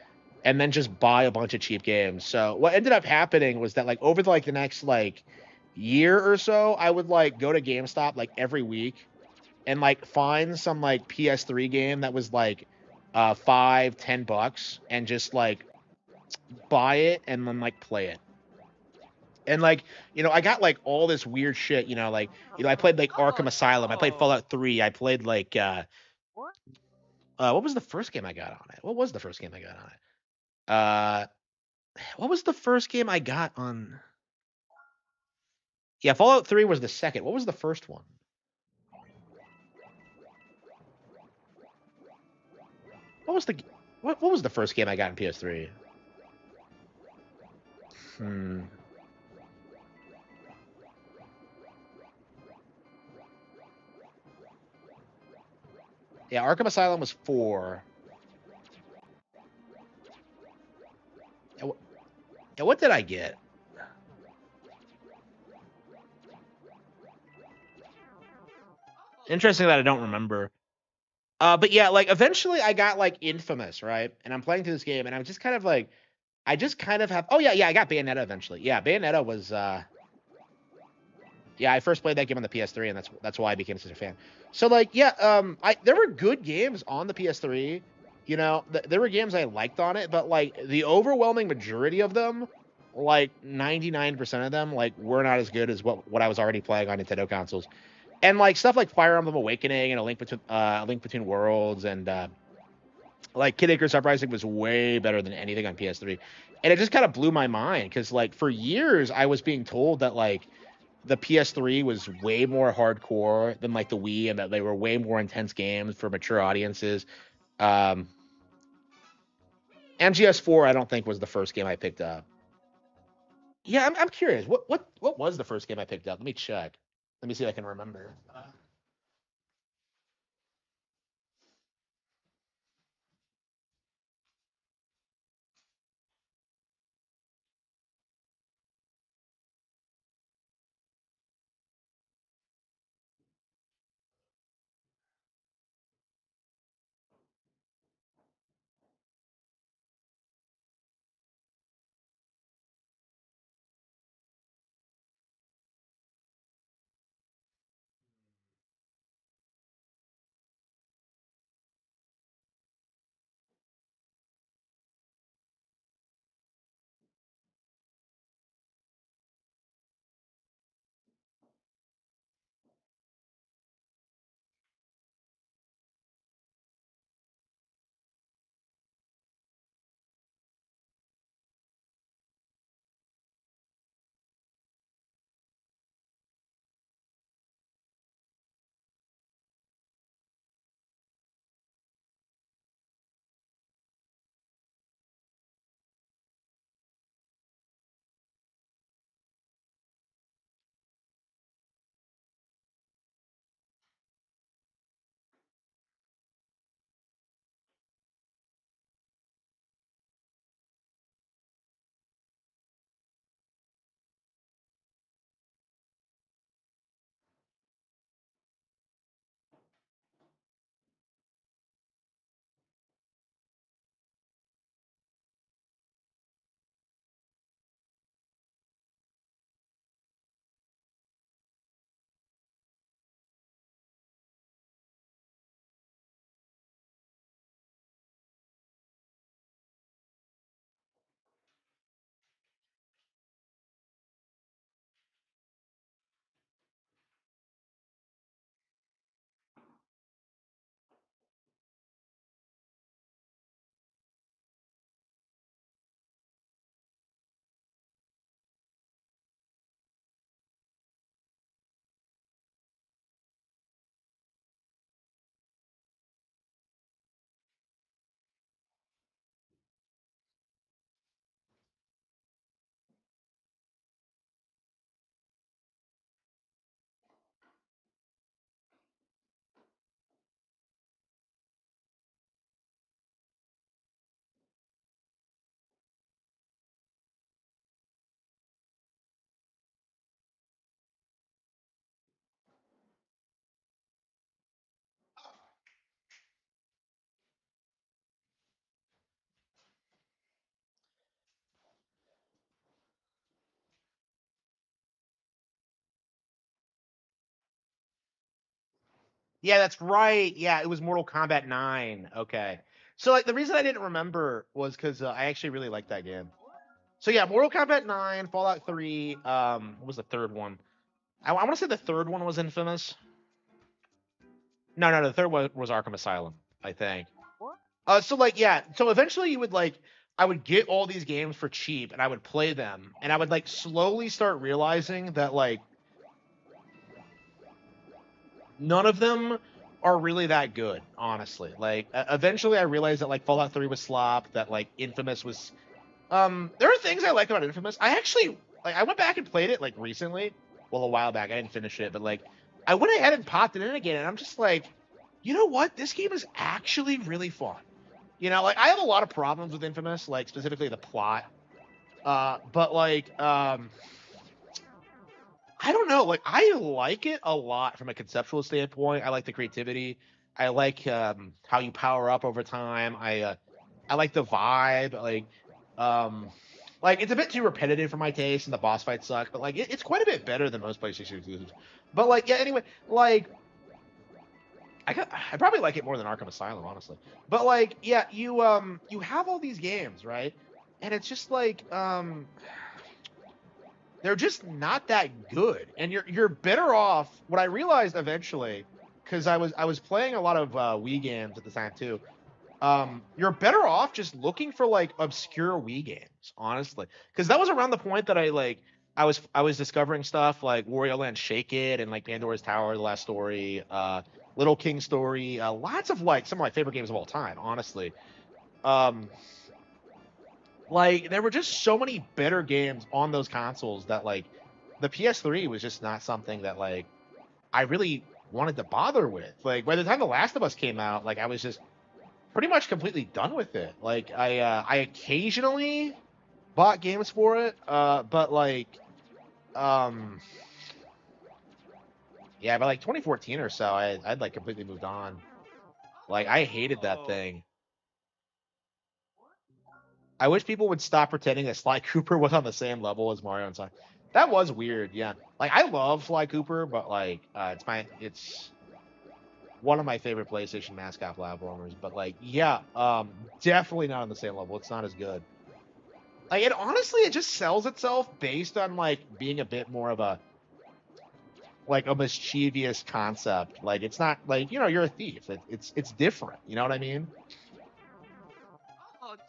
and then just buy a bunch of cheap games. So what ended up happening was that, like, over the next, like, year or so, I would, like, go to GameStop, like, every week and, like, find some, like, PS3 game that was, like, $5-10 and just, like, buy it and then, like, play it. And, like, you know, I got, like, all this weird shit, you know, like, you know, I played, like, Arkham Asylum, I played Fallout 3, I played, like, What was the first game I got on it? What was the first game I got on it? What was the first game I got on? Yeah, Fallout 3 was the second. What was the first one? What was the what was the first game I got on PS3? Yeah, Arkham Asylum was 4. Yeah, what did I get? Interesting that I don't remember. But yeah, like eventually I got like Infamous, right? And I'm playing through this game, and I'm just kind of like, I just kind of have. Oh yeah, I got Bayonetta eventually. Yeah, Bayonetta was. Yeah, I first played that game on the PS3, and that's why I became such a fan. So like, yeah, there were good games on the PS3. You know, there were games I liked on it, but like the overwhelming majority of them, like 99% of them, like were not as good as what I was already playing on Nintendo consoles. And like stuff like Fire Emblem Awakening and A Link Between Worlds and like Kid Icarus Uprising was way better than anything on PS3. And it just kind of blew my mind because like for years I was being told that like the PS3 was way more hardcore than like the Wii and that they were way more intense games for mature audiences. Um, MGS4 I don't think was the first game I picked up. Yeah, I'm curious. What was the first game I picked up? Let me check. Let me see if I can remember. Yeah, that's right. Yeah, it was Mortal Kombat 9. Okay. So like the reason I didn't remember was because I actually really liked that game. So yeah, Mortal Kombat 9, Fallout 3. What was the third one? I want to say the third one was Infamous. No, the third one was Arkham Asylum, I think. So like yeah, so eventually you would like I would get all these games for cheap and I would play them and I would like slowly start realizing that like none of them are really that good, honestly. Like eventually I realized that like Fallout 3 was slop, that like Infamous was there are things I like about Infamous. I actually like I went back and played it like recently. Well, a while back. I didn't finish it, but like I went ahead and popped it in again and I'm just like, you know what? This game is actually really fun. You know, like I have a lot of problems with Infamous, like specifically the plot. But like I don't know, like I like it a lot from a conceptual standpoint. I like the creativity. I like how you power up over time. I like the vibe. Um like it's a bit too repetitive for my taste and the boss fights suck, but like it's quite a bit better than most PlayStation exclusives. But like yeah, anyway, like I probably like it more than Arkham Asylum, honestly. But like, yeah, you have all these games, right? And it's just like they're just not that good. And you're better off. What I realized eventually, because I was playing a lot of Wii games at the time too. You're better off just looking for like obscure Wii games, honestly, because that was around the point that I was discovering stuff like Wario Land Shake It and like Pandora's Tower, The Last Story, Little King Story, lots of like some of my favorite games of all time, honestly. Um, like there were just so many better games on those consoles that like the PS3 was just not something that like I really wanted to bother with. Like by the time The Last of Us came out, like I was just pretty much completely done with it. Like I occasionally bought games for it, but like um yeah, by like 2014 or so, I'd like completely moved on. Like I hated that thing. I wish people would stop pretending that Sly Cooper was on the same level as Mario and Sonic. That was weird, yeah. Like I love Sly Cooper, but like it's one of my favorite PlayStation mascot platformers. But like yeah, definitely not on the same level. It's not as good. Like it honestly, it just sells itself based on like being a bit more of a like a mischievous concept. Like it's not like you're a thief. It's different. You know what I mean?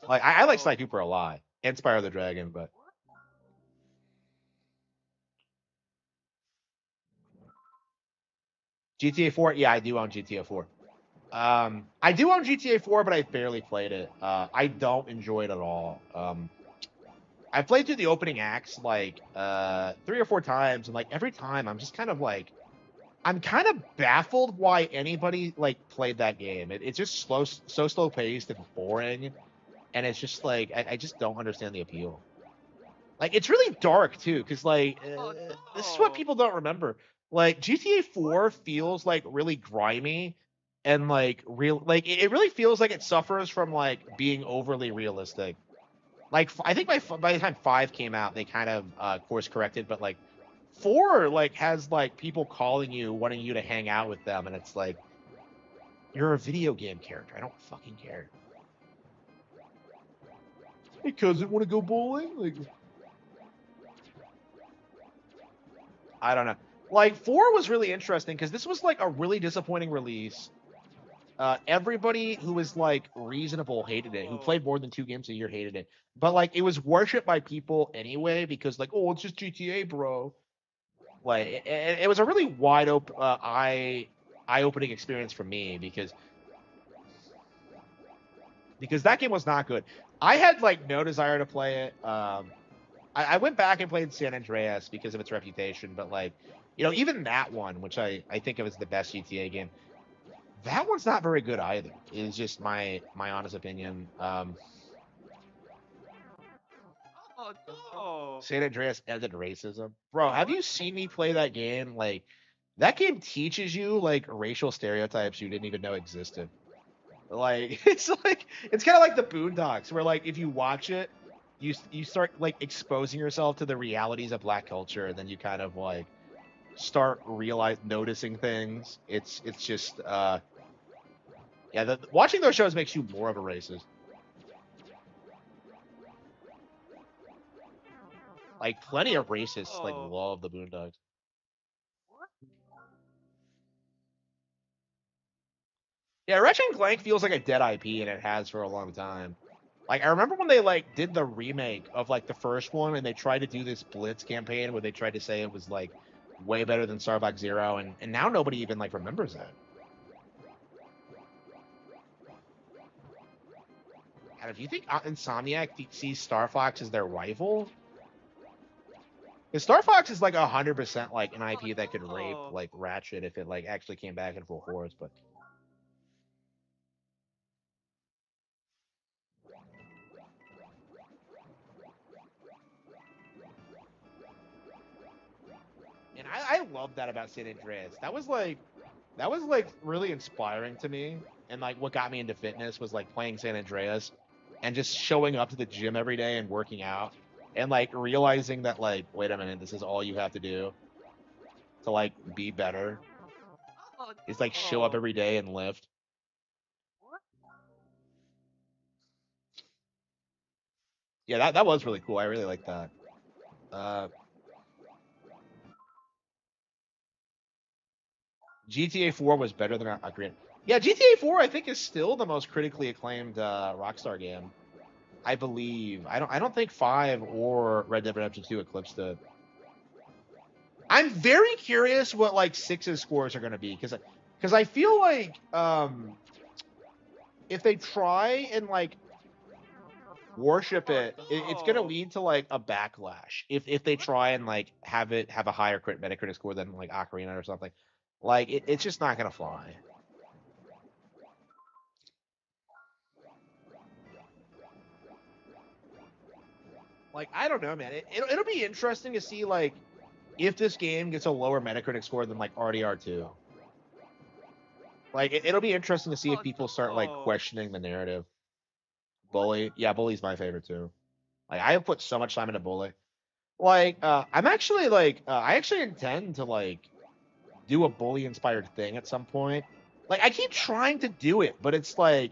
Like I like Sly Cooper a lot. And Spyro the Dragon, but GTA 4, yeah, I do own GTA 4. I do own GTA 4, but I barely played it. I don't enjoy it at all. I played through the opening acts like 3 or 4 times, and like every time I'm just kind of like I'm kind of baffled why anybody like played that game. It's just so slow paced and boring, and it's just like I just don't understand the appeal. Like it's really dark too, because like this is what people don't remember. Like GTA 4 feels like really grimy and like real. Like it really feels like it suffers from like being overly realistic. Like I think by the time 5 came out, they kind of course corrected, but like 4 like has like people calling you, wanting you to hang out with them, and it's like you're a video game character. I don't fucking care. Hey, cousin, want to go bowling? Like I don't know. Like 4 was really interesting because this was like a really disappointing release. Everybody who was like reasonable hated it. Who played more than 2 games a year hated it. But like it was worshipped by people anyway because like oh it's just GTA bro. Like it was a really wide open eye opening experience for me because that game was not good. I had like no desire to play it. I went back and played San Andreas because of its reputation, but like, even that one, which I think of as the best GTA game, that one's not very good either. Is just my honest opinion. Oh no! San Andreas ended racism, bro. Have you seen me play that game? Like, that game teaches you like racial stereotypes you didn't even know existed. Like it's kind of like the Boondocks, where like if you watch it, you start like exposing yourself to the realities of Black culture, and then you kind of like start noticing things. It's just yeah, watching those shows makes you more of a racist. Like plenty of racists like love the Boondocks. Yeah, Ratchet and Clank feels like a dead IP, and it has for a long time. Like, I remember when they, like, did the remake of, like, the first one, and they tried to do this Blitz campaign where they tried to say it was, like, way better than Star Fox Zero, and now nobody even, like, remembers it. And if you think Insomniac sees Star Fox as their rival, because Star Fox is, like, 100%, like, an IP that could rape, like, Ratchet if it, like, actually came back in full force, but... And I love that about San Andreas. That was like really inspiring to me. And like what got me into fitness was like playing San Andreas and just showing up to the gym every day and working out and like realizing that like, wait a minute, this is all you have to do to like be better. Is like show up every day and lift. Yeah, that was really cool. I really like that. GTA 4 was better than Ocarina. Yeah, GTA 4 I think is still the most critically acclaimed Rockstar game. I believe. I don't think 5 or Red Dead Redemption 2 eclipsed it. I'm very curious what like 6's scores are going to be because I feel like if they try and like worship it's going to lead to like a backlash if they try and like have a higher Metacritic score than like Ocarina or something. Like it's just not going to fly. Like I don't know, man. It'll be interesting to see like if this game gets a lower Metacritic score than like RDR2. Like it'll be interesting to see if people start like questioning the narrative. Bully, yeah, Bully's my favorite too. Like I have put so much time into Bully. Like I'm actually like I actually intend to like do a Bully inspired thing at some point. Like I keep trying to do it, but it's like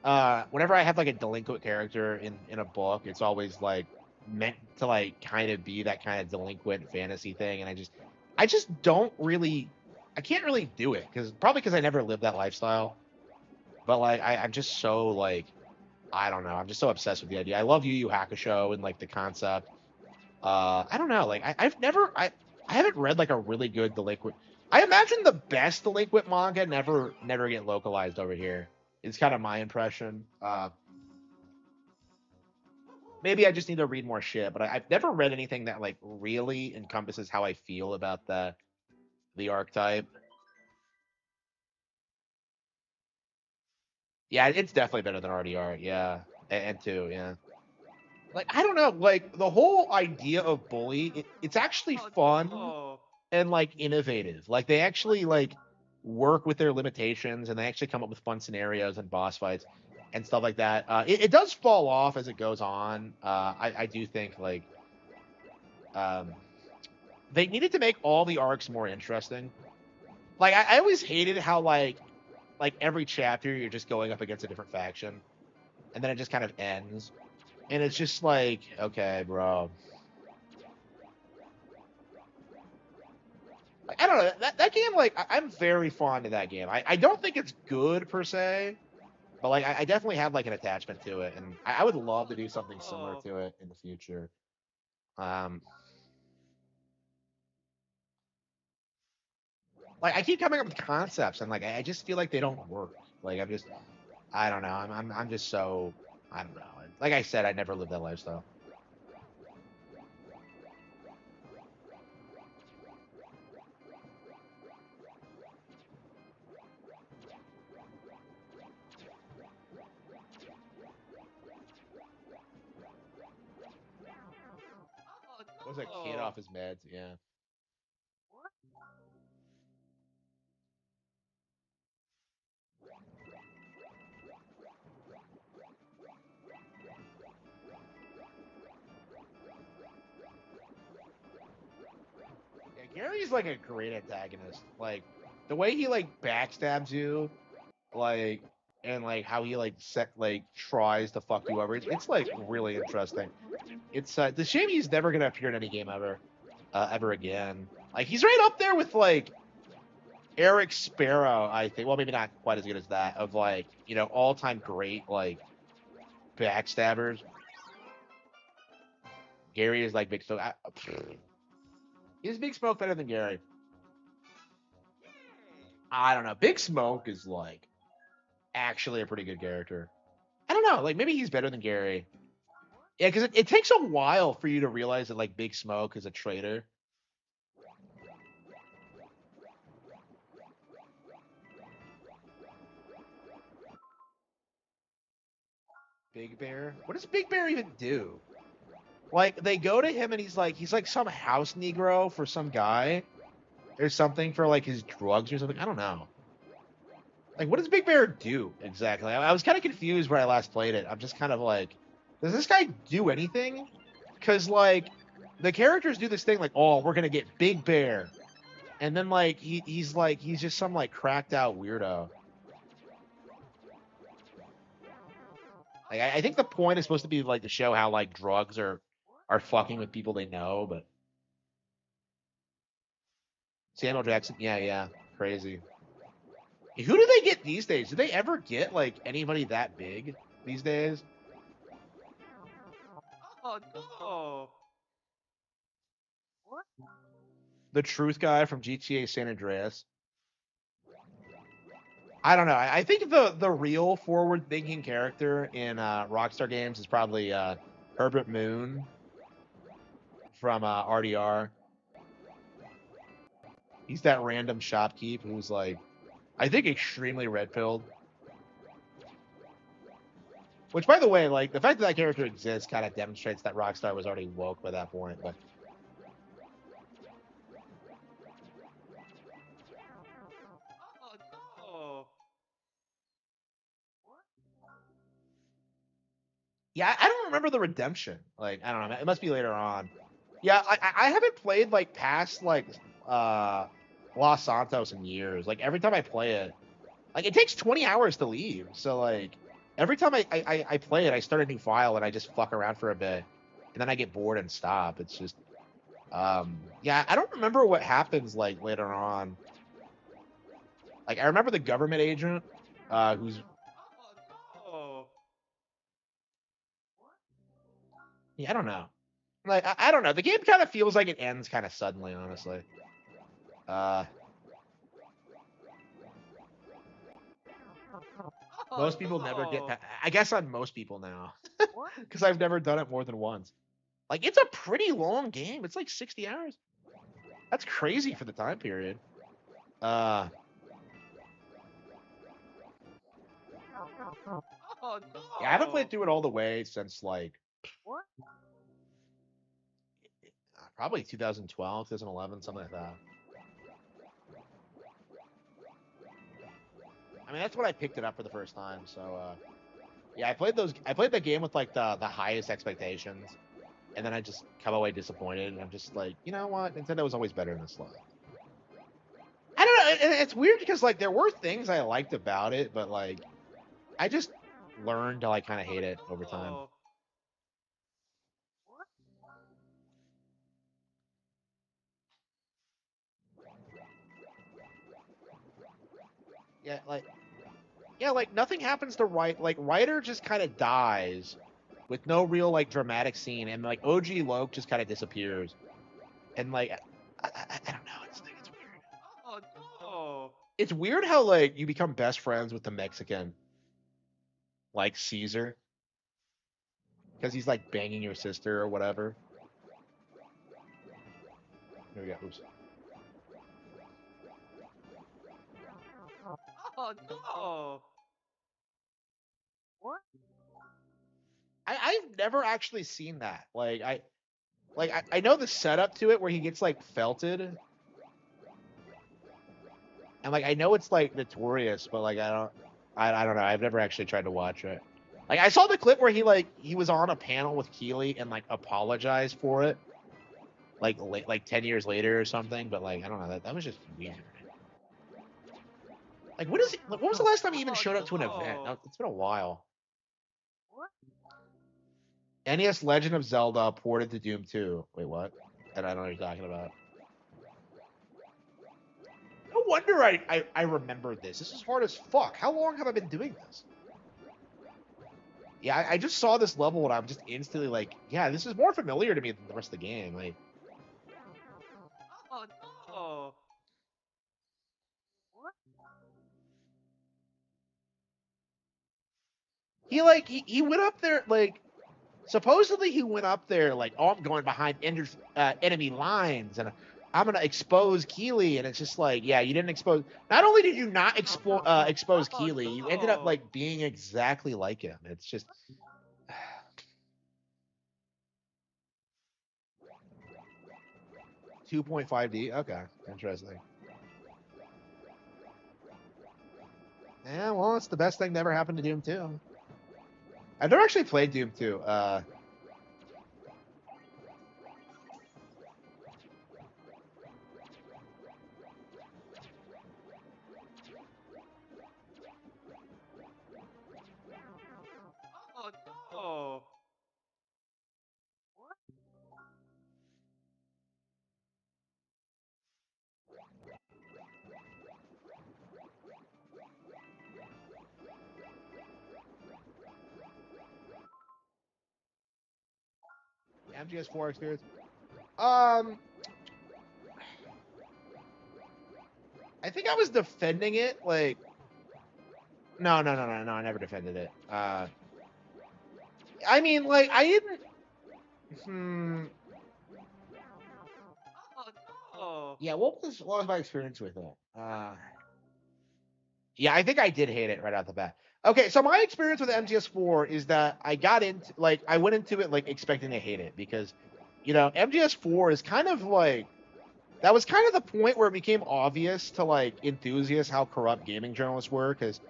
whenever I have like a delinquent character in a book, it's always like meant to like kind of be that kind of delinquent fantasy thing, and I just don't really I can't really do it because I never lived that lifestyle. But like I'm just so like I don't know, I'm just so obsessed with the idea. I love Yu Yu Hakusho and like the concept. I don't know, like I haven't read like a really good delinquent. I imagine the best delinquent manga never get localized over here. It's kind of my impression. Maybe I just need to read more shit, but I've never read anything that like really encompasses how I feel about the archetype. Yeah, it's definitely better than RDR. Yeah, and two. Yeah, like I don't know, like the whole idea of Bully, it's actually fun and like innovative. Like they actually like work with their limitations and they actually come up with fun scenarios and boss fights and stuff like that. It does fall off as it goes on. I do think like um, they needed to make all the arcs more interesting. Like I always hated how like every chapter you're just going up against a different faction, and then it just kind of ends, and it's just like okay, bro. Like, I don't know that game. Like I'm very fond of that game. I don't think it's good per se, but like I definitely have like an attachment to it, and I would love to do something similar to it in the future. Um, like I keep coming up with concepts, and like I just feel like they don't work. Like I don't know. I'm just so I don't know. Like I said, I never lived that lifestyle. Was a kid off his meds? Yeah. Yeah, Gary's like a great antagonist. Like the way he like backstabs you, like and like how he like tries to fuck you over. It's like really interesting. It's a shame he's never gonna appear in any game ever again. Like he's right up there with like Eric Sparrow, I think. Well, maybe not quite as good as that. Of like, you know, all-time great like backstabbers. Gary is like Big Smoke. Is Big Smoke better than Gary? I don't know. Big Smoke is like actually a pretty good character. I don't know. Like maybe he's better than Gary. Yeah, because it takes a while for you to realize that like Big Smoke is a traitor. Big Bear? What does Big Bear even do? Like they go to him and he's like some house Negro for some guy. Or something for like his drugs or something. I don't know. Like what does Big Bear do exactly? I was kind of confused when I last played it. I'm just kind of like, does this guy do anything? Because like the characters do this thing like, oh, we're gonna get Big Bear. And then like he's just some like cracked out weirdo. Like I think the point is supposed to be like to show how like drugs are fucking with people they know, but Samuel Jackson, yeah, crazy. Who do they get these days? Do they ever get like anybody that big these days? Oh no! What? The truth guy from GTA San Andreas. I don't know. I think the real forward thinking character in Rockstar games is probably Herbert Moon from RDR. He's that random shopkeep who's like, I think extremely red pilled. Which, by the way, like the fact that character exists kind of demonstrates that Rockstar was already woke by that point. But Oh no! yeah, I don't remember the redemption. Like, I don't know. It must be later on. Yeah, I haven't played like past like Los Santos in years. Like every time I play it, like it takes 20 hours to leave. So like every time I play it, I start a new file and I just fuck around for a bit, and then I get bored and stop. It's just yeah, I don't remember what happens like later on. Like I remember the government agent who's Oh. yeah, I don't know. Like I don't know. The game kind of feels like it ends kind of suddenly, honestly. Most people never get. I guess I'm most people now, because I've never done it more than once. Like it's a pretty long game. It's like 60 hours. That's crazy for the time period. Oh no! Yeah, I haven't played through it all the way since like What? probably 2012, 2011, something like that. I mean, that's when I picked it up for the first time. So yeah, I played the game with like the highest expectations, and then I just come away disappointed. And I'm just like, you know what? Nintendo was always better in this slot. I don't know. It's weird because like there were things I liked about it, but like I just learned to like kind of hate it over time. Yeah, like nothing happens to Ryder just kind of dies with no real like dramatic scene, and like OG Loke just kind of disappears, and like I don't know, it's weird. Oh no! It's weird how like you become best friends with the Mexican, like Caesar, because he's like banging your sister or whatever. Here we go. Oops. Oh no! What? I've never actually seen that. I know the setup to it where he gets like felted, and like I know it's like notorious, but like I don't know. I've never actually tried to watch it. Like I saw the clip where he was on a panel with Keeley and like apologized for it, like 10 years later or something. But like I don't know, that was just weird. Like what was the last time he even showed up to an event? It's been a while. NES Legend of Zelda ported to Doom 2. Wait, what? And I don't know what you're talking about. wonder I remembered this. This is hard as fuck. How long have I been doing this? Yeah, I just saw this level and I'm just instantly like, yeah, this is more familiar to me than the rest of the game. Like, Oh no! he went up there like supposedly he went up there like, oh, I'm going behind enemy lines and I'm gonna expose Keeley, and it's just like, yeah, you didn't expose. Not only did you not expose Keeley, you ended up like being exactly like him. It's just. 2.5D. Okay, interesting. Yeah, well, it's the best thing that ever happened to Doom 2. I've never actually played Doom 2. Oh no! MGS4 experience. I think I was defending it. Like, no. I never defended it. I mean, like, I didn't. Oh. Yeah, what was my experience with it? Yeah, I think I did hate it right out the bat. Okay, so my experience with MGS4 is that I went into it like expecting to hate it because, MGS4 is kind of like that was kind of the point where it became obvious to like enthusiasts how corrupt gaming journalists were because,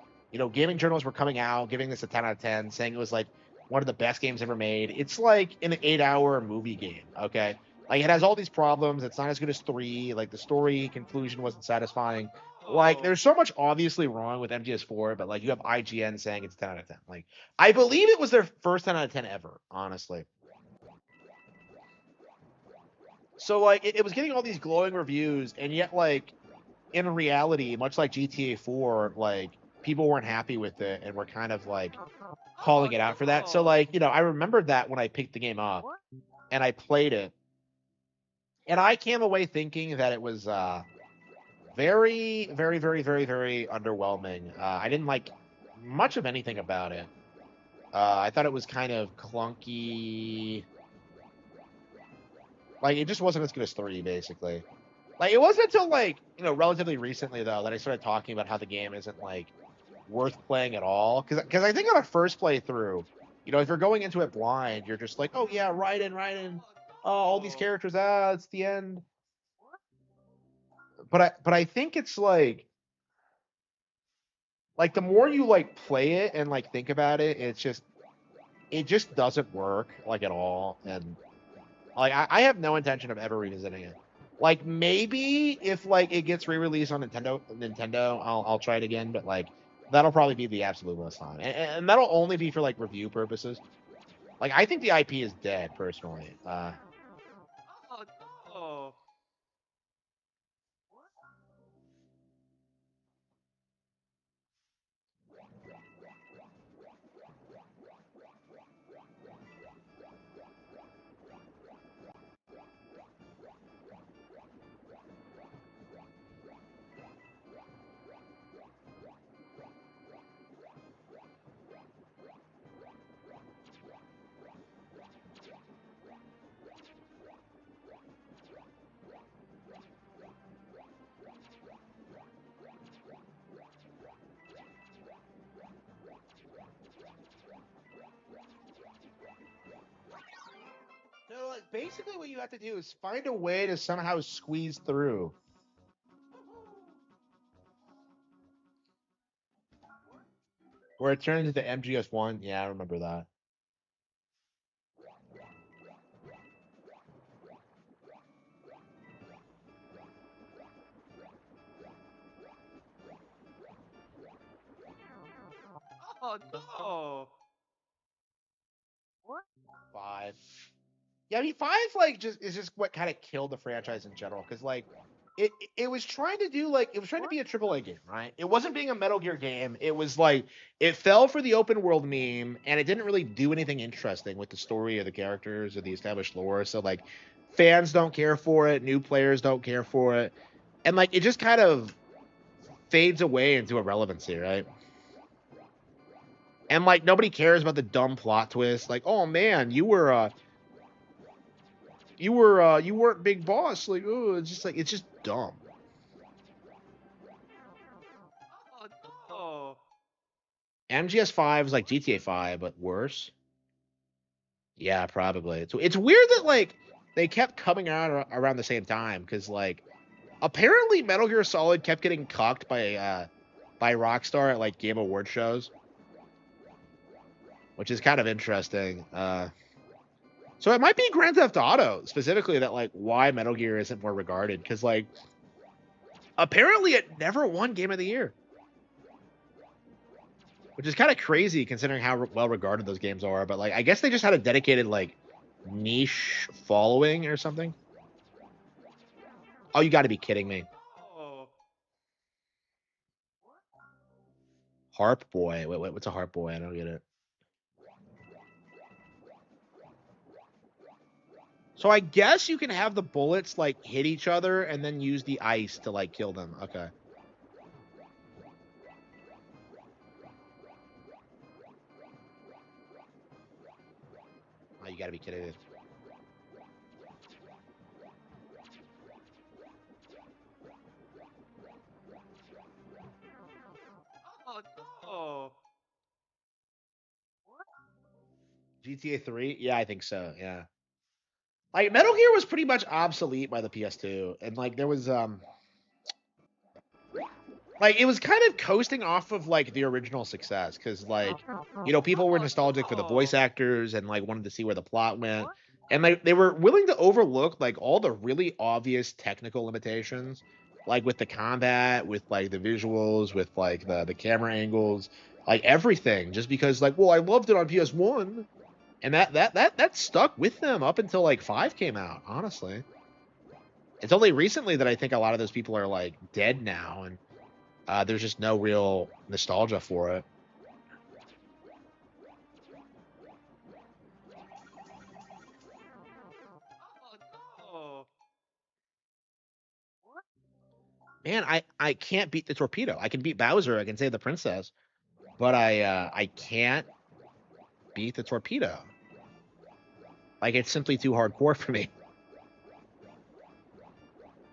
gaming journalists were coming out giving this a 10 out of 10, saying it was like one of the best games ever made. It's like an 8-hour movie game, okay? Like it has all these problems. It's not as good as 3. Like the story conclusion wasn't satisfying. Like there's so much obviously wrong with MGS4, but like you have IGN saying it's 10 out of 10. Like I believe it was their first 10 out of 10 ever, honestly. So like it was getting all these glowing reviews, and yet like in reality, much like GTA 4, like people weren't happy with it and were kind of like calling it out for that. So like, I remembered that when I picked the game up and I played it. And I came away thinking that it was very, very, very, very, very underwhelming. I didn't like much of anything about it. I thought it was kind of clunky. Like it just wasn't as good as 3, basically. Like it wasn't until like, relatively recently though that I started talking about how the game isn't like worth playing at all. Because I think on a first playthrough, if you're going into it blind, you're just like, oh yeah, right in. Oh, all these characters, it's the end. But I think it's like the more you like play it and like think about it, it just doesn't work like at all. And like I have no intention of ever revisiting it. Like maybe if like it gets re-released on Nintendo, I'll try it again. But like that'll probably be the absolute last time, and that'll only be for like review purposes. Like I think the IP is dead personally. Oh no! So like basically what you have to do is find a way to somehow squeeze through. Where it turns into MGS1. Yeah, I remember that. Oh no! 5. Yeah, I mean 5 like just is just what kind of killed the franchise in general. Because like it was trying to do like it was trying to be a AAA game, right? It wasn't being a Metal Gear game. It was like it fell for the open world meme, and it didn't really do anything interesting with the story of the characters or the established lore. So like fans don't care for it, new players don't care for it, and like it just kind of fades away into irrelevancy, right? And like nobody cares about the dumb plot twist. Like, oh man, you weren't Big Boss. Like, oh, it's just dumb. Oh. MGS5 is like GTA 5, but worse. Yeah, probably. It's weird that like they kept coming out around the same time because like apparently Metal Gear Solid kept getting cucked by Rockstar at like Game Award shows, which is kind of interesting. So it might be Grand Theft Auto specifically that like why Metal Gear isn't more regarded because like apparently it never won Game of the Year. Which is kind of crazy considering how well regarded those games are. But like, I guess they just had a dedicated like niche following or something. Oh, you got to be kidding me! Oh. Harp Boy. Wait, what's a Harp Boy? I don't get it. So I guess you can have the bullets like hit each other and then use the ice to like kill them. Okay. Oh, you gotta be kidding me. Oh. GTA 3? Yeah, I think so. Yeah. Like Metal Gear was pretty much obsolete by the PS2, and like there was like it was kind of coasting off of like the original success because like people were nostalgic for the voice actors and like wanted to see where the plot went, and like they were willing to overlook like all the really obvious technical limitations, like with the combat, with like the visuals, with like the camera angles, like everything, just because like, well, I loved it on PS1, and that stuck with them up until like 5 came out. Honestly, it's only recently that I think a lot of those people are like dead now, and there's just no real nostalgia for it. Oh. Man, I can't beat the torpedo. I can beat Bowser. I can save the princess, but I can't beat the torpedo. Like it's simply too hardcore for me.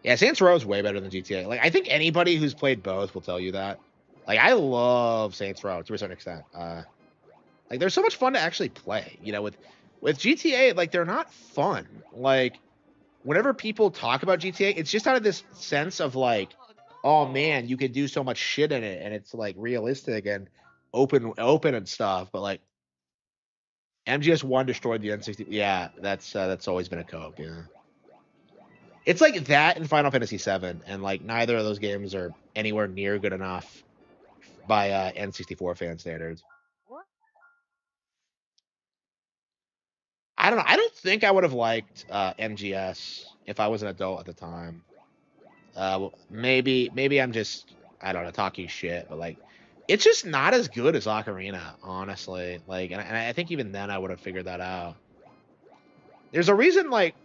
Yeah, Saints Row is way better than GTA. Like I think anybody who's played both will tell you that. Like I love Saints Row to a certain extent. Like they're so much fun to actually play. With GTA, like they're not fun. Like whenever people talk about GTA, it's just out of this sense of like, oh man, you could do so much shit in it, and it's like realistic and open and stuff. But like MGS1 destroyed the N60. Yeah, that's always been a cope. Yeah, it's like that in Final Fantasy VII, and like neither of those games are anywhere near good enough by N64 fan standards. I don't know. I don't think I would have liked MGS if I was an adult at the time. Maybe I'm just I don't know talking shit, but like it's just not as good as Ocarina, honestly. Like, and I think even then I would have figured that out. There's a reason like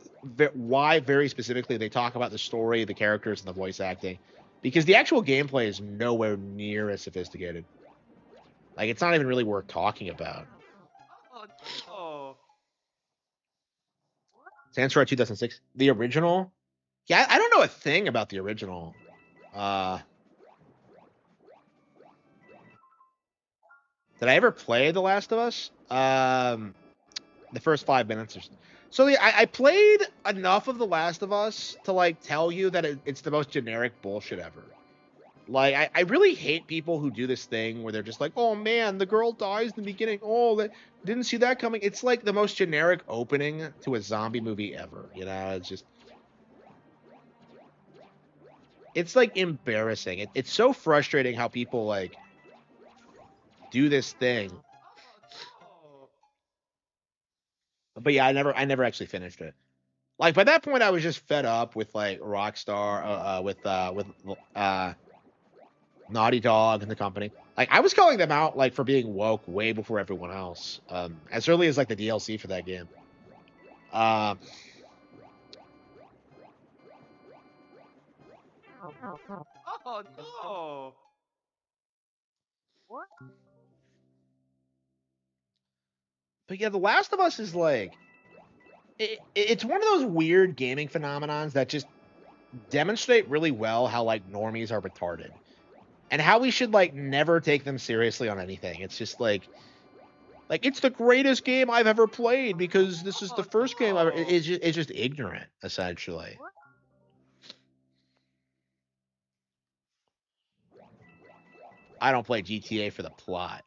why very specifically they talk about the story, the characters, and the voice acting, because the actual gameplay is nowhere near as sophisticated. Like it's not even really worth talking about. Oh. Saints Row 2006, the original. Yeah, I don't know a thing about the original. Did I ever play The Last of Us? The first 5 minutes or so. So yeah, I played enough of The Last of Us to like tell you that it's the most generic bullshit ever. Like I really hate people who do this thing where they're just like, oh man, the girl dies in the beginning. Oh, that didn't see that coming. It's like the most generic opening to a zombie movie ever. It's just it's like embarrassing. It's so frustrating how people like do this thing. But yeah, I never actually finished it. Like by that point, I was just fed up with like Rockstar, with Naughty Dog and the company. Like I was calling them out like for being woke way before everyone else. As early as like the DLC for that game. Oh no! What? But yeah, The Last of Us is like it's one of those weird gaming phenomenons that just demonstrate really well how like normies are retarded and how we should like never take them seriously on anything. It's just like it's the greatest game I've ever played because this is the first game I've ever. It's just ignorant essentially. I don't play GTA for the plot.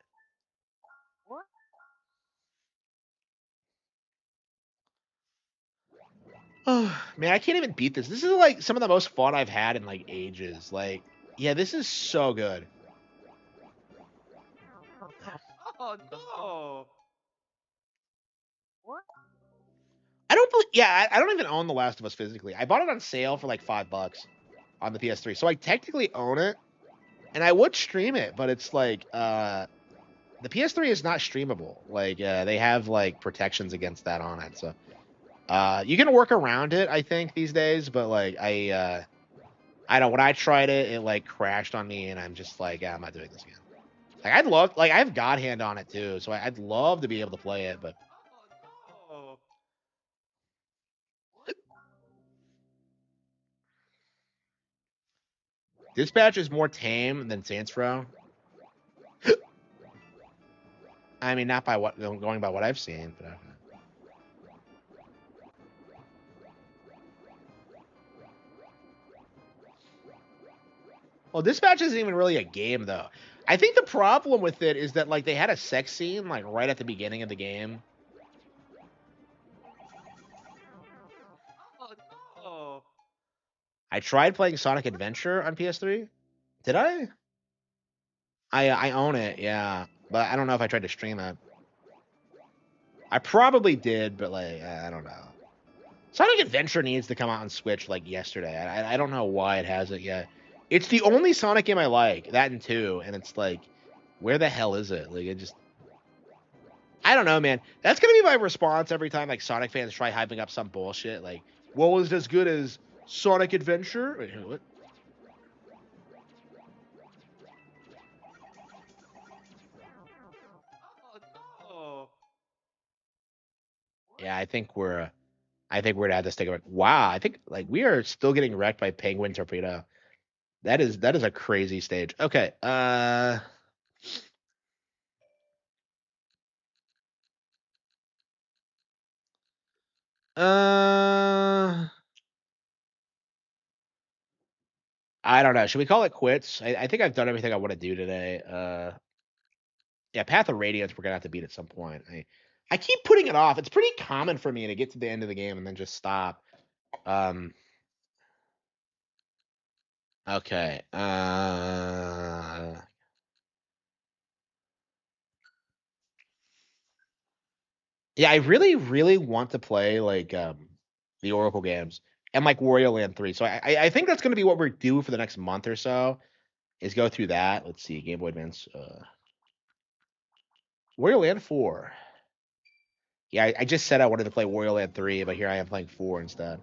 Oh man, I can't even beat this. This is like some of the most fun I've had in like ages. Like, yeah, this is so good. Oh no! What? I don't believe. Yeah, I don't even own The Last of Us physically. I bought it on sale for like $5 on the PS3, so I technically own it, and I would stream it, but it's like the PS3 is not streamable. Like they have like protections against that on it, so you can work around it, I think, these days. But like I don't. When I tried it, it like crashed on me, and I'm just like, yeah, I'm not doing this again. Like I'd love, like I have God Hand on it too, so I'd love to be able to play it, but. Oh. Dispatch is more tame than Saints Row. I mean, not by what going by what I've seen, but. Well, Dispatch isn't even really a game though. I think the problem with it is that like they had a sex scene like right at the beginning of the game. Oh no! I tried playing Sonic Adventure on PS3. Did I? I own it, yeah, but I don't know if I tried to stream it. I probably did, but like I don't know. Sonic Adventure needs to come out on Switch like yesterday. I don't know why it hasn't yet. It's the only Sonic game I like, that and 2, and it's like, where the hell is it? Like it just, I don't know, man. That's gonna be my response every time like Sonic fans try hyping up some bullshit. Like, what was as good as Sonic Adventure? Wait, what? Oh. Yeah, I think we're gonna have to stick with. Wow, I think like we are still getting wrecked by Penguin Torpedo. That is a crazy stage. Okay, I don't know. Should we call it quits? I think I've done everything I want to do today. Yeah, Path of Radiance we're gonna have to beat at some point. I keep putting it off. It's pretty common for me to get to the end of the game and then just stop. Um. Okay. Yeah, I really, really want to play like the Oracle games and like Wario Land 3. So I think that's gonna be what we're due for the next month or so. Is go through that. Let's see, Game Boy Advance. Wario Land 4. Yeah, I just said I wanted to play Wario Land 3, but here I am playing 4 instead.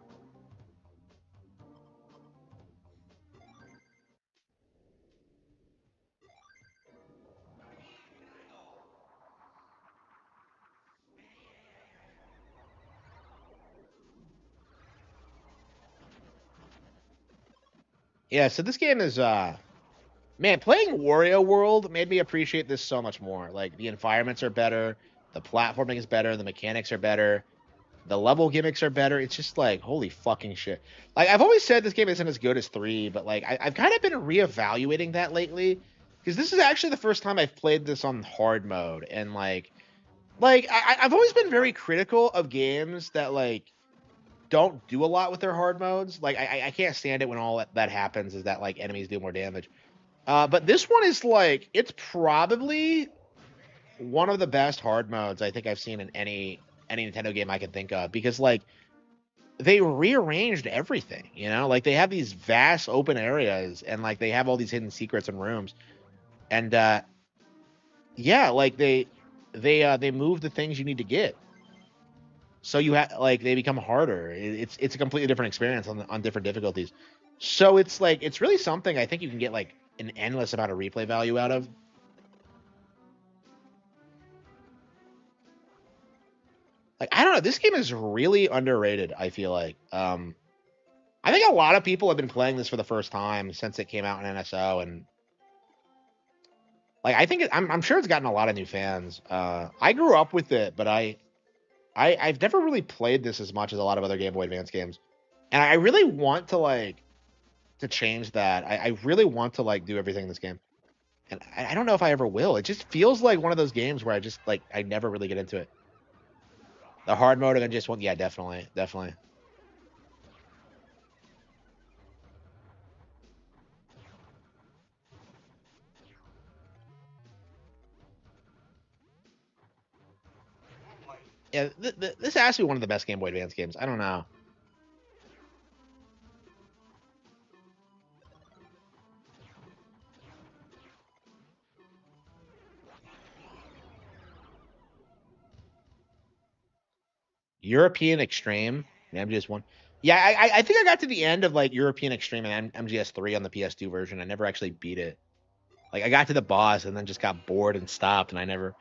Yeah, so this game is man, playing Wario World made me appreciate this so much more. Like the environments are better, the platforming is better, the mechanics are better, the level gimmicks are better. It's just like holy fucking shit. Like I've always said this game isn't as good as 3, but like I've kind of been reevaluating that lately because this is actually the first time I've played this on hard mode, and I've always been very critical of games that like don't do a lot with their hard modes. Like I can't stand it when all that happens is that like enemies do more damage. But this one is like it's probably one of the best hard modes I think I've seen in any Nintendo game I can think of, because like they rearranged everything, you know? Like they have these vast open areas and like they have all these hidden secrets and rooms. And yeah, like they move the things you need to get. So you have like they become harder. It's a completely different experience on different difficulties. So it's like it's really something I think you can get like an endless amount of replay value out of. Like I don't know, this game is really underrated, I feel like. I think a lot of people have been playing this for the first time since it came out in NSO, and like I think I'm sure it's gotten a lot of new fans. I grew up with it, but I've never really played this as much as a lot of other Game Boy Advance games, and I really want to like to change that. I really want to like do everything in this game, and I don't know if I ever will. It just feels like one of those games where I just like I never really get into it. The hard mode and just one, yeah, definitely, definitely. Yeah, this has to be one of the best Game Boy Advance games. I don't know. European Extreme, MGS1. Yeah, I think I got to the end of like European Extreme and MGS3 on the PS2 version. I never actually beat it. Like I got to the boss and then just got bored and stopped, and I never.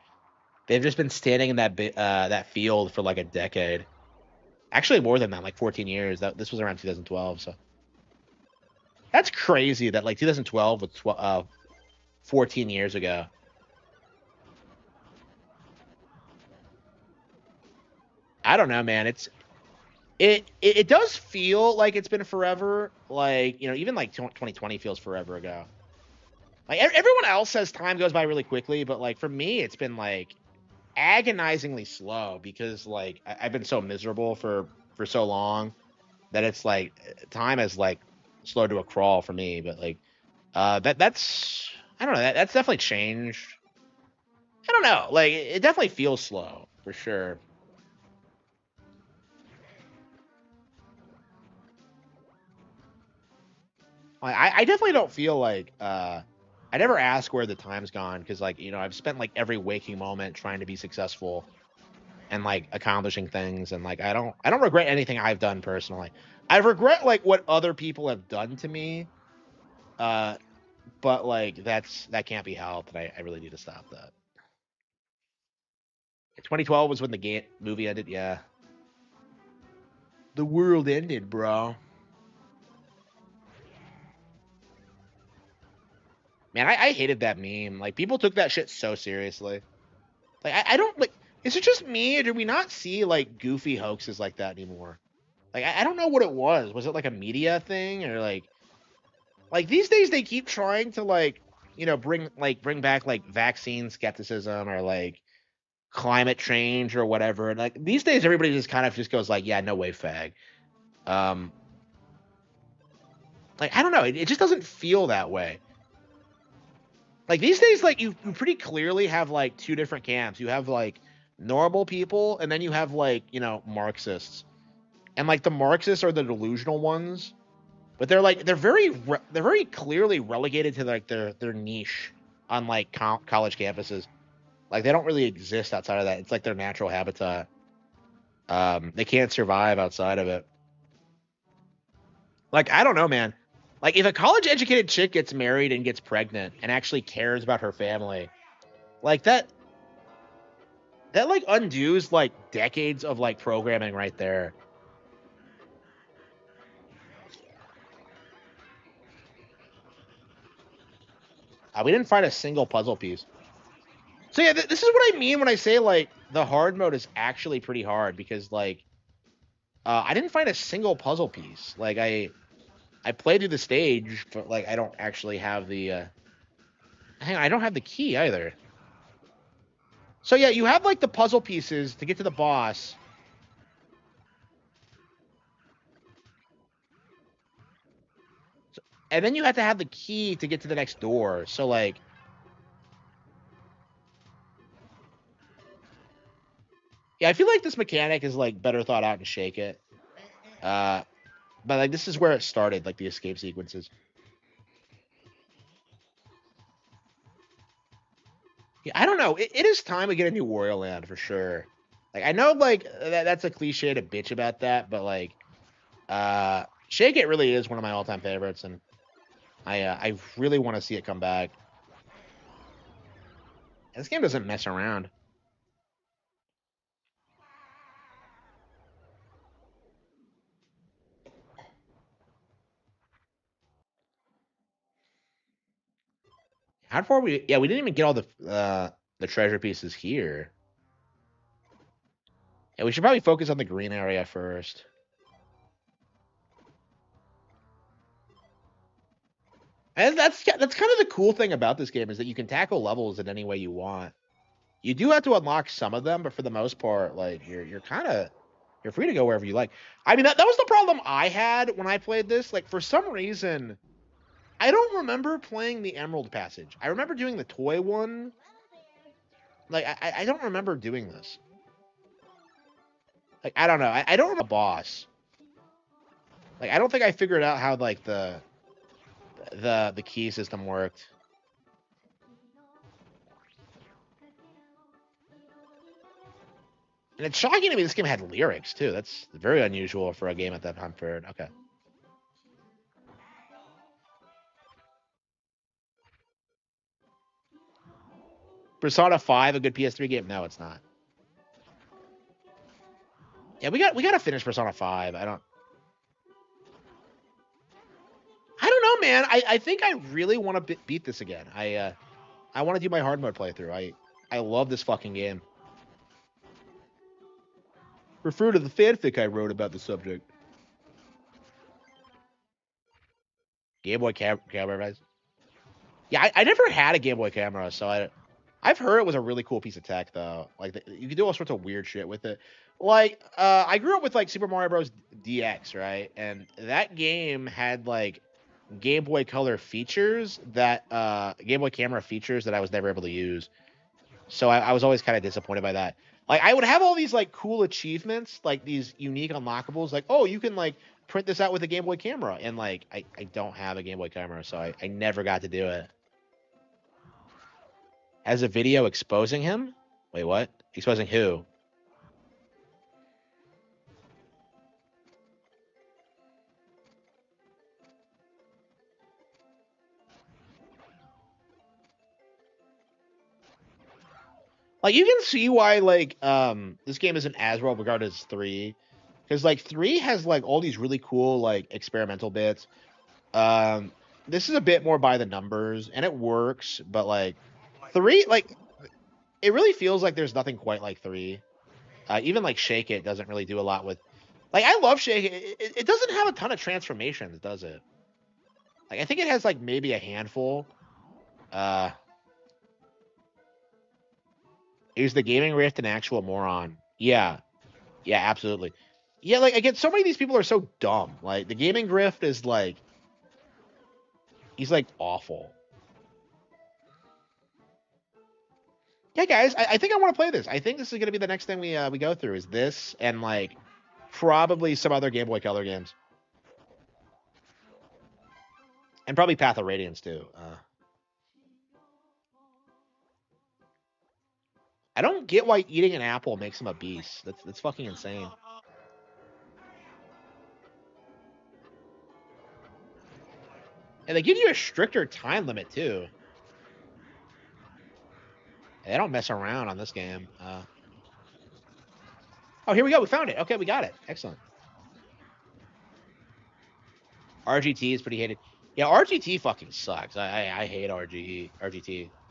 They've just been standing in that field for like a decade. Actually, more than that, like 14 years. This was around 2012, so that's crazy. That like 2012 was 14 years ago. I don't know, man. It does feel like it's been forever. Like even like 2020 feels forever ago. Like everyone else says time goes by really quickly, but like for me, it's been like agonizingly slow because like I've been so miserable for so long that it's like time has like slowed to a crawl for me. But like that's I don't know, that's definitely changed. I don't know, like it definitely feels slow for sure. I definitely don't feel like I never ask where the time's gone because like I've spent like every waking moment trying to be successful and like accomplishing things, and like I don't regret anything I've done personally. I regret like what other people have done to me, uh but like that can't be helped, and I really need to stop that. 2012 was when the movie ended. Yeah, the world ended, bro. Man, I hated that meme. Like people took that shit so seriously. Like I don't like. Is it just me, or do we not see like goofy hoaxes like that anymore? Like I don't know what it was. Was it like a media thing, or like these days they keep trying to like bring back like vaccine skepticism or like climate change or whatever. And like these days everybody just kind of just goes like, yeah, no way, fag. Um, like I don't know, it just doesn't feel that way. Like these days, like you pretty clearly have like two different camps. You have like normal people, and then you have like Marxists, and like the Marxists are the delusional ones, but they're very clearly relegated to like their niche on like college campuses. Like they don't really exist outside of that. It's like their natural habitat. They can't survive outside of it. Like I don't know, man. Like if a college educated chick gets married and gets pregnant and actually cares about her family, like that like undoes like decades of like programming right there. We didn't find a single puzzle piece. So yeah, this is what I mean when I say like the hard mode is actually pretty hard because like I didn't find a single puzzle piece. Like I played through the stage, but like I don't actually have the hang on, I don't have the key either. So yeah, you have like the puzzle pieces to get to the boss. And then you have to have the key to get to the next door. So like yeah, I feel like this mechanic is like better thought out and Shake It. But like this is where it started, like the escape sequences. Yeah, I don't know. It is time we get a new Wario Land for sure. Like I know, like that's a cliche to bitch about that, but like, Shake It really is one of my all-time favorites, and I really want to see it come back. And this game doesn't mess around. How far we? Yeah, we didn't even get all the treasure pieces here. Yeah, we should probably focus on the green area first. And that's kind of the cool thing about this game is that you can tackle levels in any way you want. You do have to unlock some of them, but for the most part, like you're kind of you're free to go wherever you like. I mean, that was the problem I had when I played this. Like for some reason, I don't remember playing the Emerald Passage. I remember doing the toy one. Like I don't remember doing this. Like I don't know. I don't remember the boss. Like I don't think I figured out how like the key system worked. And it's shocking to me this game had lyrics too. That's very unusual for a game at that time period. Okay. Persona 5, a good PS3 game? No, it's not. Yeah, we got to finish Persona 5. I don't know, man. I think I really want to beat this again. I want to do my hard mode playthrough. I love this fucking game. Refer to the fanfic I wrote about the subject. Game Boy camera, guys. Yeah, I never had a Game Boy camera, so I've heard it was a really cool piece of tech though. Like you could do all sorts of weird shit with it. Like I grew up with like Super Mario Bros. DX, right? And that game had like Game Boy Color features that Game Boy camera features that I was never able to use. So I was always kind of disappointed by that. Like I would have all these like cool achievements, like these unique unlockables, like, oh, you can like print this out with a Game Boy camera. And like I don't have a Game Boy camera, so I never got to do it. Has a video exposing him? Wait, what? Exposing who? Like you can see why like this game isn't as well regarded as 3. Because like 3 has like all these really cool like experimental bits. This is a bit more by the numbers and it works, but like 3, like it really feels like there's nothing quite like 3. Even like Shake It doesn't really do a lot with. Like I love Shake It. It doesn't have a ton of transformations, does it? Like I think it has like maybe a handful. Is the gaming rift an actual moron? Yeah. Yeah, absolutely. Yeah, like again, so many of these people are so dumb. Like the gaming grift is like he's like awful. Yeah, guys, I think I want to play this. I think this is gonna be the next thing we go through is this and like probably some other Game Boy Color games. And probably Path of Radiance too. I don't get why eating an apple makes him a beast. That's fucking insane. And they give you a stricter time limit too. They don't mess around on this game. Oh, here we go. We found it. Okay, we got it. Excellent. RGT is pretty hated. Yeah, RGT fucking sucks. I hate RGT.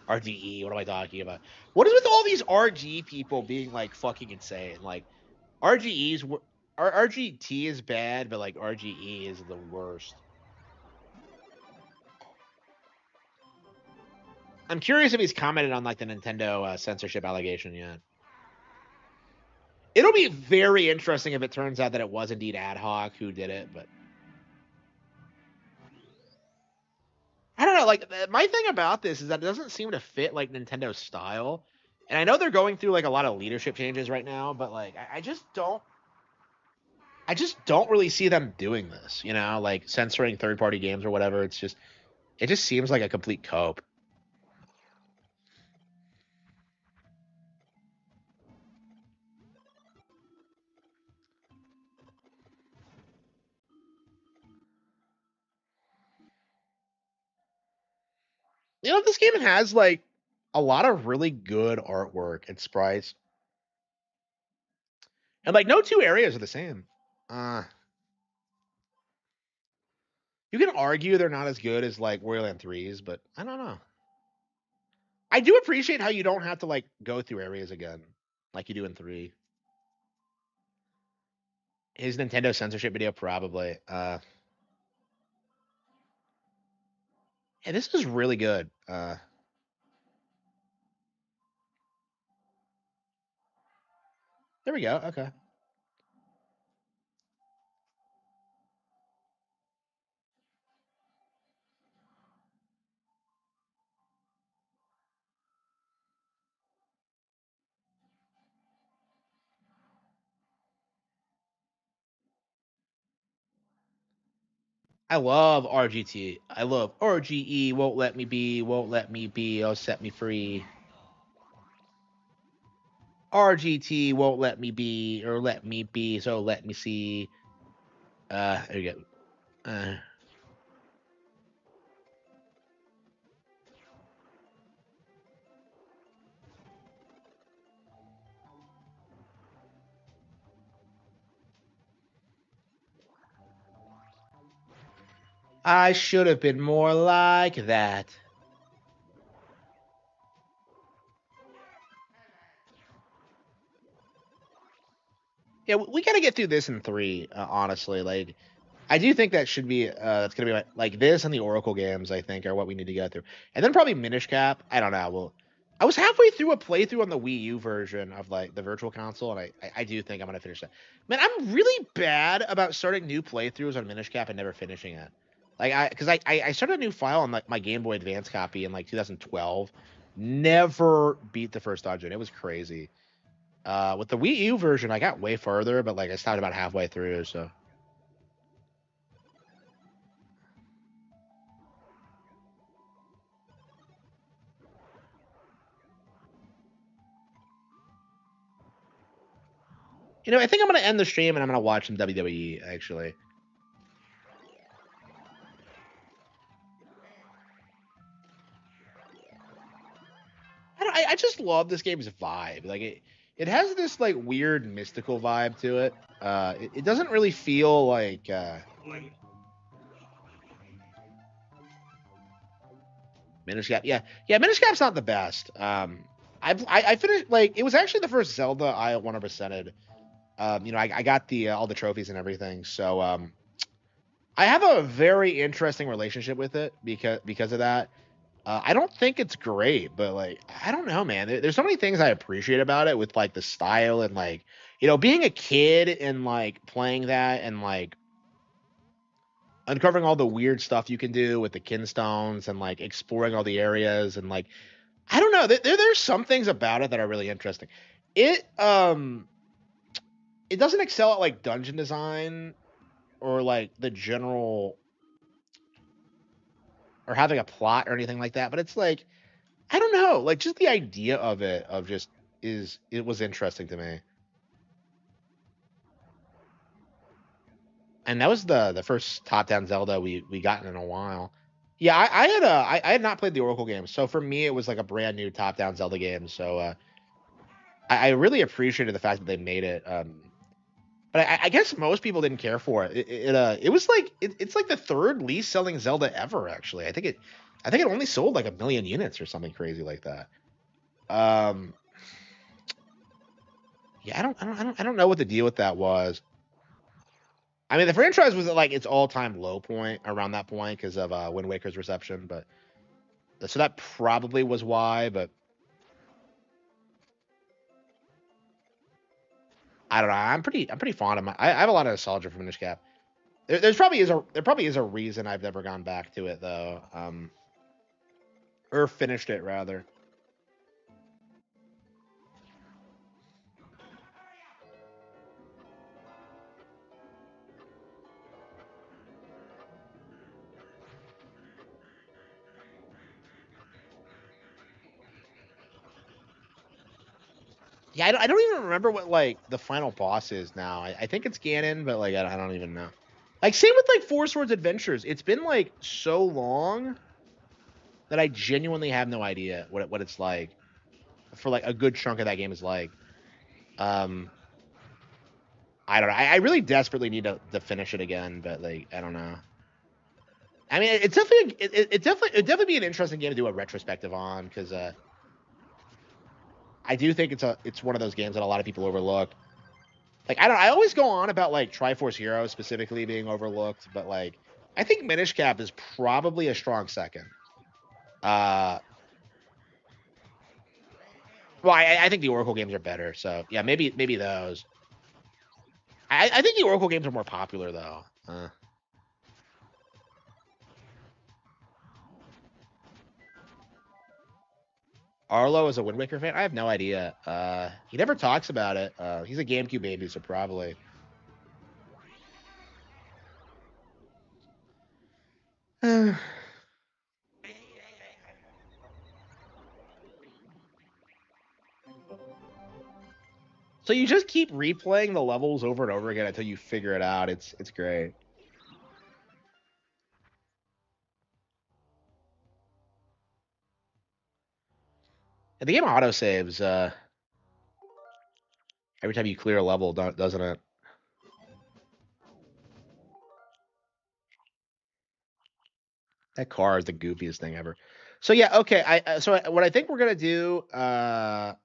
RGE. What am I talking about? What is with all these RG people being like fucking insane? Like RGT is bad, but like RGE is the worst. I'm curious if he's commented on like the Nintendo censorship allegation yet. It'll be very interesting if it turns out that it was indeed Ad Hoc who did it, but I don't know. Like my thing about this is that it doesn't seem to fit like Nintendo's style, and I know they're going through like a lot of leadership changes right now, but like I just don't. I just don't really see them doing this, you know, like censoring third-party games or whatever. It just seems like a complete cope. You know, this game has like a lot of really good artwork and sprites, and like no two areas are the same. Uh, you can argue they're not as good as like Warland 3's, but I don't know. I do appreciate how you don't have to like go through areas again, like you do in 3. His Nintendo censorship video, probably. Yeah, this is really good. There we go. Okay. I love RGT. I love RGE. Won't let me be. Won't let me be. Oh, set me free. RGT won't let me be, or let me be. So let me see. There you go. I should have been more like that. Yeah, we got to get through this in 3. Honestly, like I do think that should be that's gonna be like this and the Oracle games. I think are what we need to get through, and then probably Minish Cap. I don't know. Well, I was halfway through a playthrough on the Wii U version of like the Virtual Console, and I do think I'm gonna finish that. Man, I'm really bad about starting new playthroughs on Minish Cap and never finishing it. Like I started a new file on like my Game Boy Advance copy in like 2012. Never beat the first dungeon. It was crazy. With the Wii U version, I got way further, but like I stopped about halfway through. So. You know, I think I'm gonna end the stream and I'm gonna watch some WWE. Actually, I just love this game's vibe. Like it has this like weird mystical vibe to it. It doesn't really feel like Minish Cap. Yeah, Minish Cap's not the best. I finished like it was actually the first Zelda I 100%ed. You know, I got the all the trophies and everything. So I have a very interesting relationship with it because of that. I don't think it's great, but like I don't know, man. There's so many things I appreciate about it with like the style and like you know being a kid and like playing that and like uncovering all the weird stuff you can do with the kinstones and like exploring all the areas and like I don't know. There's some things about it that are really interesting. It it doesn't excel at like dungeon design or like the general or having a plot or anything like that, but it's like I don't know, like just the idea of it of just is it was interesting to me. And that was the first top down Zelda we gotten in a while. Yeah, I had not played the Oracle games, so for me it was like a brand new top down Zelda game. So I really appreciated the fact that they made it. But I guess most people didn't care for it. It was like it's like the third least selling Zelda ever. Actually, I think it only sold like 1 million units or something crazy like that. Um, yeah, I don't know what the deal with that was. I mean, the franchise was at like its all time low point around that point because of Wind Waker's reception, but so that probably was why. But I don't know. I'm pretty fond of my. I have a lot of nostalgia for Minish Cap. There probably is a reason I've never gone back to it though. Or finished it rather. Yeah, I don't even remember what like the final boss is now. I think it's Ganon, but like I don't even know. Like same with like Four Swords Adventures. It's been like so long that I genuinely have no idea what it's like. For like a good chunk of that game is like. Um, I don't know. I really desperately need to finish it again, but like I don't know. I mean, it's definitely it'd definitely be an interesting game to do a retrospective on because I do think it's one of those games that a lot of people overlook. Like I always go on about like Triforce Heroes specifically being overlooked, but like I think Minish Cap is probably a strong second. Uh, well, I think the Oracle games are better, so yeah, maybe those. I think the Oracle games are more popular though. Arlo is a Wind Waker fan. I have no idea. He never talks about it. He's a GameCube baby, so probably. So you just keep replaying the levels over and over again until you figure it out. It's great. And the game autosaves every time you clear a level, doesn't it? That car is the goofiest thing ever. So yeah, okay. What I think we're gonna do, yeah,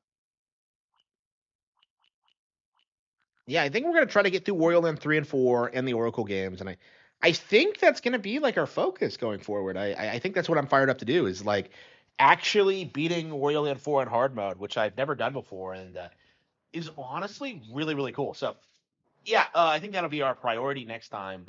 I think we're gonna try to get through Wario Land 3 and 4 and the Oracle games, and I think that's gonna be like our focus going forward. I think that's what I'm fired up to do is like actually beating Wario Land 4 in hard mode, which I've never done before, and is honestly really cool. So yeah, I think that'll be our priority next time. But